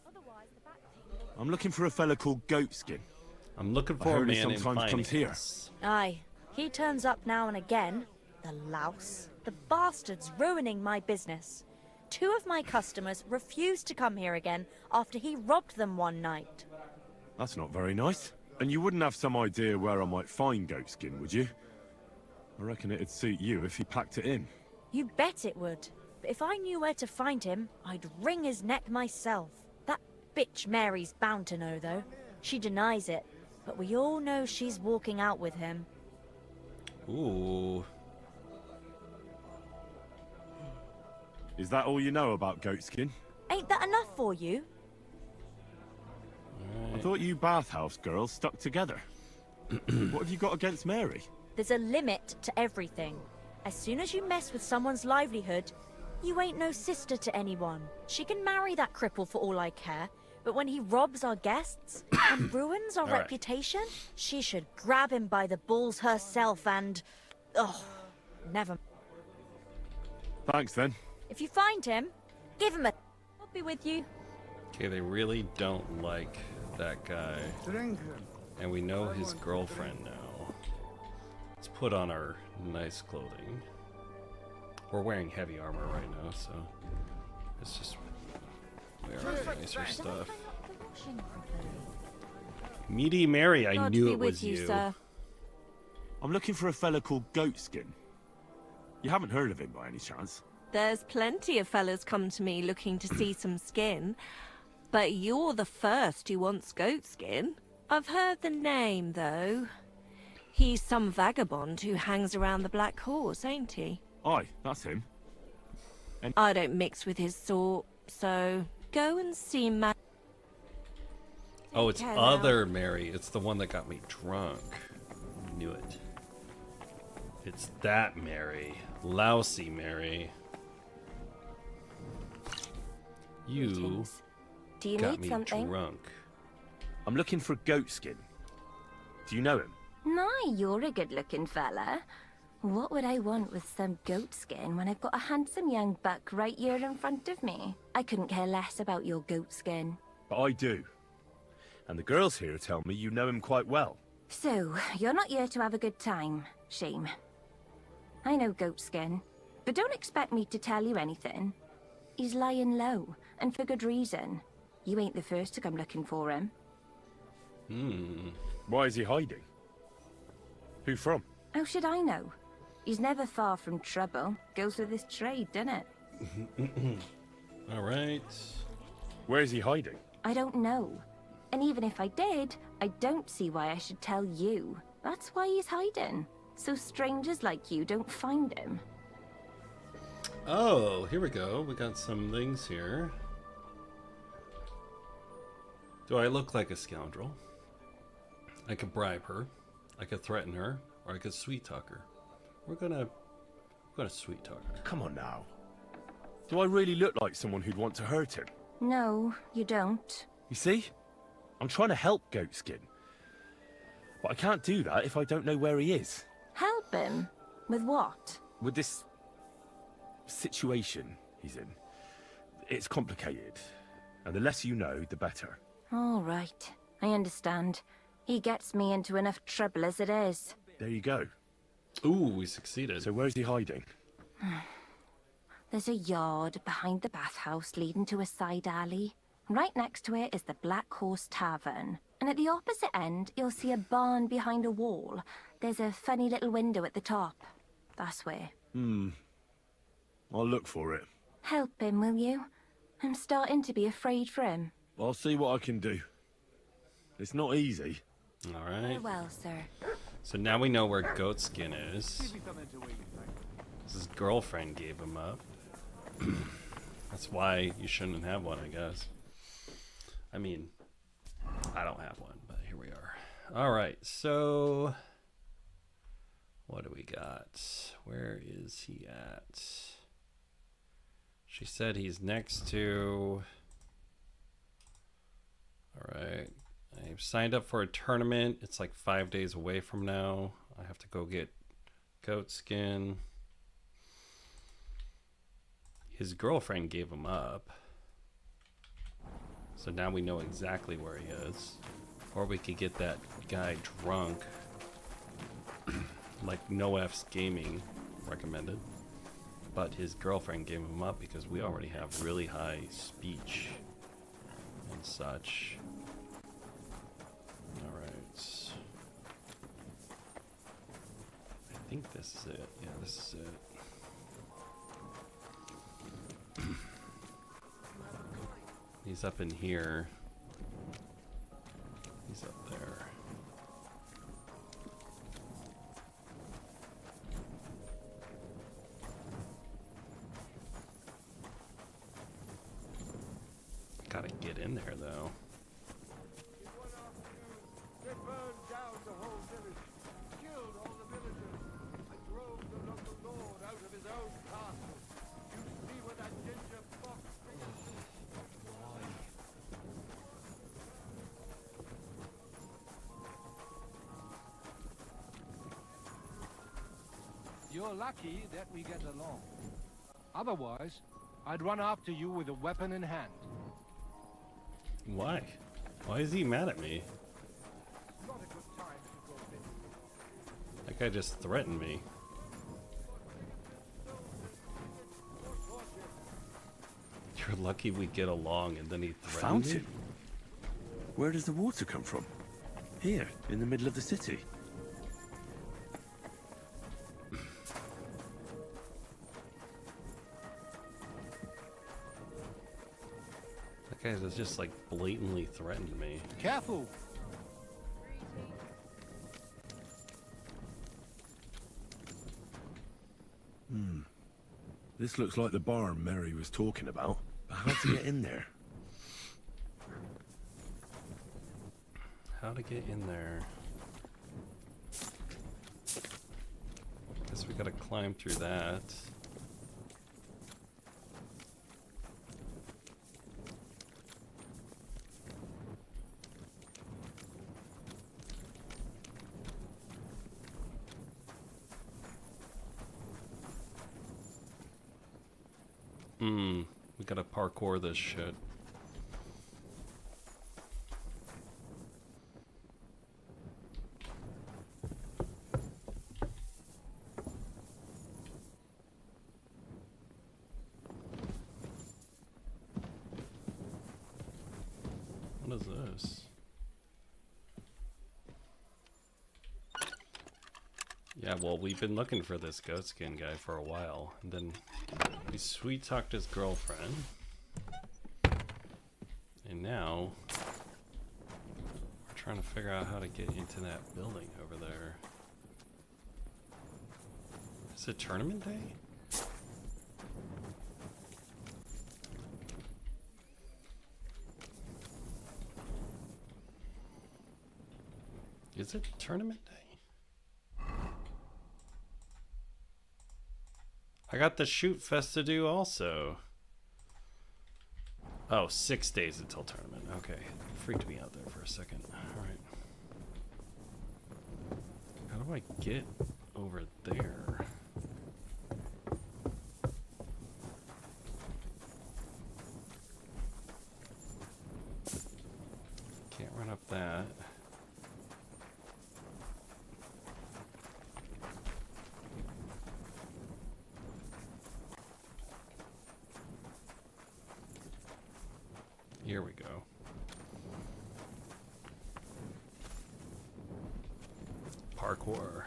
S18: Otherwise, the back team will...
S8: I'm looking for a fella called Goatskin.
S1: I'm looking
S8: I
S1: for a
S8: heard he
S1: man in
S8: sometimes comes here.
S1: finance.
S22: Aye, he turns up now and again. The louse. The bastard's ruining my business. 2 of my customers refused to come here again after he robbed them one night.
S8: That's not very nice. And you wouldn't have some idea where I might find Goatskin, would you? I reckon it'd suit you if he packed it in.
S22: You bet it would. But if I knew where to find him, I'd wring his neck myself. That bitch Mary's bound to know, though. She denies it, but we all know she's walking out with him.
S1: Ooh.
S8: Is that all you know about Goatskin?
S22: Ain't that enough for you?
S8: thought you bathhouse girls stuck together. What have you got against Mary?
S22: There's a limit to everything. As soon as you mess with someone's livelihood, you ain't no sister to anyone. She can marry that cripple for all I care, but when he robs our guests and ruins our
S1: All right.
S22: reputation, she should grab him by the balls herself and... Oh, never.
S8: Thanks then.
S22: If you find him, give him a... I'll be with you.
S1: Okay, they really don't like that guy. And we know his girlfriend now. Let's put on our nice clothing. We're wearing heavy armor right now, so let's just wear our nicer stuff. Meaty Mary, I knew it was you.
S11: Sir.
S8: I'm looking for a fella called Goatskin. You haven't heard of him by any chance?
S11: There's plenty of fellas come to me looking to see some skin, but you're the first who wants goat skin. I've heard the name, though. He's some vagabond who hangs around the Black Horse, ain't he?
S8: Aye, that's him.
S11: I don't mix with his sort, so go and see Matt.
S1: Oh, it's
S11: care now.
S1: other Mary. It's the one that got me drunk. Knew it. It's that Mary. Lousy Mary. You
S3: Do you
S1: got
S3: need
S1: me
S3: something?
S1: drunk.
S8: I'm looking for Goatskin. Do you know him?
S3: Nah, you're a good-looking fella. What would I want with some goat skin when I've got a handsome young buck right here in front of me? I couldn't care less about your goat skin.
S8: But I do. And the girls here tell me you know him quite well.
S3: So, you're not here to have a good time. Shame. I know goat skin, but don't expect me to tell you anything. He's lying low, and for good reason. You ain't the first to come looking for him.
S8: Why is he hiding? Who from?
S3: How should I know? He's never far from trouble. Goes with his trade, doesn't it?
S1: All right.
S8: Where is he hiding?
S3: I don't know. And even if I did, I don't see why I should tell you. That's why he's hiding. So strangers like you don't find him.
S1: Oh, here we go. We got some things here. Do I look like a scoundrel? I could bribe her. I could threaten her. Or I could sweet talk her. We're gonna sweet talk her.
S8: Come on now. Do I really look like someone who'd want to hurt him?
S3: No, you don't.
S8: You see? I'm trying to help Goatskin. But I can't do that if I don't know where he is.
S3: Help him? With what?
S8: With this situation he's in. It's complicated. And the less you know, the better.
S3: All right. I understand. He gets me into enough trouble as it is.
S8: There you go.
S1: Ooh, we succeeded.
S8: So where's he hiding?
S3: There's a yard behind the bathhouse leading to a side alley. Right next to it is the Black Horse Tavern. And at the opposite end, you'll see a barn behind a wall. There's a funny little window at the top. That's where.
S8: I'll look for it.
S3: Help him, will you? I'm starting to be afraid for him.
S8: I'll see what I can do. It's not easy.
S1: All right.
S3: Well, sir.
S1: So now we know where Goatskin is. His girlfriend gave him up. That's why you shouldn't have one, I guess. I mean, I don't have one, but here we are. All right, so what do we got? Where is he at? She said he's next to... All right. I've signed up for a tournament. It's like 5 days away from now. I have to go get Goatskin. His girlfriend gave him up. So now we know exactly where he is. Or we could get that guy drunk. Like No F's Gaming recommended. But his girlfriend gave him up because we already have really high speech and such. Alright. I think this is it. Yeah, this is it. He's up in here. He's up there. Gotta get in there though.
S2: You're lucky that we get along. Otherwise, I'd run after you with a weapon in hand.
S1: Why? Why is he mad at me?
S2: Not a good time to go visit.
S1: That guy just threatened me. You're lucky we get along, and then he threatened me?
S9: Fountain? Where does the water come from? Here, in the middle of the city.
S1: That guy has just like blatantly threatened me.
S2: Careful!
S9: This looks like the barn Mary was talking about. But how to get in there?
S1: How to get in there? Guess we gotta climb through that. We gotta parkour this shit. What is this? Yeah, well, we've been looking for this goatskin guy for a while, and then we sweet talked his girlfriend, and now we're trying to figure out how to get into that building over there. Is it tournament day? Is it tournament day? I got the shoot fest to do also. Oh, 6 days until tournament. Okay. Freaked me out there for a second. Alright. How do I get over there? Can't run up that. Here we go. Parkour.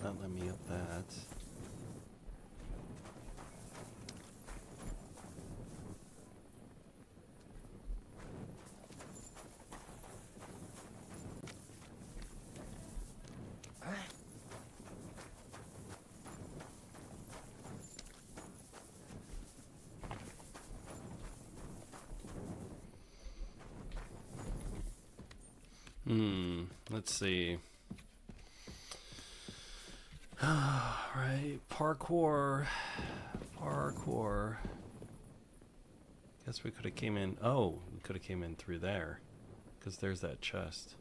S1: Not let me up that. Let's see. Right, parkour. Guess we could have came in. Oh, we could have came in through there, because there's that chest.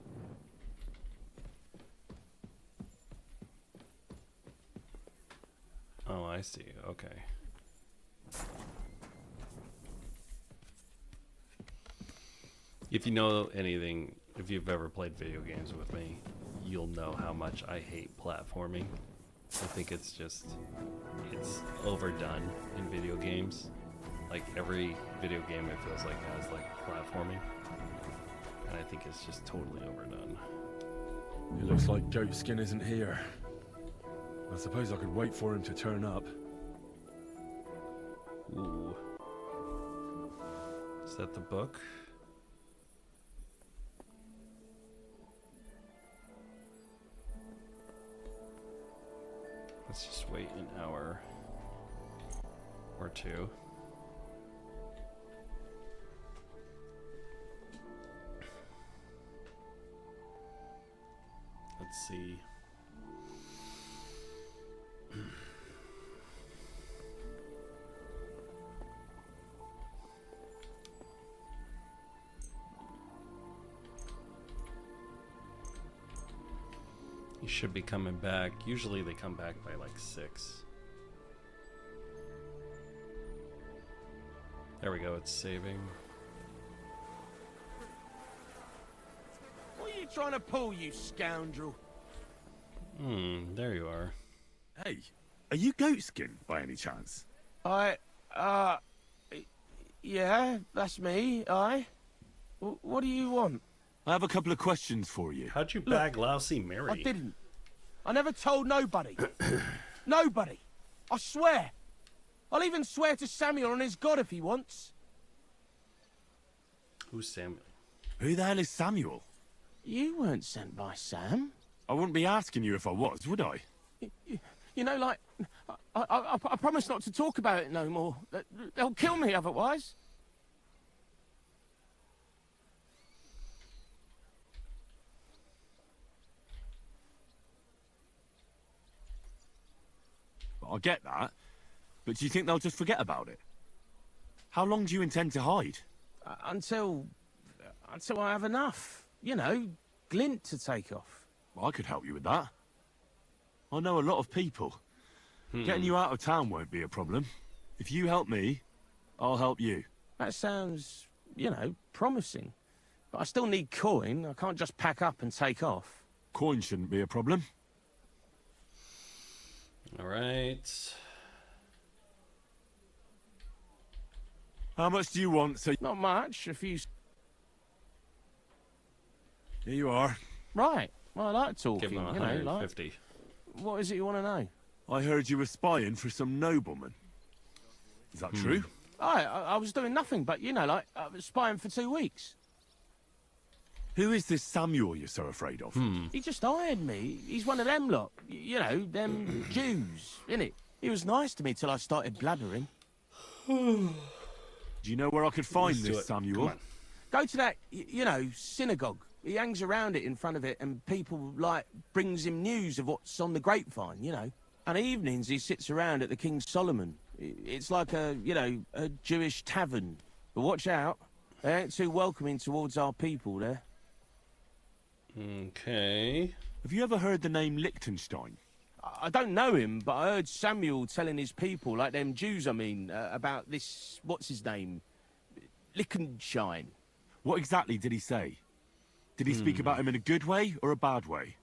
S1: Oh, I see. Okay. If you know anything, if you've ever played video games with me, you'll know how much I hate platforming. I think it's overdone in video games. Like every video game it feels like has like platforming. And I think it's just totally overdone.
S9: It looks like Goatskin isn't here. I suppose I could wait for him to turn up.
S1: Ooh. Is that the book? Let's just wait an hour or two. Let's see. He should be coming back. Usually they come back by like 6. There we go, it's saving.
S19: What are you trying to pull, you scoundrel?
S1: There you are.
S8: Hey, are you Goatskin by any chance?
S19: Yeah, that's me, What do you want?
S8: I have a couple of questions for you.
S1: How'd you bag Lousy Mary?
S19: I didn't. I never told nobody. Nobody. I swear. I'll even swear to Samuel and his God if he wants.
S1: Who's Samuel?
S8: Who the hell is Samuel?
S19: You weren't sent by Sam.
S8: I wouldn't be asking you if I was, would I?
S19: You know, like, I promise not to talk about it no more. They'll kill me otherwise.
S8: I get that, but do you think they'll just forget about it? How long do you intend to hide?
S19: Until I have enough. You know, glint to take off.
S8: Well, I could help you with that. I know a lot of people. Getting you out of town won't be a problem. If you help me, I'll help you.
S19: That sounds, you know, promising. But I still need coin. I can't just pack up and take off.
S8: Coin shouldn't be a problem.
S1: All right.
S8: How much do you want? So
S19: not much. A few.
S8: Here you are.
S19: Right. Well, I like talking.
S1: Give him
S19: you know, like.
S1: 50.
S19: What is it you want to know?
S8: I heard you were spying for some nobleman. Is that true?
S19: I was doing nothing, but you know, like I was spying for 2 weeks.
S8: Who is this Samuel you're so afraid of?
S19: He just hired me. He's one of them lot. You know, them Jews, innit? He was nice to me till I started blathering.
S8: Do you know where I could find this Samuel?
S19: Go to that, you know, synagogue. He hangs around it in front of it, and people, like, brings him news of what's on the grapevine, you know. And evenings he sits around at the King Solomon. It's like a, you know, a Jewish tavern. But watch out. They ain't too welcoming towards our people there.
S1: Okay.
S8: Have you ever heard the name Liechtenstein?
S19: I don't know him, but I heard Samuel telling his people, like them Jews, I mean, about this, what's his name? Liechtenstein.
S8: What exactly did he say? Did he speak about him in a good way or a bad way?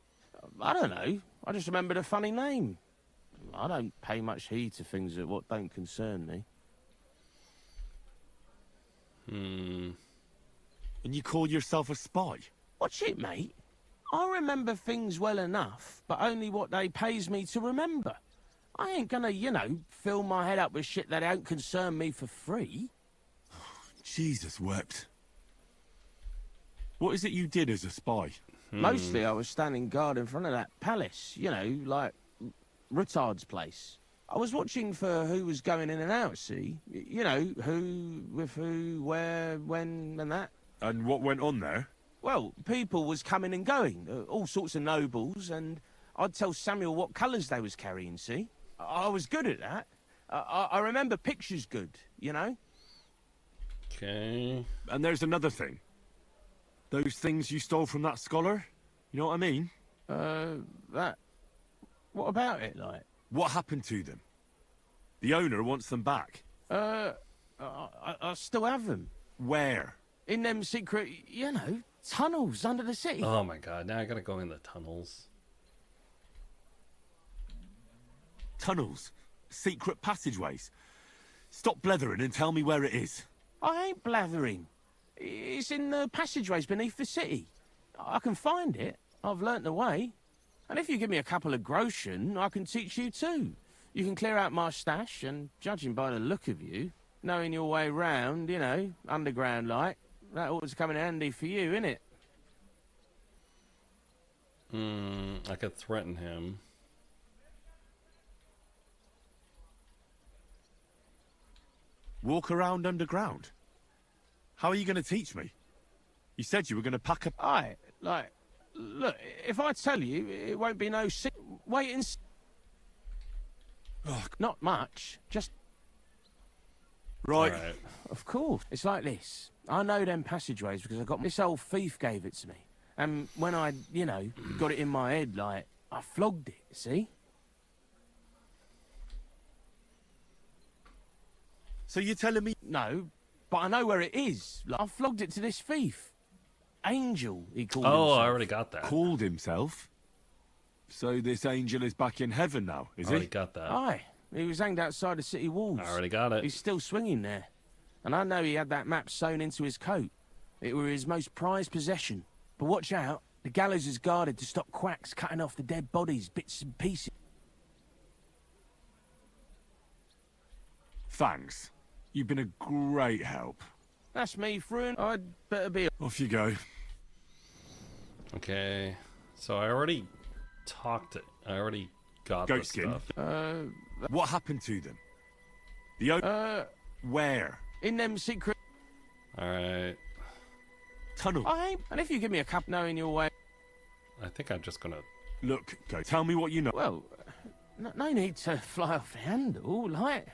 S19: I don't know. I just remembered a funny name. I don't pay much heed to things that what don't concern me.
S8: And you call yourself a spy?
S19: Watch it, mate. I remember things well enough, but only what they pays me to remember. I ain't gonna, you know, fill my head up with shit that don't concern me for free.
S8: Jesus wept. What is it you did as a spy?
S19: Mostly I was standing guard in front of that palace, you know, like Retard's place. I was watching for who was going in and out, see? You know, who, with who, where, when, and that.
S8: And what went on there?
S19: Well, people was coming and going, all sorts of nobles, and I'd tell Samuel what colours they was carrying, see? I was good at that. I remember pictures good, you know?
S1: Okay.
S8: And there's another thing. Those things you stole from that scholar? You know what I mean?
S19: That... What about it, like?
S8: What happened to them? The owner wants them back.
S19: I still have them.
S8: Where?
S19: In them secret, you know, tunnels under the city.
S1: Oh my god, now I gotta go in the tunnels.
S8: Tunnels? Secret passageways? Stop blethering and tell me where it is.
S19: I ain't blathering. It's in the passageways beneath the city. I can find it. I've learnt the way. And if you give me a couple of groschen, I can teach you too. You can clear out my stash, and judging by the look of you, knowing your way round, you know, underground like, that ought to come in handy for you, innit?
S1: I could threaten him.
S8: Walk around underground? How are you going to teach me? You said you were going to pack up...
S19: Aye, like, look, if I tell you, it won't be no wait and not much, just...
S8: Right.
S19: Of course. It's like this. I know them passageways because I got... This old thief gave it to me. And when I, you know, got it in my head, like, I flogged it, see?
S8: So you're telling me...
S19: No, but I know where it is. Like, I flogged it to this thief. Angel, he called
S1: Oh,
S19: himself.
S1: I already got that.
S8: Called himself? So this angel is back in heaven now, is
S1: I already
S8: he?
S1: got that.
S19: Aye, he was hanged outside the city walls.
S1: I already got it.
S19: He's still swinging there. And I know he had that map sewn into his coat. It were his most prized possession. But watch out, the gallows is guarded to stop quacks cutting off the dead bodies, bits and pieces.
S8: Thanks. You've been a great help.
S19: That's me, Thrun. I'd better be...
S8: Off you go.
S1: Okay. So I already talked it. I already got the
S8: Goatskin?
S1: stuff.
S8: What happened to them? Where?
S19: In them secret...
S1: Alright.
S8: Tunnel.
S19: I ain't... And if you give me a cup knowing your way...
S1: I think I'm just gonna...
S8: Look, go. Tell me what you know.
S19: Well, no need to fly off the handle, like...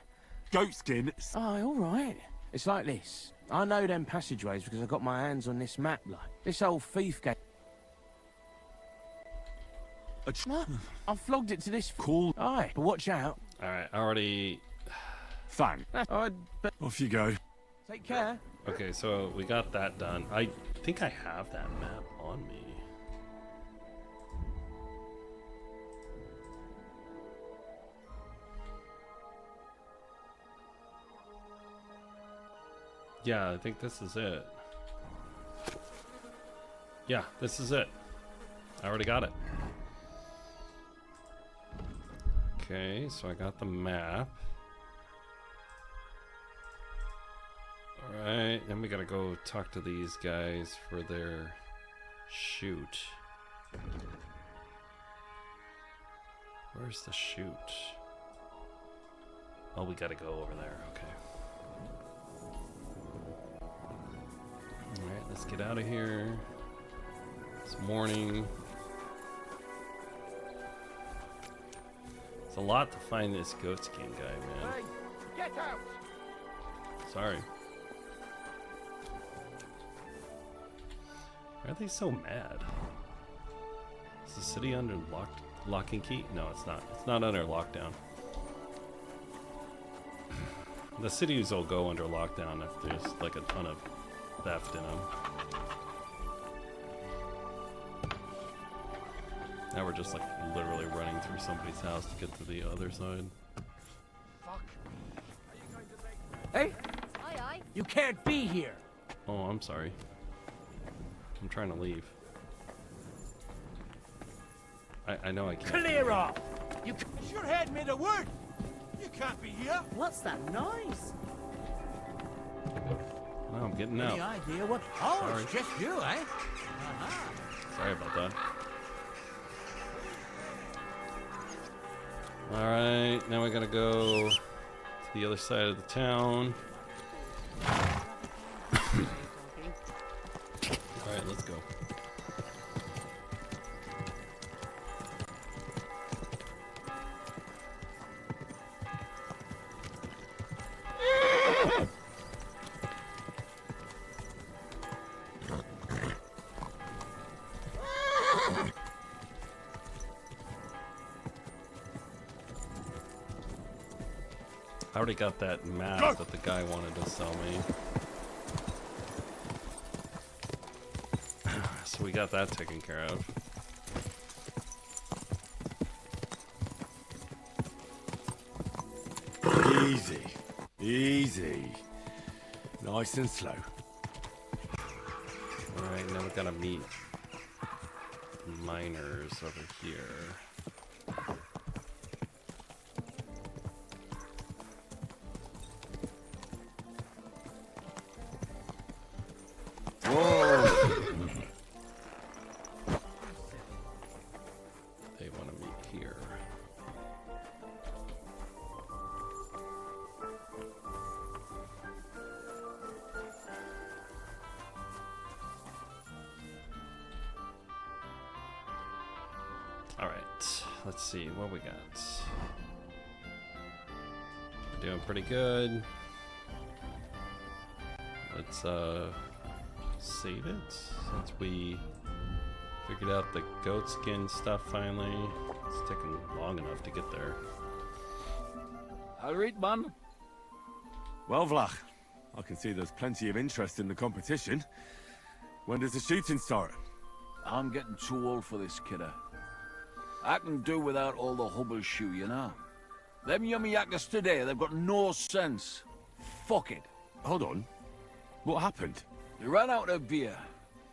S8: Goatskin.
S19: Oh, all right. It's like this. I know them passageways because I got my hands on this map, like. This old thief gate. No, I flogged it to this...
S8: Cool.
S19: Aye, but watch out.
S1: Alright, I already...
S8: Fang. Off you go.
S19: Take care.
S1: Okay, so we got that done. I think I have that map on me. Yeah, I think this is it. Yeah, this is it. I already got it. Okay, so I got the map. Alright, then we gotta go talk to these guys for their shoot. Where's the shoot? Oh, we gotta go over there, okay. Alright, let's get out of here. It's morning. It's a lot to find this goatskin guy, man.
S20: Hey, get out!
S1: Sorry. Why are they so mad? Is the city under lock and key? No, it's not. It's not under lockdown. The cities will go under lockdown if there's like a ton of theft in them. Now we're just like literally running through somebody's house to get to the other side.
S20: Hey,
S5: Aye, aye.
S20: you can't be here.
S1: Oh, I'm sorry. I'm trying to leave. I know I can't.
S20: Clear off. You sure had made a word. You can't be here.
S4: What's that noise?
S1: Oh, I'm getting
S16: Any
S1: out.
S16: idea what? Oh,
S1: Sorry.
S16: it's just you, eh?
S1: Sorry about that. Alright, now we gotta go to the other side of the town. Alright, let's go. I already got that map that the guy wanted to sell me. So we got that taken care of.
S8: Easy. Easy. Nice and slow.
S1: Alright, now we gotta meet miners over here. They want to meet here. Alright, let's see what we got. Doing pretty good. Let's save it since we Figured out the goatskin stuff finally. It's taken long enough to get there.
S10: All right, man.
S8: Well, Vlach, I can see there's plenty of interest in the competition. When does the shooting start?
S10: I'm getting too old for this, kidder. I can do without all the hubble shoe, you know. Them yummy yakkers today, they've got no sense. Fuck it.
S8: Hold on. What happened?
S10: They ran out of beer.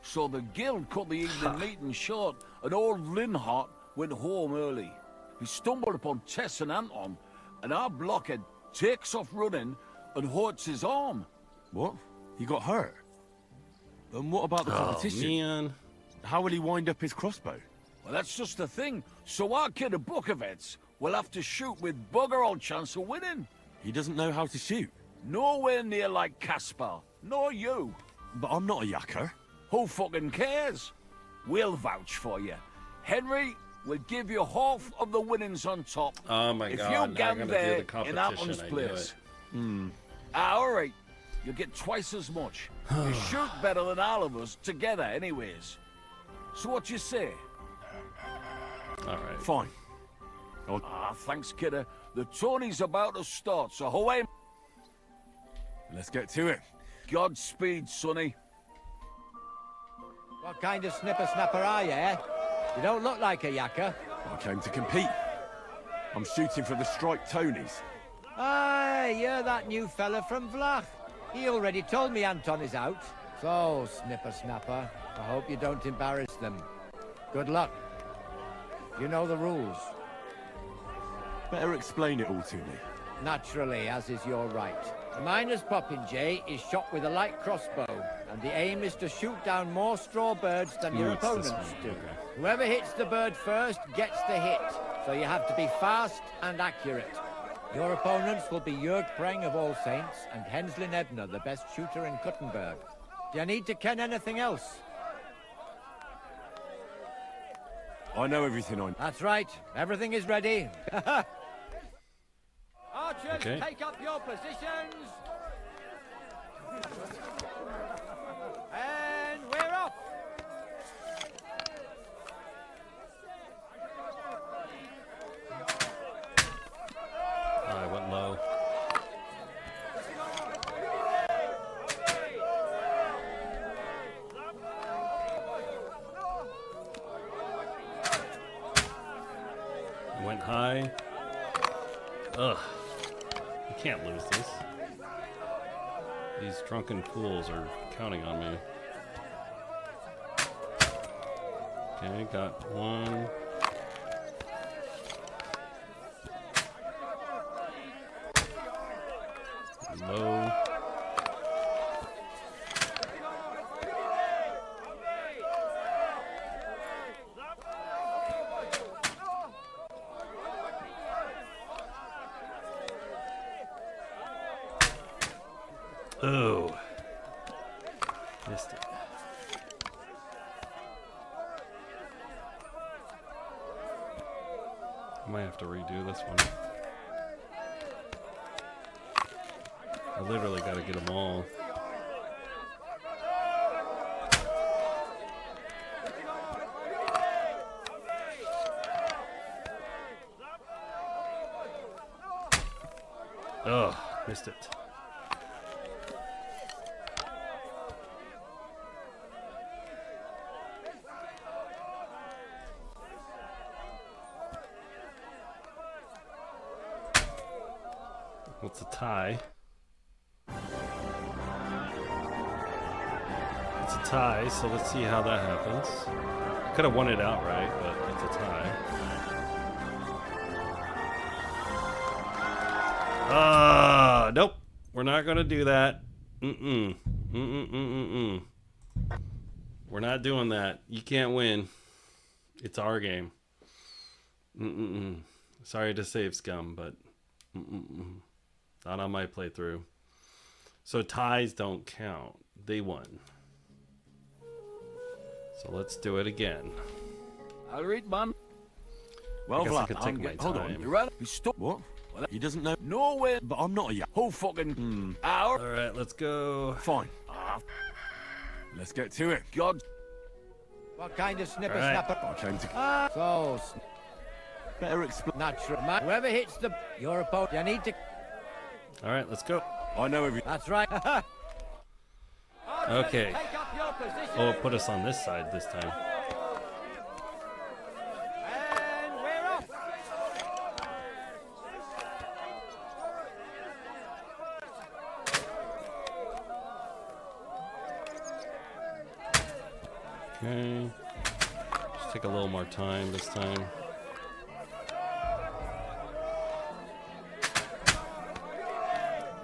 S10: So the guild cut the evening meeting short, and old Linhart went home early. He stumbled upon Tess and Anton, and our blockhead takes off running and hurts his arm.
S8: What? He got hurt? And what about the competition?
S1: Man.
S8: How will he wind up his crossbow?
S10: Well, that's just the thing. So our kid of Bukovets will have to shoot with bugger all chance of winning.
S8: He doesn't know how to shoot.
S10: Nowhere near like Caspar. Nor you.
S8: But I'm not a yakker.
S10: Who fucking cares? We'll vouch for you. Henry will give you half of the winnings on top.
S1: Oh my
S10: if
S1: god,
S10: you
S1: now I'm
S10: get
S1: gonna
S10: there
S1: do the competition.
S10: in Apple's
S1: I knew
S10: place.
S1: it.
S10: All right. You get twice as much. You shoot better than all of us together anyways. So what you say?
S1: Alright.
S8: Fine.
S10: Thanks, kidder. The tourney's about to start, so away.
S8: Let's get to it.
S10: Godspeed, sonny.
S16: What kind of snipper-snapper are you, eh? You don't look like a yakker.
S8: I came to compete. I'm shooting for the striped Tonys.
S16: Aye, you're that new fella from Vlach. He already told me Anton is out. So, snipper-snapper, I hope you don't embarrass them. Good luck. You know the rules.
S8: Better explain it all to me.
S16: Naturally, as is your right. The miner's popinjay is shot with a light crossbow, and the aim is to shoot down more straw birds than your
S1: it's this
S16: opponents
S1: one,
S16: do.
S1: okay.
S16: Whoever hits the bird first gets the hit, so you have to be fast and accurate. Your opponents will be Jörg Preng of All Saints and Henslin Ebner, the best shooter in Kuttenberg. Do you need to ken anything else?
S8: I know everything on.
S16: That's right. Everything is ready. Archers,
S1: Okay.
S16: take up your positions. And we're off.
S1: I went low. Went high. Ugh. I can't lose this. These drunken fools are counting on me. Okay, got one. Low. Oh. Missed it. I might have to redo this one. I literally gotta get them all. Ugh, missed it. What's a tie? It's a tie, so let's see how that happens. Could have won it outright, but it's a tie. Nope. We're not gonna do that. We're not doing that. You can't win. It's our game. Sorry to save scum, but not on my playthrough. So ties don't count. They won. So let's do it again.
S10: I'll read, man.
S8: Well,
S1: I guess I
S8: Vlad,
S1: could take my
S8: hold
S1: time.
S8: on.
S10: You ready? Stop.
S8: What? He doesn't know.
S10: No way.
S8: But I'm not a yakker.
S10: Who fucking hour?
S1: All right, let's go.
S8: Fine. Let's get to it.
S10: God.
S16: What kind of snipper
S1: Right.
S16: snapper?
S8: I came to...
S16: So,
S8: Better explain.
S16: natural. Whoever hits the... Your opponent, you need to...
S1: All right, let's go.
S8: I know everything.
S16: That's right.
S1: Okay.
S16: Take up your position.
S1: Oh, it put us on this side this time.
S16: And we're off.
S1: Okay. Just take a little more time this time.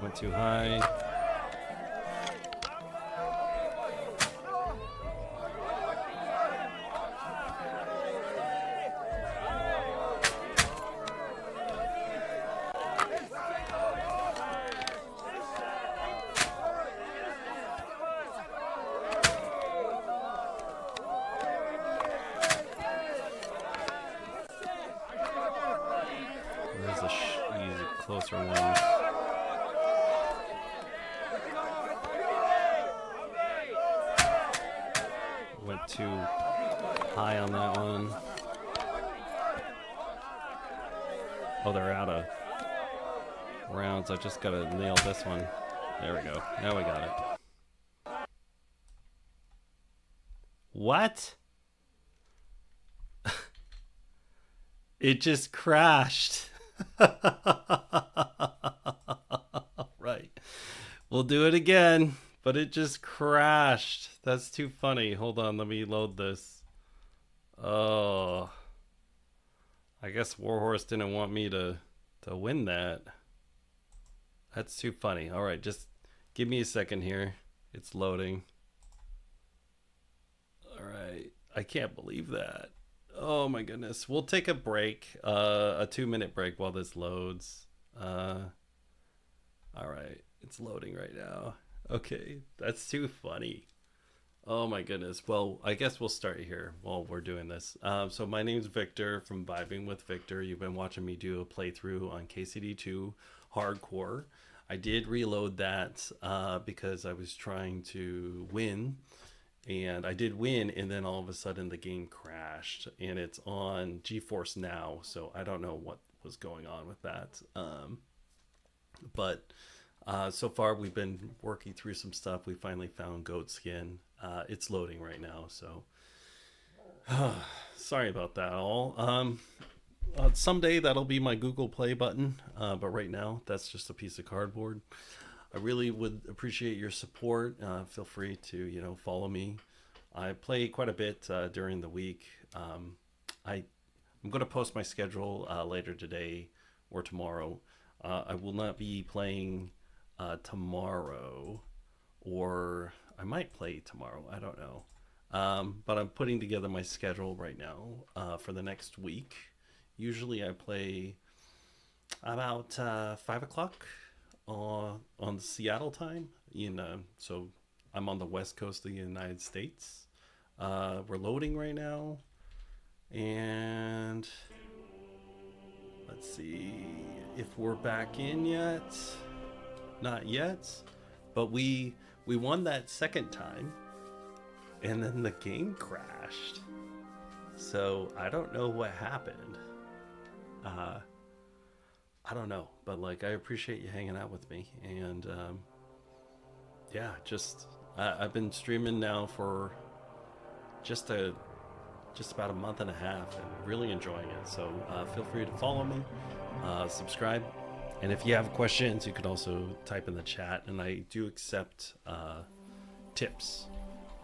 S1: Went too high. Where's the easy, closer ones? Went too high on that one. Oh, they're out of rounds. I just gotta nail this one. There we go. Now we got it. What? It just crashed. Right. We'll do it again, but it just crashed. That's too funny. Hold on, let me load this. Oh. I guess Warhorse didn't want me to win that. That's too funny. All right, just give me a second here. It's loading. All right. I can't believe that. Oh my goodness. We'll take a break, a 2-minute break while this loads. All right. It's loading right now. Okay. That's too funny. Oh my goodness. Well, I guess we'll start here while we're doing this. So my name's Victor from Vibing with Victor. You've been watching me do a playthrough on KCD2 Hardcore. I did reload that because I was trying to win. And I did win, and then all of a sudden the game crashed. And it's on GeForce Now, so I don't know what was going on with that. But so far we've been working through some stuff. We finally found Goatskin. It's loading right now, so sorry about that all. Someday that'll be my Google Play button, but right now that's just a piece of cardboard. I really would appreciate your support. Feel free to follow me. I play quite a bit during the week. I'm going to post my schedule later today or tomorrow. I will not be playing tomorrow, or I might play tomorrow. I don't know. But I'm putting together my schedule right now for the next week. Usually I play about 5 o'clock on Seattle time. So I'm on the west coast of the United States. We're loading right now. And let's see if we're back in yet. Not yet. But we won that second time. And then the game crashed. So I don't know what happened. I don't know, but I appreciate you hanging out with me. And yeah, I've been streaming now for just about a month and a half and really enjoying it. So feel free to follow me, subscribe, and if you have questions, you could also type in the chat, and I do accept tips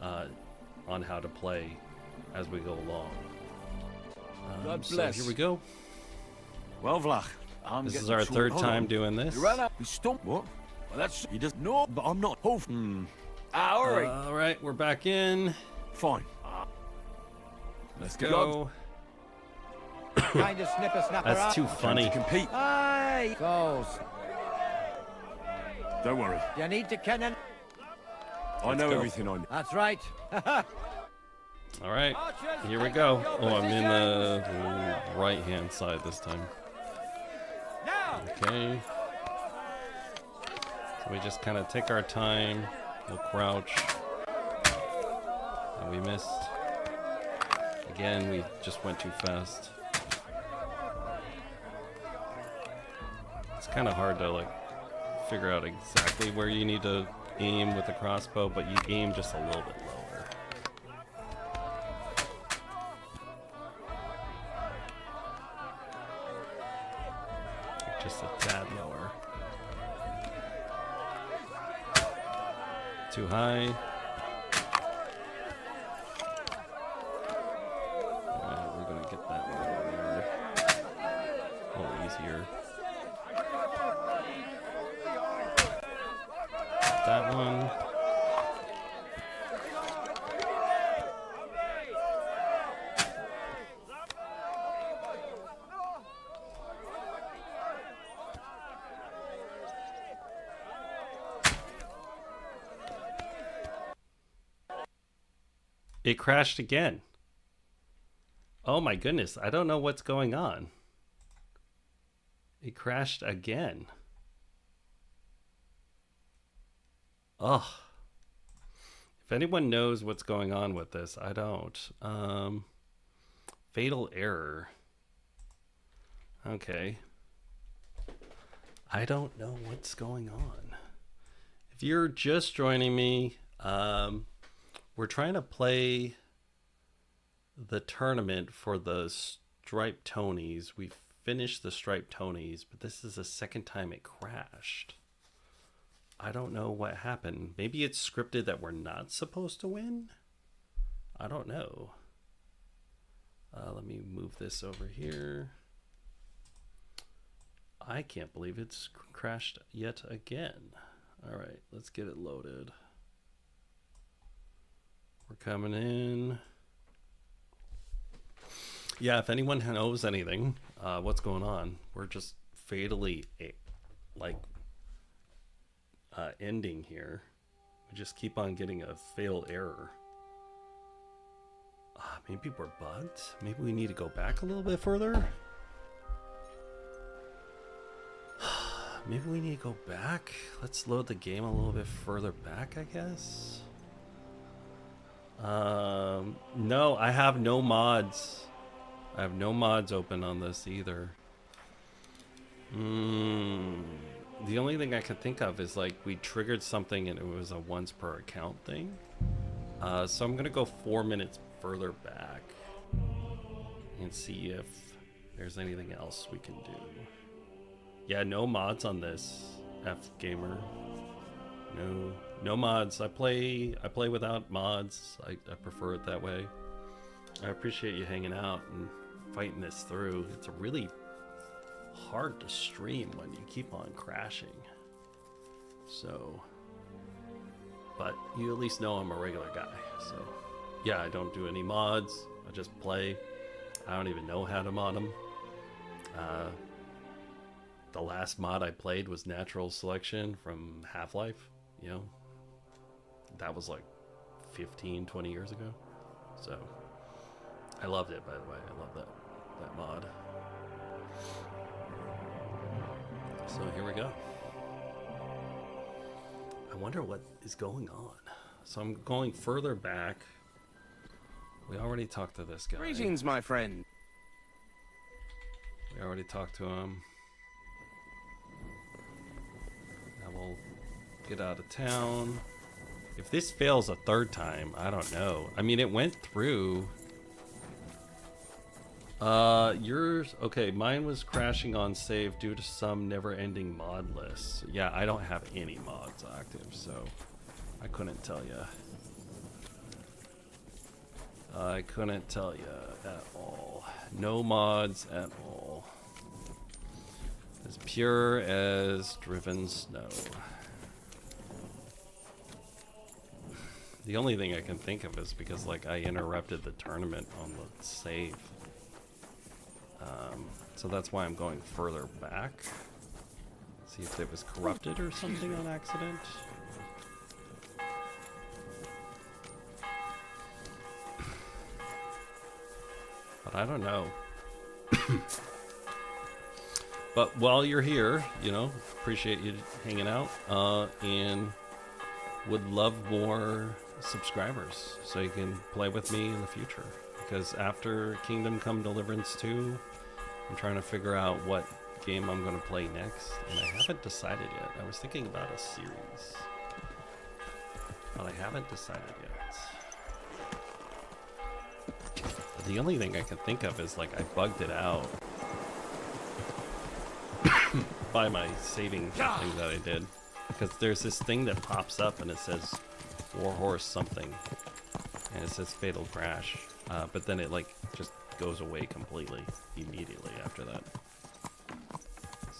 S1: on how to play as we go along.
S10: God
S1: so
S10: bless.
S1: Here we go.
S8: Well, Vlach,
S1: this is our third time doing this.
S10: You ran out. We stumped.
S8: What?
S10: Well, that's...
S8: You just... No, but I'm not... Oh,
S10: all right.
S1: All right, we're back in.
S8: Fine.
S1: Let's go.
S16: Kind of snipper snapper.
S1: That's too funny.
S8: Compete.
S16: Aye. Goes.
S8: Don't worry.
S16: You need to cannon.
S8: I know everything I know.
S16: That's right.
S1: All right, here we go. Oh, I'm in the right-hand side this time. Okay. So we just kind of take our time. We'll crouch. And we missed. again, we just went too fast. It's kind of hard to like figure out exactly where you need to aim with the crossbow, but you aim just a little bit lower. Just a tad lower. Too high. Alright, we're gonna get that one over there. A little easier. That one. It crashed again. Oh my goodness, I don't know what's going on. It crashed again. Ugh. If anyone knows what's going on with this, I don't. Fatal error. Okay. I don't know what's going on. If you're just joining me, we're trying to play the tournament for the striped Tonys. We finished the striped Tonys, but this is the second time it crashed. I don't know what happened. Maybe it's scripted that we're not supposed to win? I don't know. Let me move this over here. I can't believe it's crashed yet again. All right, let's get it loaded. We're coming in. Yeah, if anyone knows anything, what's going on? We're just fatally, like, ending here. We just keep on getting a fatal error. Maybe we're bugged? Maybe we need to go back a little bit further? Maybe we need to go back? Let's load the game a little bit further back, I guess? No, I have no mods. I have no mods open on this either. The only thing I could think of is like we triggered something and it was a once per account thing. So I'm gonna go 4 minutes further back and see if there's anything else we can do. Yeah, no mods on this, F Gamer. No mods. I play without mods. I prefer it that way. I appreciate you hanging out and fighting this through. It's really hard to stream when you keep on crashing. So, but you at least know I'm a regular guy. So, yeah, I don't do any mods. I just play. I don't even know how to mod them. The last mod I played was Natural Selection from Half-Life. You know, that was like 15, 20 years ago. So, I loved it, by the way. I love that mod. So here we go. I wonder what is going on. So I'm going further back. We already talked to this guy.
S4: Greetings, my friend.
S1: We already talked to him. Now we'll get out of town. If this fails a third time, I don't know. I mean, it went through. Yours, okay, mine was crashing on save due to some never-ending mod lists. Yeah, I don't have any mods active, so I couldn't tell you. I couldn't tell you at all. No mods at all. As pure as driven snow. The only thing I can think of is because, like, I interrupted the tournament on the save. So that's why I'm going further back. See if it was corrupted or something on accident. But I don't know. But while you're here, you know, appreciate you hanging out, and would love more subscribers so you can play with me in the future. because after Kingdom Come Deliverance 2, I'm trying to figure out what game I'm going to play next, and I haven't decided yet. I was thinking about a series, but I haven't decided yet. The only thing I can think of is, like, I bugged it out by my saving thing that I did, because there's this thing that pops up and it says Warhorse something, and it says Fatal Crash, but then it, like, just goes away completely immediately after that.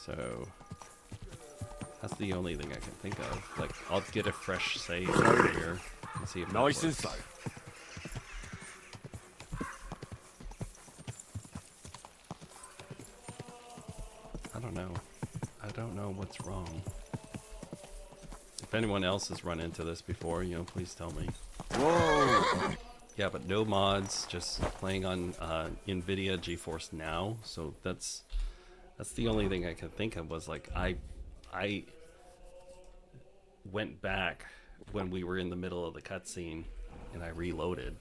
S1: So that's the only thing I can think of. Like, I'll get a fresh save over here and see if
S8: nice and slow.
S1: I don't know. I don't know what's wrong. If anyone else has run into this before, you know, please tell me.
S8: Whoa!
S1: Yeah, but no mods, just playing on NVIDIA GeForce Now. So that's the only thing I could think of was, like, I went back when we were in the middle of the cutscene and I reloaded.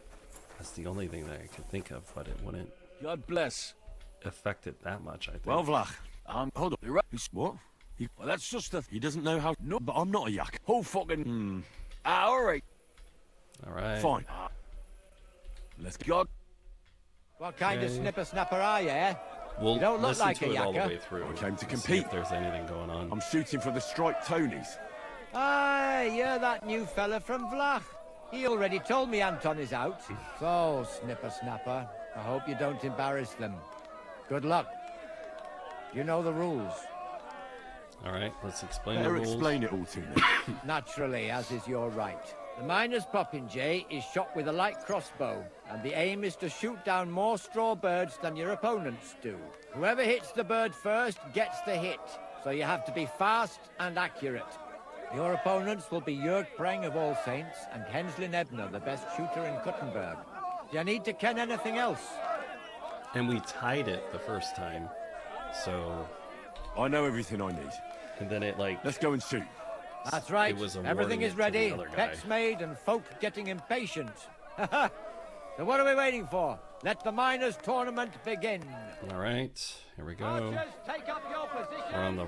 S1: That's the only thing that I could think of, but it wouldn't.
S10: God bless.
S1: Affect it that much, I think.
S8: Well, Vlach.
S10: Hold on. You're right.
S8: What?
S10: Well, that's just a...
S8: He doesn't know how... No, but I'm not a yak.
S10: Who fucking... all right.
S1: All right.
S8: Fine. Let's
S10: go.
S16: What kind of snipper-snapper are you, eh?
S1: We'll
S16: you don't look
S1: listen
S16: like
S1: to
S16: a
S1: it all the
S16: yakker.
S1: way through.
S8: I came to
S1: See
S8: compete.
S1: if there's anything going on.
S8: I'm shooting for the striped Tonys.
S16: Aye, you're that new fella from Vlach. He already told me Anton is out. So, snipper-snapper, I hope you don't embarrass them. Good luck. You know the rules.
S1: All right, let's explain
S8: Better
S1: the rules.
S8: explain it all to me.
S16: Naturally, as is your right. The miner's popinjay is shot with a light crossbow, and the aim is to shoot down more straw birds than your opponents do. Whoever hits the bird first gets the hit, so you have to be fast and accurate. Your opponents will be Jörg Preng of All Saints and Henslin Ebner, the best shooter in Kuttenberg. Do you need to ken anything else?
S1: And we tied it the first time, so...
S8: I know everything I need.
S1: And then it, like...
S8: Let's go and shoot.
S16: That's right.
S1: It was
S16: Everything is
S1: awarding it to
S16: ready.
S1: the other guy.
S16: Pets made and folk getting impatient. So what are we waiting for? Let the miners' tournament begin.
S1: All right, here we go.
S16: Archers, take up your position.
S1: We're on the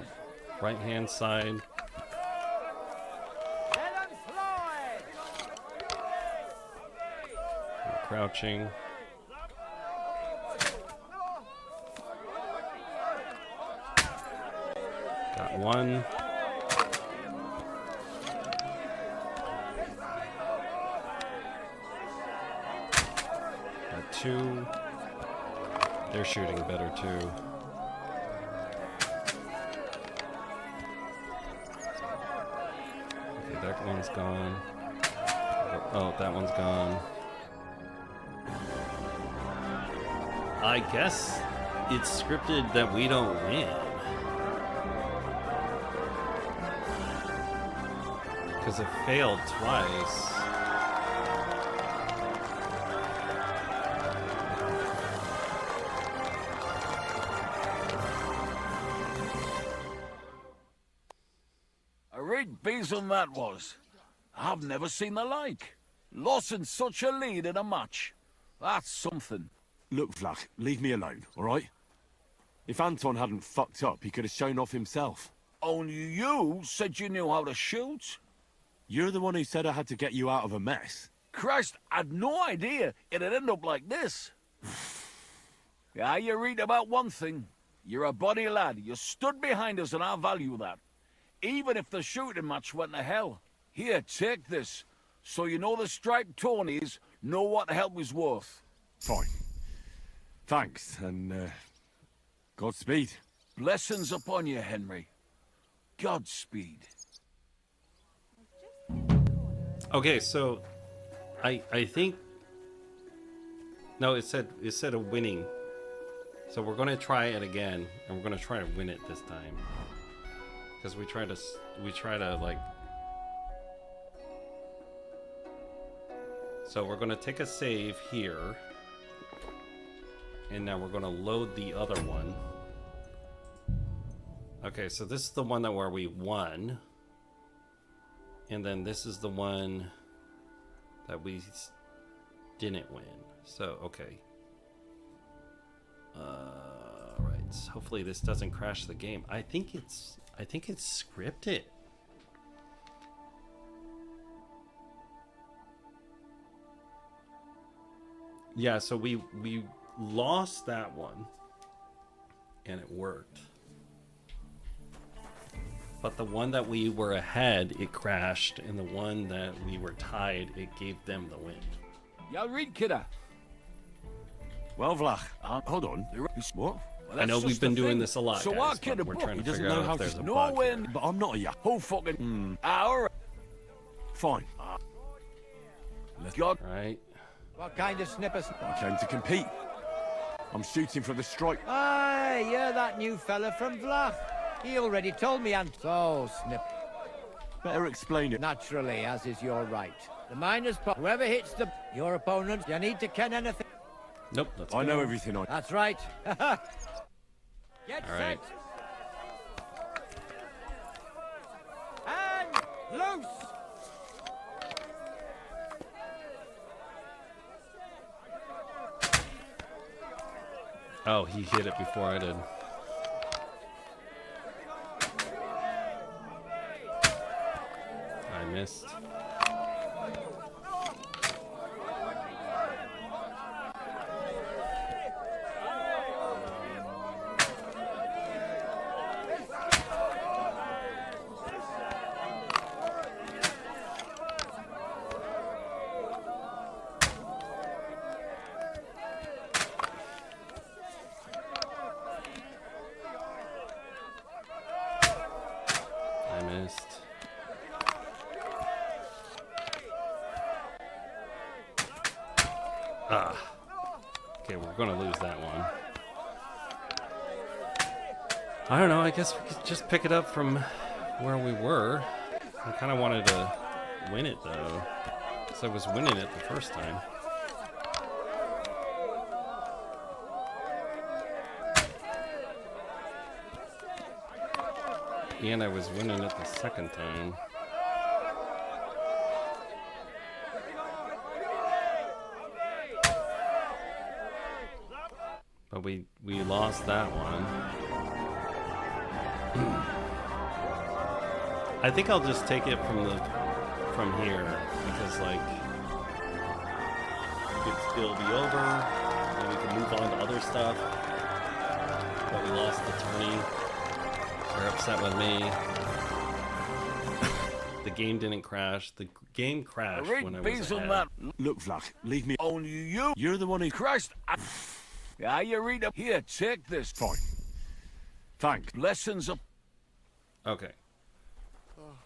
S1: right-hand side. We're crouching. Got one. Got two. They're shooting better too. Okay, that one's gone. Oh, that one's gone. I guess it's scripted that we don't win. Because it failed twice.
S10: A great besom that was. I've never seen the like. Lost in such a lead in a match. That's something.
S8: Look, Vlach, leave me alone, all right? If Anton hadn't fucked up, he could have shown off himself.
S10: Only you said you knew how to shoot.
S8: You're the one who said I had to get you out of a mess.
S10: Christ, I'd no idea it'd end up like this. Yeah, you read about one thing. You're a buddy lad. You stood behind us and I value that. Even if the shooting match went to hell. Here, take this. So you know the striped Tonys know what the help is worth.
S8: Fine. Thanks, and, Godspeed.
S10: Blessings upon you, Henry. Godspeed.
S1: Okay, so I think no, it said a winning. So we're gonna try it again, and we're gonna try to win it this time. Because we try to like. So we're gonna take a save here, and now we're gonna load the other one. Okay, so this is the one where we won. And then this is the one that we didn't win. So, okay. Right. Hopefully this doesn't crash the game. I think it's scripted. Yeah, so we lost that one and it worked. But the one that we were ahead, it crashed, and the one that we were tied, it gave them the win.
S10: Y'all read, kidda.
S8: Well, Vlach, hold on. What?
S10: Well,
S1: I know
S10: that's
S1: we've
S10: just
S1: been
S10: the
S1: doing
S10: thing.
S1: this a lot,
S10: So
S1: guys,
S10: I kid
S1: but
S10: a
S1: we're
S10: book.
S1: trying to
S10: He doesn't
S1: figure
S10: know
S1: out
S10: how
S1: if there's
S10: to
S1: a
S10: know
S1: bug
S10: when.
S1: here.
S10: But I'm not a yak. Whole fucking hour.
S8: Fine.
S10: Let's go.
S1: Right.
S16: What kind of snippers?
S8: I came to compete. I'm shooting for the strike.
S16: Aye, you're that new fella from Vlach. He already told me, and so snip.
S8: Better explain it.
S16: Naturally, as is your right. The miners, whoever hits your opponent, you need to ken anything.
S1: Nope. Let's
S8: I
S1: go.
S8: know everything.
S16: That's right. Get
S1: All right.
S16: set. And loose.
S1: Oh, he hit it before I did. I missed. I missed. Ah. Okay, we're gonna lose that one. I don't know, I guess we could just pick it up from where we were. I kind of wanted to win it, though. Because I was winning it the first time. And I was winning it the second time. But we lost that one. I think I'll just take it from here because like it'll be over and we can move on to other stuff. But we lost the tourney. They're upset with me. The game didn't crash. The game crashed when I was ahead.
S8: Look, Vlach, leave me.
S10: Only you.
S8: You're the one who
S10: Christ. Yeah, you read up here. Check this.
S8: Fine. Thanks.
S10: Lessons up.
S1: Okay.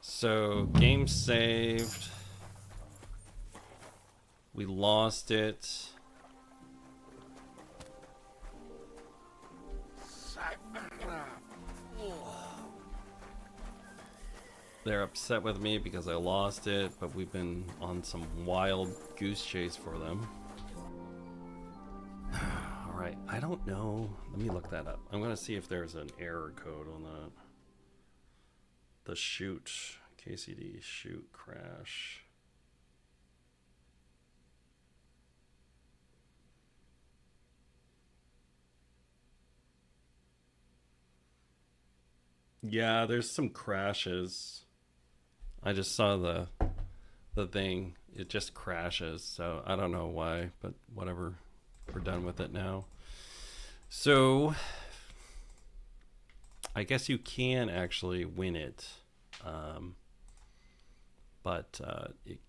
S1: So game saved. We lost it. They're upset with me because I lost it, but we've been on some wild goose chase for them. Alright, I don't know. Let me look that up. I'm going to see if there's an error code on that. The shoot. KCD shoot crash. Yeah, there's some crashes. I just saw the thing. It just crashes, so I don't know why, but whatever. We're done with it now. So I guess you can actually win it. But it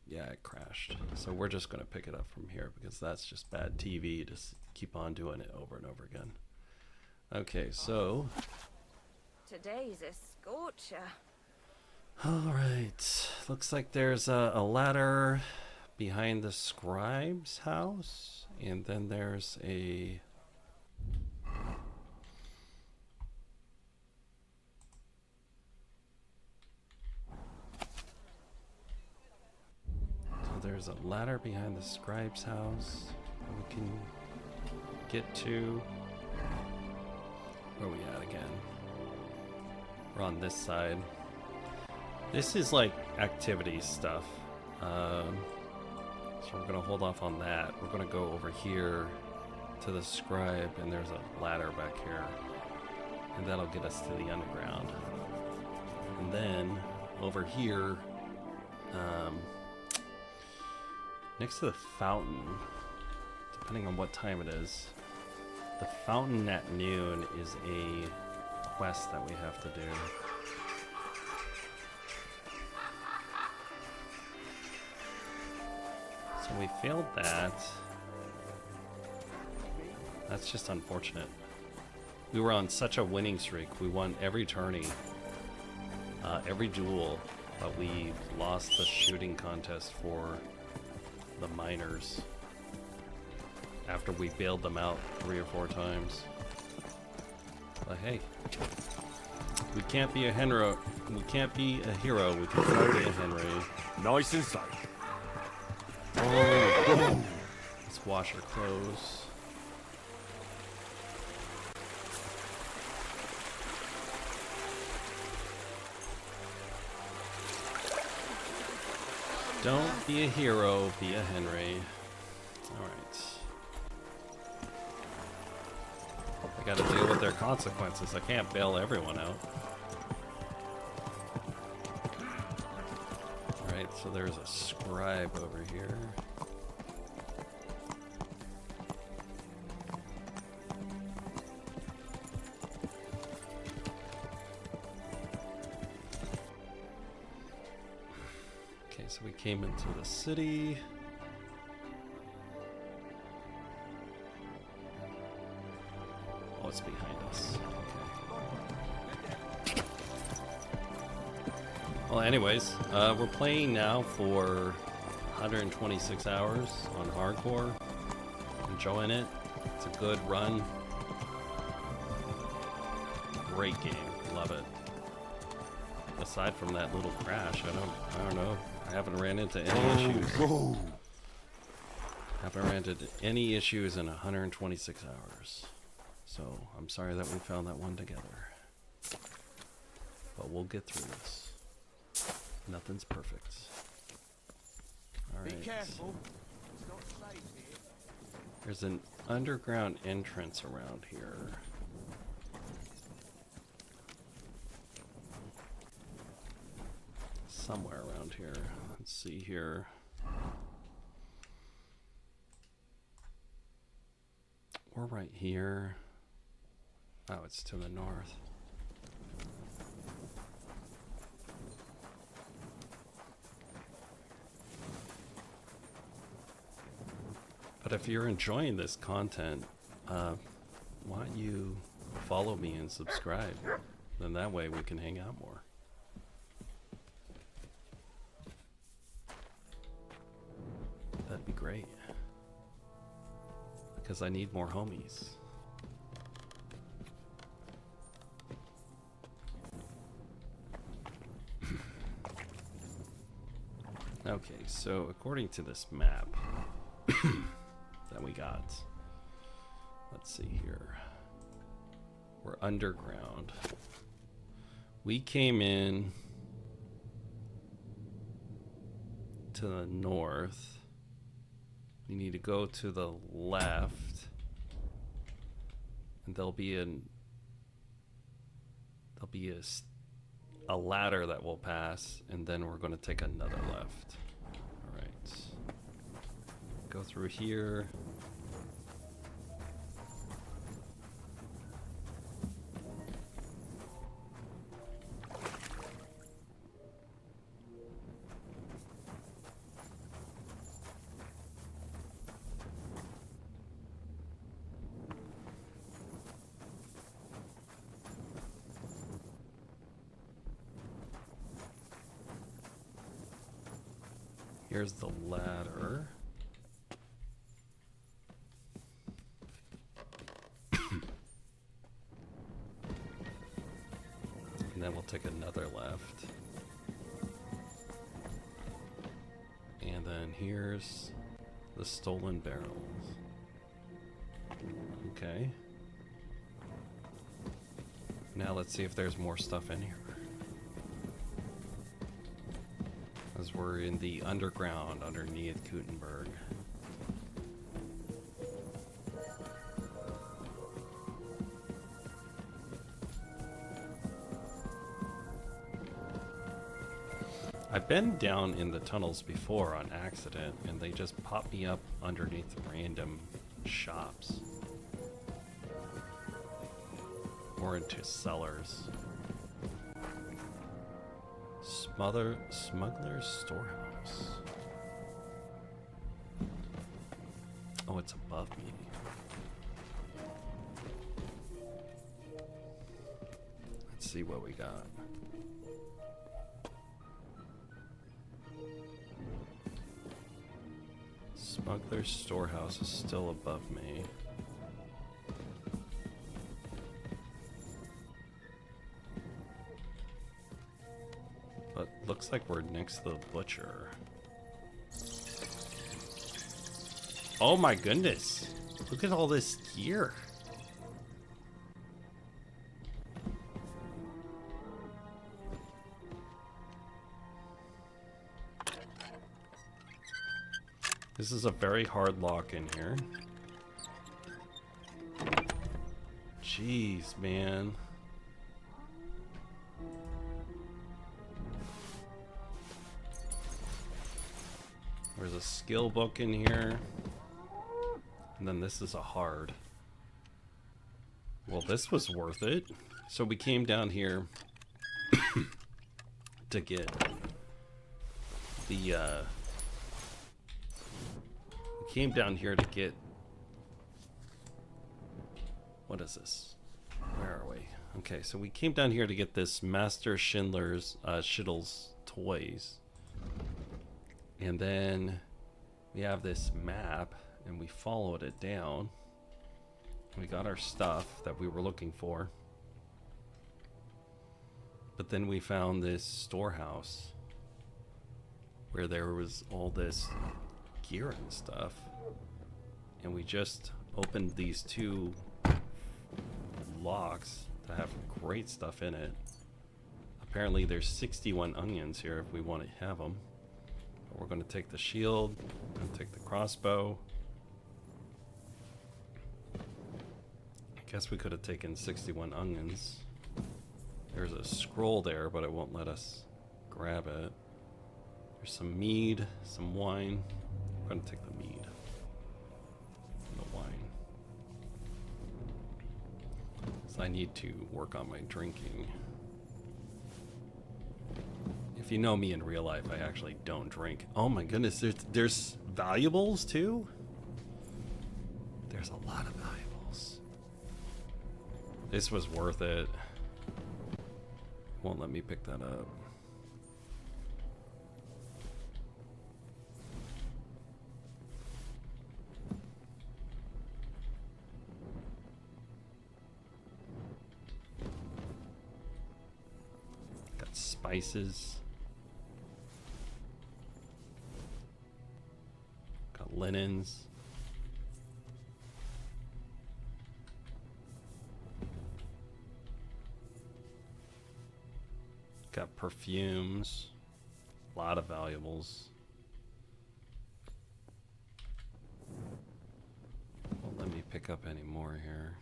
S1: crashed. So we're just going to pick it up from here because that's just bad TV to keep on doing it over and over again. Okay, so
S3: Today's a scorcher.
S1: all right. Looks like there's a ladder behind the scribe's house, and then there's a there's a ladder behind the scribe's house that we can get to. Where are we at again? We're on this side. This is like activity stuff. So we're gonna hold off on that. We're gonna go over here to the scribe, and there's a ladder back here. And that'll get us to the underground. And then, over here, next to the fountain, depending on what time it is, the fountain at noon is a quest that we have to do. So we failed that. That's just unfortunate. We were on such a winning streak. We won every tourney, every duel, but we lost the shooting contest for the miners after we bailed them out 3 or 4 times. But hey, we can't be a hero. We can't be a hero. We can be a Henry.
S8: Nice and safe.
S1: Oh, let's wash our clothes. Don't be a hero, be a Henry. Alright. I gotta deal with their consequences. I can't bail everyone out. Alright, so there's a scribe over here. So we came into the city. Oh, it's behind us. Okay. Well, anyways, we're playing now for 126 hours on hardcore. Enjoying it. It's a good run. Great game. Love it. Aside from that little crash, I don't know. I haven't ran into any issues. Haven't ran into any issues in 126 hours. So I'm sorry that we found that one together. But we'll get through this. Nothing's perfect. Alright.
S20: Be careful. It's not safe here.
S1: There's an underground entrance around here. Somewhere around here. Let's see here. We're right here. Oh, it's to the north. But if you're enjoying this content, why don't you follow me and subscribe? Then that way we can hang out more. That'd be great. Because I need more homies. Okay, so according to this map that we got, let's see here. We're underground. We came in to the north. We need to go to the left, and there'll be a ladder that will pass, and then we're going to take another left. All right, go through here. Here's the ladder. And then we'll take another left. And then here's the stolen barrels. Okay. Now let's see if there's more stuff in here. As we're in the underground underneath Gutenberg. I've been down in the tunnels before on accident, and they just pop me up underneath random shops. Or into cellars. Smuggler's storehouse. Oh, it's above me. Let's see what we got. Smuggler's storehouse is still above me. But looks like we're next to the butcher. Oh my goodness. Look at all this gear. This is a very hard lock in here. Jeez, man. There's a skill book in here. And then this is a hard. Well, this was worth it. So we came down here to get the came down here to get, what is this? Where are we? Okay, so we came down here to get this Master Schindler's Schittle's toys. And then we have this map and we followed it down. We got our stuff that we were looking for. But then we found this storehouse where there was all this gear and stuff, and we just opened these two locks that have great stuff in it. Apparently there's 61 onions here if we want to have them. But we're going to take the shield and take the crossbow. I guess we could have taken 61 onions. There's a scroll there, but it won't let us grab it. There's some mead, some wine. I'm going to take the mead and the wine. So I need to work on my drinking. If you know me in real life, I actually don't drink. Oh my goodness, there's valuables too? There's a lot of valuables. This was worth it. Won't let me pick that up. Spices. Got linens. Got perfumes. A lot of valuables. Won't let me pick up any more here.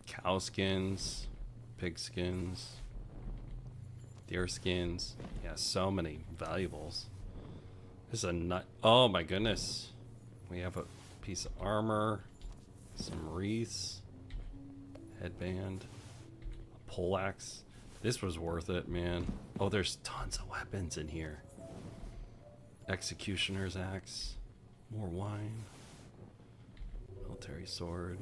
S1: Cow skins. Pig skins. Deer skins. Yeah, so many valuables. This is a nut. Oh my goodness. We have a piece of armor, some wreaths, headband, a poleaxe. This was worth it, man. Oh, there's tons of weapons in here. Executioner's axe, more wine, military sword.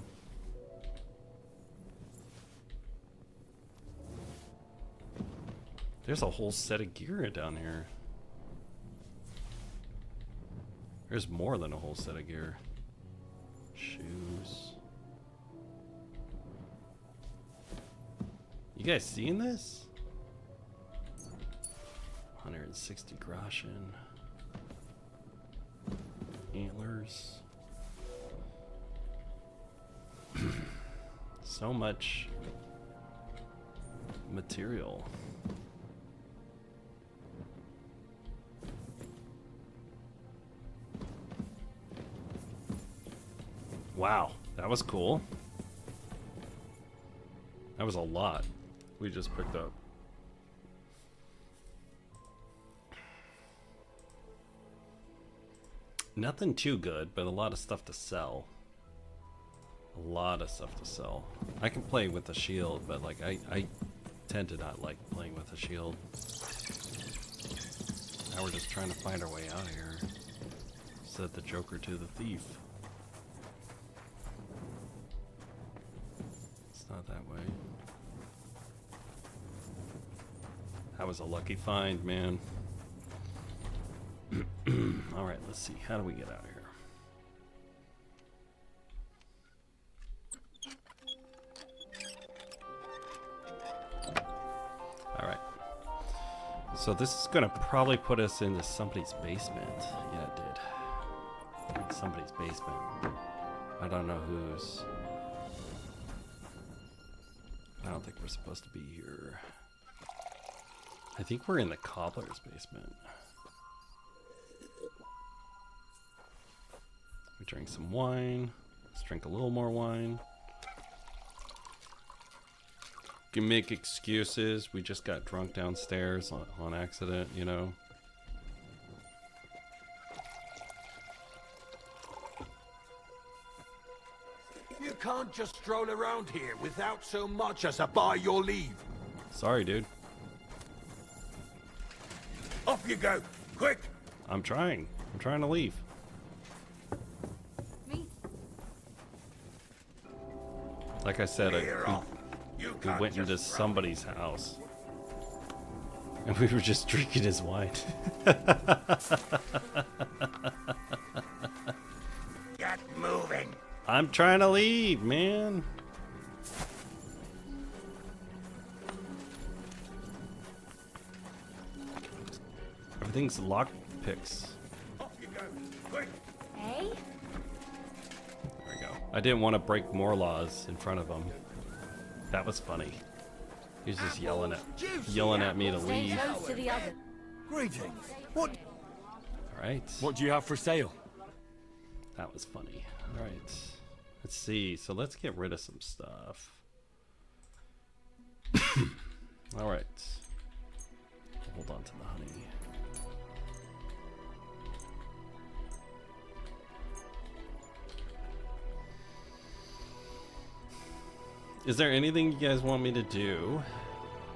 S1: There's a whole set of gear down here. There's more than a whole set of gear. Shoes. You guys seeing this? 160 groschen. Antlers. So much material. Wow, that was cool. That was a lot we just picked up. Nothing too good, but a lot of stuff to sell. A lot of stuff to sell. I can play with a shield, but like I tend to not like playing with a shield. Now we're just trying to find our way out of here. Said the Joker to the thief. It's not that way. That was a lucky find, man. Alright, let's see. How do we get out of here? Alright. So this is going to probably put us into somebody's basement. Yeah, it did. Like somebody's basement. I don't know whose. I don't think we're supposed to be here. I think we're in the cobbler's basement. We drink some wine. Let's drink a little more wine. Can make excuses. We just got drunk downstairs on accident, you know.
S20: You can't just stroll around here without so much as a by your leave.
S1: Sorry, dude.
S20: Off you go, quick!
S1: I'm trying to leave. Like I said, we went into somebody's house. And we were just drinking his wine.
S20: Get moving!
S1: I'm trying to leave, man. Everything's lock picks.
S20: Off you go, quick!
S18: Hey?
S1: There we go. I didn't want to break more laws in front of him. That was funny. He was just yelling at me to leave.
S18: Close to the other.
S8: Greetings. What?
S1: All right.
S8: What do you have for sale?
S1: That was funny. All right. Let's see. So let's get rid of some stuff. All right. Hold on to the honey. Is there anything you guys want me to do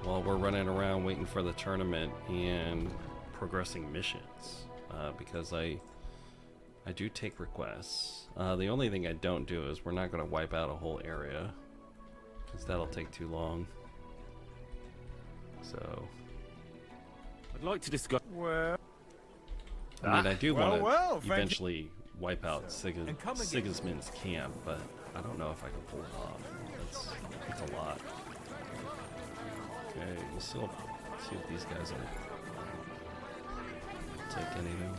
S1: while we're running around waiting for the tournament and progressing missions? Because I do take requests. The only thing I don't do is we're not going to wipe out a whole area, because that'll take too long. So
S8: I'd like to discuss. Well,
S1: I mean, I do want
S8: well,
S1: to eventually wipe out Sigismund's camp, but I don't know if I can pull it off. That's a lot. Okay, we'll still see if these guys will take anything.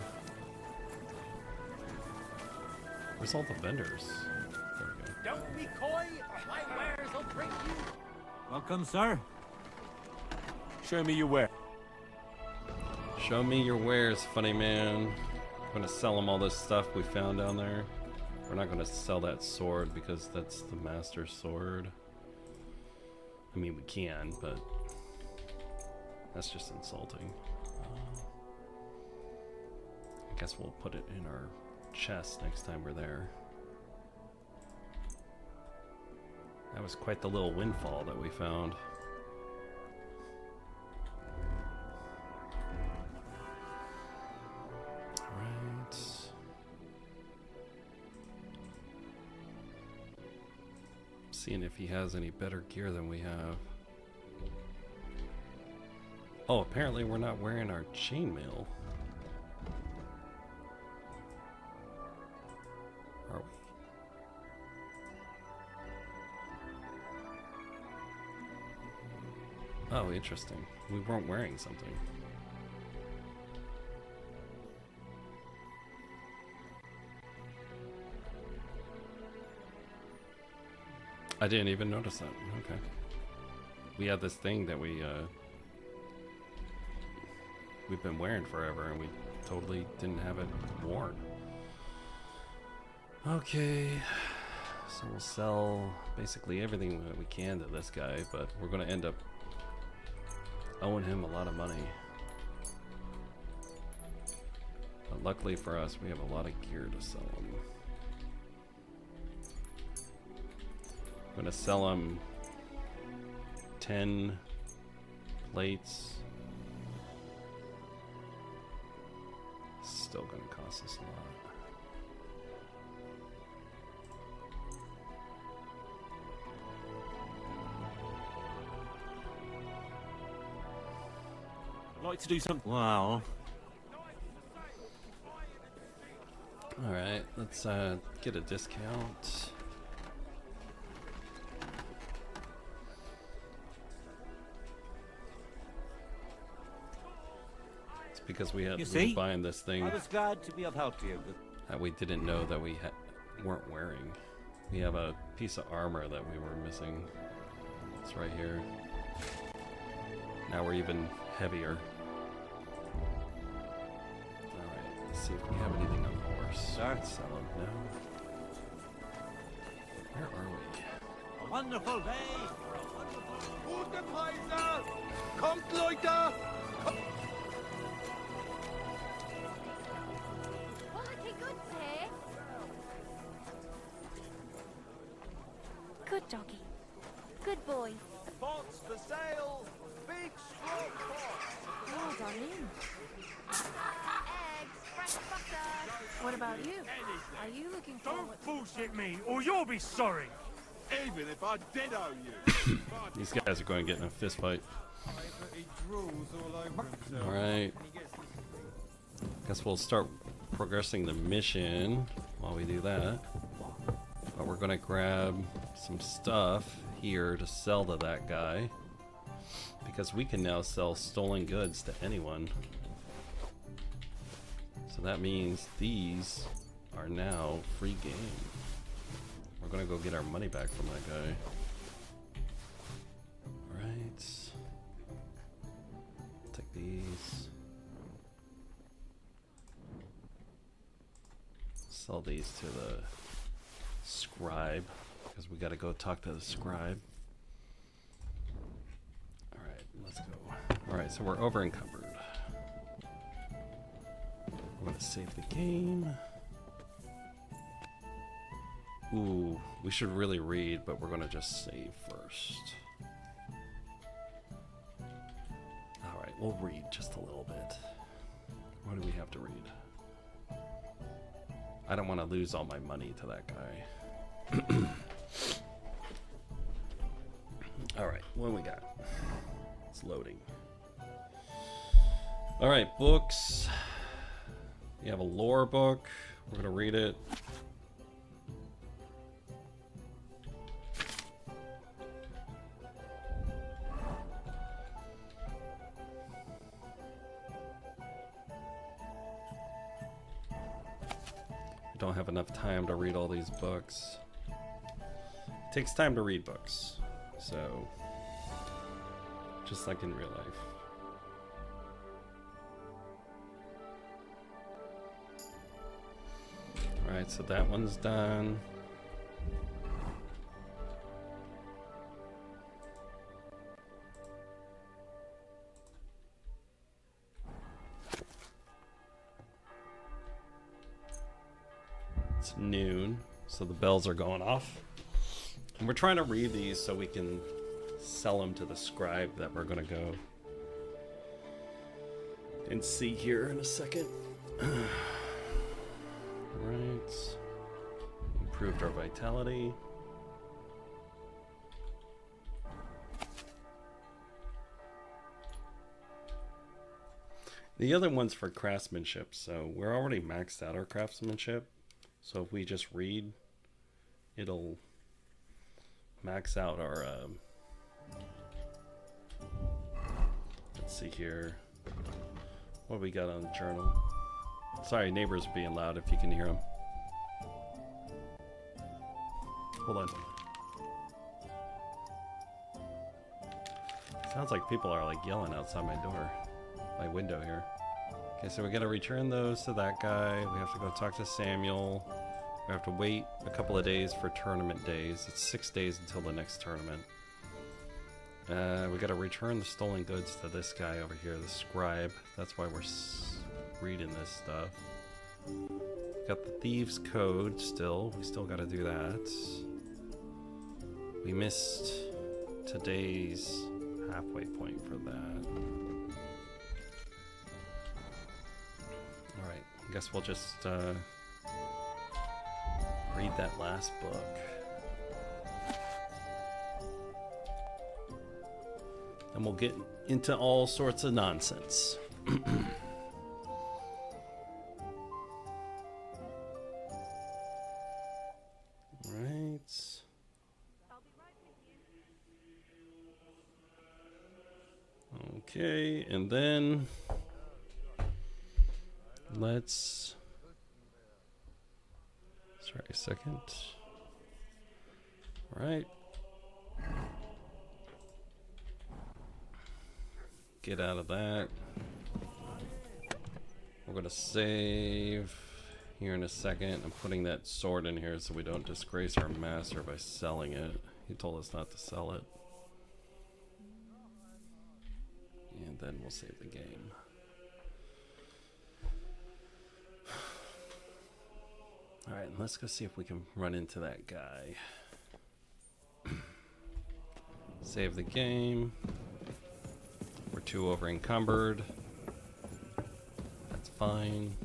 S1: Where's all the vendors? There we go.
S20: Don't be coy, my wares will bring you.
S17: Welcome, sir.
S8: Show me your ware.
S1: Show me your wares, funny man. I'm gonna sell them all this stuff we found down there. We're not gonna sell that sword because that's the master's sword. I mean, we can, but that's just insulting. I guess we'll put it in our chest next time we're there. That was quite the little windfall that we found. Alright. Seeing if he has any better gear than we have. Oh, apparently we're not wearing our chainmail. Are we? Oh, interesting. We weren't wearing something. I didn't even notice that. Okay. We had this thing that we've been wearing forever, and we totally didn't have it worn. Okay. So we'll sell basically everything that we can to this guy, but we're going to end up owing him a lot of money. But luckily for us, we have a lot of gear to sell them. I'm gonna sell them 10 plates. Still gonna cost us a lot.
S8: I'd like to do something. Wow.
S1: All right, let's get a discount. It's because we were buying this thing
S20: I was glad to be of help to you.
S1: that we didn't know that we weren't wearing. We have a piece of armor that we were missing. It's right here. Now we're even heavier. Alright, let's see if we have anything on the horse. Let's sell them. No. Where are we?
S20: A wonderful day. Gute Preise. Kommt, Leute.
S5: Quality goods here.
S22: Good doggy. Good boy.
S20: Pots for sale. Big straw pots.
S22: Oh, darling.
S5: Eggs, fresh butter.
S18: What about you? Are you looking forward?
S15: Don't bullshit me, or you'll be sorry.
S20: Even if I did owe you.
S1: These guys are going to get in a fist fight.
S20: He drools all over himself.
S1: Alright. Guess we'll start progressing the mission while we do that. But we're going to grab some stuff here to sell to that guy. Because we can now sell stolen goods to anyone. So that means these are now free game. We're gonna go get our money back from that guy. Alright. Take these. Sell these to the scribe. Because we gotta go talk to the scribe. Alright, let's go. Alright, so we're over encumbered. I'm gonna save the game. Ooh, we should really read, but we're gonna just save first. Alright, we'll read just a little bit. What do we have to read? I don't want to lose all my money to that guy. Alright, what do we got? It's loading. Alright, books. We have a lore book. We're gonna read it. Don't have enough time to read all these books. It takes time to read books, so just like in real life. Alright, so that one's done. It's noon, so the bells are going off. And we're trying to read these so we can sell them to the scribe that we're going to go and see here in a second. Right. Improved our vitality. The other one's for craftsmanship, so we're already maxed out our craftsmanship. So if we just read, it'll max out our, let's see here. What do we got on the journal? Sorry, neighbors are being loud if you can hear them. Hold on. Sounds like people are like yelling outside my door, my window here. Okay, so we gotta return those to that guy. We have to go talk to Samuel. We have to wait a couple of days for tournament days. It's 6 days until the next tournament. We gotta return the stolen goods to this guy over here, the scribe. That's why we're reading this stuff. Got the Thieves' Code still. We still gotta do that. We missed today's halfway point for that. Alright, I guess we'll just read that last book. And we'll get into all sorts of nonsense. Right. Okay, and then let's try a second. All right. Get out of that. We're gonna save here in a second. I'm putting that sword in here so we don't disgrace our master by selling it. He told us not to sell it. And then we'll save the game. Alright, let's go see if we can run into that guy. Save the game. We're too over encumbered. That's fine.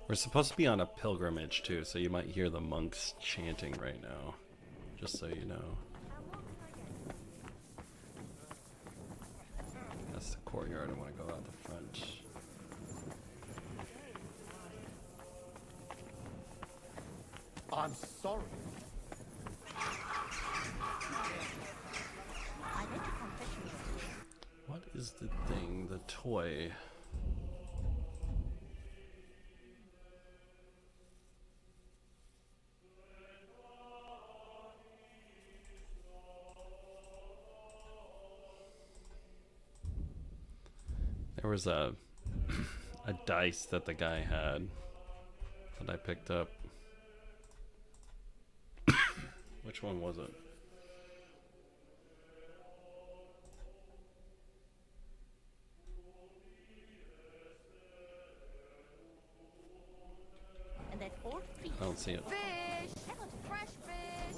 S1: We're supposed to be on a pilgrimage too, so you might hear the monks chanting right now. Just so you know. That's the courtyard. I want to go out the front.
S16: I'm sorry.
S1: What is the thing? The toy. There was a dice that the guy had that I picked up. Which one was it?
S5: And then all fish.
S1: I don't see it.
S5: Fish! Fresh fish!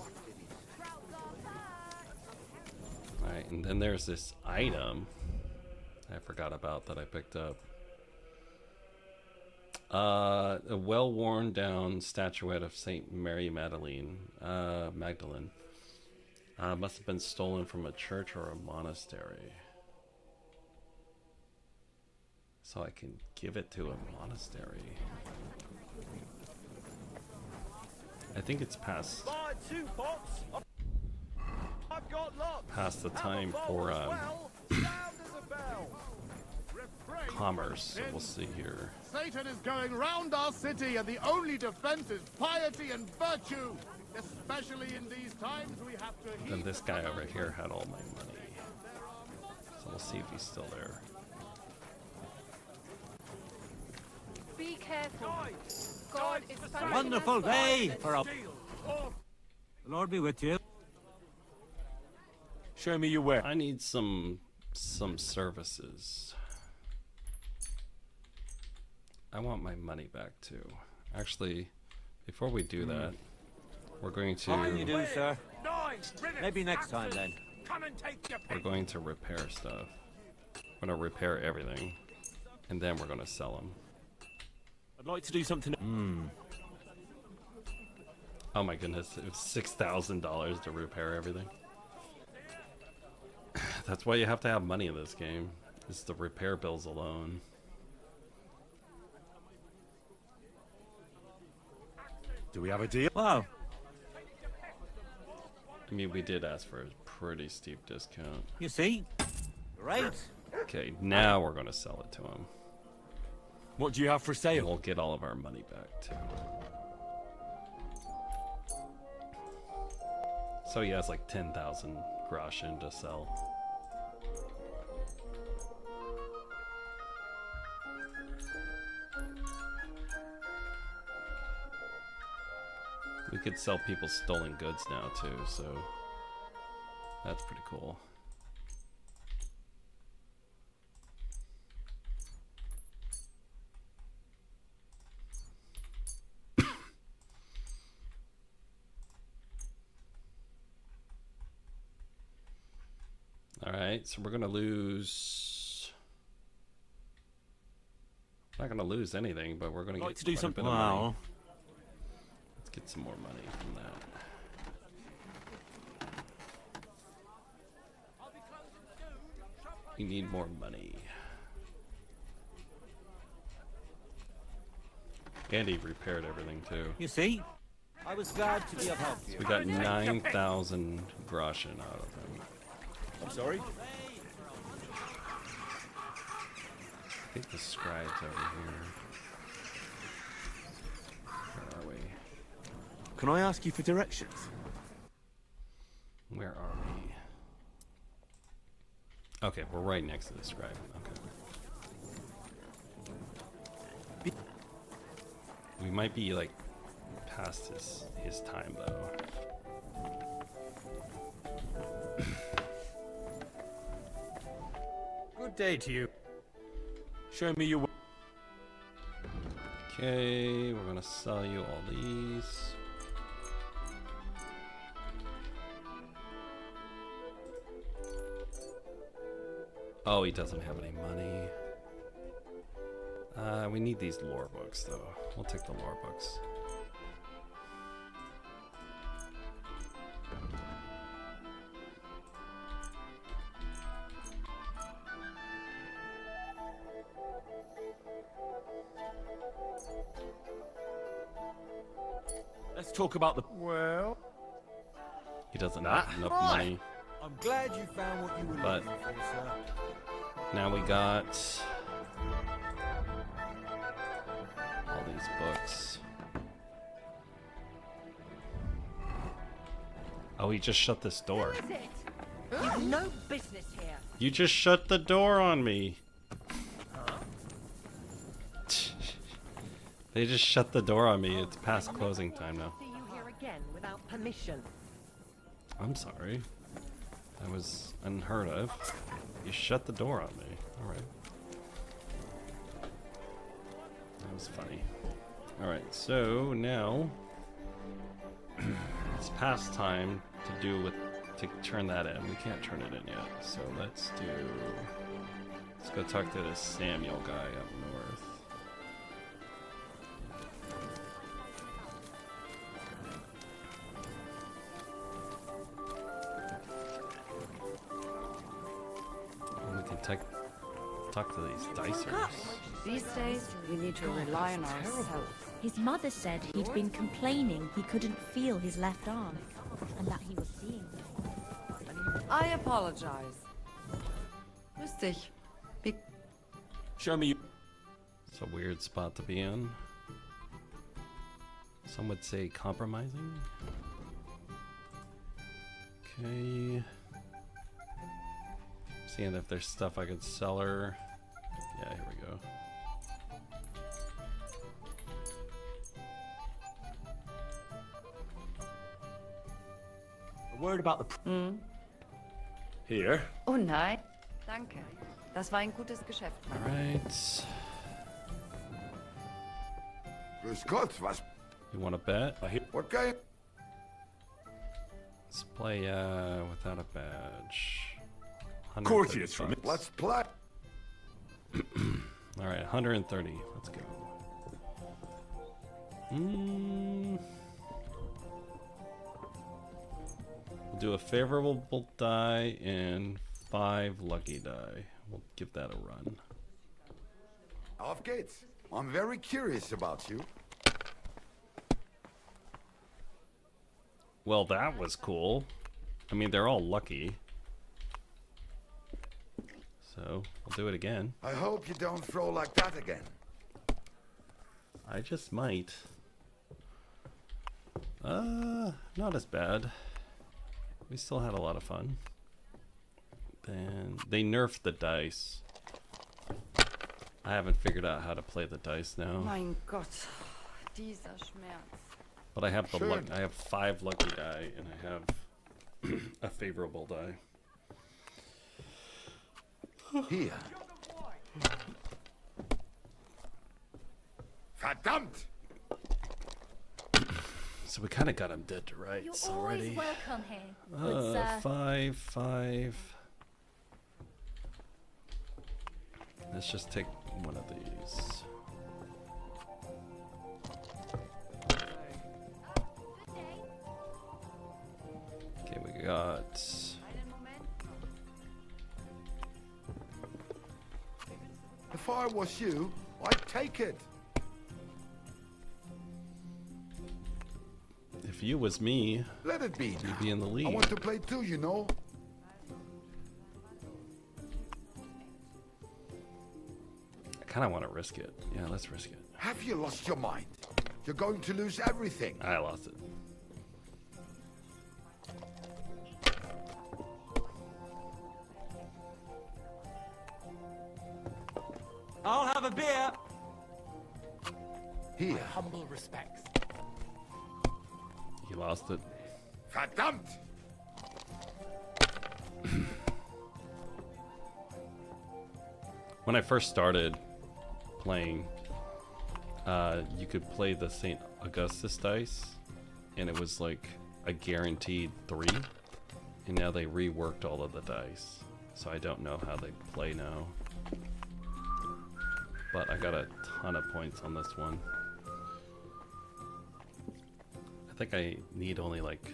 S1: Alright, and then there's this item I forgot about that I picked up. A well worn down statuette of Saint Mary Magdalene. Must have been stolen from a church or a monastery. So I can give it to a monastery. I think it's past the time for commerce, so we'll see here.
S4: Satan is going round our city, and the only defense is piety and virtue. Especially in these times, we have to.
S1: Then this guy over here had all my money, so we'll see if he's still there.
S5: Be careful. God is punishing
S20: Wonderful
S5: us
S20: day for a...
S4: The Lord be with you.
S8: Show me your way.
S1: I need some services. I want my money back too. Actually, before we do that, we're going to.
S20: How you do, sir? Maybe next time then.
S1: We're going to repair stuff. We're gonna repair everything, and then we're gonna sell them.
S8: I'd like to do something.
S1: Oh my goodness! It was $6,000 to repair everything. That's why you have to have money in this game. It's the repair bills alone.
S8: Do we have a deal?
S20: Wow.
S1: I mean, we did ask for a pretty steep discount.
S20: You see? Right.
S1: Okay, now we're going to sell it to him.
S8: What do you have for sale?
S1: And we'll get all of our money back too. So he has like 10,000 groschen to sell. We could sell people stolen goods now too, so that's pretty cool. Alright, so we're gonna lose. We're not gonna lose anything, but we're gonna get
S8: to do
S1: quite a
S8: something.
S1: bit of money.
S8: Wow.
S1: Let's get some more money from that. We need more money. And he repaired everything too.
S20: You see? I was glad to be of help.
S1: So we got 9,000 groschen out of him.
S20: I'm sorry?
S1: I think the scribe's over here. Where are we?
S8: Can I ask you for directions?
S1: Where are we? Okay, we're right next to the scribe. Okay. We might be like past his time though.
S12: Good day to you.
S8: Show me your.
S1: Okay, we're gonna sell you all these. Oh, he doesn't have any money. We need these lore books though. We'll take the lore books.
S8: Let's talk about the.
S20: Well,
S1: He doesn't have enough money.
S20: I'm glad you found what you were
S1: But
S20: looking for, sir.
S1: now we got all these books. Oh, he just shut this door.
S5: Who is it? You've no business here.
S1: You just shut the door on me. They just shut the door on me. It's past closing time now.
S5: See you here again without permission.
S1: I'm sorry. That was unheard of. You shut the door on me. Alright. That was funny. Alright, so now it's past time to turn that in. We can't turn it in yet. So let's go talk to this Samuel guy up north. Talk to these dicers.
S6: These days, we need to rely on ourselves.
S22: His mother said he'd been complaining he couldn't feel his left arm, and that he was seeing.
S6: I apologize. Grüß dich.
S8: Show me.
S1: It's a weird spot to be in. Some would say compromising. Okay. Seeing if there's stuff I could sell her. Yeah, here we go.
S8: A word about the. Here.
S6: Oh nein. Danke. Das war ein gutes Geschäft.
S1: Alright.
S13: Grüß Gott, was?
S1: You want to bet?
S13: What game?
S1: Let's play without a badge.
S8: Courtiers from it.
S13: Let's play.
S1: Alright, 130. Let's go. We'll do a favorable die and 5 lucky die. We'll give that a run.
S13: Auf geht's. I'm very curious about you.
S1: Well, that was cool. I mean, they're all lucky. So, we'll do it again.
S13: I hope you don't throw like that again.
S1: I just might. Not as bad. We still had a lot of fun. Then they nerfed the dice. I haven't figured out how to play the dice now.
S6: Mein Gott, dieser Schmerz.
S1: But I have the
S13: Sure.
S1: luck. I have 5 lucky die, and I have a favorable die.
S13: Here. Verdammt!
S1: So we kind of got him dead to rights
S18: You're
S1: already.
S18: always welcome here. Good sir.
S1: 5, 5. Let's just take one of these. Okay, we got.
S13: If I was you, I'd take it.
S1: If you was me,
S13: Let it be.
S1: you'd be in the
S13: I
S1: lead.
S13: want to play too, you know.
S1: I kind of want to risk it. Yeah, let's risk it.
S13: Have you lost your mind? You're going to lose everything.
S1: I lost it.
S15: I'll have a beer.
S13: Here.
S15: Humble respects.
S1: You lost it.
S13: Verdammt!
S1: When I first started playing, you could play the St. Augustus dice, and it was like a guaranteed 3. And now they reworked all of the dice, so I don't know how they play now. But I got a ton of points on this one. I think I need only like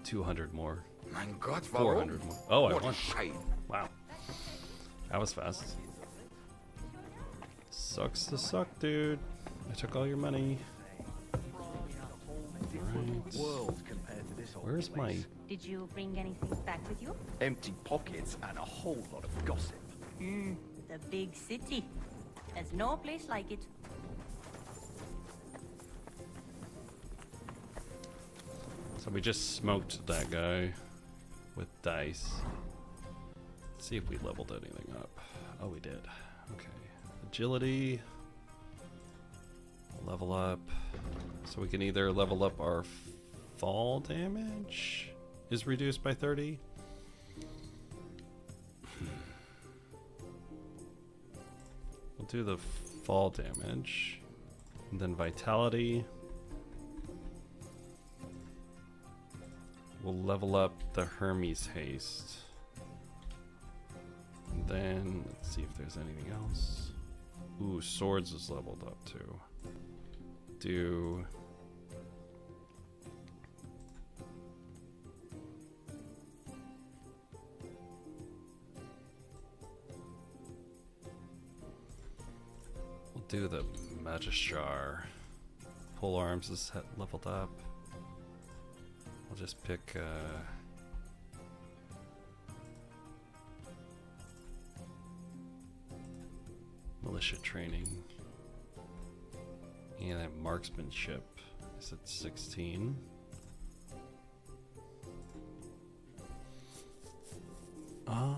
S1: 200 more.
S13: Mein Gott,
S1: 400
S13: warum?
S1: more. Oh, I
S13: What a
S1: won.
S13: shame.
S1: Wow. That was fast. Sucks to suck, dude. I took all your money. Right.
S7: World compared to this old
S1: Where's my...
S21: Did you bring anything back with you?
S7: empty pockets and a whole lot of gossip?
S21: The big city. There's no place like it.
S1: So we just smoked that guy with dice. Let's see if we leveled anything up. Oh, we did. Okay. Agility. Level up. So we can either level up our fall damage is reduced by 30. We'll do the fall damage. And then vitality. We'll level up the Hermes haste. And then let's see if there's anything else. Ooh, swords is leveled up too. Do we'll do the Magistrar. Pole arms is leveled up. I'll just pick militia training. And then marksmanship is at 16. We'll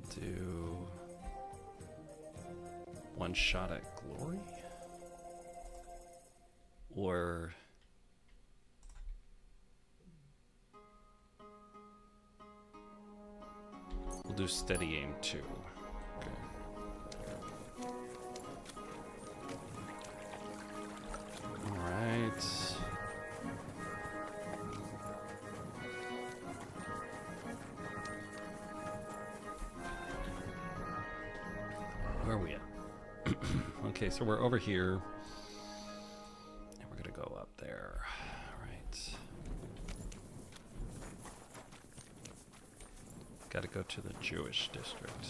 S1: do one shot at glory? Or we'll do steady aim 2. Okay. Alright. Where are we at? Okay, so we're over here. And we're gonna go up there. Alright. Gotta go to the Jewish district.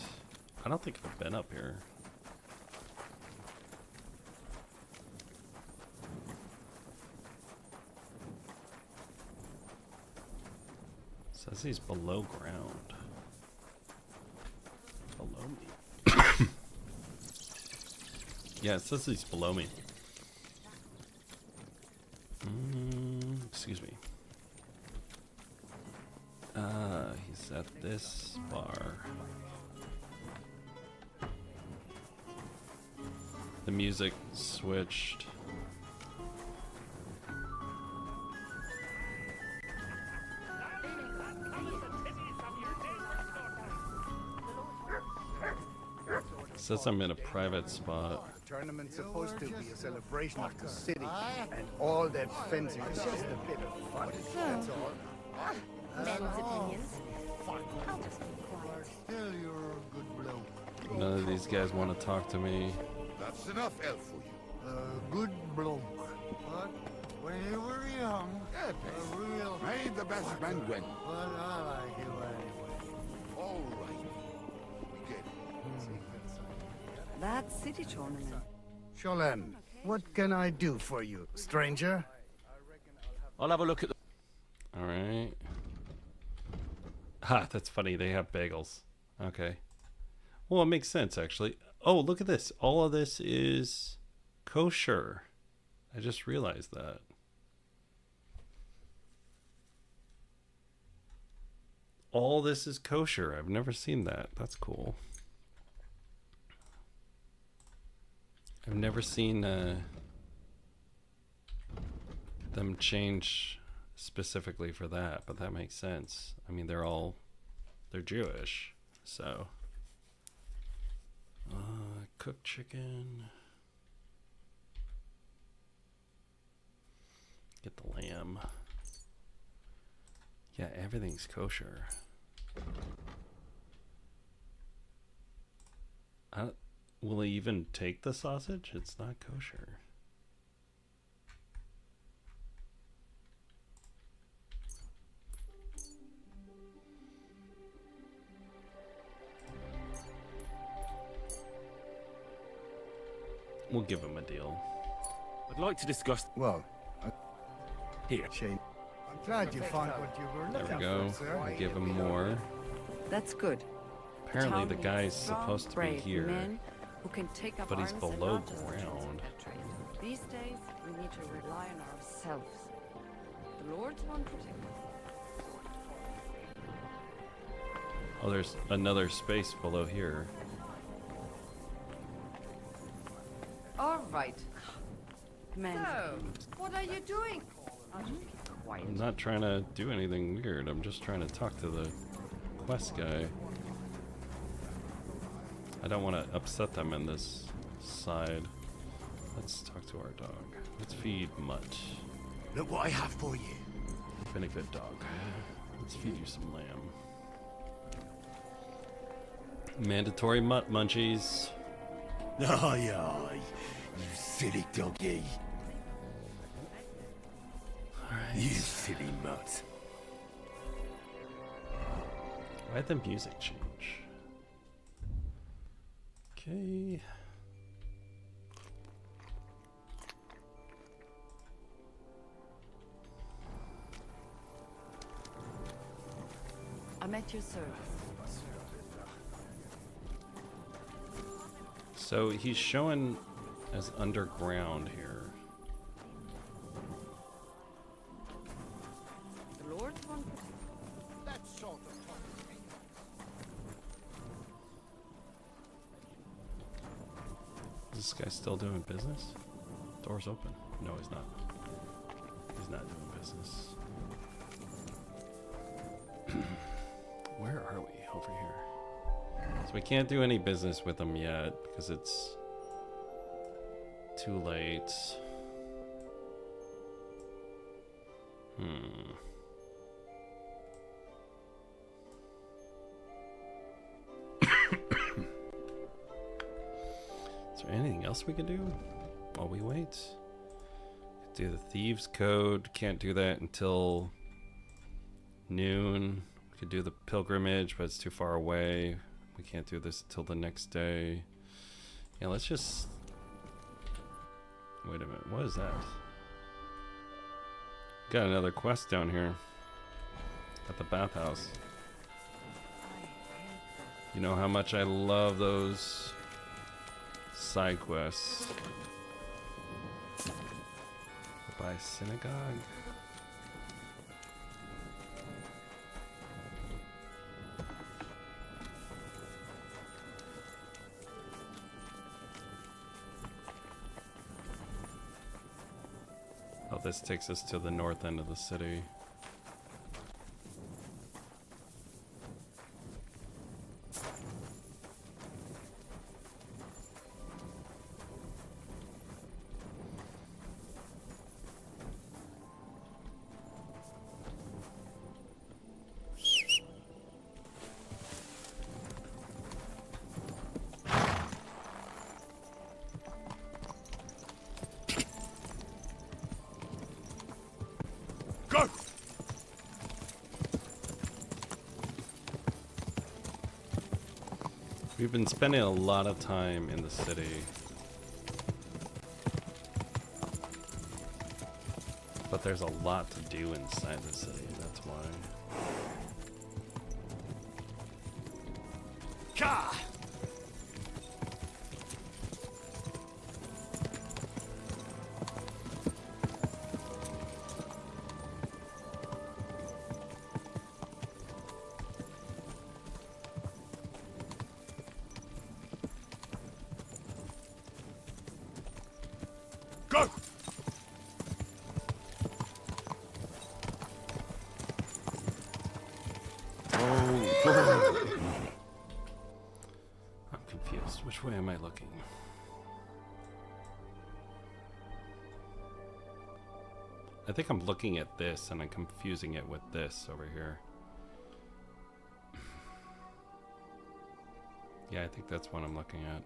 S1: I don't think I've been up here. Says he's below ground. Below me. Yeah, it says he's below me. Excuse me. He's at this bar. The music switched. Says I'm in a private spot.
S4: The tournament's supposed to be a celebration of the city, and all that fencing is just a bit of fun. That's all.
S5: Men's opinions.
S4: I'll just be quiet. Still, you're a good bloke.
S1: None of these guys want to talk to me.
S13: That's enough elf for you.
S4: Good bloke. But when you were young, a real...
S13: May the best man win.
S4: But I like you anyway.
S13: All right. We get it.
S6: That city tournament.
S4: Sholen, what can I do for you, stranger?
S9: I'll have a look at the...
S1: Alright. Ha, that's funny. They have bagels. Okay. Well, it makes sense, actually. Oh, look at this. All of this is kosher. I just realized that. All this is kosher. I've never seen that. That's cool. I've never seen them change specifically for that, but that makes sense. I mean, they're Jewish, so. Cooked chicken. Get the lamb. Yeah, everything's kosher. Will he even take the sausage? It's not kosher. We'll give him a deal.
S8: I'd like to discuss...
S4: Well,
S8: here.
S4: Shane. I'm glad you found what you were looking
S1: There we go.
S4: for, sir.
S1: We'll give him more.
S6: That's good.
S1: Apparently the
S6: town
S1: guy's
S6: needs strong,
S1: supposed to be
S6: brave
S1: here,
S6: men who can take up
S1: but he's
S6: arms and
S1: below
S6: not just the
S1: ground.
S6: trade. These days, we need to rely on ourselves. The Lord's one protect us.
S1: Oh, there's another space below here.
S6: All right. Men. So, what are you doing? I'll just keep quiet.
S1: I'm not trying to do anything weird. I'm just trying to talk to the quest guy. I don't want to upset them in this side. Let's talk to our dog. Let's feed Mutt.
S16: Look what I have for you.
S1: Been a good dog. Let's feed you some lamb. Mandatory Mutt munchies.
S16: Aye, aye, you silly doggy.
S1: Alright.
S16: You silly mutt.
S1: Why'd the music change? Okay.
S6: I'm at your service.
S1: So he's showing as underground here.
S6: The Lord's one protect.
S4: That sort of talk.
S1: Is this guy still doing business? Door's open. No, he's not. He's not doing business. Where are we? Over here. So we can't do any business with him yet because it's too late. Is there anything else we can do while we wait? Do the thieves code. Can't do that until noon. We could do the pilgrimage, but it's too far away. We can't do this until the next day. Yeah, let's just... Wait a minute, what is that? Got another quest down here. At the bathhouse. You know how much I love those side quests. By synagogue. this takes us to the north end of the city. We've been spending a lot of time in the city. But there's a lot to do inside the city, that's why.
S16: Ka!
S8: Go!
S1: I'm confused. Which way am I looking? I think I'm looking at this and I'm confusing it with this over here. Yeah, I think that's what I'm looking at.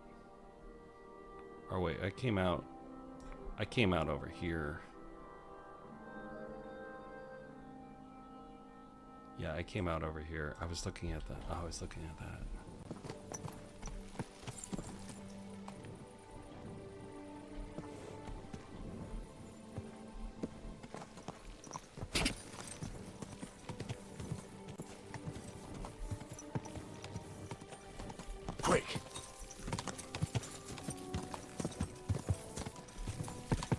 S1: Or wait, I came out over here. Yeah, I came out over here. I was looking at that. Oh, I was looking at that.
S8: Quick!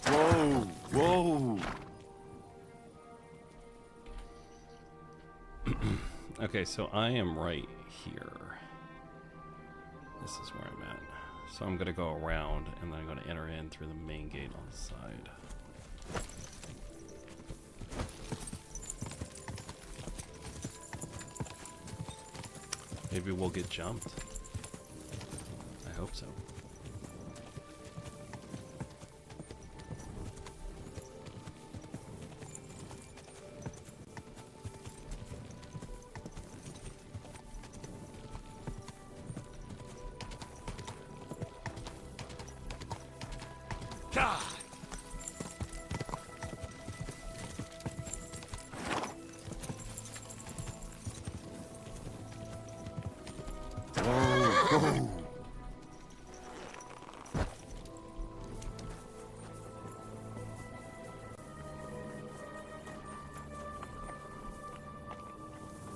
S8: Whoa! Whoa!
S1: Okay, so I am right here. This is where I'm at. So I'm gonna go around and then I'm gonna enter in through the main gate on the side. Maybe we'll get jumped. I hope so.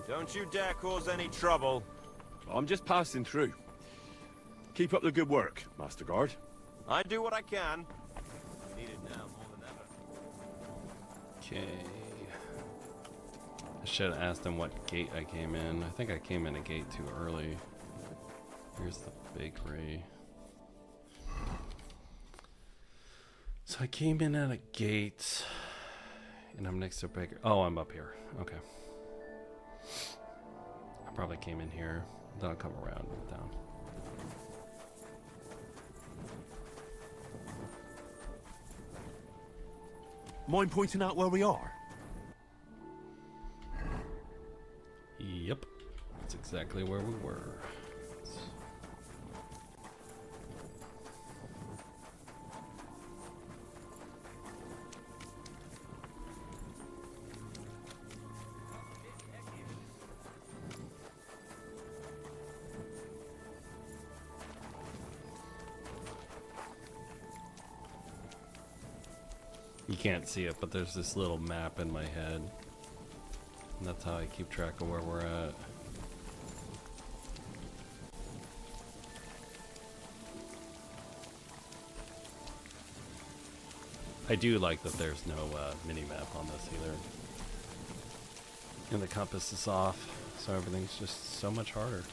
S11: Don't you dare cause any trouble.
S8: I'm just passing through. Keep up the good work, Master Guard.
S11: I do what I can. Need it now more than ever.
S1: Okay. I should have asked him what gate I came in. I think I came in a gate too early. Here's the bakery. So I came in at a gate, and I'm next to a bakery. Oh, I'm up here. Okay. I probably came in here. Then I'll come around and down.
S8: Mind pointing out where we are?
S1: Yep. That's exactly where we were. You can't see it, but there's this little map in my head. And that's how I keep track of where we're at. I do like that there's no mini-map on this either. And the compass is off, so everything's just so much harder.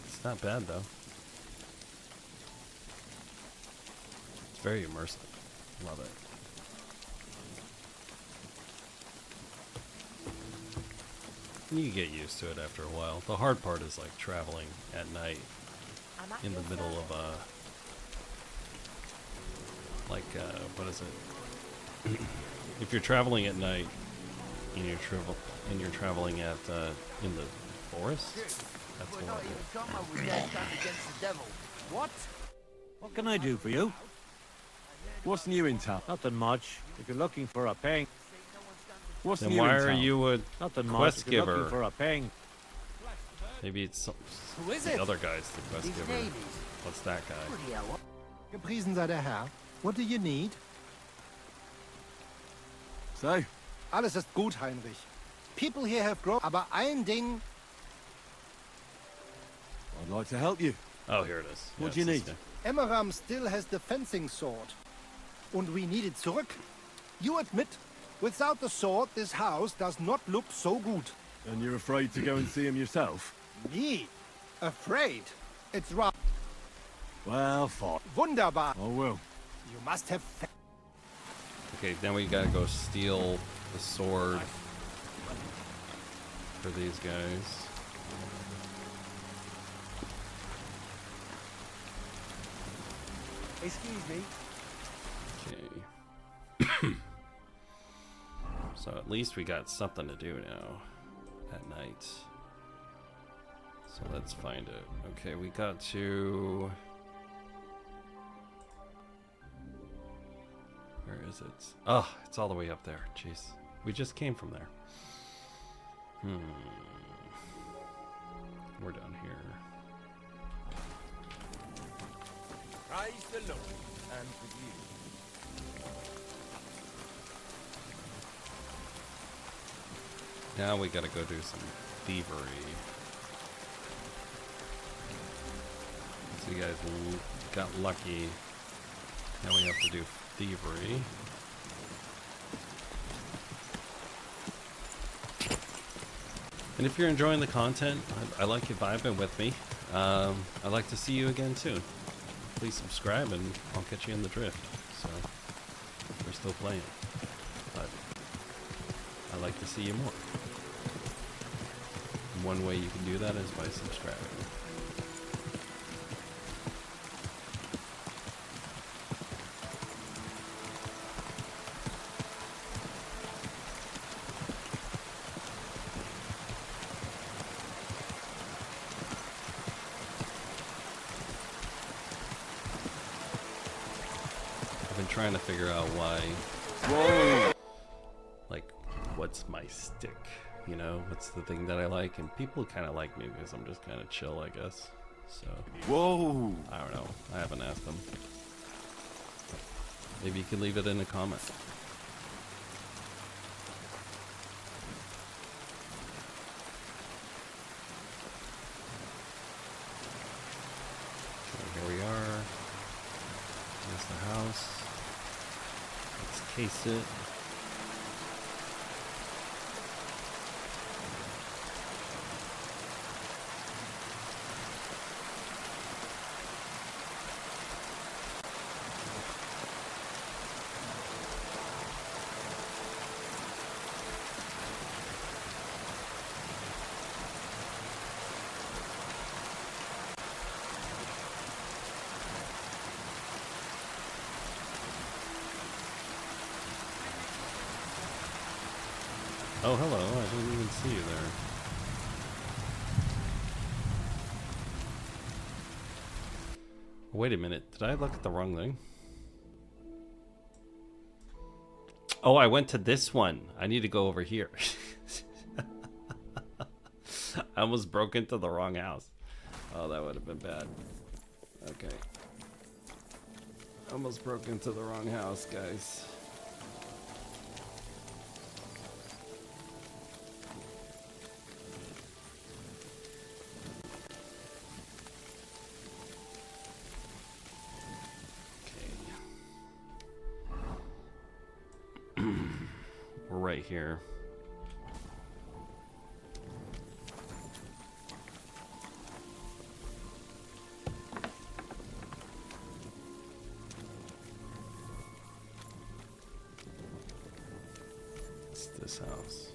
S1: It's not bad though. Very immersive. Love it. You get used to it after a while. The hard part is like traveling at night in the middle of what is it? If you're traveling at night and you're traveling at in the forest, that's horrible.
S20: What? What can I do for you?
S8: What's new in town?
S20: Nothing much. If you're looking for a ping.
S8: What's
S1: Then
S8: new
S1: why
S8: in
S1: are
S8: town?
S1: you a
S20: Nothing much.
S1: quest
S20: If you're
S1: giver?
S20: looking for a ping.
S1: Maybe it's some,
S20: Who is
S1: the
S20: it?
S1: other guy's the quest
S20: His
S1: giver.
S20: name
S1: What's that guy?
S2: Gepriesen sei der Herr. What do you need?
S8: So?
S2: Alles ist gut, Heinrich. People here have grown, aber ein Ding...
S8: I'd like to help you.
S1: Oh, here it is.
S8: What do you need?
S2: Emmeram still has the fencing sword. Und we need it zurück. You admit, without the sword, this house does not look so good.
S8: And you're afraid to go and see him yourself?
S2: Me? Afraid? It's wrong.
S8: Well, fine.
S2: Wunderbar.
S8: I will.
S2: You must have...
S1: Okay, then we gotta go steal the sword for these guys.
S20: Excuse me.
S1: Okay. So at least we got something to do now at night. So let's find it. Okay, we got to... Where is it? Oh, it's all the way up there. Jeez. We just came from there. We're down here.
S16: Praise the Lord, and with you.
S1: Now we gotta go do some thievery. So you guys got lucky. Now we have to do thievery. And if you're enjoying the content, I like you vibing with me. I'd like to see you again soon. Please subscribe and I'll catch you in the drift. So we're still playing, but I'd like to see you more. One way you can do that is by subscribing. I've been trying to figure out why. Whoa! Like, what's my stick? You know, what's the thing that I like? And people kind of like me because I'm just kind of chill, I guess. So.
S8: Whoa!
S1: I don't know. I haven't asked them. Maybe you can leave it in a comment. So here we are. Here's the house. Let's case it. Oh, hello. I didn't even see you there. Wait a minute. Did I look at the wrong thing? Oh, I went to this one. I need to go over here. I almost broke into the wrong house. Oh, that would have been bad. Okay. Almost broke into the wrong house, guys. We're right here. What's this house?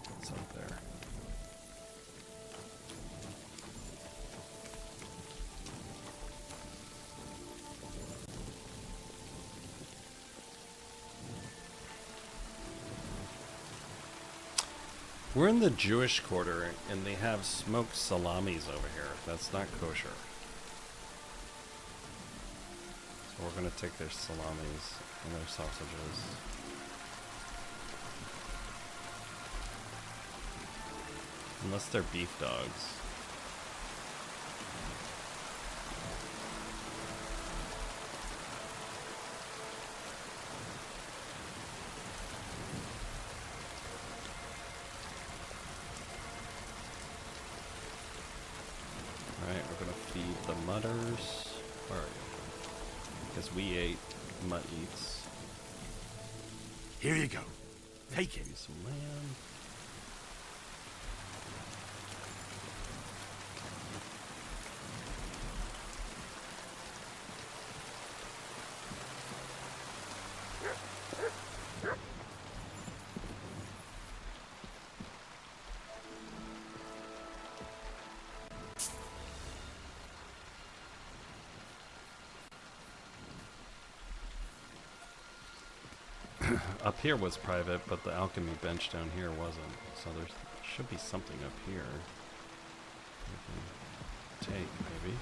S1: What's up there? We're in the Jewish quarter, and they have smoked salamis over here. That's not kosher. So we're gonna take their salamis and their sausages. Unless they're beef dogs. Alright, we're gonna feed the mutters. Where are you? Because we ate, Mutt eats.
S8: Here you go. Take it.
S1: Some lamb. Up here was private, but the alchemy bench down here wasn't. So there should be something up here we can take, maybe.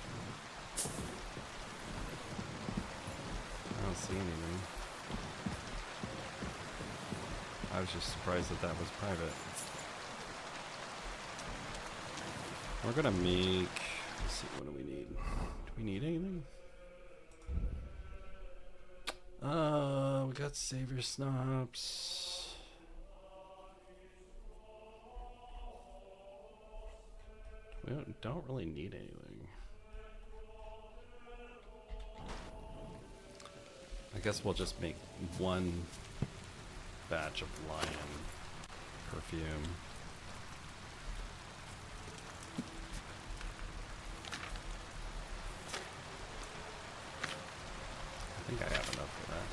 S1: I don't see anything. I was just surprised that that was private. We're gonna make... Let's see, what do we need? Do we need anything? We got savior snaps. We don't really need anything. I guess we'll just make one batch of lion perfume. I think I have enough for that.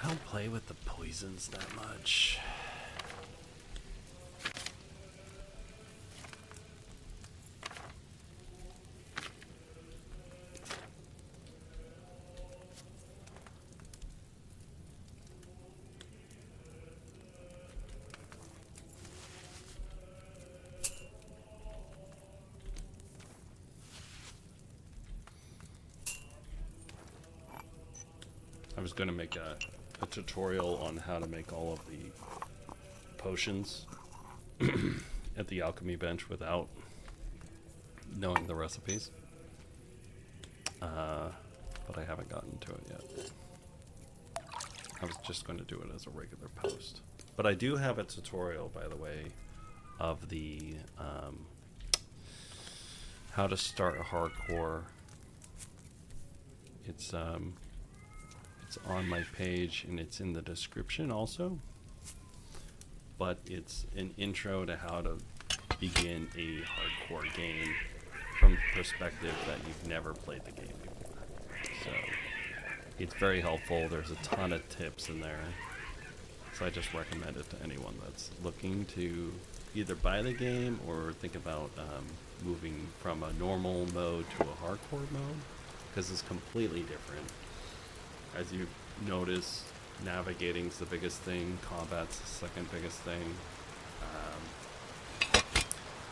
S1: I don't play with the poisons that much. I was going to make a tutorial on how to make all of the potions at the alchemy bench without knowing the recipes. But I haven't gotten to it yet. I was just going to do it as a regular post. But I do have a tutorial, by the way, of the how to start a hardcore. It's on my page and it's in the description also, but it's an intro to how to begin a hardcore game from the perspective that you've never played the game before. So it's very helpful. There's a ton of tips in there, so I just recommend it to anyone that's looking to either buy the game or think about moving from a normal mode to a hardcore mode, because it's completely different. As you notice, navigating's the biggest thing, combat's the second biggest thing.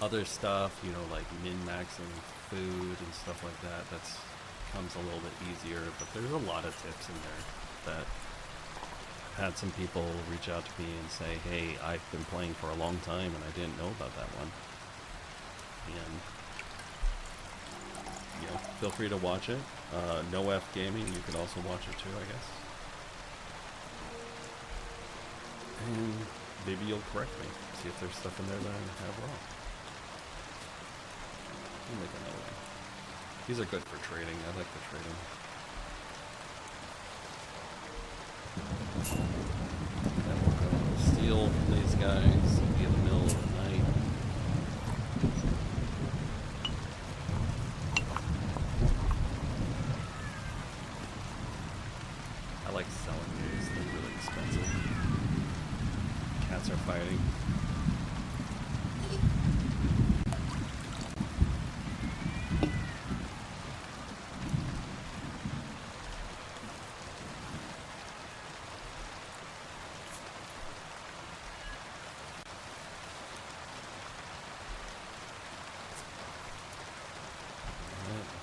S1: Other stuff, you know, like min-maxing food and stuff like that, that's comes a little bit easier, but there's a lot of tips in there that I've had some people reach out to me and say, hey, I've been playing for a long time and I didn't know about that one. And you know, feel free to watch it. No F Gaming, you can also watch it too, I guess. And maybe you'll correct me, see if there's stuff in there that I have wrong. We'll make another one. These are good for trading. I like the trading. And we'll go steal from these guys in the middle of the night. I like selling these. They're really expensive. Cats are fighting.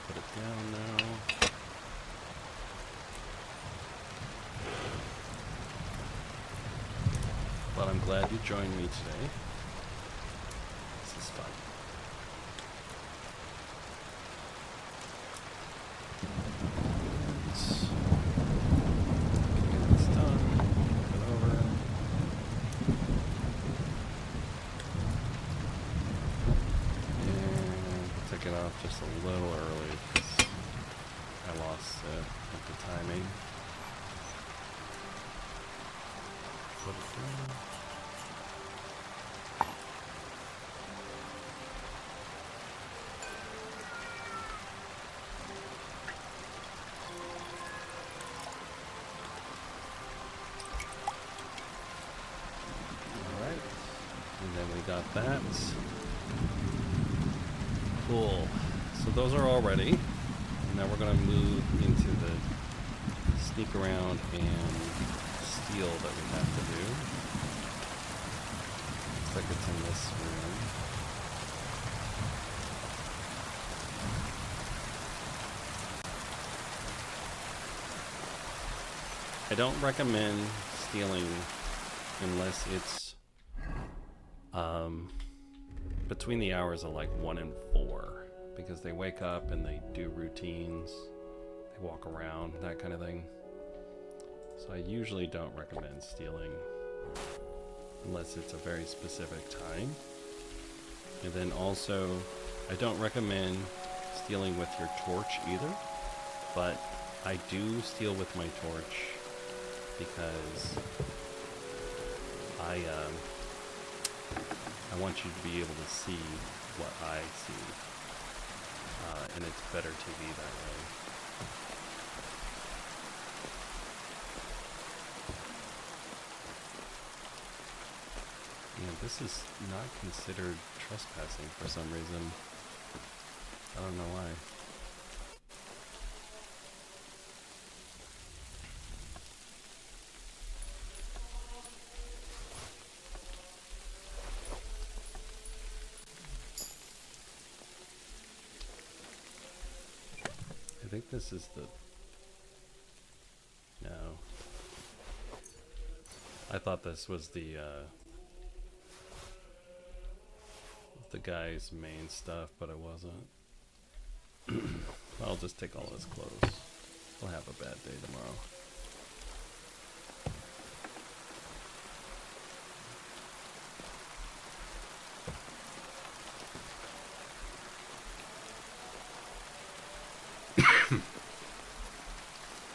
S1: Put it down now. But I'm glad you joined me today. This is fun. Let's get this done. Move it over. And take it off just a little early because I lost at the timing. Flip through. Alright. And then we got that. Cool. So those are all ready. And now we're going to move into the sneak around and steal that we have to do. Looks like it's in this room. I don't recommend stealing unless it's between the hours of like 1 and 4, because they wake up and they do routines, they walk around, that kind of thing. So I usually don't recommend stealing unless it's a very specific time. And then also, I don't recommend stealing with your torch either, but I do steal with my torch because I want you to be able to see what I see, and it's better TV that way. Yeah, this is not considered trespassing for some reason. I don't know why. I think this is the... No. I thought this was the guy's main stuff, but it wasn't. I'll just take all his clothes. I'll have a bad day tomorrow.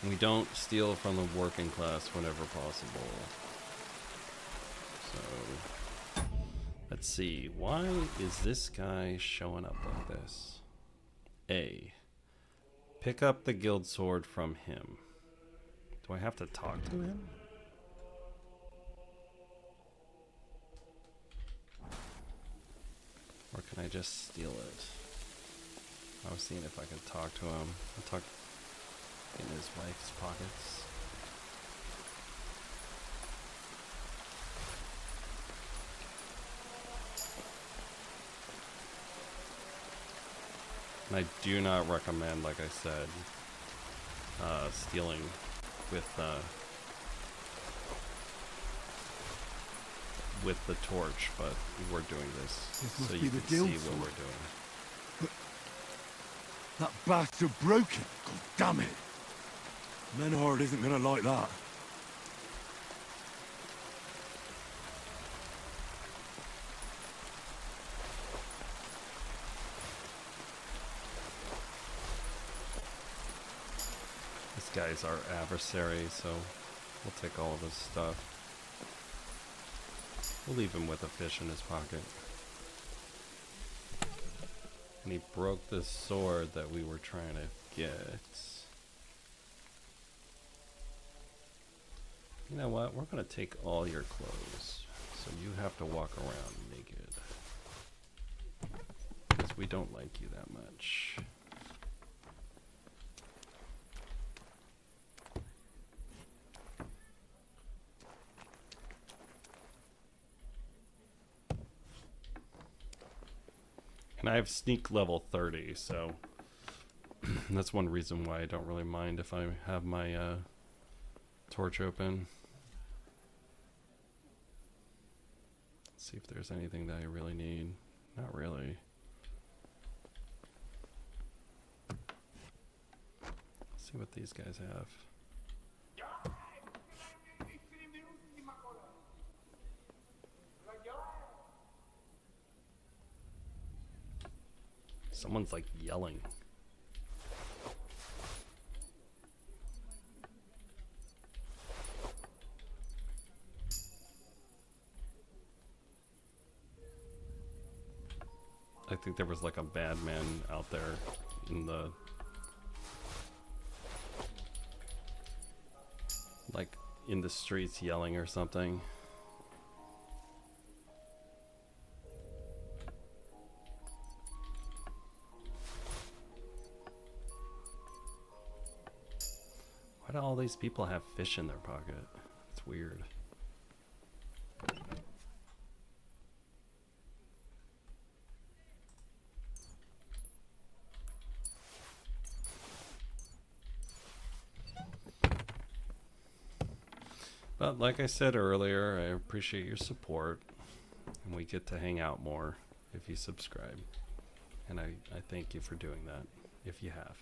S1: We don't steal from the working class whenever possible. So, let's see. Why is this guy showing up like this? A. Pick up the guild sword from him. Do I have to talk to him? Or can I just steal it? I was seeing if I could talk to him. I'll talk in his wife's pockets. And I do not recommend, like I said, stealing with the torch, but we're doing this so you can see what we're doing.
S8: That bastard broke it. God damn it. Menhard isn't gonna like that.
S1: guy's our adversary, so we'll take all of his stuff. We'll leave him with a fish in his pocket. And he broke the sword that we were trying to get. You know what? We're going to take all your clothes. So you have to walk around naked. Because we don't like you that much. And I have sneak level 30, so that's one reason why I don't really mind if I have my torch open. Let's see if there's anything that I really need. Not really. Let's see what these guys have. Someone's like yelling. I think there was like a bad man out there in the streets yelling or something. Why do all these people have fish in their pocket? It's weird. But like I said earlier, I appreciate your support, and we get to hang out more if you subscribe. And I thank you for doing that, if you have.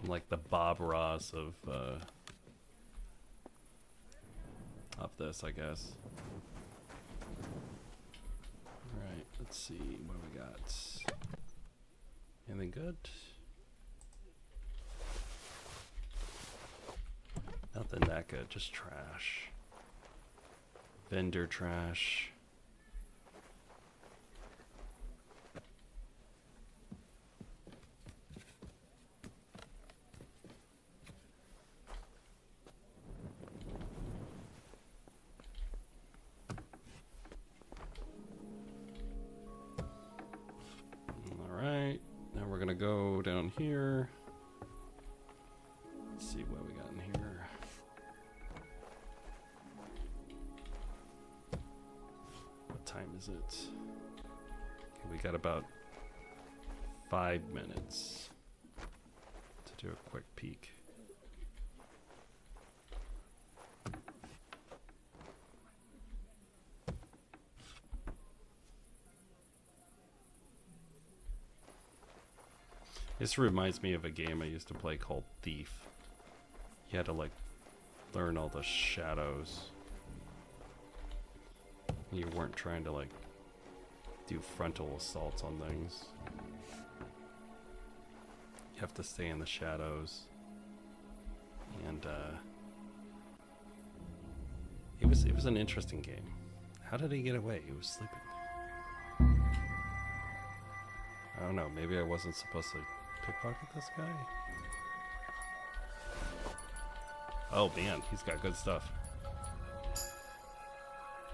S1: I'm like the Bob Ross of this, I guess. Alright, let's see what we got. Anything good? Nothing that good, just trash. Vendor trash. Alright, now we're gonna go down here. Let's see what we got in here. What time is it? Okay, we got about 5 minutes to do a quick peek. This reminds me of a game I used to play called Thief. You had to like learn all the shadows. You weren't trying to like do frontal assaults on things. You have to stay in the shadows. And it was an interesting game. How did he get away? He was sleeping. I don't know, maybe I wasn't supposed to pickpocket this guy? Oh man, he's got good stuff.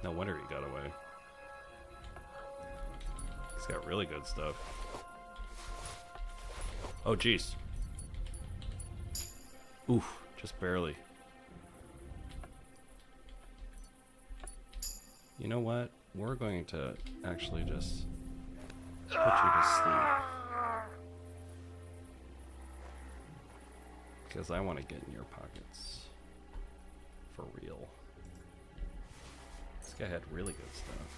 S1: No wonder he got away. He's got really good stuff. Oh jeez. Oof, just barely. You know what? We're going to actually just put you to sleep. Because I want to get in your pockets. For real. This guy had really good stuff.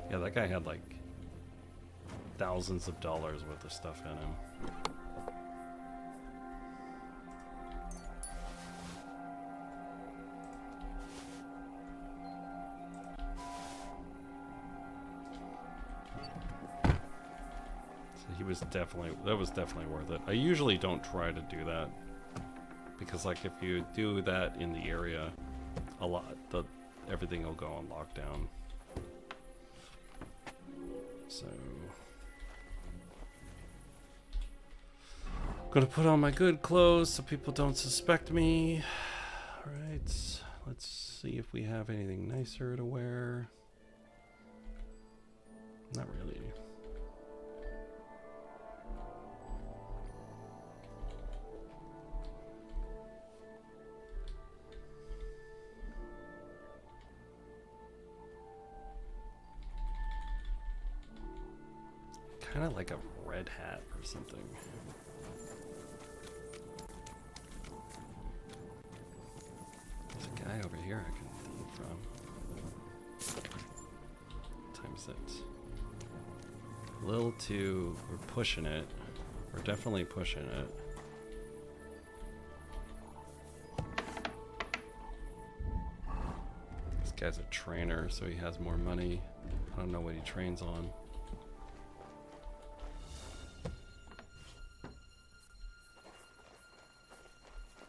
S1: Yeah, that guy had like thousands of dollars worth of stuff in him. was definitely worth it. I usually don't try to do that because, like, if you do that in the area a lot, everything will go on lockdown. So, gonna put on my good clothes so people don't suspect me. All right, let's see if we have anything nicer to wear. Not really. Kind of like a red hat or something. There's a guy over here I can leave from. What time is it? A little too... We're pushing it. We're definitely pushing it. This guy's a trainer, so he has more money. I don't know what he trains on.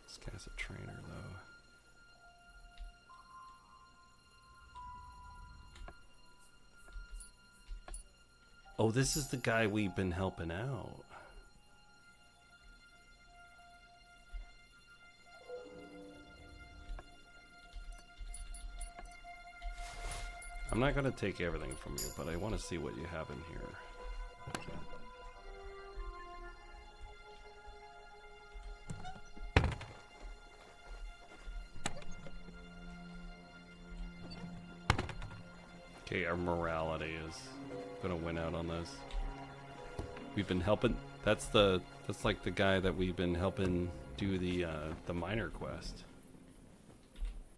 S1: This guy's a trainer, though. Oh, this is the guy we've been helping out. I'm not gonna take everything from you, but I want to see what you have in here. Okay, our morality is gonna win out on this. We've been helping. That's like the guy that we've been helping do the minor quest.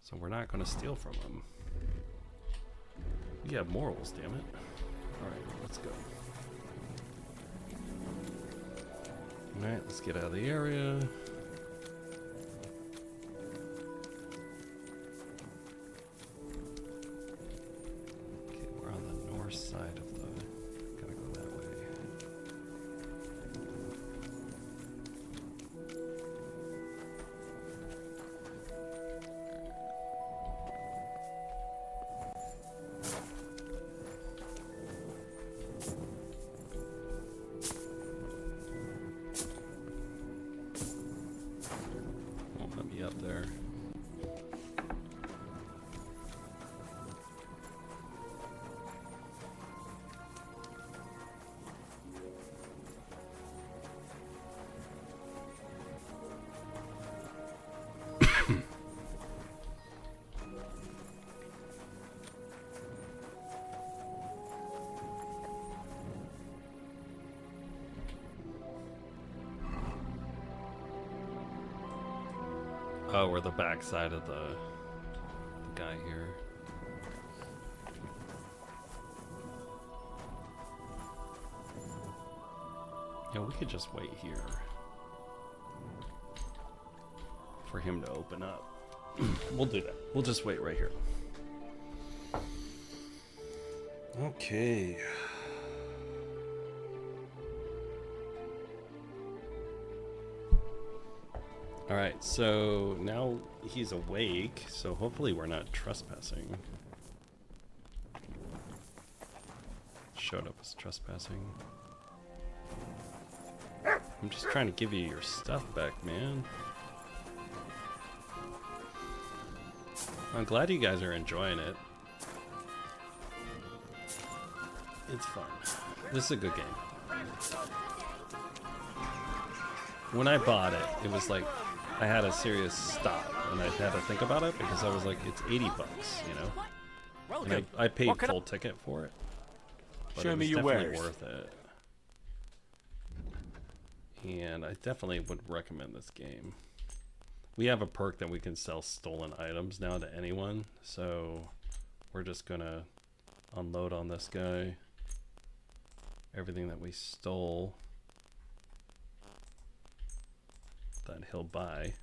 S1: So we're not gonna steal from him. We have morals, damn it. All right, let's go. All right, let's get out of the area. Side of the... Gotta go that way. Won't let me up there. Oh, we're the back side of the guy here. Yeah, we could just wait here for him to open up. We'll do that. We'll just wait right here. Okay. Alright, so now he's awake, so hopefully we're not trespassing. Showed up as trespassing. I'm just trying to give you your stuff back, man. I'm glad you guys are enjoying it. It's fun. This is a good game. When I bought it, it was like I had a serious stop, and I had to think about it because I was like, it's $80, you know. And I paid full ticket for it. But
S8: Show
S1: it
S8: me
S1: was
S8: your
S1: definitely
S8: wares.
S1: worth it. And I definitely would recommend this game. We have a perk that we can sell stolen items now to anyone, so we're just gonna unload on this guy everything that we stole that he'll buy.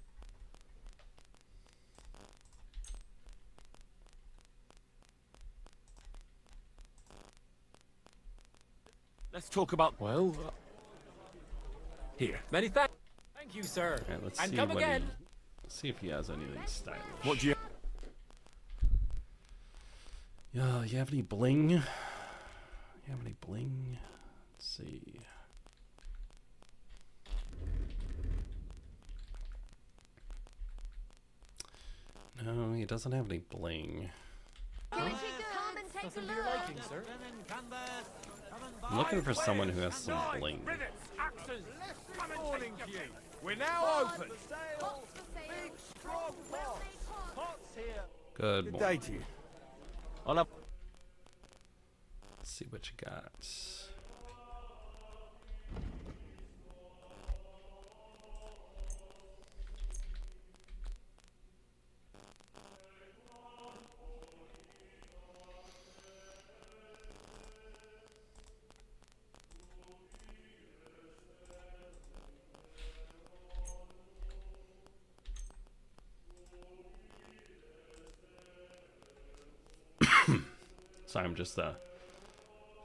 S8: Let's talk about... Well,
S14: Here. Many thanks. Thank you, sir.
S1: Alright, let's
S14: and
S1: see
S14: come
S1: what
S14: again.
S1: let's see if he has anything stylish.
S8: What do you...
S1: Yeah, you have any bling? You have any bling? Let's see. No, he doesn't have any bling.
S5: Come and take a look.
S1: I'm looking for someone who has some bling.
S11: We're now open.
S1: Good boy.
S8: day to you.
S1: Hold up. Let's see what you got. So I'm just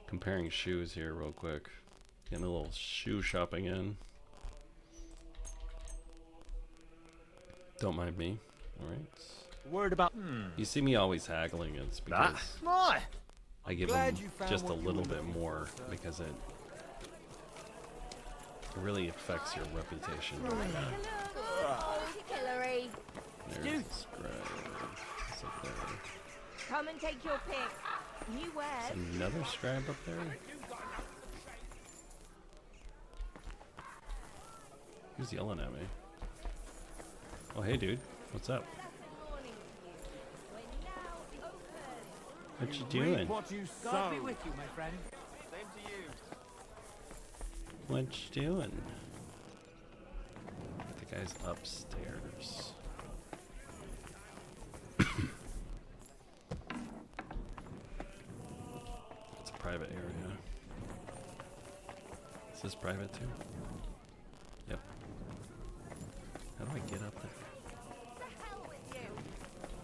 S1: comparing shoes here real quick. Getting a little shoe shopping in. Don't mind me. Alright.
S14: Word about...
S1: You see me always haggling, it's because I give them just a little bit more because it really affects your reputation.
S5: Hillary.
S1: There's the scribe. It's up there.
S5: Come and take your pick. New wares.
S1: There's another scribe up there. Who's yelling at me? Oh, hey, dude. What's up? What you doing?
S20: What you God be with you, my friend.
S11: Same to you.
S1: What you doing? The guy's upstairs. It's a private area. Is this private too? Yep. How do I get up there?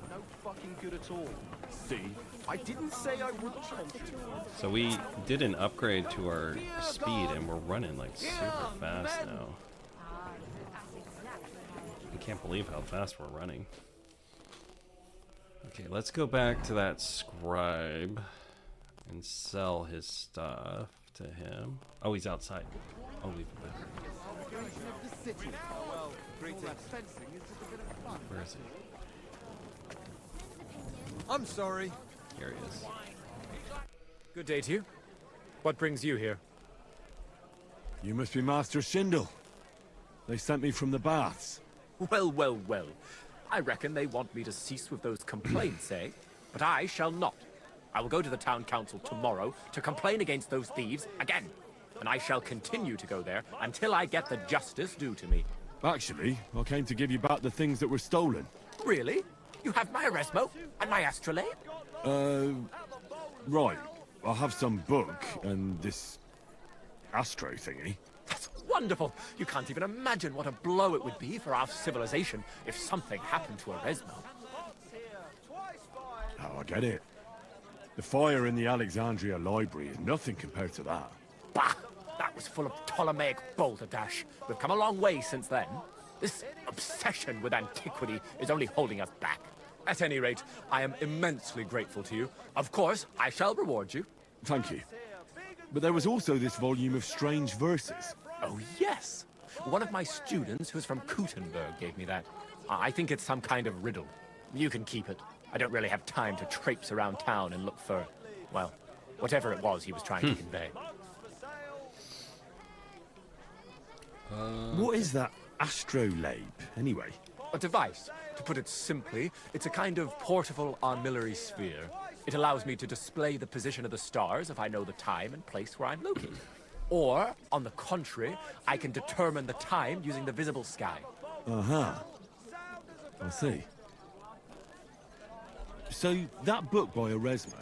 S7: No fucking good at all. See? I didn't say I wouldn't contribute.
S1: So we did an upgrade to our speed and we're running like super fast now. I can't believe how fast we're running. Okay, let's go back to that scribe and sell his stuff to him. Oh, he's outside. Oh, leave him back. Where is he?
S19: I'm sorry.
S1: Here he is.
S14: Good day to you. What brings you here?
S8: You must be Master Schindel. They sent me from the baths.
S14: Well, well, well. I reckon they want me to cease with those complaints, eh? But I shall not. I will go to the town council tomorrow to complain against those thieves again. And I shall continue to go there until I get the justice due to me.
S8: Actually, I came to give you back the things that were stolen.
S14: Really? You have my Erasmo and my astrolabe?
S8: Right. I have some book and this astro thingy.
S14: That's wonderful. You can't even imagine what a blow it would be for our civilization if something happened to Erasmo.
S8: Oh, I get it. The fire in the Alexandria library is nothing compared to that.
S14: Bah! That was full of Ptolemaic balderdash. We've come a long way since then. This obsession with antiquity is only holding us back. At any rate, I am immensely grateful to you. Of course, I shall reward you.
S8: Thank you. But there was also this volume of strange verses.
S14: Oh, yes. One of my students who's from Kuttenberg gave me that. I think it's some kind of riddle. You can keep it. I don't really have time to traipse around town and look for, well, whatever it was he was trying to convey.
S8: What is that astrolabe, anyway?
S14: A device. To put it simply, it's a kind of portable armillary sphere. It allows me to display the position of the stars if I know the time and place where I'm located. Or, on the contrary, I can determine the time using the visible sky.
S8: Uh-huh. I see. So, that book by Erasmo,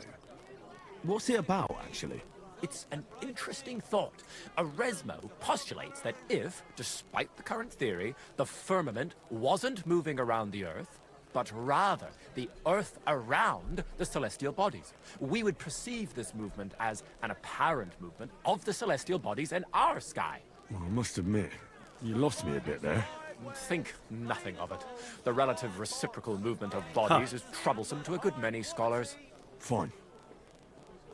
S8: what's it about, actually?
S14: It's an interesting thought. Erasmo postulates that if, despite the current theory, the firmament wasn't moving around the Earth, but rather the Earth around the celestial bodies, we would perceive this movement as an apparent movement of the celestial bodies in our sky.
S8: Well, I must admit, You lost me a bit there.
S14: Think nothing of it. The relative reciprocal movement of bodies is troublesome to a good many scholars.
S8: Fine.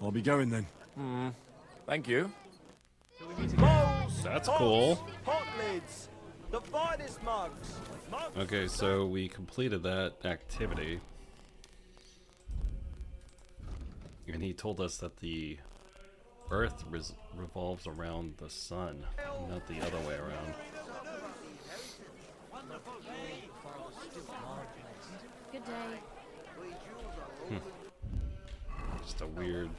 S8: I'll be going then.
S14: Thank you.
S1: That's cool.
S15: Pot lids, the finest mugs.
S1: Okay, so we completed that activity. And he told us that the Earth revolves around the sun, not the other way around.
S5: Good day.
S1: Just a weird...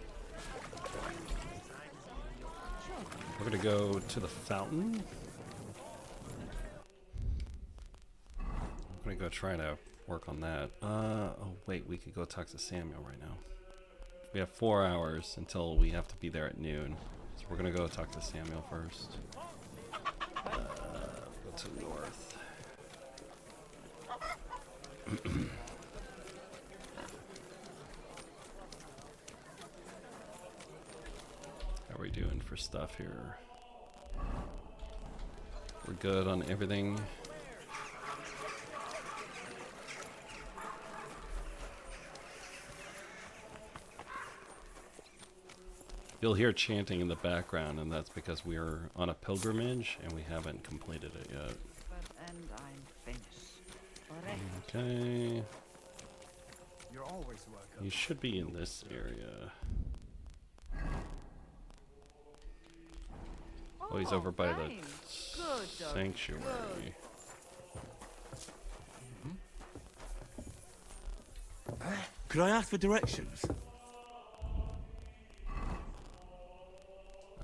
S1: We're gonna go to the fountain. I'm gonna go try to work on that. Oh wait, we could go talk to Samuel right now. We have 4 hours until we have to be there at noon. So we're gonna go talk to Samuel first. Go to north. How are we doing for stuff here? We're good on everything. You'll hear chanting in the background, and that's because we're on a pilgrimage and we haven't completed it yet.
S6: And I'm finished.
S1: Okay.
S2: You're always welcome.
S1: You should be in this area. Oh, he's over by the sanctuary.
S8: Could I ask for directions?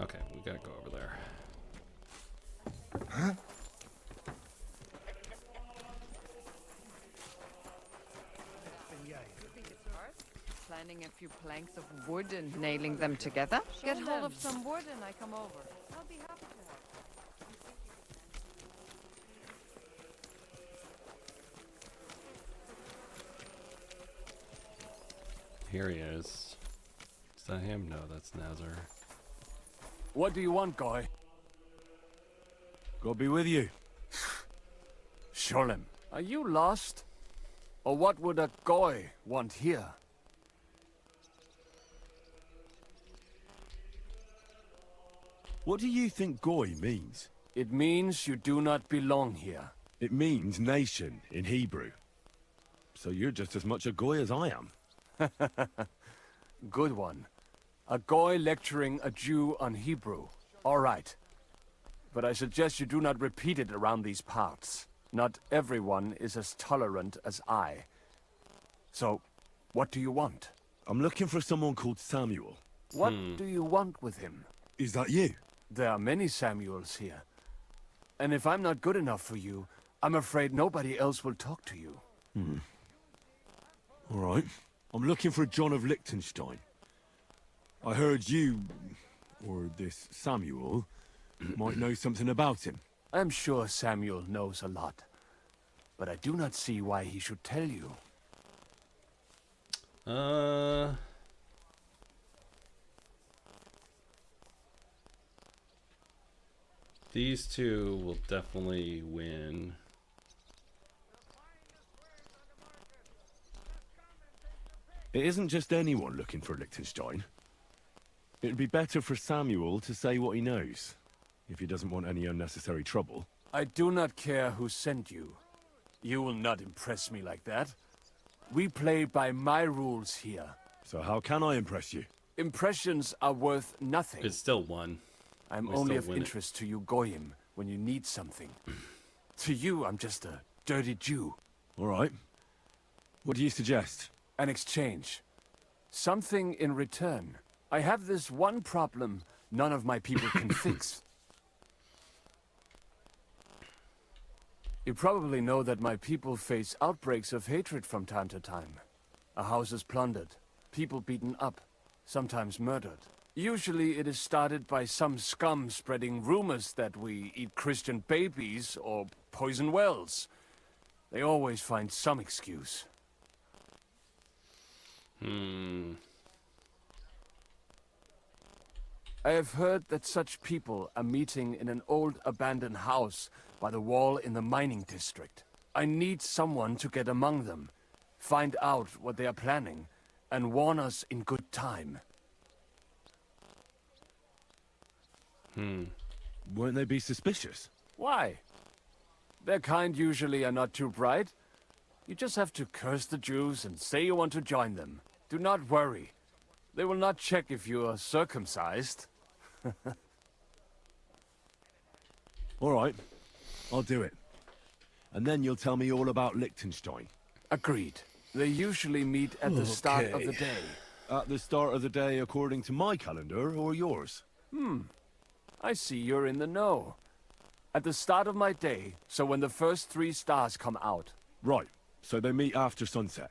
S1: Okay, we gotta go over there.
S2: Huh?
S6: Planning a few planks of wood and nailing them together? Get hold of some wood and I come over. I'll be happy to help.
S1: Here he is. Is that him? No, that's Nazar.
S14: What do you want, guy?
S8: God be with you.
S14: Sholem, are you lost? Or what would a guy want here?
S8: What do you think Goy means?
S14: It means you do not belong here.
S8: It means nation in Hebrew. So you're just as much a Goy as I am.
S14: Good one. A Goy lecturing a Jew on Hebrew. All right. But I suggest you do not repeat it around these parts. Not everyone is as tolerant as I. So, what do you want?
S8: I'm looking for someone called Samuel.
S14: What do you want with him?
S8: Is that you?
S14: There are many Samuels here. And if I'm not good enough for you, I'm afraid nobody else will talk to you.
S8: All right. I'm looking for John of Liechtenstein. I heard you, or this Samuel, might know something about him.
S14: I'm sure Samuel knows a lot. But I do not see why he should tell you.
S1: These two will definitely win.
S8: It isn't just anyone looking for Liechtenstein. It'd be better for Samuel to say what he knows, if he doesn't want any unnecessary trouble.
S14: I do not care who sent you. You will not impress me like that. We play by my rules here.
S8: So how can I impress you?
S14: Impressions are worth nothing.
S1: It's still one.
S14: I'm only of interest to you Goyim when you need something. To you, I'm just a dirty Jew.
S8: All right. What do you suggest?
S14: An exchange. Something in return. I have this one problem none of my people can fix. You probably know that my people face outbreaks of hatred from time to time. A house is plundered, people beaten up, sometimes murdered. Usually it is started by some scum spreading rumors that we eat Christian babies or poison wells. They always find some excuse.
S10: I have heard that such people are meeting in an old abandoned house by the wall in the mining district. I need someone to get among them, find out what they are planning, and warn us in good time.
S8: Won't they be suspicious?
S10: Why? Their kind usually are not too bright. You just have to curse the Jews and say you want to join them. Do not worry. They will not check if you are circumcised.
S8: All right, I'll do it. And then you'll tell me all about Liechtenstein.
S10: Agreed. They usually meet at the start of the
S8: Okay.
S10: day.
S8: At the start of the day according to my calendar, or yours?
S10: I see you're in the know. At the start of my day, so when the first 3 stars come out.
S8: Right, so they meet after sunset.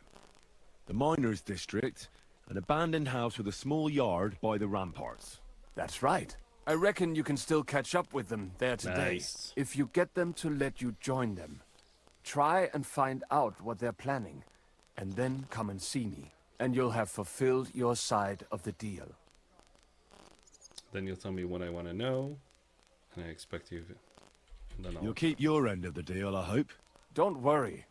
S8: The miners' district, an abandoned house with a small yard by the ramparts.
S10: That's right. I reckon you can still catch up with them there today.
S1: Nice.
S10: If you get them to let you join them. Try and find out what they're planning, and then come and see me, and you'll have fulfilled your side of the deal.
S1: Then you'll tell me what I want to know, and I expect you. And then I'll...
S8: You'll keep your end of the deal, I hope.
S10: Don't worry.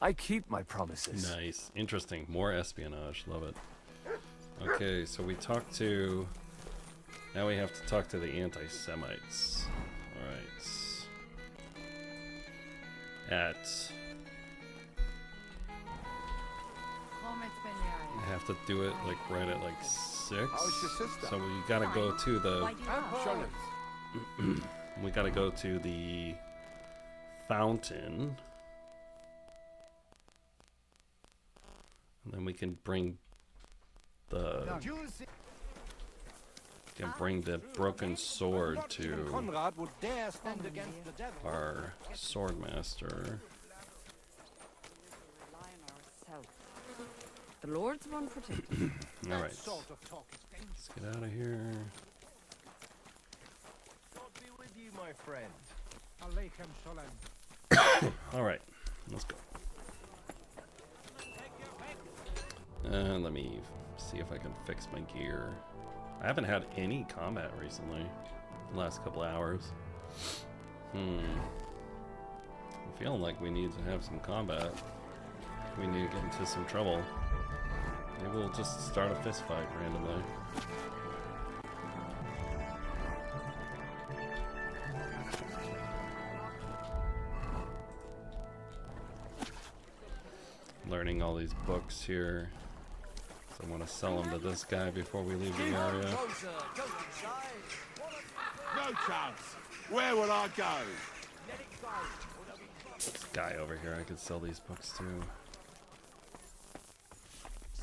S10: I keep my promises.
S1: Nice. Interesting. More espionage. Love it. Okay, so we talked to... Now we have to talk to the anti-Semites. Alright. I have to do it like right at like 6.
S13: How's your sister?
S1: So we gotta go to the...
S13: Charlotte.
S1: We gotta go to the fountain. And then we can bring the... Can bring the broken sword to
S2: Conrad would dare stand against the devil.
S1: our sword master.
S6: The Lord's one protect.
S1: All right, let's get out of here.
S11: God be with you, my friend.
S2: Aleichem shalom.
S1: All right, let's go. Let me see if I can fix my gear. I haven't had any combat recently. The last couple hours. I'm feeling like we need to have some combat. We need to get into some trouble. Maybe we'll just start a fist fight randomly. Learning all these books here. So I want to sell them to this guy before we leave the area.
S4: No chance. Where would I go?
S1: This guy over here, I could sell these books to.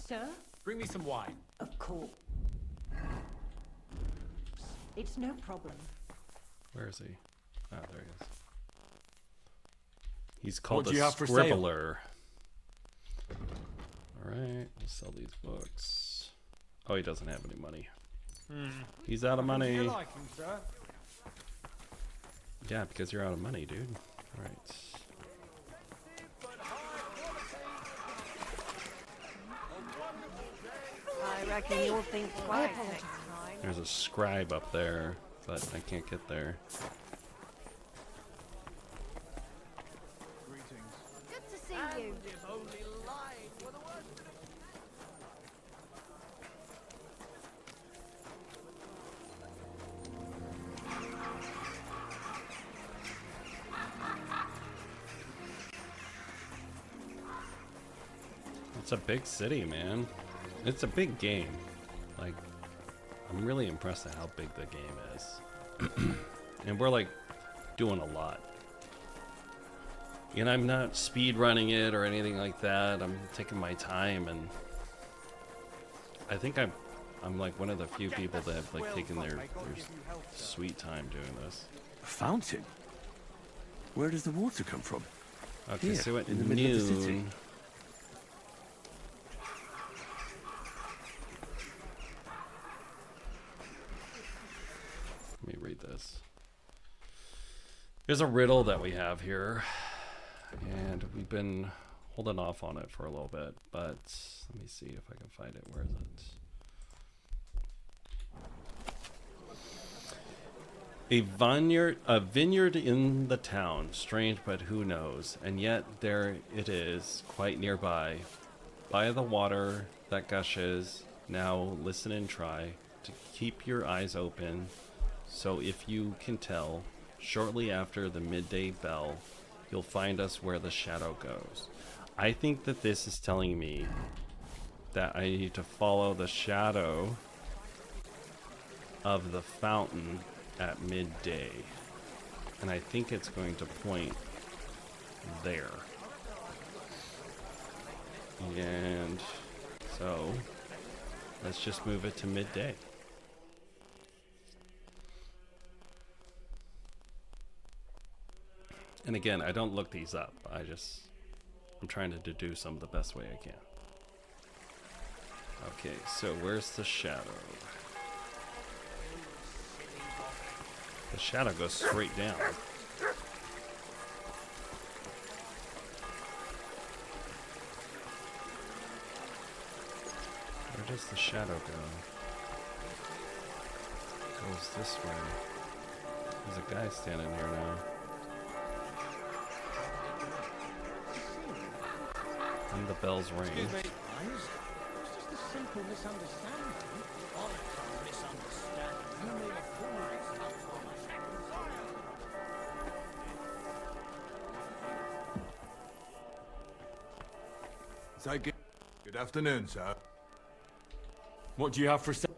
S21: Sir?
S14: Bring me some wine.
S21: Of course. It's no problem.
S1: Where is he? Ah, there he is. He's called
S8: What do
S1: a
S8: you have for sale?
S1: scribbler. Alright, we'll sell these books. Oh, he doesn't have any money. He's out of money.
S15: You like him, sir?
S1: Yeah, because you're out of money, dude. Alright.
S5: I reckon you'll think twice next time.
S1: There's a scribe up there, but I can't get there.
S5: Good to see you.
S1: It's a big city, man. It's a big game. Like, I'm really impressed at how big the game is. And we're like doing a lot. And I'm not speed running it or anything like that. I'm taking my time, and I think I'm like one of the few people that have like taken their sweet time doing this.
S8: A fountain? Where does the water come from?
S1: Okay,
S8: Here,
S1: so at
S8: in the middle of the city.
S1: noon. Let me read this. There's a riddle that we have here, and we've been holding off on it for a little bit, but let me see if I can find it. Where is it? A vineyard in the town. Strange, but who knows? And yet there it is, quite nearby. By the water that gushes. Now listen and try to keep your eyes open. So if you can tell, shortly after the midday bell, you'll find us where the shadow goes. I think that this is telling me that I need to follow the shadow of the fountain at midday. And I think it's going to point there. And so let's just move it to midday. And again, I don't look these up. I'm trying to deduce them the best way I can. Okay, so where's the shadow? The shadow goes straight down. Where does the shadow go? It goes this way. There's a guy standing here now. And the bells ring.
S20: Excuse me. It's just a simple misunderstanding. Oh, it's a misunderstanding. You made a fool of yourself.
S7: Take it. Good afternoon, sir.
S8: What do you have for sale?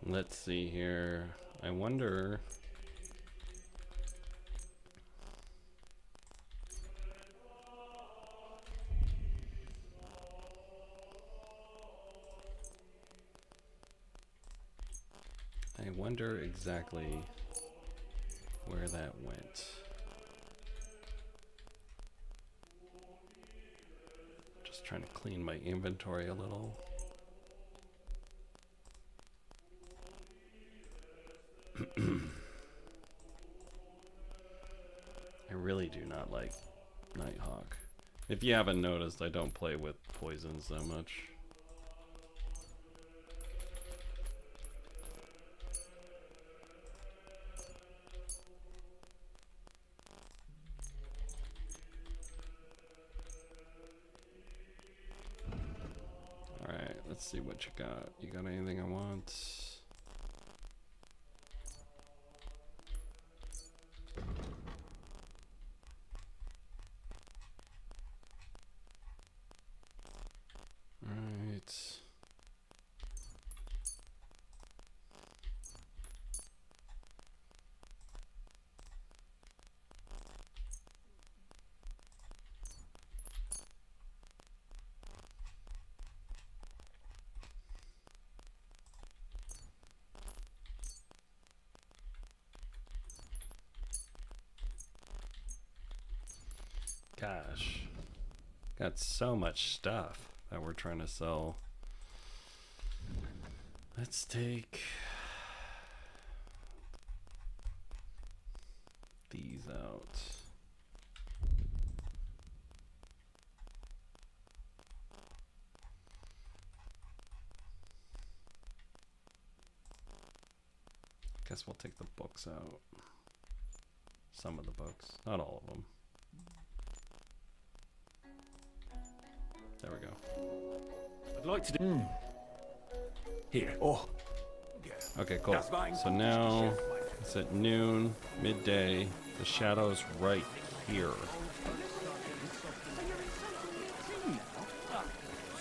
S1: Let's see here. I wonder. I wonder exactly where that went. Just trying to clean my inventory a little. I really do not like Nighthawk. If you haven't noticed, I don't play with poisons that much. Alright, let's see what you got. You got anything I want? Gosh, got so much stuff that we're trying to sell. Let's take these out. Guess we'll take the books out. Some of the books, not all of them. There we go.
S8: I'd like to do... Here. Oh.
S1: Okay, cool. So now it's at noon, midday. The shadow's right here.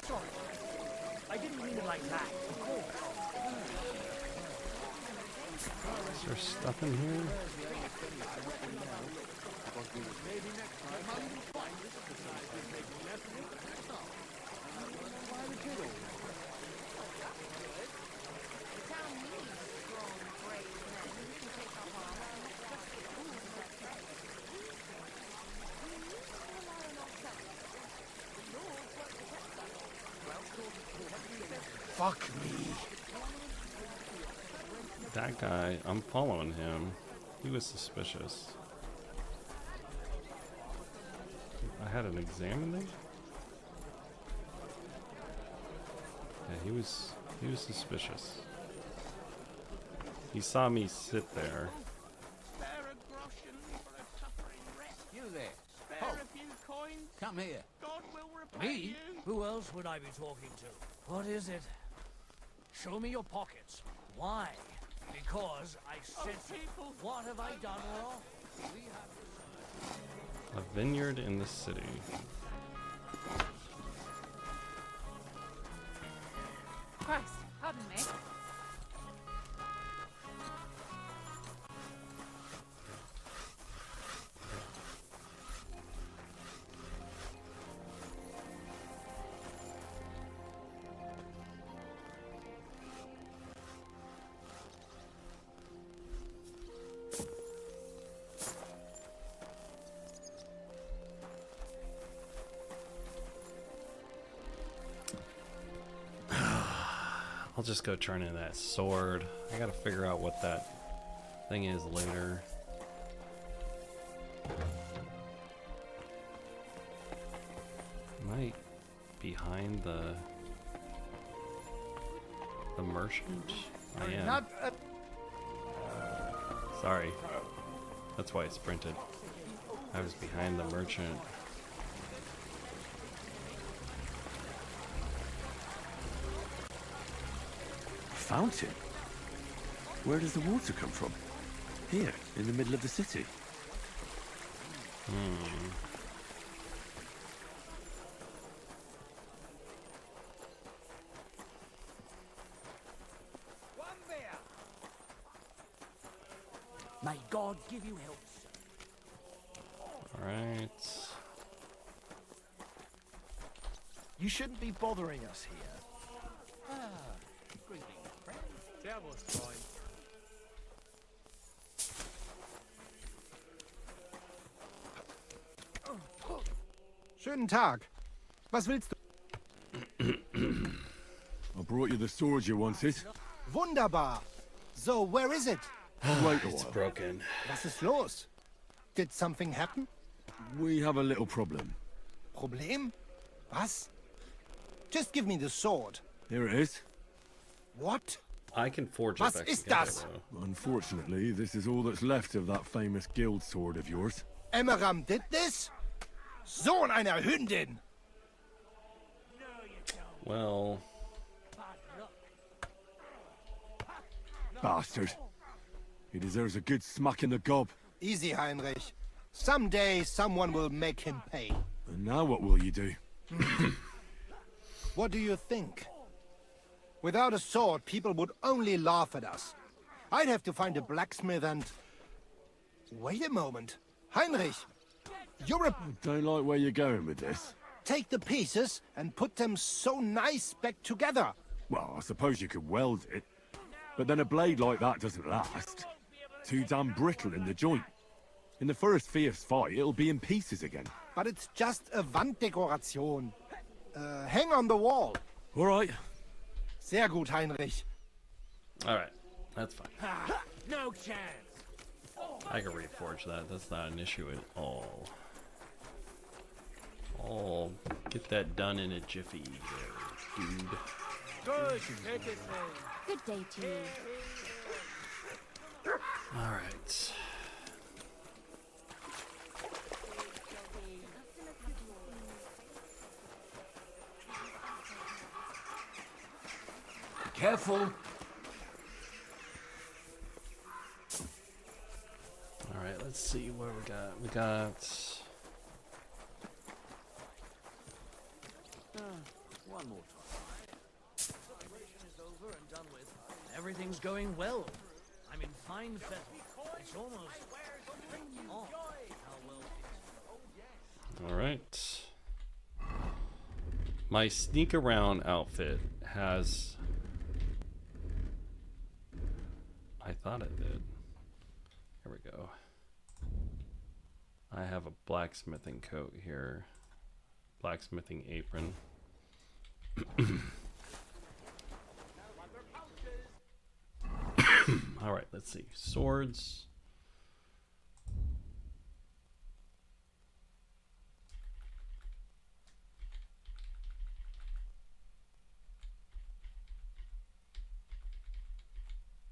S15: Sorry. I didn't mean it like that.
S1: Is there stuff in here?
S2: Fuck me.
S1: That guy, I'm following him. He was suspicious. I had an examine there? Yeah, he was suspicious. He saw me sit there.
S16: You there.
S20: Spare a few coins.
S16: Come here.
S20: God will repay
S15: Me?
S20: you.
S15: Who else would I be talking to? What is it? Show me your pockets. Why? Because I said so. What have I done wrong? We have
S1: A vineyard in the city.
S6: Christ, pardon me.
S1: I'll just go turn in that sword. I gotta figure out what that thing is later. Am I behind the merchant? I am. Sorry. That's why I sprinted. I was behind the merchant.
S8: Fountain? Where does the water come from? Here, in the middle of the city.
S15: May God give you help.
S1: Alright.
S2: You shouldn't be bothering us here.
S20: Servus, Freund.
S2: Schönen Tag. Was willst du?
S8: I brought you the sword you wanted.
S2: Wunderbar. So, where is it?
S8: Wait a
S1: It's
S8: while.
S1: broken.
S2: Was ist los? Did something happen?
S8: We have a little problem.
S2: Problem? Was? Just give me the sword.
S8: Here it is.
S2: What?
S1: I can forge it
S2: Was
S1: back
S2: ist
S1: together,
S2: das?
S1: though.
S8: Unfortunately, this is all that's left of that famous guild sword of yours.
S2: Emmeram did this? Sohn einer Hündin!
S1: Well,
S8: Bastard. He deserves a good smack in the gob.
S2: Easy, Heinrich. Someday someone will make him pay.
S8: And now what will you do?
S2: What do you think? Without a sword, people would only laugh at us. I'd have to find a blacksmith and... Wait a moment. Heinrich, you're a...
S8: I don't like where you're going with this.
S2: Take the pieces and put them so nice back together.
S8: Well, I suppose you could weld it. But then a blade like that doesn't last. Too damn brittle in the joint. In the first fierce fight, it'll be in pieces again.
S2: But it's just a Wanddekoration. Hang on the wall.
S8: All right.
S2: Sehr gut, Heinrich.
S1: alright. That's fine.
S15: No chance.
S1: I can reforge that. That's not an issue at all. I'll get that done in a jiffy, dude.
S20: Good. Take it,
S18: Good day to you.
S1: Alright.
S10: Careful.
S1: Alright, let's see what we got. We got...
S15: One more time. Celebration is over and done with. Everything's going well. I'm in fine feather. It's almost... Oh, how well...
S1: Alright. My sneak around outfit has... I thought it did. Here we go. I have a blacksmithing coat here. Blacksmithing apron. All right, let's see. Swords.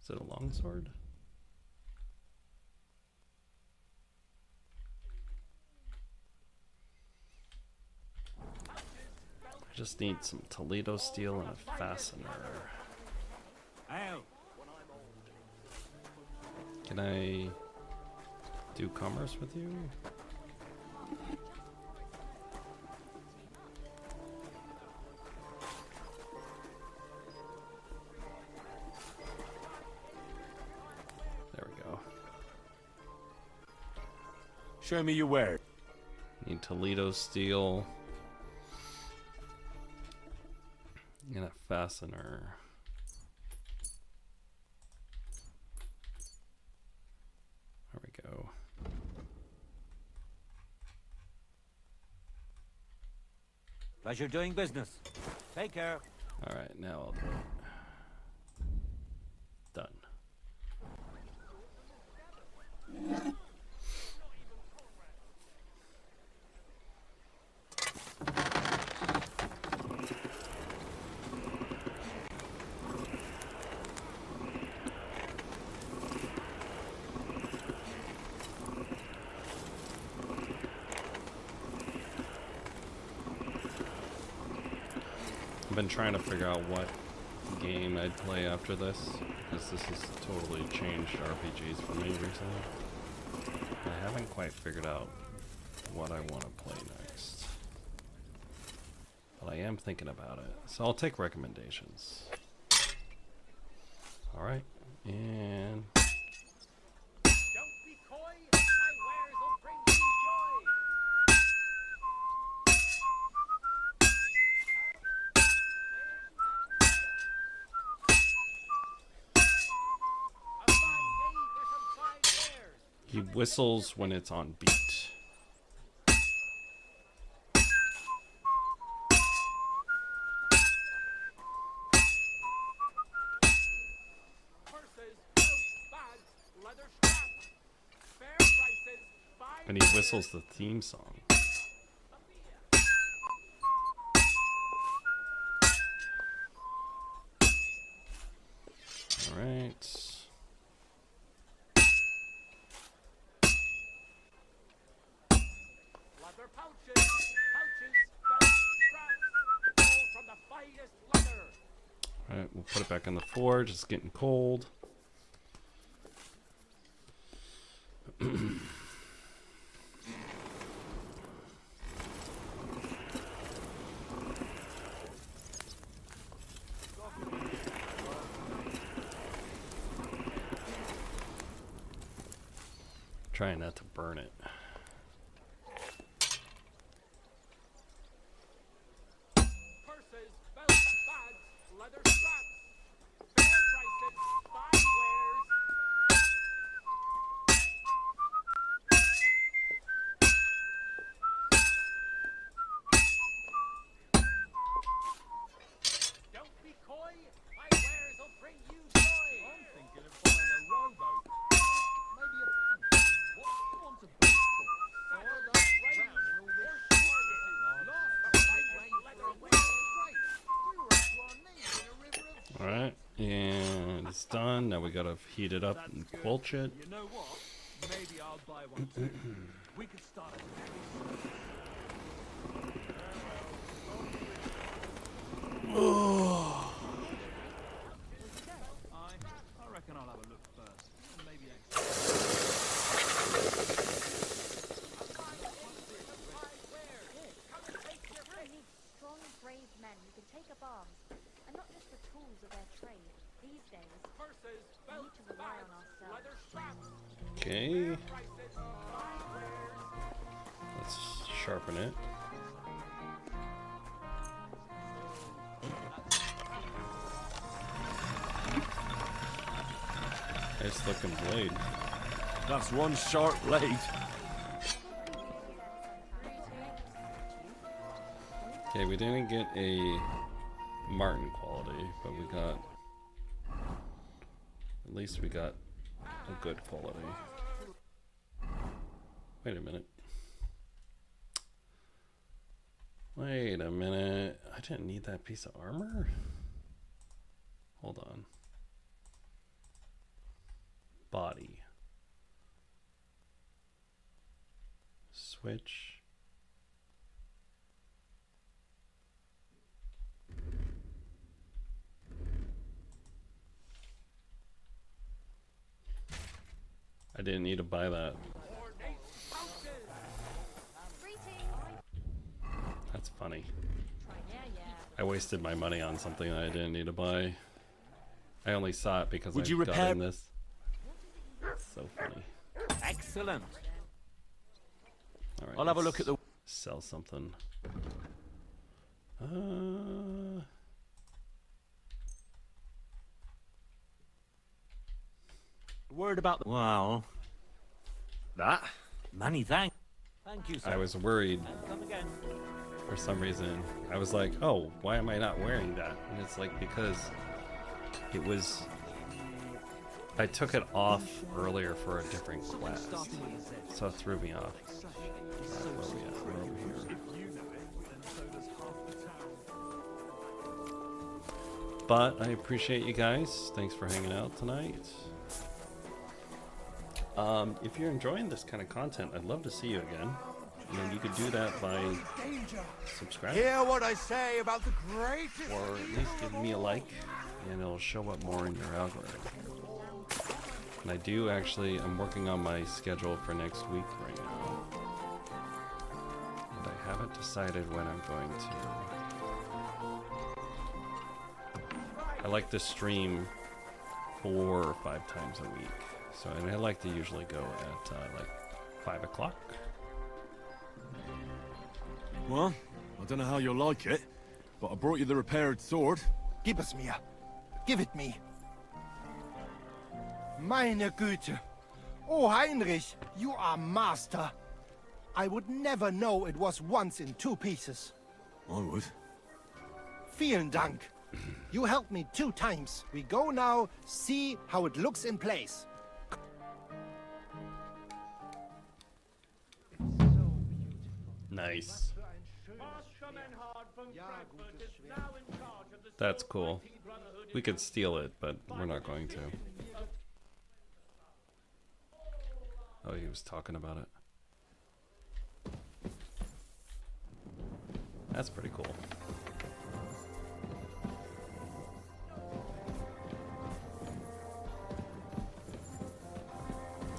S1: Is it a longsword? I just need some Toledo steel and a fastener. Can I do commerce with you? There we go.
S8: Show me your ware.
S1: Need Toledo steel and a fastener. There we go.
S16: Pleasure doing business. Take care.
S1: All right, now I'll do it. Done. I've been trying to figure out what game I'd play after this, because this has totally changed RPGs for me recently. I haven't quite figured out what I want to play next, but I am thinking about it, so I'll take recommendations. Alright, and... He whistles when it's on beat. And he whistles the theme song. All right. Alright, we'll put it back on the forge. It's getting cold. Trying not to burn it. Alright, and it's done. Now we gotta heat it up and quench it.
S17: You know what? Maybe I'll buy one too. We could start I reckon I'll have a look first. Maybe
S22: I need strong, brave men who can take up arms, and not just the tools of their trade. These days, we need to rely on ourselves.
S1: Okay. Let's sharpen it. Nice looking blade.
S8: That's one sharp blade.
S1: Okay, we didn't get a Martin quality, but we got At least we got a good quality. Wait a minute. Wait a minute. I didn't need that piece of armor? Hold on. Body. Switch. I didn't need to buy that. That's funny. I wasted my money on something that I didn't need to buy. I only saw it because I got in this. It's so funny.
S14: Excellent.
S1: All right,
S14: I'll have a look at the...
S1: Sell something.
S14: Word about the... Wow. That? Many thanks. Thank you, sir.
S1: I was worried
S14: Come again.
S1: for some reason. I was like, oh, why am I not wearing that? And it's like, because it was... I took it off earlier for a different quest, so it threw me off. Where are we at? We're over here. But I appreciate you guys. Thanks for hanging out tonight. If you're enjoying this kind of content, I'd love to see you again. And you could do that by subscribing.
S16: Hear what I say about the greatest.
S1: Or at least give me a like, and it'll show up more in your algorithm. And I do actually, I'm working on my schedule for next week right now. And I haven't decided when I'm going to. I like to stream 4 or 5 times a week. So, and I like to usually go at like 5 o'clock.
S8: Well, I don't know how you'll like it, but I brought you the repaired sword.
S2: Gib es mir. Give it me. Meine Güte. Oh, Heinrich, you are master. I would never know it was once in 2 pieces.
S8: I would.
S2: Vielen Dank. You helped me 2 times. We go now, see how it looks in place.
S1: Nice. That's cool. We could steal it, but we're not going to. Oh, he was talking about it. That's pretty cool.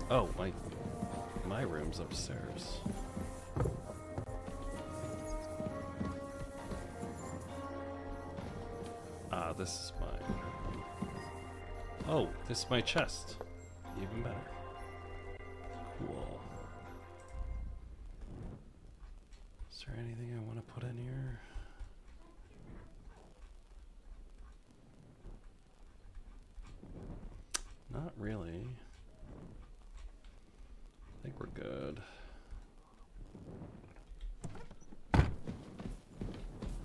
S1: Oh, my room's upstairs. Ah, this is mine. Oh, this is my chest. Even better. Cool. Is there anything I want to put in here? Not really. I think we're good.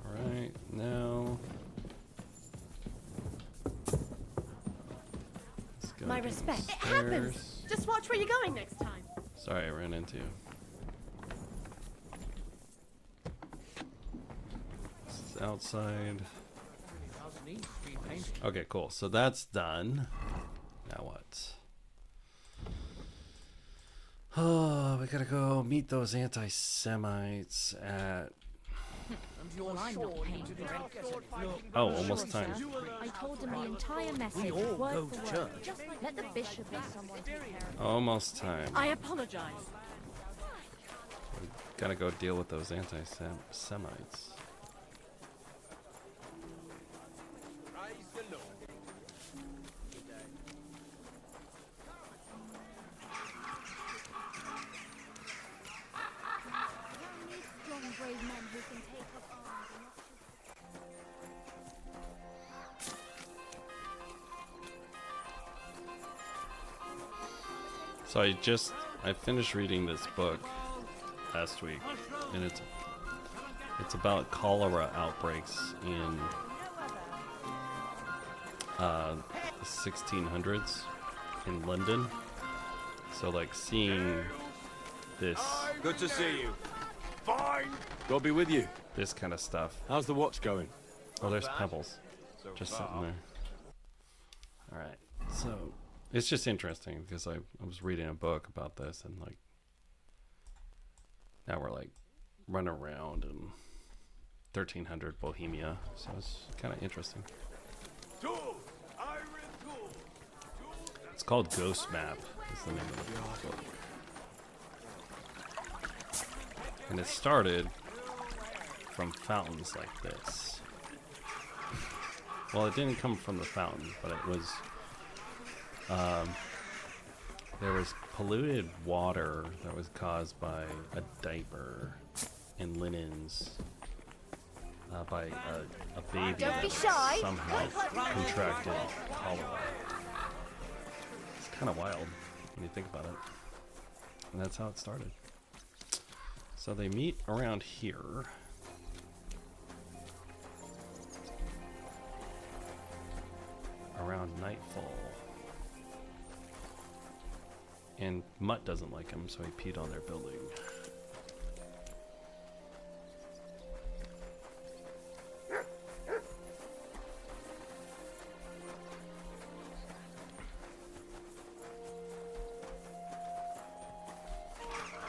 S1: Alright, now...
S5: My respect. It happens. Just watch where you're going next time.
S1: Sorry, I ran into you. This is outside. Okay, cool. So that's done. Now what? Oh, we gotta go meet those anti-Semites at... Oh, almost time.
S22: I told him the entire message, word for word. Just let the bishop or someone take care of it.
S1: Almost time.
S5: I apologize.
S1: We gotta go deal with those anti-Semites. So I finished reading this book last week, and it's about cholera outbreaks in the 1600s, in London. So like seeing this.
S11: Good to see you. Fine.
S8: God be with you.
S1: This kind of stuff.
S8: How's the watch going?
S1: Oh, there's Pebbles. Just sitting there. Alright. So it's just interesting because I was reading a book about this and like now we're like running around in 1300 Bohemia. So it's kind of interesting. It's called Ghost Map is the name of the book. And it started from fountains like this. Well, it didn't come from the fountain, but it was there was polluted water that was caused by a diaper and linens by a baby
S5: Don't be
S1: that
S5: shy.
S1: somehow contracted cholera. It's kind of wild when you think about it. And that's how it started. So they meet around here. Around nightfall. And MUTT doesn't like him, so he peed on their building.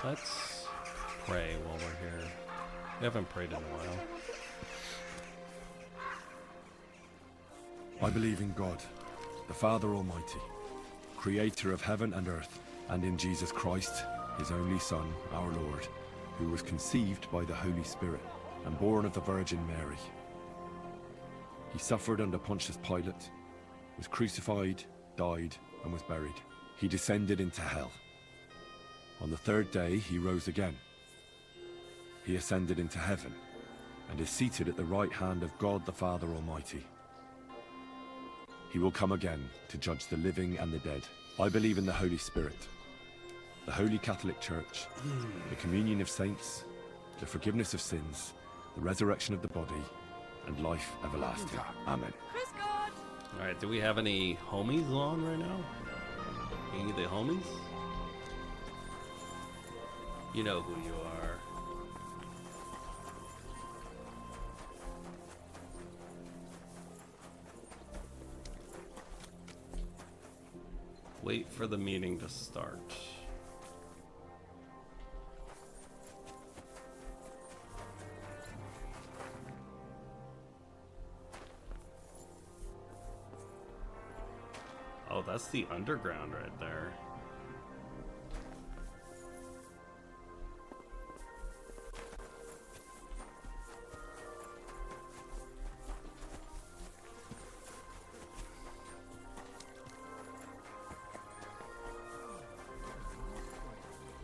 S1: Let's pray while we're here. We haven't prayed in a while.
S3: I believe in God, the Father Almighty, creator of heaven and earth, and in Jesus Christ, his only Son, our Lord, who was conceived by the Holy Spirit and born of the Virgin Mary. He suffered under Pontius Pilate, was crucified, died, and was buried. He descended into hell. On the third day, he rose again. He ascended into heaven and is seated at the right hand of God the Father Almighty. He will come again to judge the living and the dead. I believe in the Holy Spirit, the Holy Catholic Church, the communion of saints, the forgiveness of sins, the resurrection of the body, and life everlasting. Amen.
S1: Alright, do we have any homies on right now? Any of the homies? You know who you are. Wait for the meeting to start. Oh, that's the underground right there.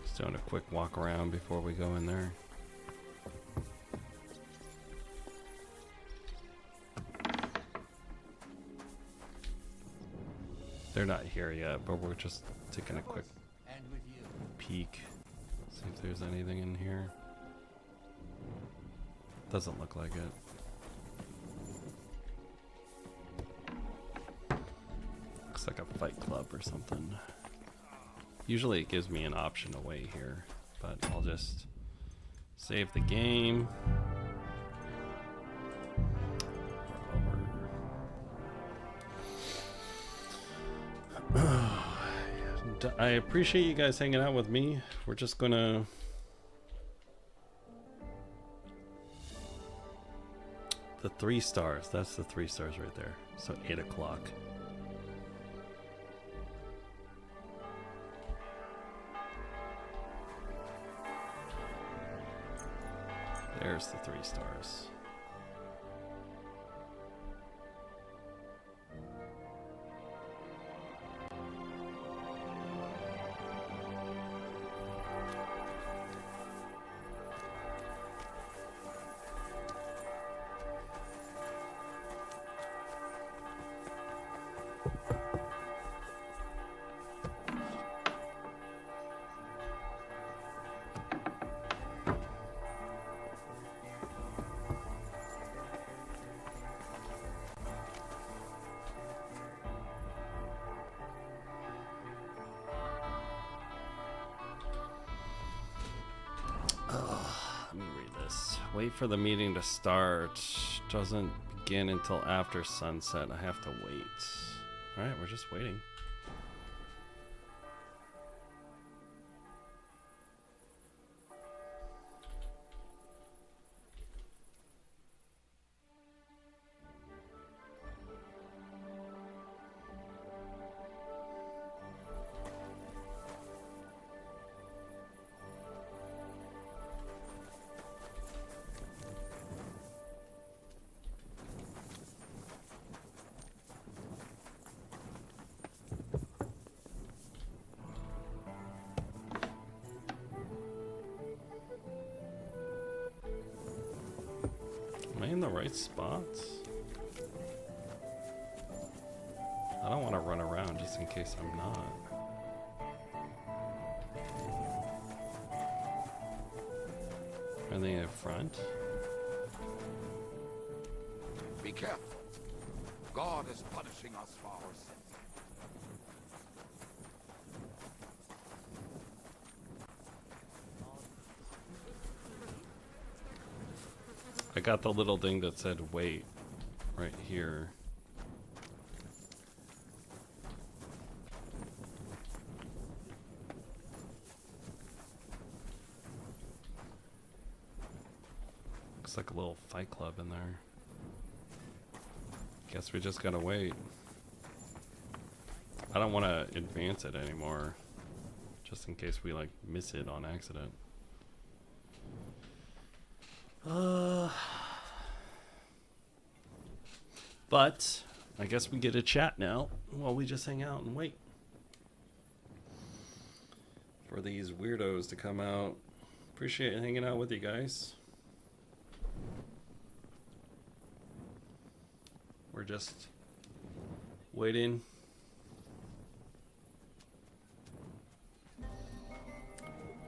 S1: Just doing a quick walk around before we go in there. They're not here yet, but we're just taking a quick peek. See if there's anything in here. Doesn't look like it. Looks like a fight club or something. Usually it gives me an option away here, but I'll just save the game. I appreciate you guys hanging out with me. We're just gonna the 3 stars. That's the 3 stars right there. So 8 o'clock. There's the 3 stars. Wait for the meeting to start. Doesn't begin until after sunset. I have to wait. Alright, we're just waiting. Am I in the right spots? I don't want to run around just in case I'm not. Are they in front?
S13: Be careful. God is punishing us for our sins.
S1: I got the little thing that said wait right here. Looks like a little fight club in there. Guess we just gotta wait. I don't want to advance it anymore, just in case we like miss it on accident. But I guess we get a chat now while we just hang out and wait for these weirdos to come out. Appreciate hanging out with you guys. We're just waiting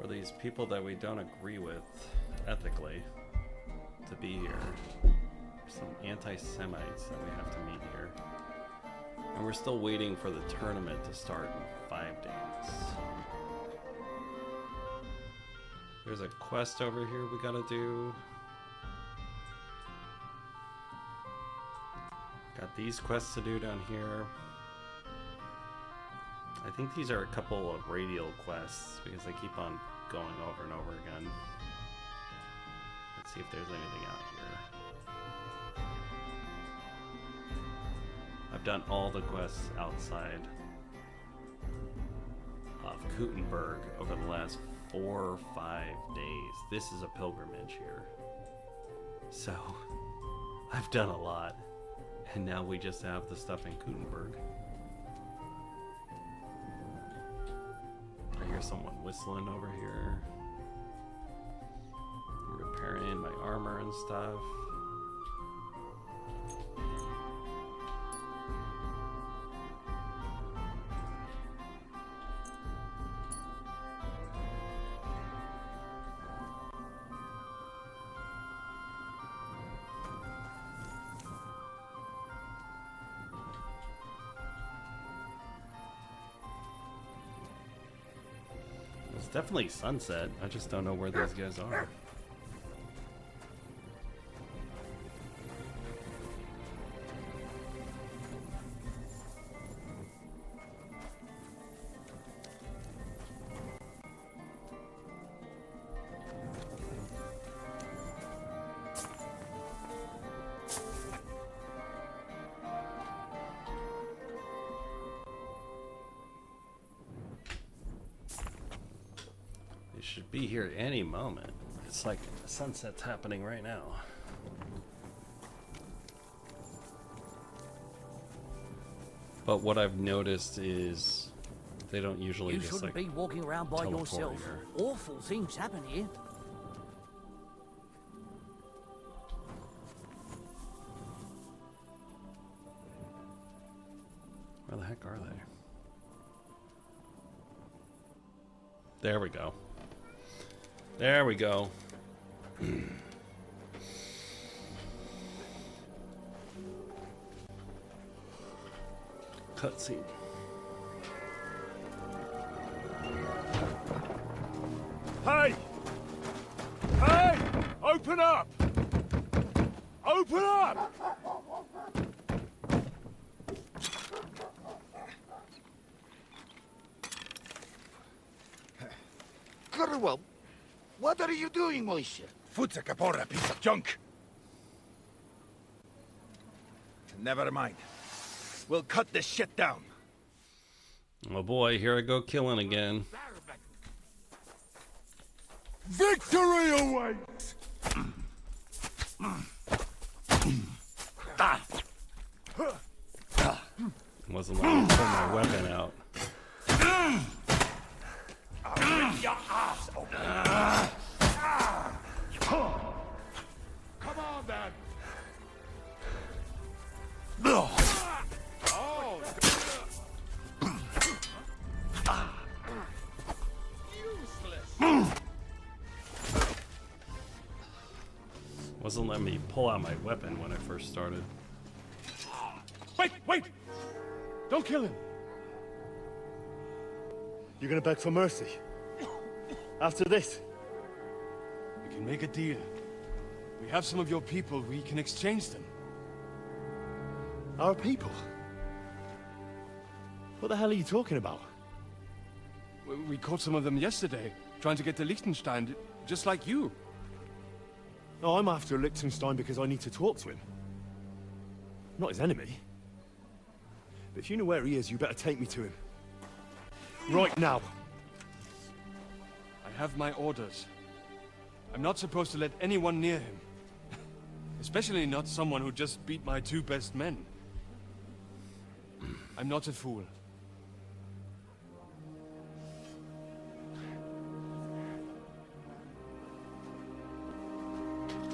S1: for these people that we don't agree with ethically to be here. Some anti-Semites that we have to meet here. And we're still waiting for the tournament to start in 5 days. There's a quest over here we gotta do. Got these quests to do down here. I think these are a couple of radial quests because they keep on going over and over again. Let's see if there's anything out here. I've done all the quests outside of Gutenberg over the last 4 or 5 days. This is a pilgrimage here. So, I've done a lot. And now we just have the stuff in Gutenberg. I hear someone whistling over here. I'm repairing my armor and stuff. It's definitely sunset. I just don't know where these guys are. Should be here any moment. It's like sunset's happening right now. But what I've noticed is they don't usually
S15: You
S1: just
S15: shouldn't
S1: like
S15: be walking around by
S1: teleport
S15: yourself.
S1: here.
S15: Awful things happen here.
S1: Where the heck are they? There we go. There we go. Cutscene.
S8: Hey! Hey! Open up! Open up!
S12: Very well. What are you doing, Moishe?
S13: Futsa Kapora, piece of junk. Never mind. We'll cut this shit down.
S1: Oh boy, here I go killing again.
S13: Victory awaits!
S1: Wasn't letting me pull my weapon out.
S12: I'll rip your ass open.
S4: Come on, then.
S12: Oh.
S1: Wasn't letting me pull out my weapon when I first started.
S8: Wait! Don't kill him! You're gonna beg for mercy? After this? We can make a deal. We have some of your people, we can exchange them. Our people? What the hell are you talking about? We caught some of them yesterday, trying to get to Liechtenstein, just like you. No, I'm after Liechtenstein because I need to talk to him. Not his enemy. But if you know where he is, you better take me to him. Right now. I have my orders. I'm not supposed to let anyone near him. Especially not someone who just beat my 2 best men. I'm not a fool.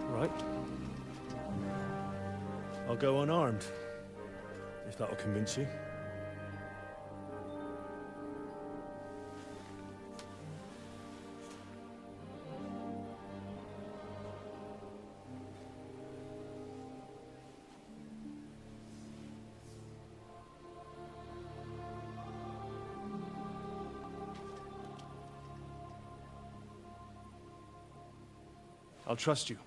S8: Right. I'll go unarmed. If that'll convince you. I'll trust you.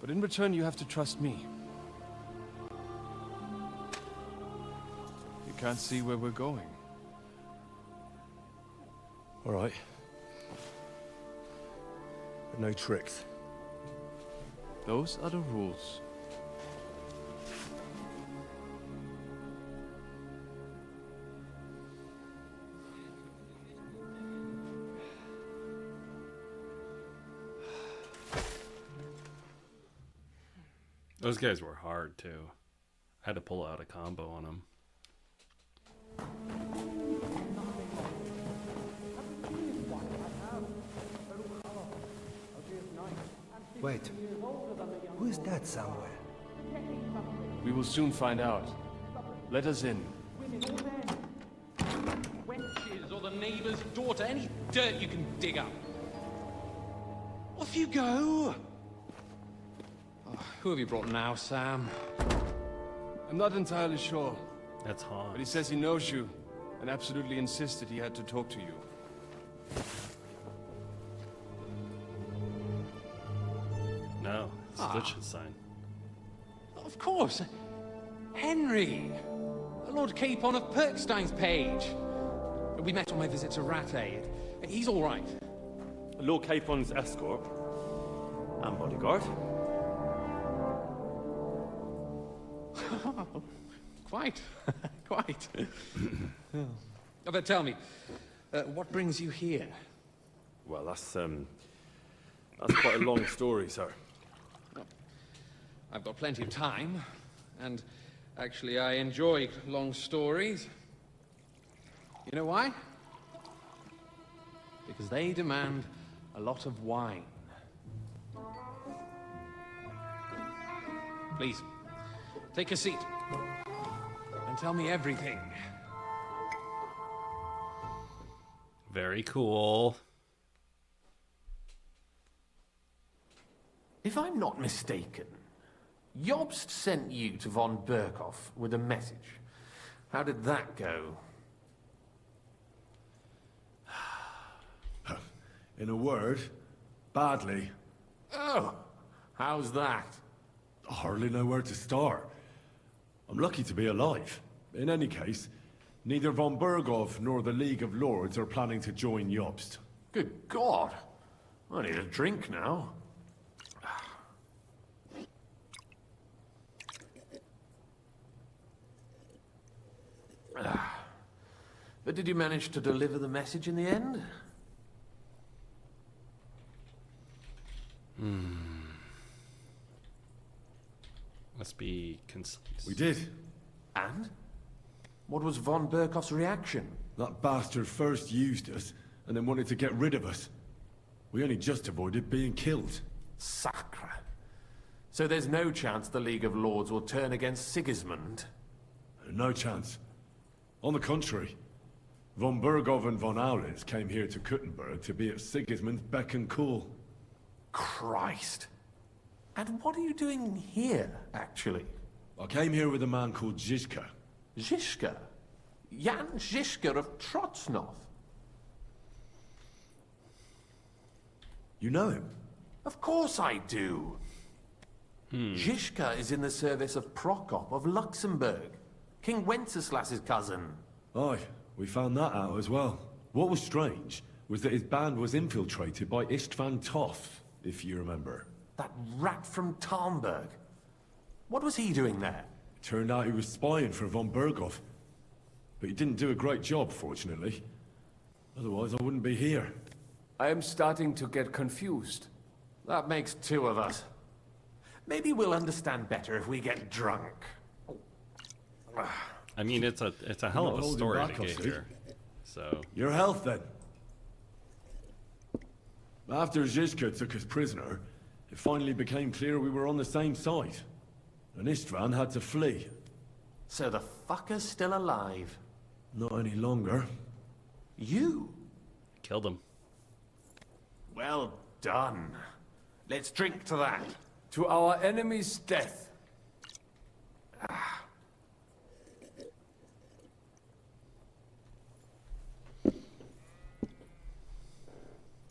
S8: But in return, you have to trust me. You can't see where we're going. All right. But no tricks. Those are the rules.
S1: Those guys were hard too. I had to pull out a combo on them.
S2: Wait. Who is that somewhere?
S10: We will soon find out. Let us in.
S19: Wenches or the neighbor's daughter, any dirt you can dig up. Off you go! Oh, who have you brought now, Sam?
S10: I'm not entirely sure.
S1: That's hard.
S10: But he says he knows you, and absolutely insisted he had to talk to you.
S1: No, it's Lich's sign.
S19: Of course. Henry. Lord Capon of Perkstein's page. We met on my visit to Rattay. He's all right.
S8: Lord Capon's escort and bodyguard.
S19: Quite. Quite. But tell me, what brings you here?
S8: Well, that's quite a long story, sir.
S19: Well, I've got plenty of time, and actually I enjoy long stories. You know why? Because they demand a lot of wine. Please, take a seat and tell me everything.
S1: Very cool.
S14: If I'm not mistaken, Jobst sent you to von Berkhoff with a message. How did that go?
S3: In a word, badly.
S14: Oh, how's that?
S3: I hardly know where to start. I'm lucky to be alive. In any case, neither von Berghoff nor the League of Lords are planning to join Jobst.
S14: Good God. I need a drink now. But did you manage to deliver the message in the end?
S1: Must be concise.
S3: We did.
S14: And? What was von Berghoff's reaction?
S3: That bastard first used us, and then wanted to get rid of us. We only just avoided being killed.
S14: Sacre. So there's no chance the League of Lords will turn against Sigismund?
S3: No chance. On the contrary, von Berghoff and von Aulitz came here to Kuttenberg to be at Sigismund's beck and call.
S14: Christ. And what are you doing here, actually?
S3: I came here with a man called Zizka.
S14: Zizka? Jan Zizka of Trotsnov?
S3: You know him?
S14: Of course I do. Zizka is in the service of Prokop of Luxembourg, King Wenceslas's cousin.
S3: Aye, we found that out as well. What was strange was that his band was infiltrated by Istvan Toth, if you remember.
S14: That rat from Talmberg. What was he doing there?
S3: Turned out he was spying for von Berghoff. But he didn't do a great job, fortunately. Otherwise, I wouldn't be here.
S10: I am starting to get confused.
S14: That makes two of us. Maybe we'll understand better if we get drunk.
S1: I mean, it's a hell of a story to get here. So
S3: your health, then. After Zizka took us prisoner, it finally became clear we were on the same side. And Istvan had to flee.
S14: So the fucker's still alive?
S3: Not any longer.
S14: You?
S1: Killed him.
S14: Well done. Let's drink to that.
S10: To our enemy's death.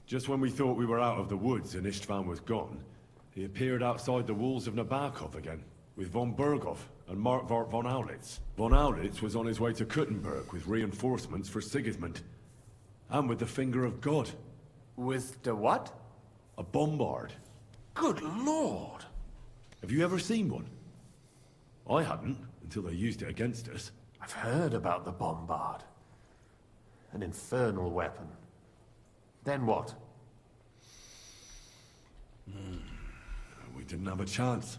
S3: Just when we thought we were out of the woods and Istvan was gone, he appeared outside the walls of Nabokov again, with von Berghoff and Markvart von Aulitz. Von Aulitz was on his way to Kuttenberg with reinforcements for Sigismund. And with the finger of God.
S10: With the what?
S3: A bombard.
S14: Good Lord!
S3: Have you ever seen one? I hadn't, until they used it against us.
S14: I've heard about the bombard. An infernal weapon. Then what?
S3: We didn't have a chance.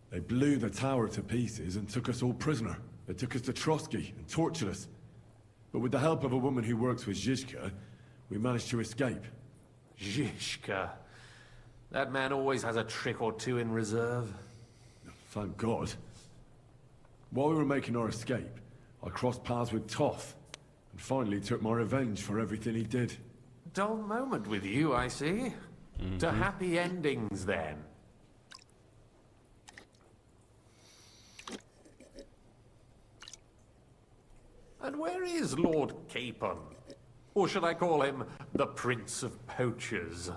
S3: They blew the tower to pieces and took us all prisoner. They took us to Trotsky and tortured us. But with the help of a woman who works with Zizka, we managed to escape.
S14: Zizka. That man always has a trick or two in reserve.
S3: Thank God. While we were making our escape, I crossed paths with Toth, and finally took my revenge for everything he did.
S14: Dull moment with you, I see. To happy endings, then. And where is Lord Capon? Or should I call him the Prince of Poachers?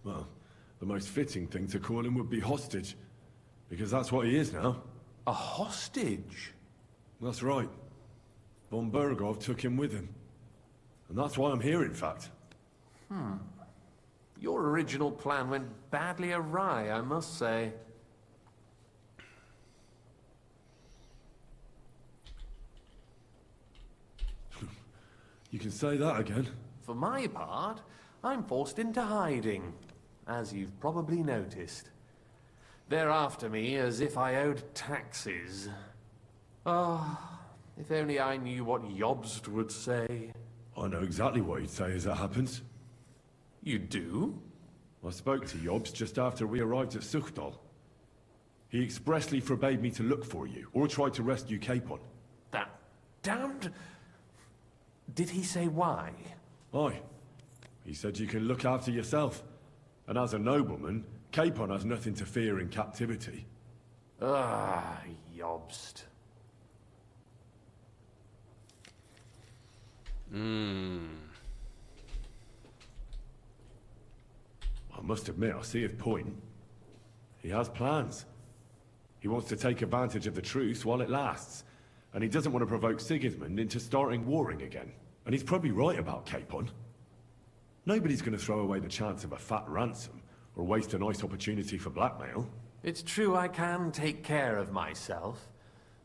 S3: Well, the most fitting thing to call him would be hostage, because that's what he is now.
S14: A hostage?
S3: That's right. Von Berghoff took him with him. And that's why I'm here, in fact.
S14: Your original plan went badly awry, I must say.
S3: You can say that again.
S14: For my part, I'm forced into hiding, as you've probably noticed. They're after me as if I owed taxes. Ah, if only I knew what Jobst would say.
S3: I know exactly what he'd say as it happens.
S14: You do?
S3: I spoke to Jobst just after we arrived at Suchdal. He expressly forbade me to look for you, or try to rescue Capon.
S14: That damned... Did he say why?
S3: Aye. He said you can look after yourself. And as a nobleman, Capon has nothing to fear in captivity.
S14: Ah, Jobst.
S3: I must admit, I see his point. He has plans. He wants to take advantage of the truce while it lasts. And he doesn't want to provoke Sigismund into starting warring again. And he's probably right about Capon. Nobody's going to throw away the chance of a fat ransom, or waste a nice opportunity for blackmail.
S14: It's true I can take care of myself,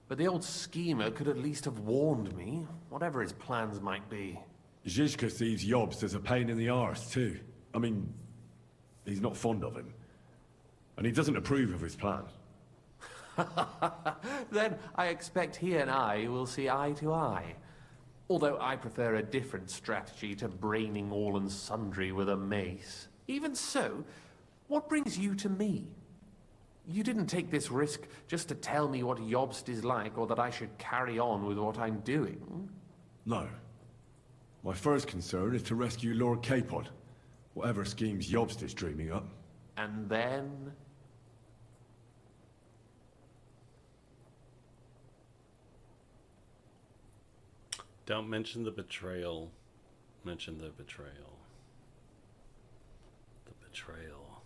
S14: but the old schemer could at least have warned me, whatever his plans might be.
S3: Zizka sees Jobst as a pain in the arse, too. I mean, he's not fond of him. And he doesn't approve of his plan.
S14: Then I expect he and I will see eye to eye. Although I prefer a different strategy to braining all and sundry with a mace. Even so, what brings you to me? You didn't take this risk just to tell me what Jobst is like, or that I should carry on with what I'm doing.
S3: No. My first concern is to rescue Lord Capon, whatever schemes Jobst is dreaming up.
S14: And then...
S1: Don't mention the betrayal. Mention the betrayal. The betrayal.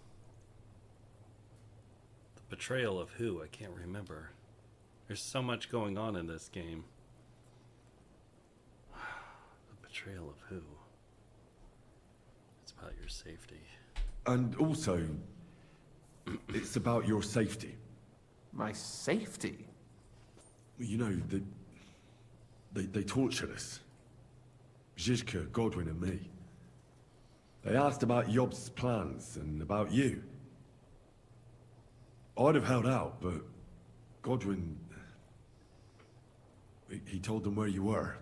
S1: The betrayal of who? I can't remember. There's so much going on in this game. The betrayal of who? It's about your safety.
S3: And also, it's about your safety.
S14: My safety?
S3: You know, they tortured us. Zizka, Godwin and me. They asked about Jobst's plans and about you. I'd have held out, but Godwin... He told them where you were.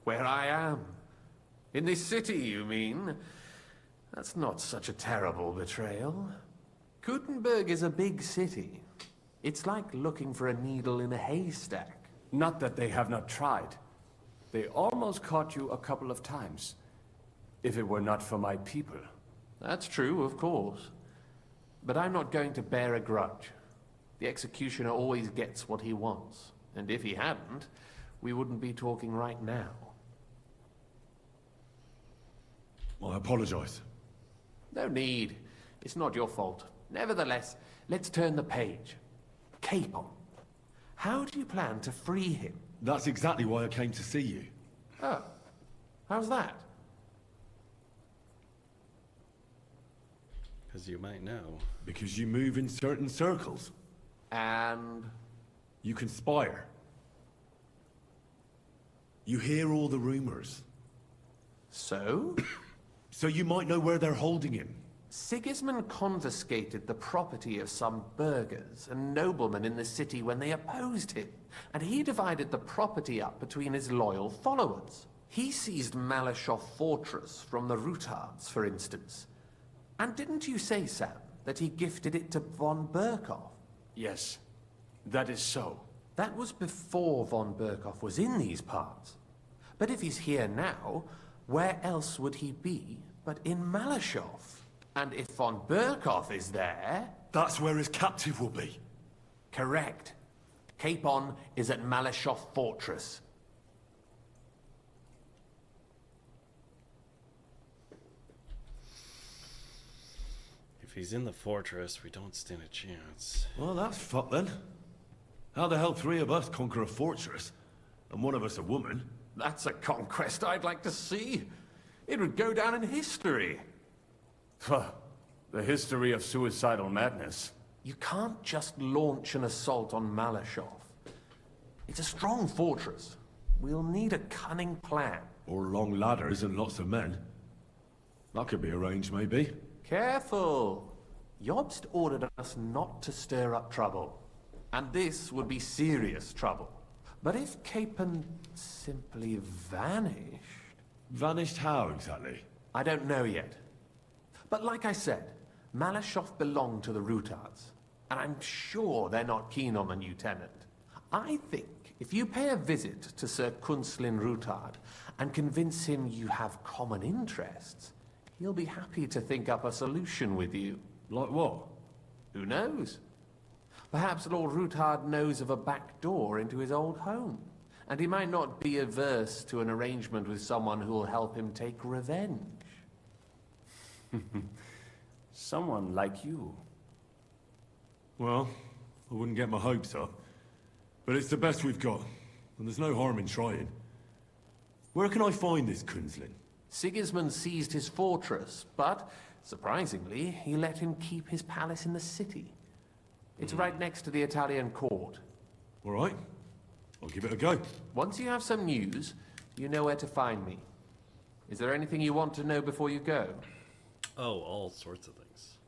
S14: Where I am? In this city, you mean? That's not such a terrible betrayal. Gutenberg is a big city. It's like looking for a needle in a haystack.
S10: Not that they have not tried. They almost caught you a couple of times. If it were not for my people.
S14: That's true, of course. But I'm not going to bear a grudge. The executioner always gets what he wants. And if he hadn't, we wouldn't be talking right now.
S3: I apologize.
S14: No need. It's not your fault. Nevertheless, let's turn the page. Capon. How do you plan to free him?
S3: That's exactly why I came to see you.
S14: Oh. How's that?
S1: Because you might know.
S3: Because you move in certain circles.
S14: And?
S3: You conspire. You hear all the rumors.
S14: So?
S3: So you might know where they're holding him.
S14: Sigismund confiscated the property of some burghers and noblemen in the city when they opposed him, and he divided the property up between his loyal followers. He seized Malashov Fortress from the Rutards, for instance. And didn't you say, Sam, that he gifted it to von Berkhoff?
S10: Yes, that is so.
S14: That was before von Berkhoff was in these parts. But if he's here now, where else would he be but in Malashov? And if von Berkhoff is there...
S3: That's where his captive will be.
S14: Correct. Capon is at Malashov Fortress.
S1: If he's in the fortress, we don't stand a chance.
S3: Well, that's fucked then. How the hell three of us conquer a fortress, and one of us a woman?
S14: That's a conquest I'd like to see. It would go down in history.
S10: The history of suicidal madness.
S14: You can't just launch an assault on Malashov. It's a strong fortress. We'll need a cunning plan.
S3: Or long ladders and lots of men. That could be arranged, maybe.
S14: Careful! Jobst ordered us not to stir up trouble. And this would be serious trouble. But if Capon simply vanished...
S3: Vanished how, exactly?
S14: I don't know yet. But like I said, Malashov belonged to the Rutards. And I'm sure they're not keen on the new tenant. I think if you pay a visit to Sir Kunslin Rutard and convince him you have common interests, he'll be happy to think up a solution with you.
S3: Like what?
S14: Who knows? Perhaps Lord Rutard knows of a back door into his old home, and he might not be averse to an arrangement with someone who will help him take revenge.
S10: Someone like you.
S3: Well, I wouldn't get my hopes up. But it's the best we've got, and there's no harm in trying. Where can I find this Kunzlin?
S14: Sigismund seized his fortress, but, surprisingly, he let him keep his palace in the city. It's right next to the Italian court.
S3: All right. I'll give it a go.
S14: Once you have some news, you know where to find me. Is there anything you want to know before you go?
S1: Oh, all sorts of things.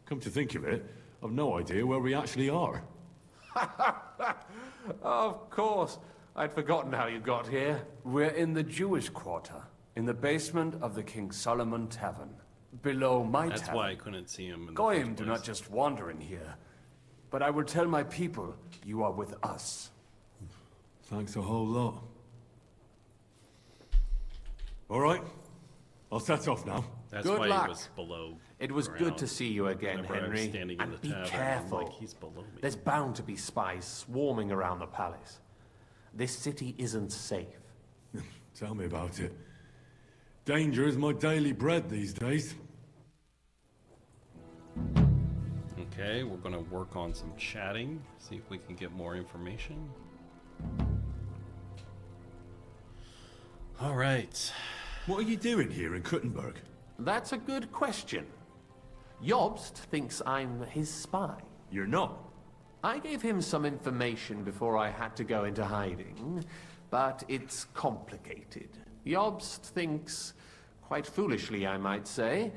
S3: Come to think of it, I've no idea where we actually are.
S14: Of course. I'd forgotten how you got here.
S10: We're in the Jewish quarter, in the basement of the King Solomon Tavern. Below my
S1: That's
S10: tavern.
S1: why I couldn't see him in the
S10: Goyim
S1: first
S10: do
S1: place.
S10: not just wander in here. But I will tell my people you are with us.
S3: Thanks a whole lot. All right. I'll set off now.
S1: That's
S14: Good
S1: why
S14: luck.
S1: he was below
S14: It was
S1: ground.
S14: good to see you again,
S1: Whenever I was
S14: Henry.
S1: standing in
S14: And
S1: the
S14: be
S1: tavern, I'm
S14: careful.
S1: like, he's below me.
S14: There's bound to be spies swarming around the palace. This city isn't safe.
S3: Tell me about it. Danger is my daily bread these days.
S1: Okay, we're gonna work on some chatting, see if we can get more information. All right.
S3: What are you doing here in Kuttenberg?
S14: That's a good question. Jobst thinks I'm his spy.
S3: You're not.
S14: I gave him some information before I had to go into hiding, but it's complicated. Jobst thinks, quite foolishly I might say,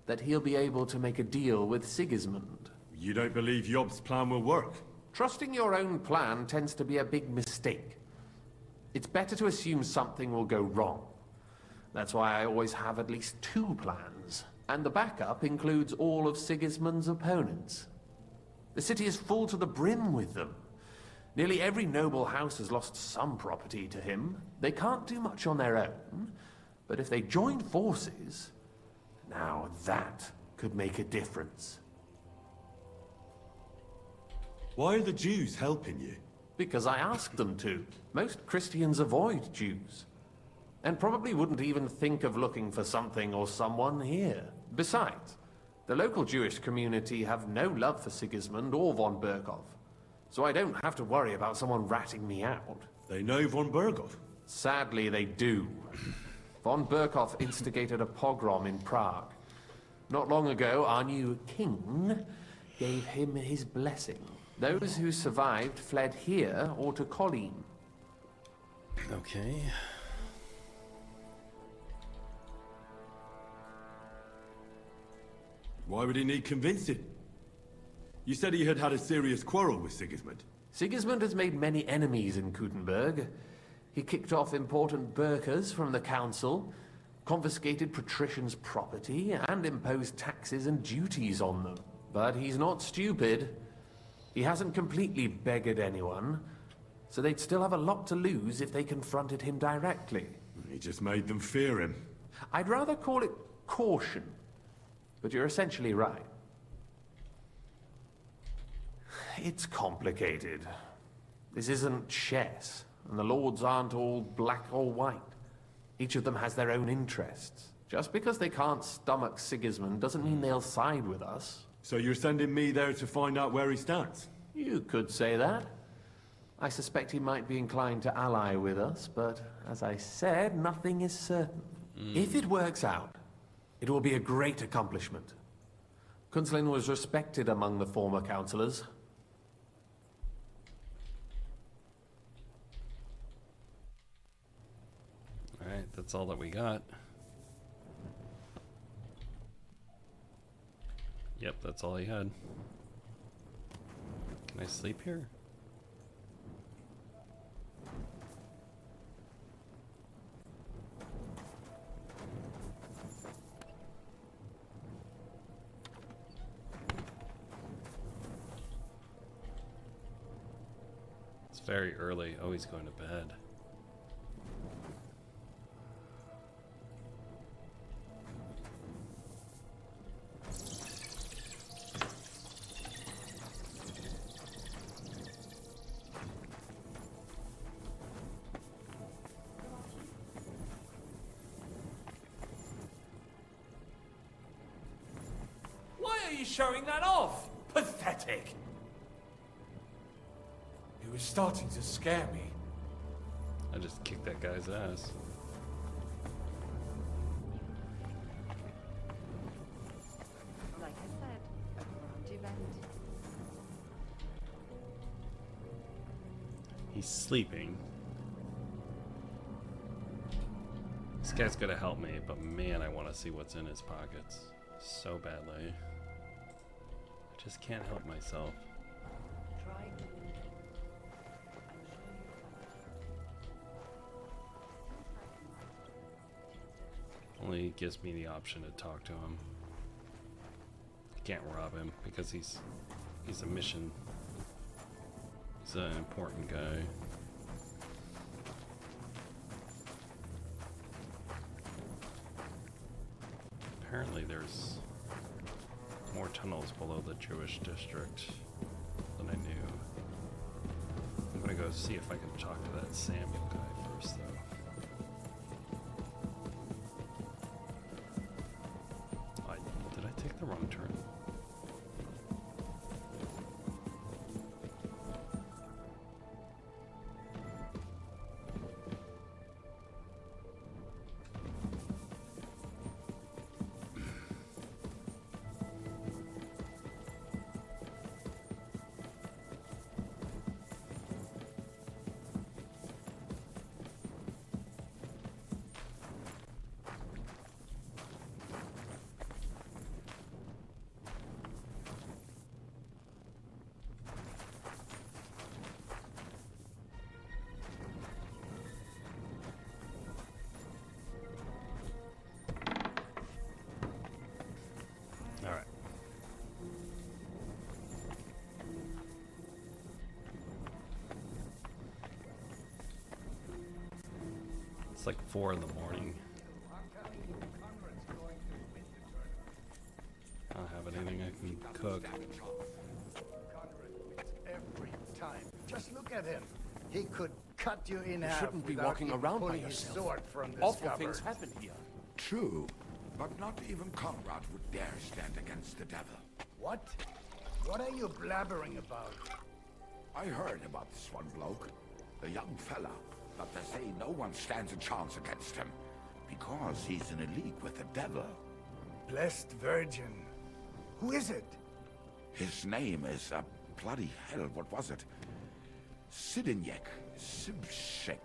S14: that he'll be able to make a deal with Sigismund.
S3: You don't believe Job's plan will work?
S14: Trusting your own plan tends to be a big mistake. It's better to assume something will go wrong. That's why I always have at least 2 plans, and the backup includes all of Sigismund's opponents. The city is full to the brim with them. Nearly every noble house has lost some property to him. They can't do much on their own, but if they join forces, now that could make a difference.
S3: Why are the Jews helping you?
S14: Because I asked them to. Most Christians avoid Jews. And probably wouldn't even think of looking for something or someone here. Besides, the local Jewish community have no love for Sigismund or von Berkov. So I don't have to worry about someone ratting me out.
S3: They know von Berkov?
S14: Sadly, they do. Von Berkov instigated a pogrom in Prague. Not long ago, our new king gave him his blessing. Those who survived fled here or to Kolin.
S1: Okay.
S3: Why would he need convincing? You said he had had a serious quarrel with Sigismund.
S14: Sigismund has made many enemies in Kuttenberg. He kicked off important burghers from the council, confiscated patricians' property, and imposed taxes and duties on them. But he's not stupid. He hasn't completely beggared anyone, so they'd still have a lot to lose if they confronted him directly.
S3: He just made them fear him.
S14: I'd rather call it caution, but you're essentially right. It's complicated. This isn't chess, and the lords aren't all black or white. Each of them has their own interests. Just because they can't stomach Sigismund doesn't mean they'll side with us.
S3: So you're sending me there to find out where he stands?
S14: You could say that. I suspect he might be inclined to ally with us, but as I said, nothing is certain. If it works out, it will be a great accomplishment. Kunzlin was respected among the former councillors.
S1: Alright, that's all that we got. Yep, that's all he had. Can I sleep here? It's very early. Oh, he's going to bed.
S10: he's showing that off. Pathetic. He was starting to scare me.
S1: I just kicked that guy's ass.
S6: Like I said, a grand event.
S1: He's sleeping. This guy's gonna help me, but man, I want to see what's in his pockets so badly. I just can't help myself. Only gives me the option to talk to him. Can't rob him because he's a mission. He's an important guy. Apparently there's more tunnels below the Jewish district than I knew. I'm gonna go see if I can talk to that Samuel guy first, though. Did I take the wrong turn? It's like 4 in the morning. I don't have anything I can cook.
S12: Every time. Just look at him. He could cut you in
S7: You
S12: half.
S7: shouldn't be
S12: without
S7: walking
S12: even
S7: around by
S12: pulling his
S7: yourself.
S12: sword from the
S7: Awful
S12: scabbard.
S7: things happen here.
S13: True, but not even Conrad would dare stand against the devil.
S12: What? What are you blabbering about?
S13: I heard about this one bloke, a young fella, but they say no one stands a chance against him, because he's in a league with the devil.
S12: Blessed Virgin. Who is it?
S13: His name is, bloody hell, what was it? Sidinyek, Sibshek,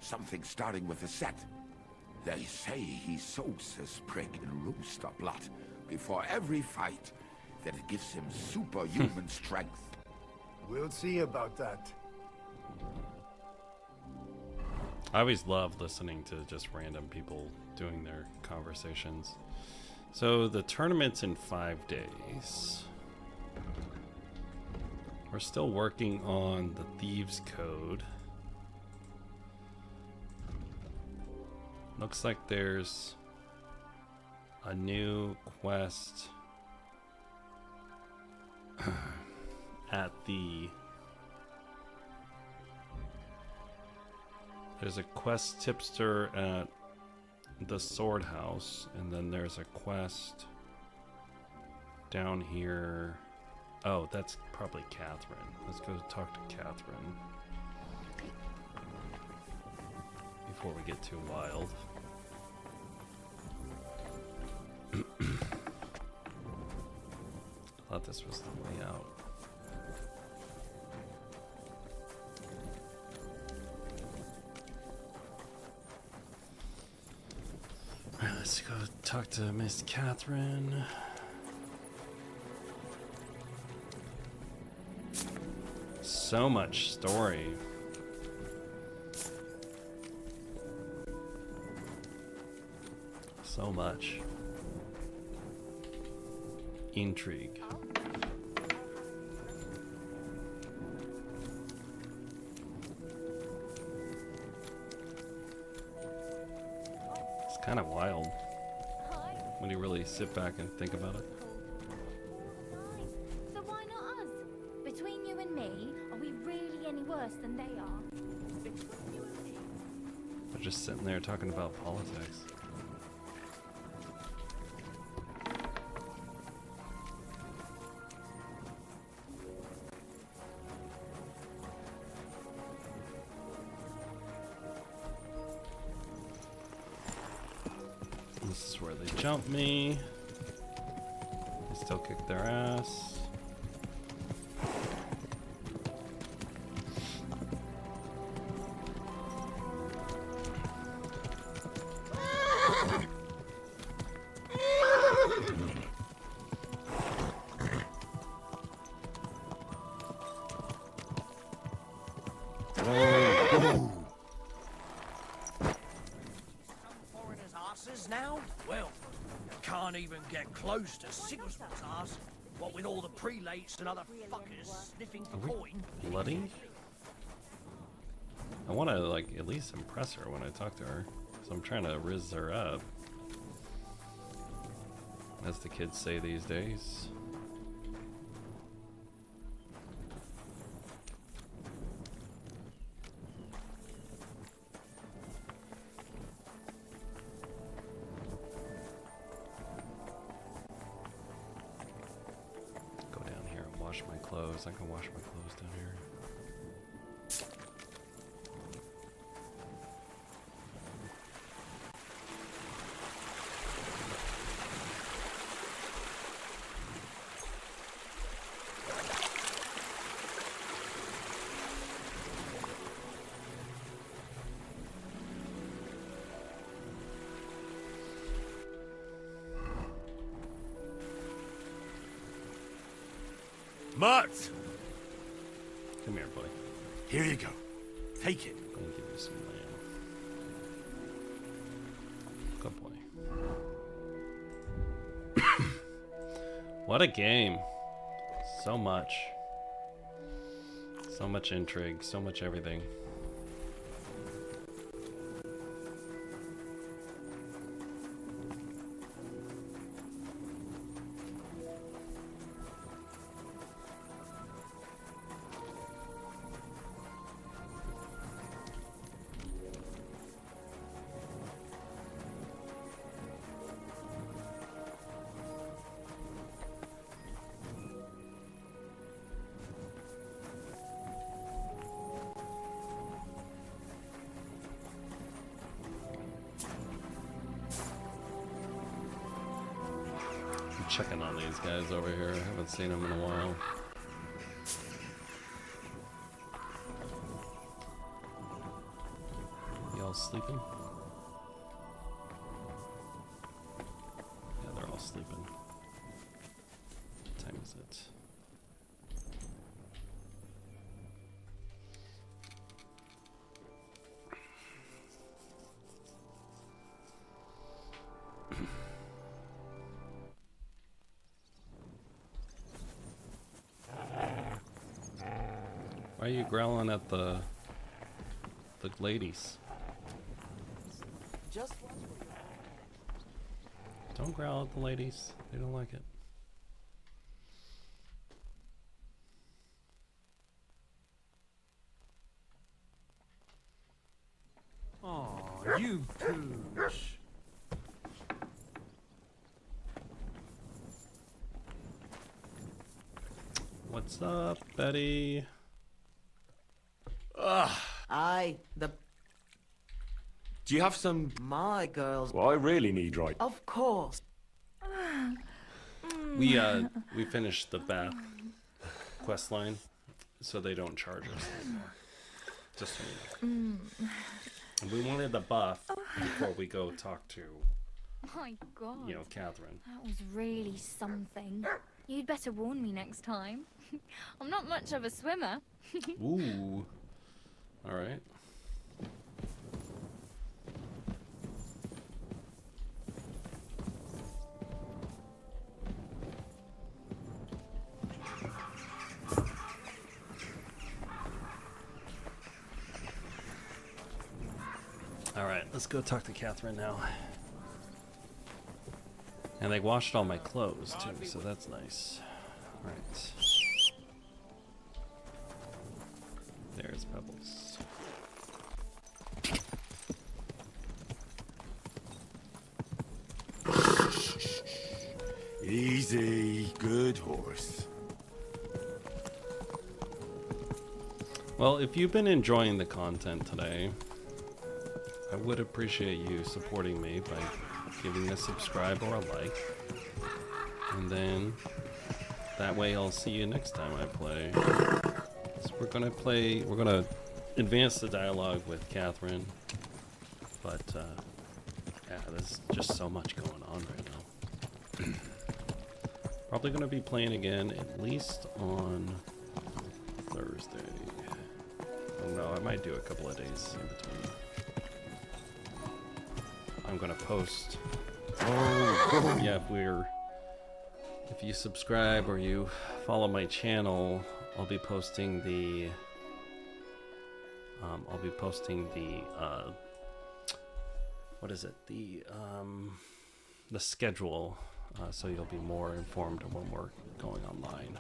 S13: something starting with a set. They say he soaks his prick in rooster blood before every fight, that it gives him superhuman strength.
S12: We'll see about that.
S1: I always love listening to just random people doing their conversations. So the tournament's in 5 days. We're still working on the Thieves' Code. Looks like there's a new quest at the... There's a quest tipster at the Sword House, and then there's a quest down here. Oh, that's probably Catherine. Let's go talk to Catherine before we get too wild. I thought this was the way out. Alright, let's go talk to Miss Catherine. So much story. So much intrigue. It's kind of wild when you really sit back and think about it.
S18: So why not us? Between you and me, are we really any worse than they are? Between you and me.
S1: We're just sitting there talking about politics. where they jumped me. I still kick their ass.
S15: Foreigners' asses now? Well, you can't even get close to Sigismund's ass. What with all the prelates and other fuckers sniffing for coin.
S1: Bloody? I want to, like, at least impress her when I talk to her. So I'm trying to rizz her up. As the kids say these days. Go down here and wash my clothes. I can wash my clothes down here.
S8: Mutt!
S1: Come here, buddy.
S8: Here you go. Take it.
S1: I'll give you some land. Good boy. What a game. So much. So much intrigue, so much everything. Checking on these guys over here. I haven't seen them in a while. Y'all sleeping? Yeah, they're all sleeping. What time is it? Why are you growling at the ladies?
S15: Just
S1: Don't growl at the ladies. They don't like it.
S17: Oh, you pooch.
S1: What's up, Betty?
S8: Do you have some...
S9: My girls.
S3: Well, I really need right.
S9: Of course.
S1: We finished the bath quest line, so they don't charge us anymore. Just so you know. And we wanted the buff before we go talk to,
S18: My God.
S1: you know, Catherine.
S18: That was really something. You'd better warn me next time. I'm not much of a swimmer.
S1: Ooh. All right. All right, let's go talk to Catherine now. And they washed all my clothes too, so that's nice. All right. There's Pebbles.
S3: Easy, good horse.
S1: Well, if you've been enjoying the content today, I would appreciate you supporting me by giving a subscribe or a like. And then that way I'll see you next time I play. So we're gonna advance the dialogue with Catherine. But yeah, there's just so much going on right now. Probably gonna be playing again at least on Thursday. Oh no, I might do a couple of days in between. I'm gonna post. Oh yeah, if you subscribe or you follow my channel, I'll be posting the what is it? The schedule, so you'll be more informed of when we're going online.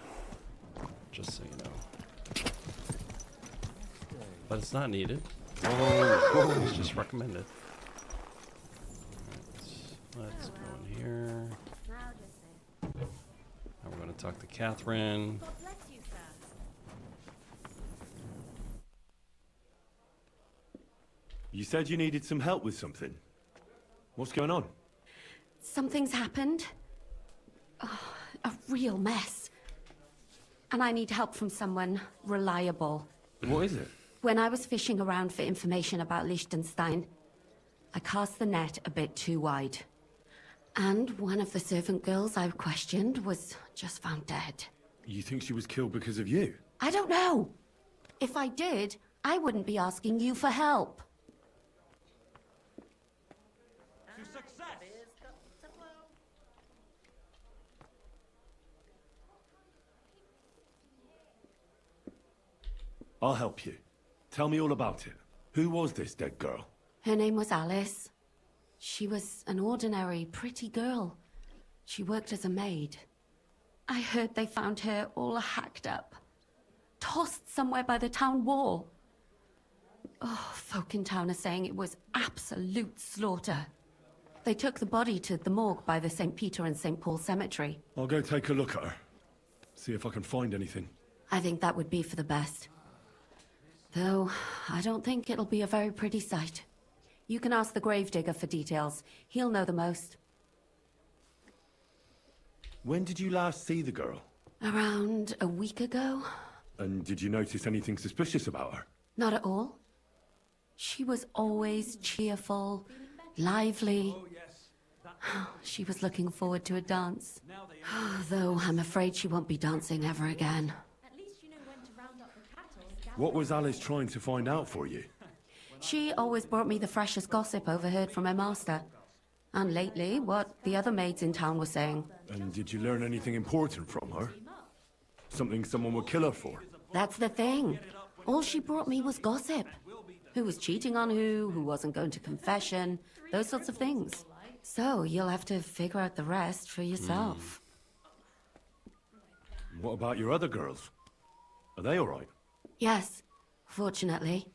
S1: Just so you know. But it's not needed. It's just recommended. Let's go in here. Now we're going to talk to Catherine.
S3: You said you needed some help with something. What's going on?
S5: Something's happened. Oh, a real mess. And I need help from someone reliable.
S3: What is it?
S5: When I was fishing around for information about Liechtenstein, I cast the net a bit too wide. And one of the servant girls I questioned was just found dead.
S3: You think she was killed because of you?
S5: I don't know. If I did, I wouldn't be asking you for help.
S15: To success!
S3: I'll help you. Tell me all about it. Who was this dead girl?
S5: Her name was Alice. She was an ordinary, pretty girl. She worked as a maid. I heard they found her all hacked up, tossed somewhere by the town wall. Oh, folk in town are saying it was absolute slaughter. They took the body to the morgue by the St. Peter and St. Paul cemetery.
S3: I'll go take a look at her. See if I can find anything.
S5: I think that would be for the best. Though, I don't think it'll be a very pretty sight. You can ask the Gravedigger for details. He'll know the most.
S3: When did you last see the girl?
S5: Around a week ago?
S3: And did you notice anything suspicious about her?
S5: Not at all. She was always cheerful, lively. She was looking forward to a dance. Though I'm afraid she won't be dancing ever again.
S3: What was Alice trying to find out for you?
S5: She always brought me the freshest gossip overheard from her master. And lately, what the other maids in town were saying.
S3: And did you learn anything important from her? Something someone would kill her for?
S5: That's the thing. All she brought me was gossip. Who was cheating on who wasn't going to confession, those sorts of things. So you'll have to figure out the rest for yourself.
S3: What about your other girls? Are they all right?
S5: Yes, fortunately.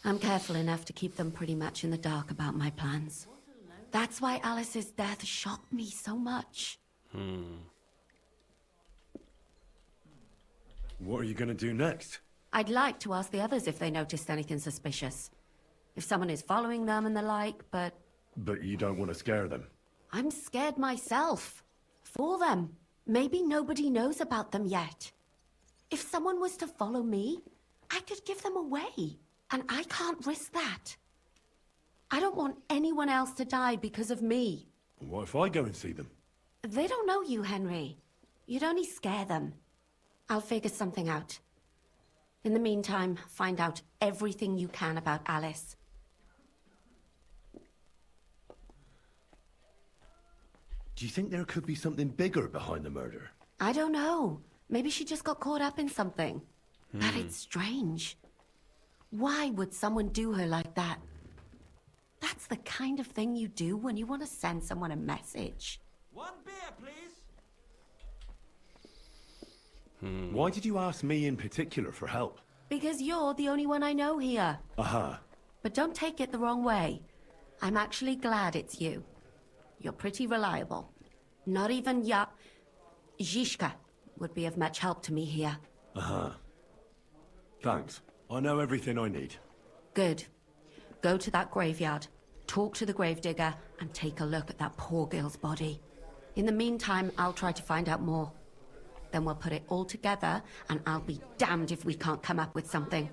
S5: I'm careful enough to keep them pretty much in the dark about my plans. That's why Alice's death shocked me so much.
S3: What are you going to do next?
S5: I'd like to ask the others if they noticed anything suspicious. If someone is following them and the like, but...
S3: But you don't want to scare them?
S5: I'm scared myself. For them. Maybe nobody knows about them yet. If someone was to follow me, I could give them away. And I can't risk that. I don't want anyone else to die because of me.
S3: What if I go and see them?
S5: They don't know you, Henry. You'd only scare them. I'll figure something out. In the meantime, find out everything you can about Alice.
S3: Do you think there could be something bigger behind the murder?
S5: I don't know. Maybe she just got caught up in something. But it's strange. Why would someone do her like that? That's the kind of thing you do when you want to send someone a message.
S15: One beer, please.
S3: Why did you ask me in particular for help?
S5: Because you're the only one I know here.
S3: Aha.
S5: But don't take it the wrong way. I'm actually glad it's you. You're pretty reliable. Not even Zhishka would be of much help to me here.
S3: Aha. Thanks. I know everything I need.
S5: Good. Go to that graveyard. talk to the Gravedigger, and take a look at that poor girl's body. In the meantime, I'll try to find out more. Then we'll put it all together, and I'll be damned if we can't come up with something.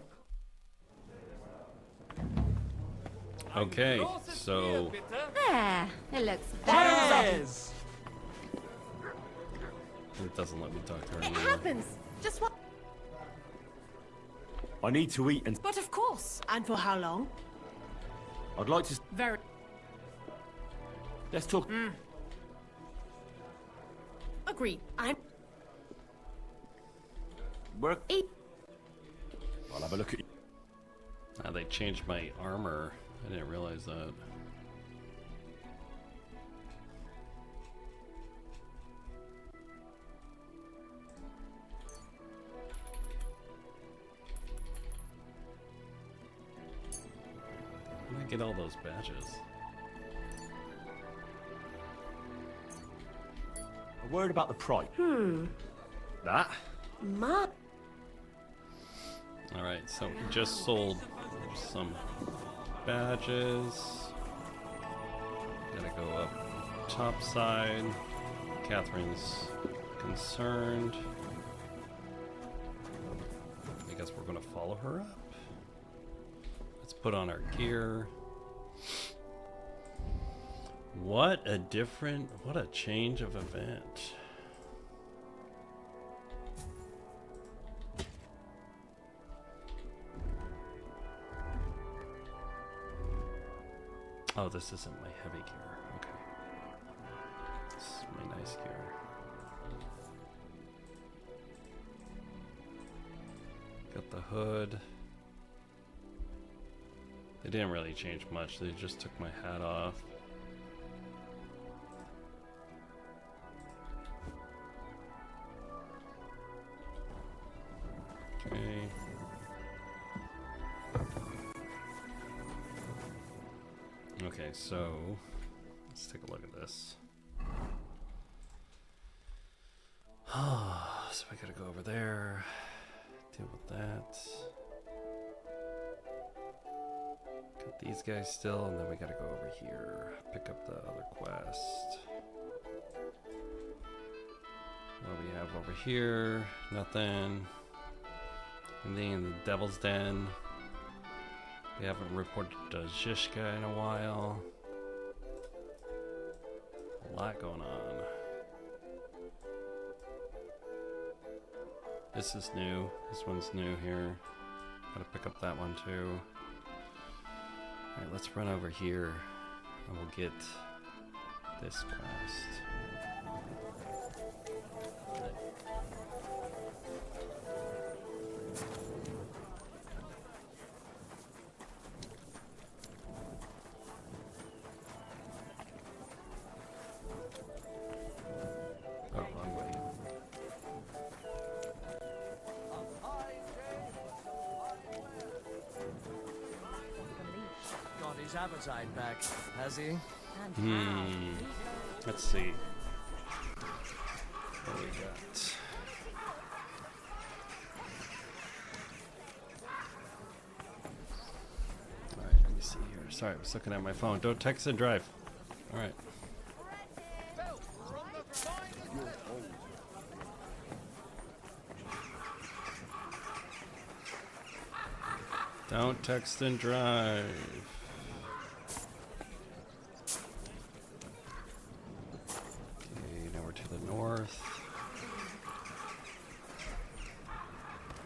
S1: Okay, so...
S5: There, it looks better.
S1: It doesn't let me talk to her
S20: It
S1: anymore.
S20: happens. Just what?
S8: I need to eat and...
S20: But of course. And for how long?
S8: I'd like to...
S20: Very.
S8: Let's talk...
S20: Agreed. I'm...
S8: Work...
S20: Eat.
S8: I'll have a look at you.
S1: Ah, they changed my armor. I didn't realize that. How did I get all those badges?
S8: A word about the price. That?
S1: Alright, so we just sold some badges. Gotta go up top side. Catherine's concerned. I guess we're gonna follow her up. Let's put on our gear. What a change of event. Oh, this isn't my heavy gear. Okay. This is my nice gear. Got the hood. They didn't really change much. They just took my hat off. Okay. Okay, so let's take a look at this. So I gotta go over there, deal with that. Got these guys still, and then we gotta go over here, pick up the other quest. What do we have over here? Nothing. Anything in the Devil's Den. We haven't reported to Zhishka in a while. A lot going on. This is new. This one's new here. Gotta pick up that one too. Alright, let's run over here and we'll get this quest. Oh, wrong way.
S15: Got his appetite back, has he?
S1: Let's see. What do we got? Alright, let me see here. Sorry, I was looking at my phone. Don't text and drive. Alright. Don't text and drive. Okay, now we're to the north.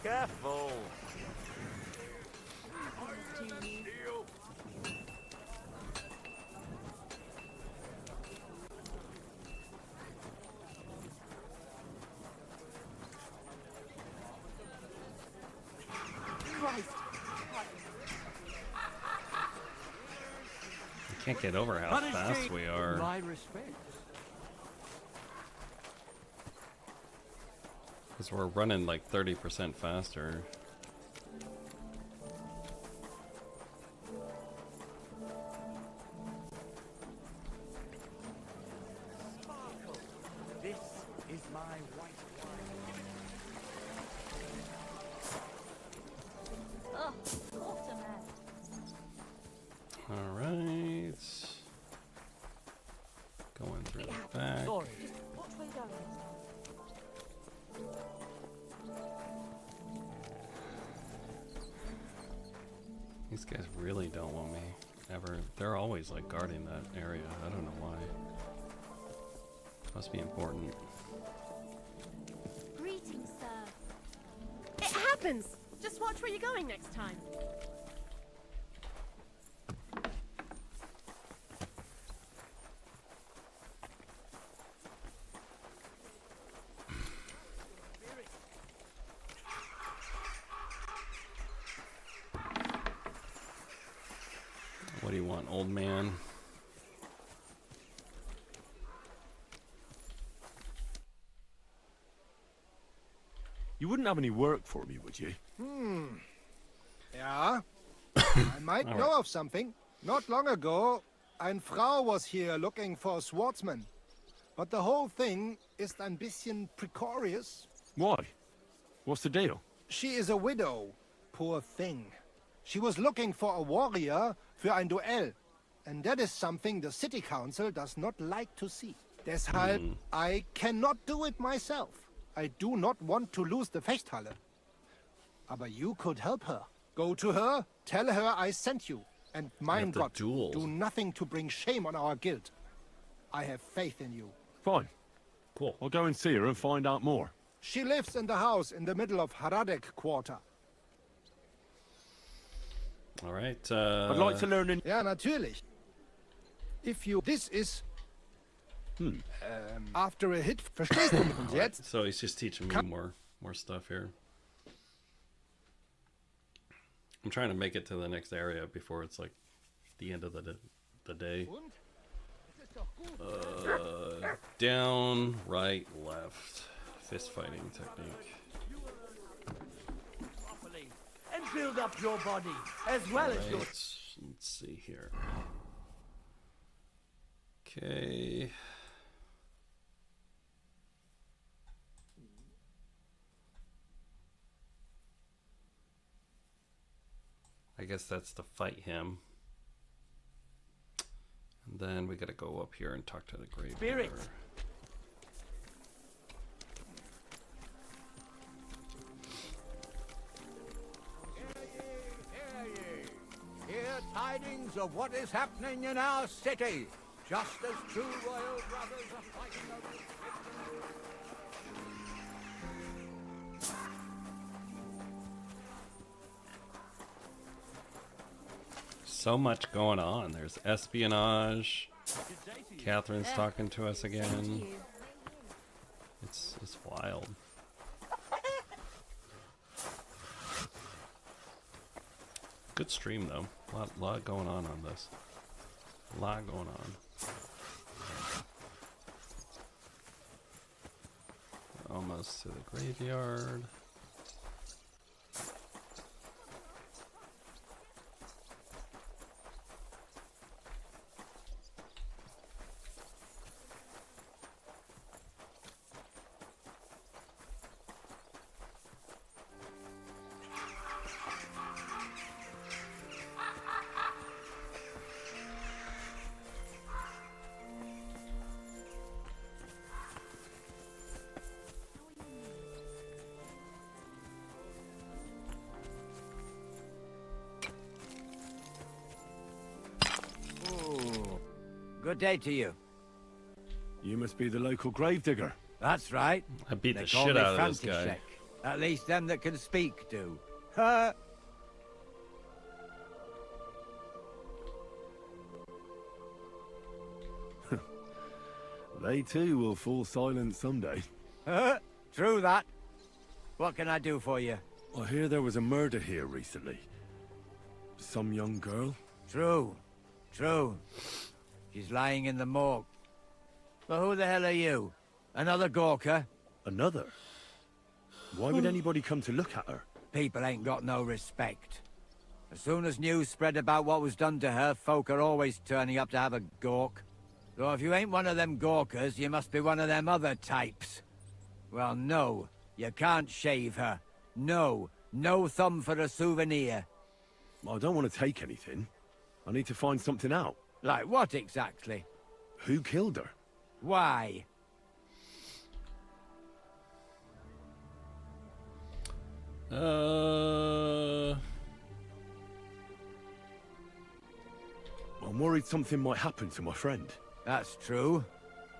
S11: Careful.
S20: Christ.
S1: I can't get over how fast we are.
S15: My respects.
S1: Because we're running like 30% faster.
S15: This is my white
S18: Oh, autumn.
S1: Alright. back.
S22: Sorry. Just watch where you're going.
S1: These guys really don't want me ever. They're always like guarding that area. I don't know why. Must be important.
S22: Greetings, sir.
S20: It happens! Just watch where you're going next time.
S1: What do you want, old man?
S3: You wouldn't have any work for me, would you?
S2: Yeah. I might
S3: All
S2: know
S3: right.
S2: of something. Not long ago, ein Frau was here looking for a swordsman. But the whole thing ist ein bisschen precarious.
S3: Why? What's the deal?
S2: She is a widow. Poor thing. She was looking for a warrior für ein Duell. And that is something the city council does not like to see. Deshalb, I cannot do it myself. I do not want to lose the Fechthalle. Aber you could help her. Go to her, tell her I sent you. And mein
S1: to
S2: Gott,
S1: duel.
S2: do nothing to bring shame on our guild. I have faith in you.
S3: Fine.
S1: Cool.
S3: I'll go and see her and find out more.
S2: She lives in the house in the middle of Haradek quarter.
S1: All right.
S3: I'd like to learn in...
S2: Ja, natürlich. If you... This is... after a hit... Verstehst du mich jetzt?
S1: So he's just teaching me more stuff here. I'm trying to make it to the next area before it's like the end of the day. Down, right, left. Fist fighting technique.
S15: Properly. And build up your body, as well as your...
S1: Let's see here. Okay. I guess that's to fight him. And then we gotta go up here and talk to the Gravedigger.
S15: Spirit.
S16: Hear tidings of what is happening in our city, just as true royal brothers are fighting over
S1: So much going on. There's espionage. Catherine's talking to us again. It's wild. Good stream though. Lot going on this. A lot going on. Almost to the graveyard.
S16: Good day to you.
S3: You must be the local gravedigger.
S16: That's right.
S1: I beat
S16: They
S1: the
S16: call
S1: shit
S16: me
S1: out of this guy.
S16: František. At least them that can speak do.
S3: They too will fall silent someday.
S16: True that. What can I do for you?
S3: I hear there was a murder here recently. Some young girl?
S16: True. She's lying in the morgue. But who the hell are you? Another Gawker?
S3: Another? Why would anybody come to look at her?
S16: People ain't got no respect. As soon as news spread about what was done to her, folk are always turning up to have a gawk. So if you ain't one of them Gawkers, you must be one of them other types. Well, no, you can't shave her. No thumb for a souvenir.
S3: I don't want to take anything. I need to find something out.
S16: Like what exactly?
S3: Who killed her?
S16: Why?
S3: I'm worried something might happen to my friend.
S16: That's true.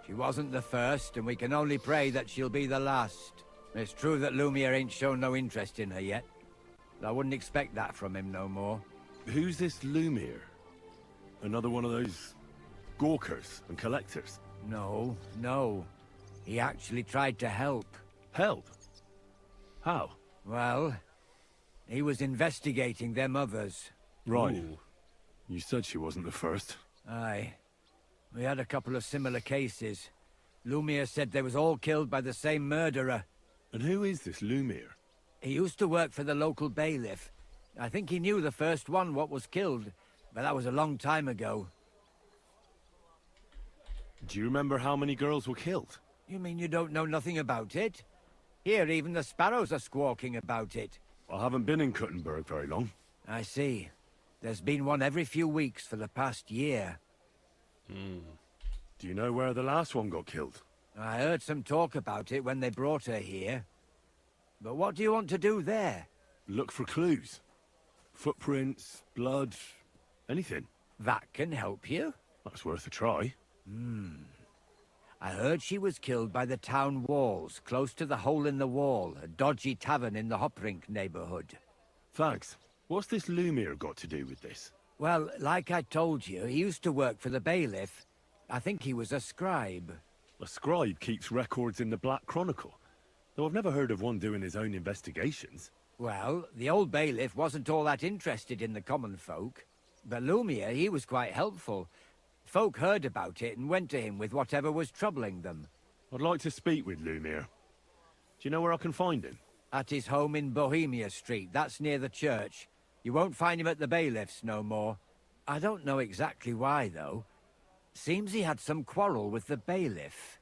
S16: She wasn't the first, and we can only pray that she'll be the last. It's true that Lumier ain't shown no interest in her yet. I wouldn't expect that from him no more.
S3: Who's this Lumier? Another one of those gawkers and collectors?
S16: No, no. He actually tried to help.
S3: Help? How?
S16: Well, he was investigating them others.
S3: Right. Ooh. You said she wasn't the first.
S16: Aye. We had a couple of similar cases. Lumier said they was all killed by the same murderer.
S3: And who is this Lumier?
S16: He used to work for the local bailiff. I think he knew the first one what was killed, but that was a long time ago.
S3: Do you remember how many girls were killed?
S16: You mean you don't know nothing about it? Here, even the sparrows are squawking about it.
S3: I haven't been in Kuttenberg very long.
S16: I see. There's been one every few weeks for the past year.
S3: Do you know where the last one got killed?
S16: I heard some talk about it when they brought her here. But what do you want to do there?
S3: Look for clues. Footprints, blood, anything.
S16: That can help you?
S3: That's worth a try.
S16: I heard she was killed by the town walls, close to the Hole in the Wall, a dodgy tavern in the Hoprink neighborhood.
S3: Thanks. What's this Lumier got to do with this?
S16: Well, like I told you, he used to work for the bailiff. I think he was a scribe.
S3: A scribe keeps records in the Black Chronicle, though I've never heard of one doing his own investigations.
S16: Well, the old bailiff wasn't all that interested in the common folk. But Lumier, he was quite helpful. Folk heard about it and went to him with whatever was troubling them.
S3: I'd like to speak with Lumier. Do you know where I can find him?
S16: At his home in Bohemia Street. That's near the church. You won't find him at the bailiff's no more. I don't know exactly why, though. Seems he had some quarrel with the bailiff.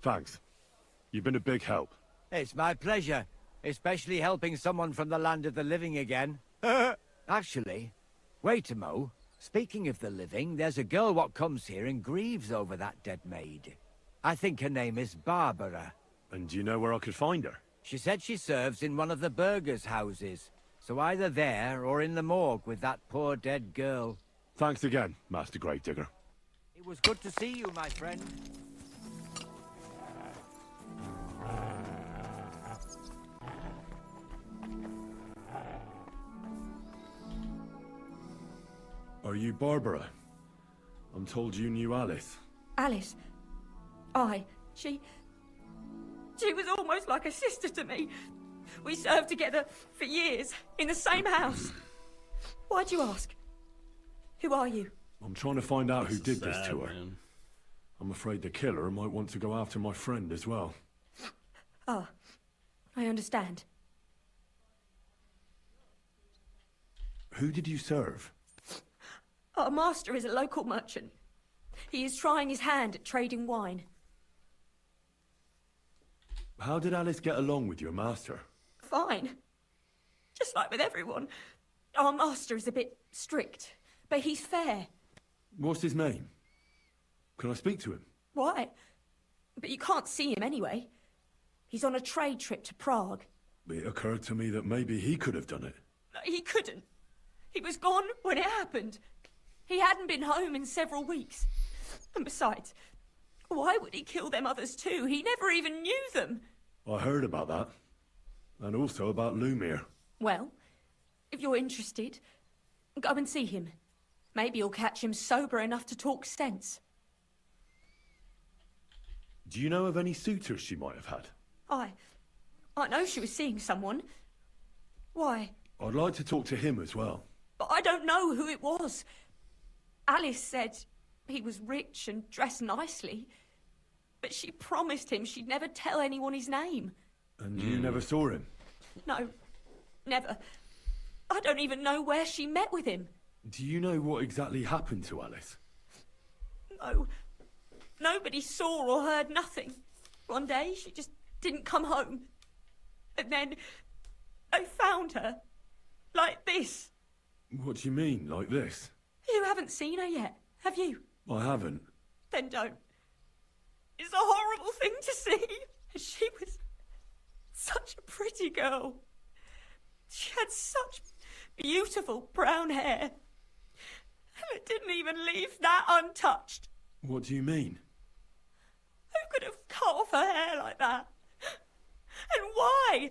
S3: Thanks. You've been a big help.
S16: It's my pleasure. Especially helping someone from the land of the living again. Actually, wait a mo. Speaking of the living, there's a girl what comes here and grieves over that dead maid. I think her name is Barbara.
S3: And do you know where I could find her?
S16: She said she serves in one of the burgers' houses. So either there or in the morgue with that poor dead girl.
S3: Thanks again, Master Gravedigger.
S16: It was good to see you, my friend.
S3: Are you Barbara? I'm told you knew Alice.
S4: Alice? Aye. She was almost like a sister to me. We served together for years, in the same house. Why'd you ask? Who are you?
S3: I'm trying to find out who did this to her. I'm afraid the killer might want to go after my friend as well.
S4: Ah, I understand.
S3: Who did you serve?
S4: Our master is a local merchant. He is trying his hand at trading wine.
S3: How did Alice get along with your master?
S4: Fine. Just like with everyone. Our master is a bit strict, but he's fair.
S3: What's his name? Can I speak to him?
S4: Why? But you can't see him anyway. He's on a trade trip to Prague.
S3: It occurred to me that maybe he could have done it.
S4: He couldn't. He was gone when it happened. He hadn't been home in several weeks. And besides, why would he kill them others too? He never even knew them.
S3: I heard about that. And also about Lumier.
S4: Well, if you're interested, go and see him. Maybe you'll catch him sober enough to talk sense.
S3: Do you know of any suitors she might have had?
S4: I know she was seeing someone. Why?
S3: I'd like to talk to him as well.
S4: But I don't know who it was. Alice said he was rich and dressed nicely. But she promised him she'd never tell anyone his name.
S3: And you never saw him?
S4: No, never. I don't even know where she met with him.
S3: Do you know what exactly happened to Alice?
S4: No. Nobody saw or heard nothing. One day, she just didn't come home. And then, I found her. Like this.
S3: What do you mean, like this?
S4: You haven't seen her yet, Have you?
S3: I haven't.
S4: Then don't. It's a horrible thing to see. She was such a pretty girl. She had such beautiful brown hair. And it didn't even leave that untouched.
S3: What do you mean?
S4: Who could have cut off her hair like that? And why?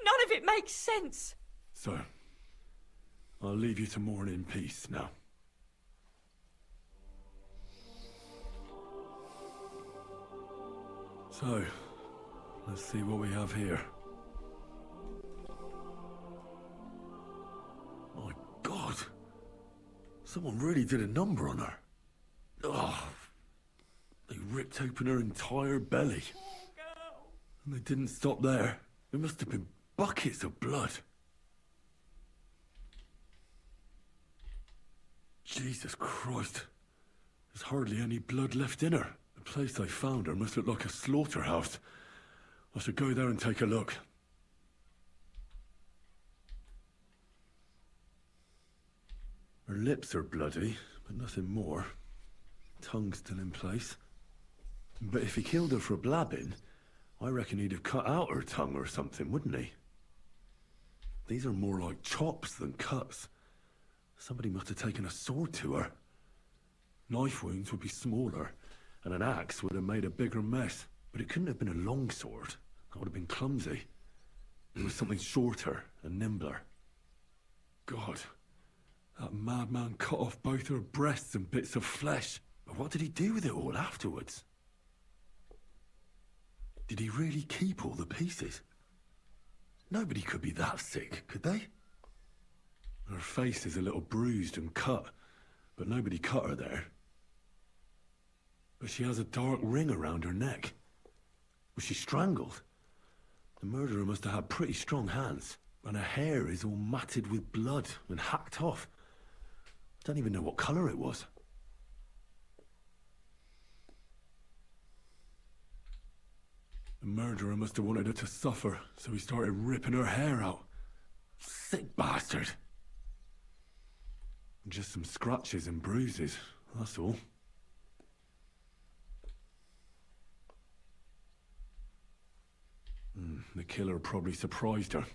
S4: None of it makes sense.
S3: So, I'll leave you to mourn in peace now. So, let's see what we have here. My God! Someone really did a number on her. Oh, they ripped open her entire belly. And they didn't stop there. There must have been buckets of blood. Jesus Christ. There's hardly any blood left in her. The place they found her must look like a slaughterhouse. I should go there and take a look. Her lips are bloody, but nothing more. Tongue's still in place. But if he killed her for blabbing, I reckon he'd have cut out her tongue or something, wouldn't he? These are more like chops than cuts. Somebody must have taken a sword to her. Knife wounds would be smaller, and an axe would have made a bigger mess. But it couldn't have been a long sword. That would have been clumsy. It was something shorter and nimbler. God, that madman cut off both her breasts and bits of flesh. But what did he do with it all afterwards? Did he really keep all the pieces? Nobody could be that sick, could they? Her face is a little bruised and cut, but nobody cut her there. But she has a dark ring around her neck. Was she strangled? The murderer must have had pretty strong hands, and her hair is all matted with blood and hacked off. I don't even know what colour it was. The murderer must have wanted her to suffer, so he started ripping her hair out. Sick bastard. Just some scratches and bruises, that's all. The killer probably surprised her.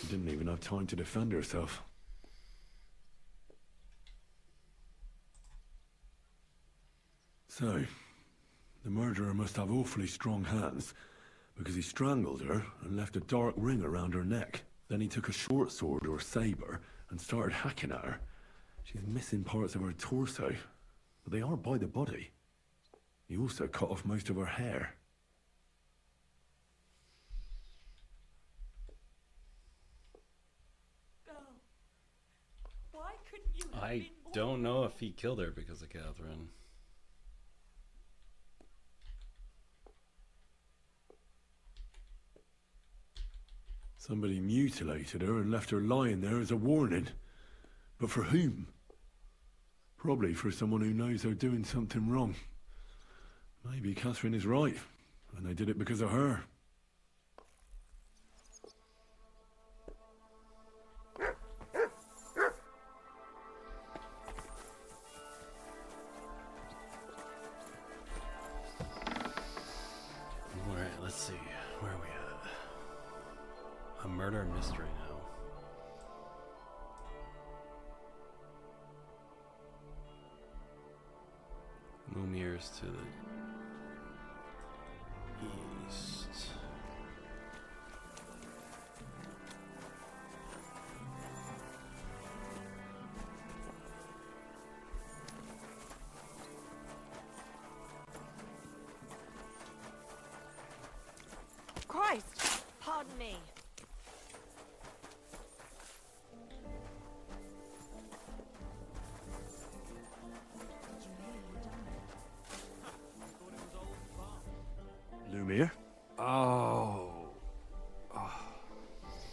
S3: She didn't even have time to defend herself. So, the murderer must have awfully strong hands, because he strangled her and left a dark ring around her neck. Then he took a short sword or saber and started hacking at her. She's missing parts of her torso, but they are by the body. He also cut off most of her hair.
S4: Why couldn't you have
S1: I don't know if he killed her because of Catherine.
S3: Somebody mutilated her and left her lying there as a warning. But for whom? Probably for someone who knows they're doing something wrong. Maybe Catherine is right, and they did it because of her.
S1: Alright, let's see. Where are we at? A murder mystery now. Lumier's to the east.
S22: Christ! Pardon me.
S3: Lumier?
S10: Oh.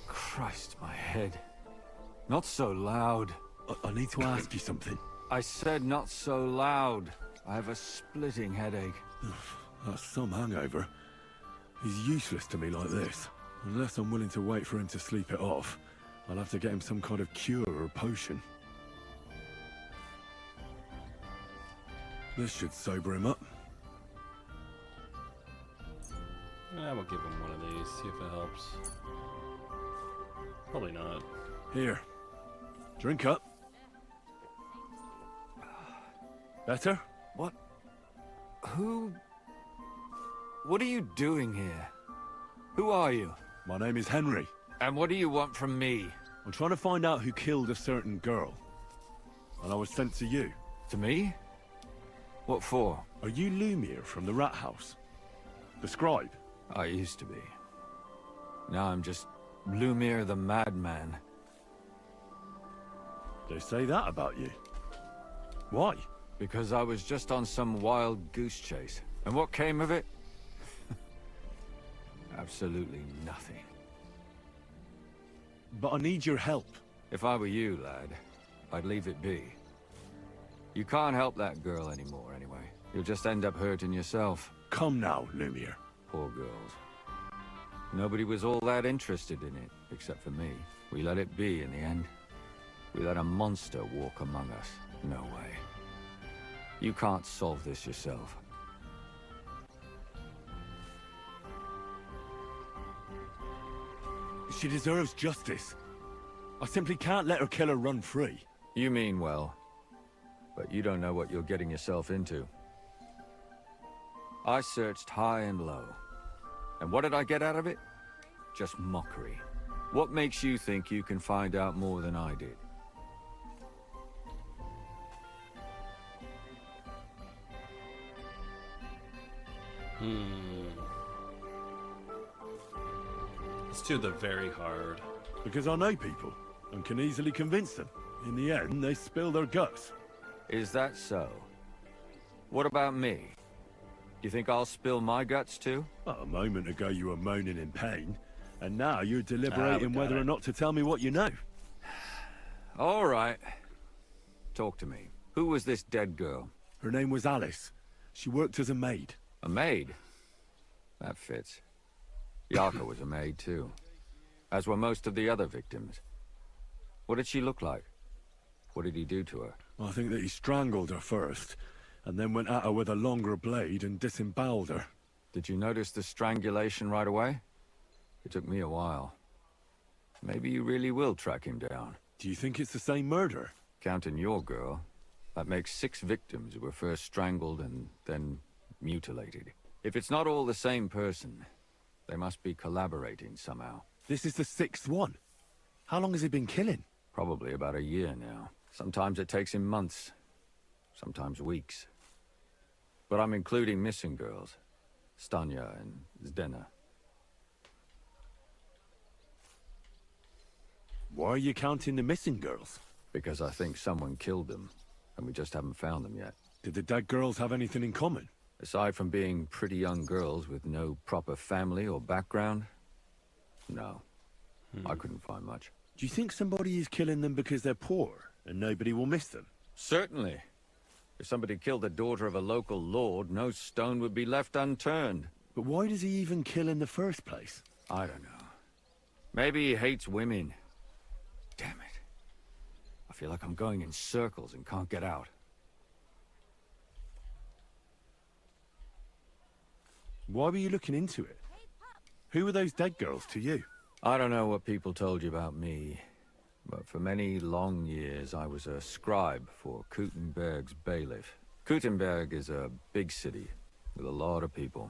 S10: Christ, my head. Not so loud.
S3: I need to ask you something.
S10: I said not so loud. I have a splitting headache.
S3: That's some hangover. He's useless to me like this. Unless I'm willing to wait for him to sleep it off, I'll have to get him some kind of cure or potion. This should sober him up.
S1: We'll give him one of these, see if it helps. Probably not.
S3: Here. Drink up. Better?
S10: What? Who... What are you doing here? Who are you?
S3: My name is Henry.
S10: And what do you want from me?
S3: I'm trying to find out who killed a certain girl. And I was sent to you.
S10: To me? What for?
S3: Are you Lumier from the rat house? The scribe?
S10: I used to be. Now I'm just Lumier the madman.
S3: They say that about you. Why?
S10: Because I was just on some wild goose chase. And what came of it? Absolutely nothing.
S3: But I need your help.
S10: If I were you, lad, I'd leave it be. You can't help that girl anymore, anyway. You'll just end up hurting yourself.
S3: Come now, Lumier.
S10: Poor girls. Nobody was all that interested in it, except for me. We let it be in the end. We let a monster walk among us. No way. You can't solve this yourself.
S3: She deserves justice. I simply can't let her killer run free.
S10: You mean well, but you don't know what you're getting yourself into. I searched high and low. And what did I get out of it? Just mockery. What makes you think you can find out more than I did?
S1: Let's do the very hard.
S3: Because I know people, and can easily convince them. In the end, they spill their guts.
S10: Is that so? What about me? You think I'll spill my guts too?
S3: A moment ago you were moaning in pain, and now you're deliberating whether or not to tell me what you know.
S10: All right. Talk to me. Who was this dead girl?
S3: Her name was Alice. She worked as a maid.
S10: A maid? That fits. Yaka was a maid too. As were most of the other victims. What did she look like? What did he do to her?
S3: I think that he strangled her first, and then went at her with a longer blade and disemboweled her.
S10: Did you notice the strangulation right away? It took me a while. Maybe you really will track him down.
S3: Do you think it's the same murder?
S10: Counting your girl, that makes 6 victims who were first strangled and then mutilated. If it's not all the same person, they must be collaborating somehow.
S3: This is the 6th one. How long has he been killing?
S10: Probably about a year now. Sometimes it takes him months, sometimes weeks. But I'm including missing girls. Stanya and Zdena.
S3: Why are you counting the missing girls?
S10: Because I think someone killed them, and we just haven't found them yet.
S3: Did the dead girls have anything in common?
S10: Aside from being pretty young girls with no proper family or background, no. I couldn't find much.
S3: Do you think somebody is killing them because they're poor, and nobody will miss them?
S10: Certainly. If somebody killed the daughter of a local lord, no stone would be left unturned.
S3: But why does he even kill in the first place?
S10: I don't know. Maybe he hates women. Damn it. I feel like I'm going in circles and can't get out.
S3: Why were you looking into it? Who were those dead girls to you?
S10: I don't know what people told you about me, but for many long years I was a scribe for Kuttenberg's bailiff. Kuttenberg is a big city with a lot of people.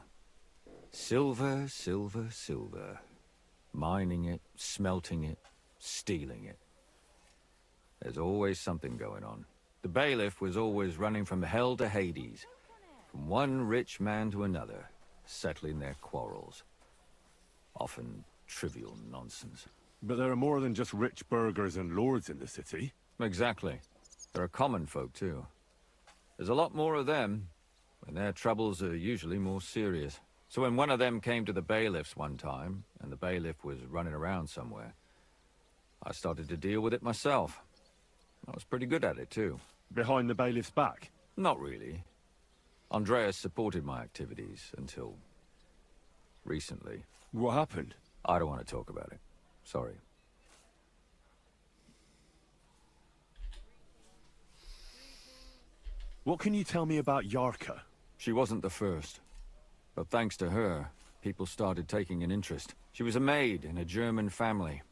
S10: Silver, silver, silver. Mining it, smelting it, stealing it. There's always something going on. The bailiff was always running from hell to Hades, from one rich man to another, settling their quarrels. Often trivial nonsense.
S3: But there are more than just rich burghers and lords in the city.
S10: Exactly. There are common folk too. There's a lot more of them, and their troubles are usually more serious. So when one of them came to the bailiff's one time, and the bailiff was running around somewhere, I started to deal with it myself. I was pretty good at it too.
S3: Behind the bailiff's back?
S10: Not really. Andreas supported my activities until recently.
S3: What happened?
S10: I don't want to talk about it. Sorry.
S3: What can you tell me about Yarka?
S19: She wasn't the first. But thanks to her, people started taking an interest. She was a maid in a German family.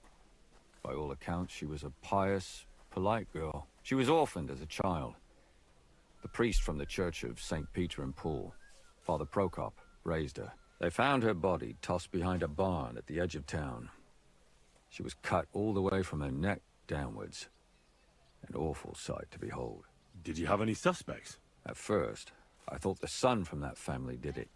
S19: By all accounts, she was a pious, polite girl. She was orphaned as a child. The priest from the Church of St. Peter and Paul, Father Prokop, raised her. They found her body tossed behind a barn at the edge of town. She was cut all the way from her neck downwards. An awful sight to behold.
S3: Did you have any suspects?
S19: At first, I thought the son from that family did it.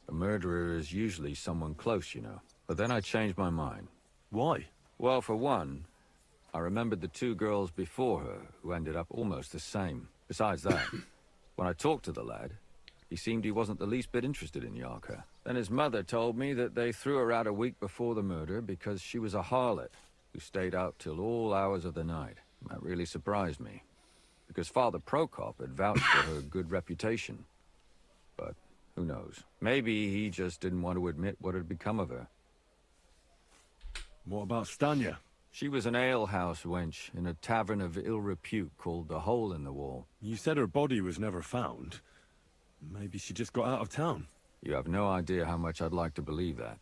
S19: A murderer is usually someone close, you know. But then I changed my mind.
S3: Why?
S19: Well, for one, I remembered the two girls before her who ended up almost the same. Besides that, when I talked to the lad, he seemed he wasn't the least bit interested in Yarka. Then his mother told me that they threw her out a week before the murder because she was a harlot who stayed out till all hours of the night. That really surprised me, because Father Prokop had vouched for her good reputation. But who knows? Maybe he just didn't want to admit what had become of her.
S3: What about Stanya?
S19: She was an alehouse wench in a tavern of ill repute called the Hole in the Wall.
S3: You said her body was never found. Maybe she just got out of town.
S19: You have no idea how much I'd like to believe that.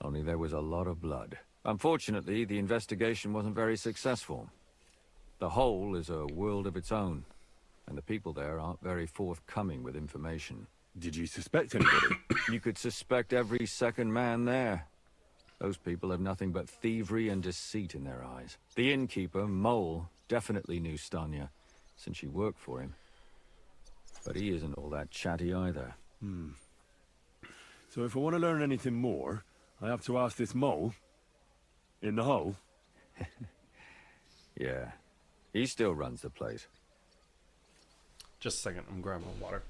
S19: Only there was a lot of blood. Unfortunately, the investigation wasn't very successful. The Hole is a world of its own, and the people there aren't very forthcoming with information.
S3: Did you suspect anybody?
S19: You could suspect every second man there. Those people have nothing but thievery and deceit in their eyes. The innkeeper, Mole, definitely knew Stanya, since she worked for him. But he isn't all that chatty either.
S3: So if I want to learn anything more, I have to ask this Mole? In the hole?
S19: Yeah. He still runs the place.
S1: Just a second, I'm grabbing my water.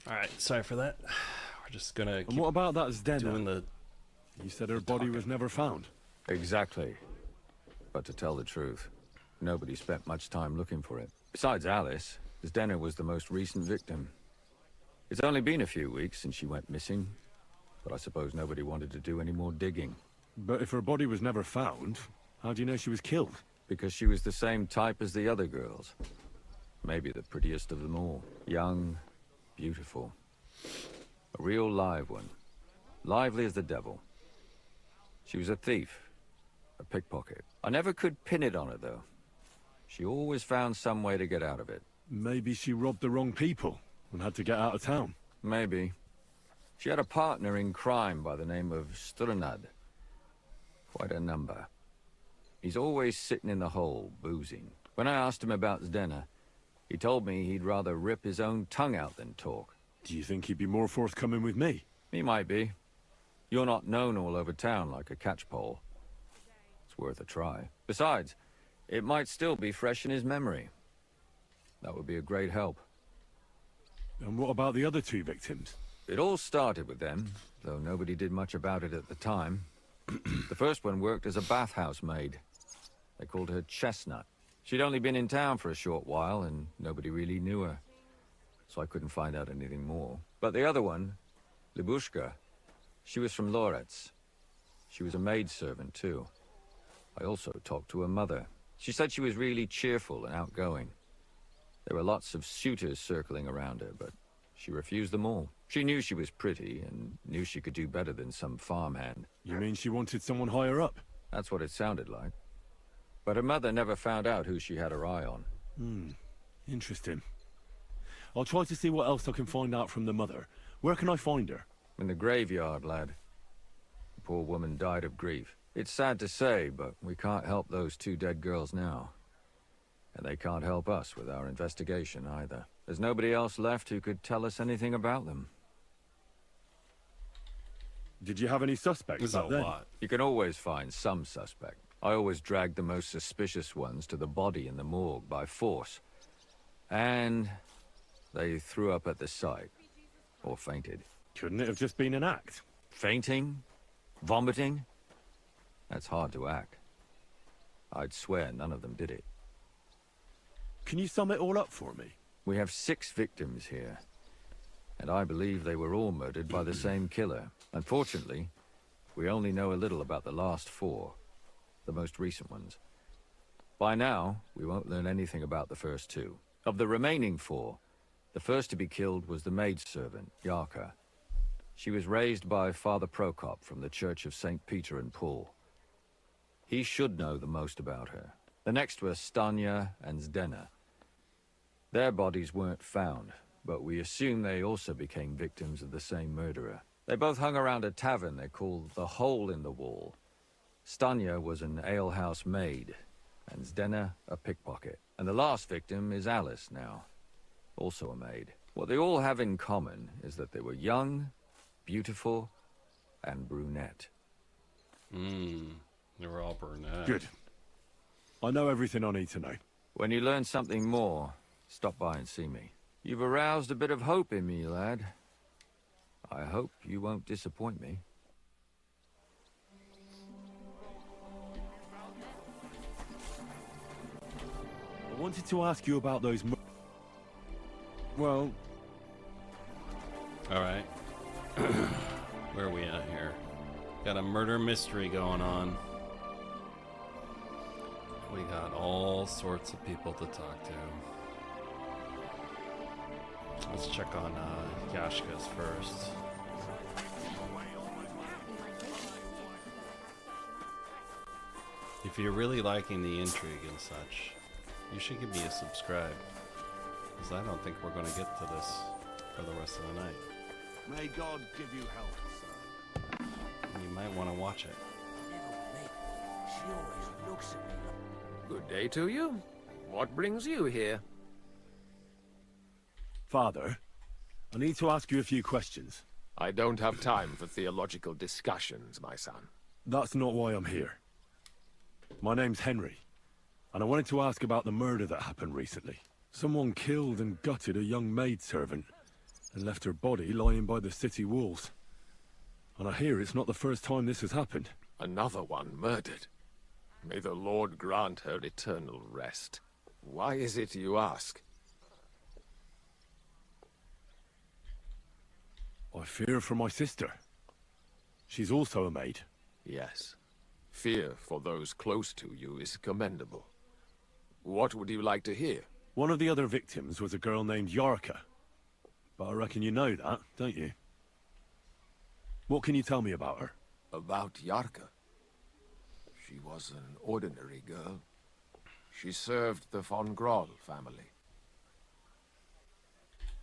S1: Alright, sorry for that. We're just gonna keep
S3: And what about that Zdena?
S1: doing the...
S3: You said her body was never found.
S19: Exactly. But to tell the truth, nobody spent much time looking for it. Besides Alice, Zdena was the most recent victim. It's only been a few weeks since she went missing, but I suppose nobody wanted to do any more digging.
S3: But if her body was never found, how do you know she was killed?
S19: Because she was the same type as the other girls. Maybe the prettiest of them all. Young, beautiful. A real live one. Lively as the devil. She was a thief. A pickpocket. I never could pin it on her, though. She always found some way to get out of it.
S3: Maybe she robbed the wrong people and had to get out of town.
S19: Maybe. She had a partner in crime by the name of Strunad. Quite a number. He's always sitting in the hole, boozing. When I asked him about Zdena, he told me he'd rather rip his own tongue out than talk.
S3: Do you think he'd be more forthcoming with me?
S19: He might be. You're not known all over town like a catchpole. It's worth a try. Besides, it might still be fresh in his memory. That would be a great help.
S3: And what about the other two victims?
S19: It all started with them, though nobody did much about it at the time. The first one worked as a bathhouse maid. They called her Chestnut. She'd only been in town for a short while, and nobody really knew her. So I couldn't find out anything more. But the other one, Libushka, she was from Loretz. She was a maidservant, too. I also talked to her mother. She said she was really cheerful and outgoing. There were lots of suitors circling around her, but she refused them all. She knew she was pretty, and knew she could do better than some farmhand.
S3: You mean she wanted someone higher up?
S19: That's what it sounded like. But her mother never found out who she had her eye on.
S3: Interesting. I'll try to see what else I can find out from the mother. Where can I find her?
S19: In the graveyard, lad. The poor woman died of grief. It's sad to say, but we can't help those two dead girls now. And they can't help us with our investigation either. There's nobody else left who could tell us anything about them.
S3: Did you have any suspects
S1: There's
S3: back
S1: a
S3: then?
S1: lot.
S19: You can always find some suspect. I always dragged the most suspicious ones to the body in the morgue by force. And they threw up at the sight. Or fainted.
S3: Couldn't it have just been an act?
S19: Fainting? Vomiting? That's hard to act. I'd swear none of them did it.
S3: Can you sum it all up for me?
S19: We have 6 victims here. And I believe they were all murdered by the same killer. Unfortunately, we only know a little about the last 4. The most recent ones. By now, we won't learn anything about the first 2. Of the remaining 4, the first to be killed was the maidservant, Yarka. She was raised by Father Prokop from the Church of St. Peter and Paul. He should know the most about her. The next were Stanya and Zdena. Their bodies weren't found, but we assume they also became victims of the same murderer. They both hung around a tavern they called the Hole in the Wall. Stanya was an alehouse maid, and Zdena a pickpocket. And the last victim is Alice now, also a maid. What they all have in common is that they were young, beautiful, and brunette.
S1: They were all brunette.
S3: Good. I know everything I need to know.
S19: When you learn something more, stop by and see me. You've aroused a bit of hope in me, lad. I hope you won't disappoint me.
S3: I wanted to ask you about those well...
S1: Alright. Where are we at here? Got a murder mystery going on. We got all sorts of people to talk to. Let's check on Yashka's first. If you're really liking the intrigue and such, you should give me a subscribe. Because I don't think we're going to get to this for the rest of the night.
S7: May God give you health, son.
S1: And you might want to watch it.
S15: She always looks at me.
S14: Good day to you. What brings you here?
S3: Father, I need to ask you a few questions.
S14: I don't have time for theological discussions, my son.
S3: That's not why I'm here. My name's Henry, and I wanted to ask about the murder that happened recently. Someone killed and gutted a young maidservant and left her body lying by the city walls. And I hear it's not the first time this has happened.
S14: Another one murdered. May the Lord grant her eternal rest. Why is it you ask?
S3: I fear for my sister. She's also a maid.
S14: Yes. Fear for those close to you is commendable. What would you like to hear?
S3: One of the other victims was a girl named Yarka. But I reckon you know that, don't you? What can you tell me about her?
S14: About Yarka? She was an ordinary girl. She served the von Groll family.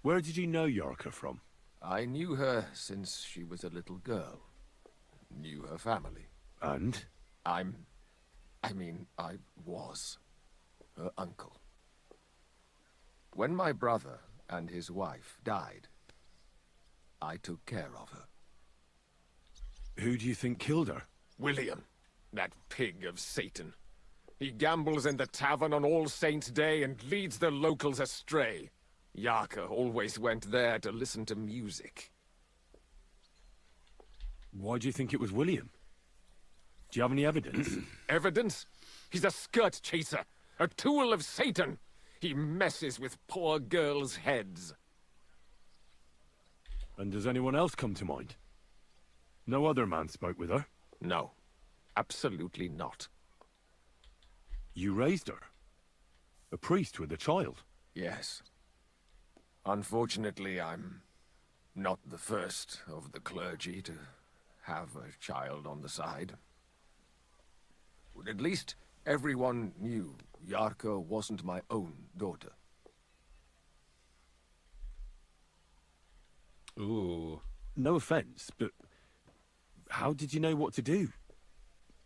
S3: Where did you know Yarka from?
S14: I knew her since she was a little girl. Knew her family.
S3: And?
S14: I was her uncle. When my brother and his wife died, I took care of her.
S3: Who do you think killed her?
S14: William, that pig of Satan. He gambles in the tavern on All Saints' Day and leads the locals astray. Yarka always went there to listen to music.
S3: Why do you think it was William? Do you have any evidence?
S14: Evidence? He's a skirt chaser, a tool of Satan. He messes with poor girls' heads.
S3: And does anyone else come to mind? No other man spoke with her?
S14: No, absolutely not.
S3: You raised her? A priest with a child?
S14: Yes. Unfortunately, I'm not the first of the clergy to have a child on the side. But at least everyone knew Yarka wasn't my own daughter.
S1: Ooh.
S3: No offense, but how did you know what to do?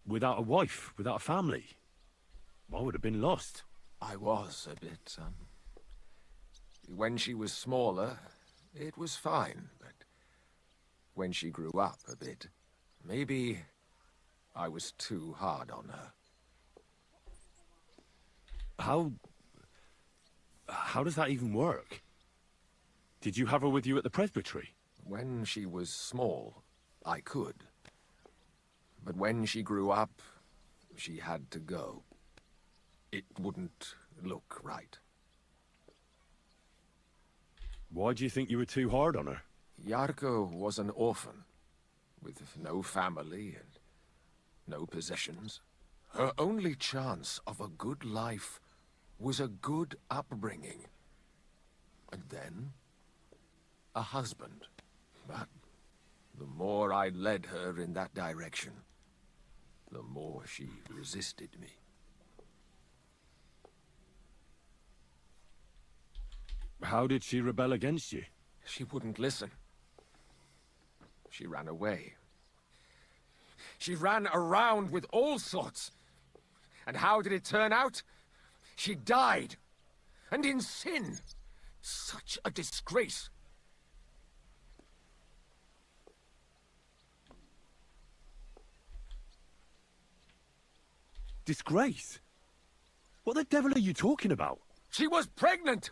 S3: Without a wife, without a family? I would have been lost.
S14: I was a bit, when she was smaller, it was fine, but when she grew up a bit, Maybe I was too hard on her.
S8: How does that even work? Did you have her with you at the presbytery?
S14: When she was small, I could. But when she grew up, she had to go. It wouldn't look right.
S8: Why do you think you were too hard on her?
S14: Yarko was an orphan, with no family and no possessions. Her only chance of a good life was a good upbringing. And then, a husband. But the more I led her in that direction, the more she resisted me.
S8: How did she rebel against you?
S14: She wouldn't listen. She ran away. She ran around with all sorts. And how did it turn out? She died. And in sin. Such a disgrace.
S8: Disgrace? What the devil are you talking about?
S14: She was pregnant!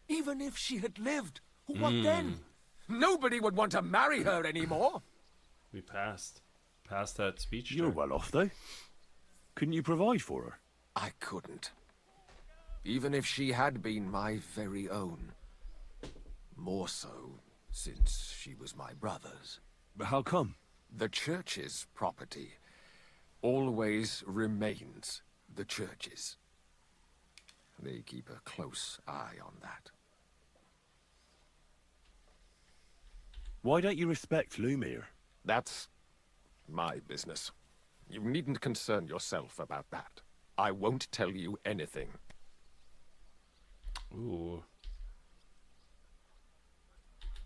S14: Even if she had lived, what then? Nobody would want to marry her anymore.
S1: We passed that speech.
S8: You're well off, though. Couldn't you provide for her?
S14: I couldn't. Even if she had been my very own. More so, since she was my brother's.
S8: But how come?
S14: The church's property always remains the church's. They keep a close eye on that.
S8: Why don't you respect Lumier?
S14: That's my business. You needn't concern yourself about that. I won't tell you anything.
S1: Ooh.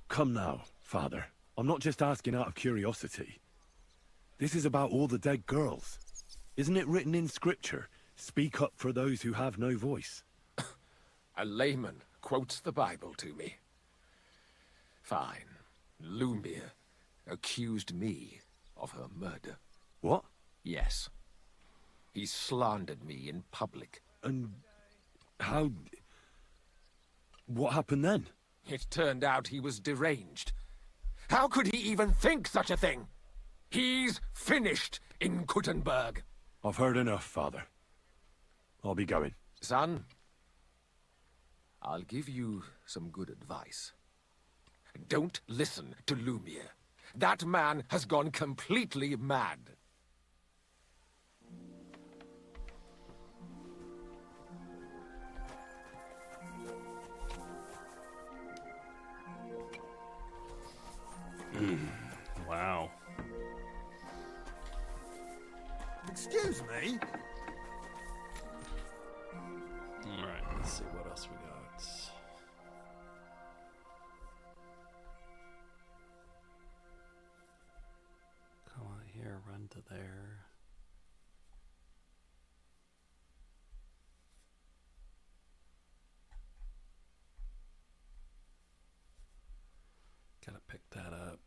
S8: Come now, Father. I'm not just asking out of curiosity. This is about all the dead girls. Isn't it written in Scripture? Speak up for those who have no voice.
S14: A layman quotes the Bible to me. Fine. Lumier accused me of her murder.
S8: What?
S14: Yes. He slandered me in public.
S8: And how... What happened then?
S14: It turned out he was deranged. How could he even think such a thing? He's finished in Kuttenberg.
S8: I've heard enough, Father. I'll be going.
S14: Son, I'll give you some good advice. Don't listen to Lumier. That man has gone completely mad.
S1: Wow.
S12: Excuse me?
S1: Alright, let's see what else we got. Come on here, run to there. Gotta pick that up.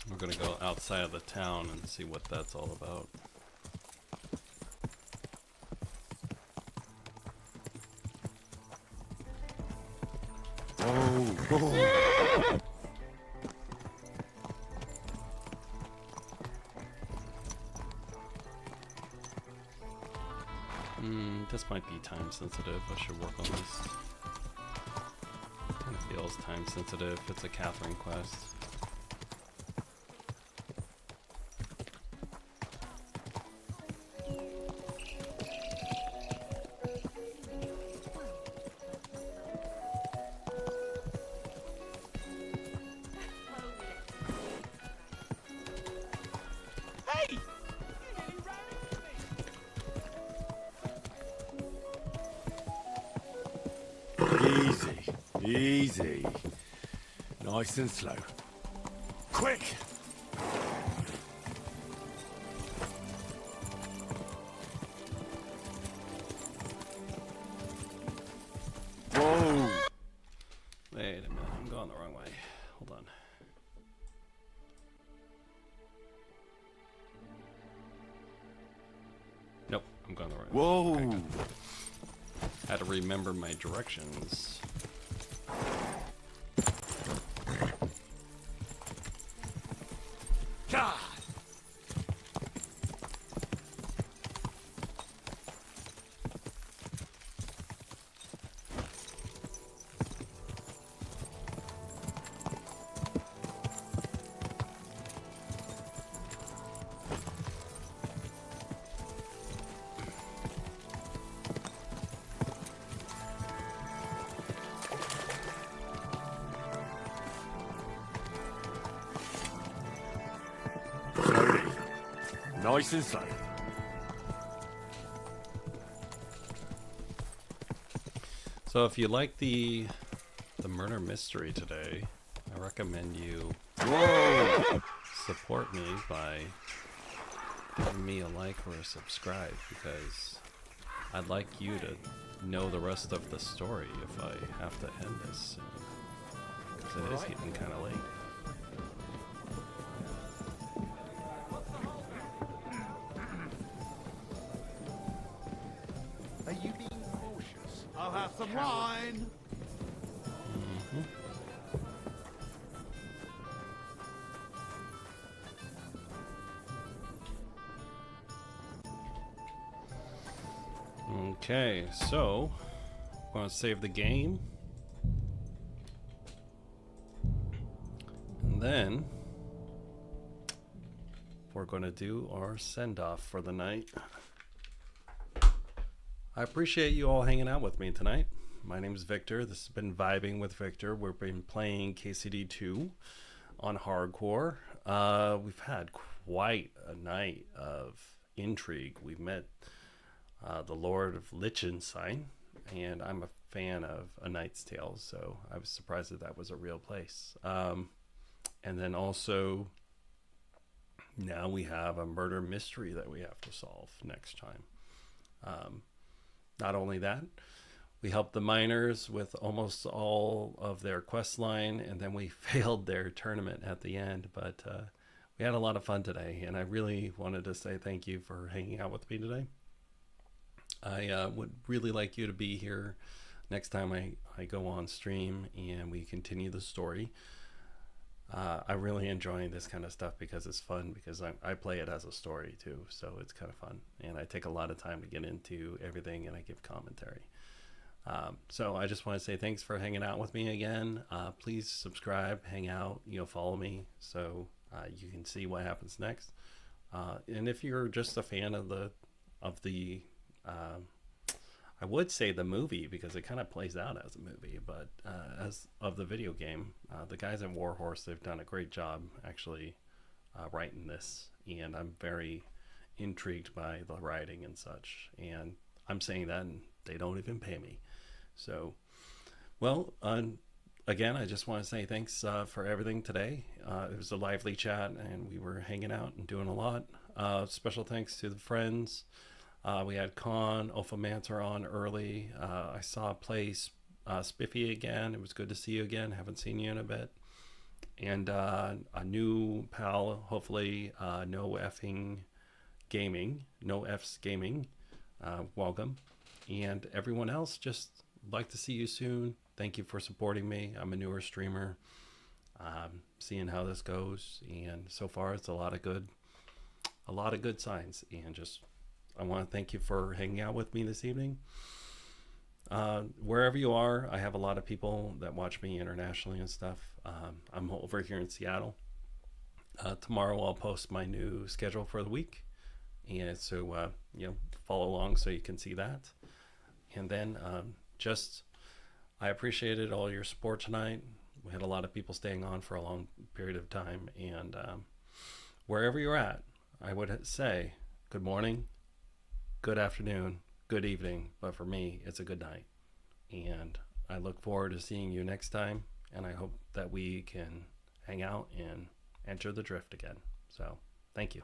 S1: We're gonna go outside of the town and see what that's all about.
S8: Oh.
S1: This might be time sensitive. I should work on this. Kind of feels time sensitive. It's a Catherine quest.
S8: Easy. Nice and slow. Quick!
S1: Whoa! Wait a minute, I'm going the wrong way. Hold on. Nope, I'm going the right way.
S8: Whoa!
S1: Had to remember my directions.
S8: God! Nice and slow.
S1: So if you like the murder mystery today, I recommend you support me by giving me a like or a subscribe, because I'd like you to know the rest of the story if I have to end this soon, because it is getting kind of late.
S12: Are you being cautious?
S7: I'll have some wine.
S1: Okay, so I'm going to save the game. And then we're going to do our send-off for the night. I appreciate you all hanging out with me tonight. My name is Victor. This has been Vibing with Victor. We've been playing KCD2 on hardcore. We've had quite a night of intrigue. We've met the Lord of Liechtenstein, and I'm a fan of A Knight's Tale, so I was surprised that that was a real place. And then also, now we have a murder mystery that we have to solve next time. Not only that, we helped the miners with almost all of their quest line, and then we failed their tournament at the end, but we had a lot of fun today, and I really wanted to say thank you for hanging out with me today. I would really like you to be here next time I go on stream and we continue the story. I really enjoy this kind of stuff because it's fun, because I play it as a story too, so it's kind of fun, and I take a lot of time to get into everything, and I give commentary. So I just want to say thanks for hanging out with me again. Please subscribe, hang out, follow me, so you can see what happens next. And if you're just a fan of the I would say the movie, because it kind of plays out as a movie, but as of the video game, the guys at Warhorse, they've done a great job actually writing this, and I'm very intrigued by the writing and such, and I'm saying that and they don't even pay me. So, well, again, I just want to say thanks for everything today. It was a lively chat, and we were hanging out and doing a lot. Special thanks to the friends. We had Khan, Ophomancer on early. I saw play Spiffy again. It was good to see you again. Haven't seen you in a bit. And a new pal, hopefully, No F's Gaming. Welcome. And everyone else, just like to see you soon. Thank you for supporting me. I'm a newer streamer. Seeing how this goes, and so far it's a lot of good signs, and just I want to thank you for hanging out with me this evening. Wherever you are, I have a lot of people that watch me internationally and stuff. I'm over here in Seattle. Tomorrow I'll post my new schedule for the week, and so follow along so you can see that. And then I appreciated all your support tonight. We had a lot of people staying on for a long period of time, and wherever you're at, I would say good morning, good afternoon, good evening, but for me, it's a good night. And I look forward to seeing you next time, and I hope that we can hang out and enter the drift again. So, thank you.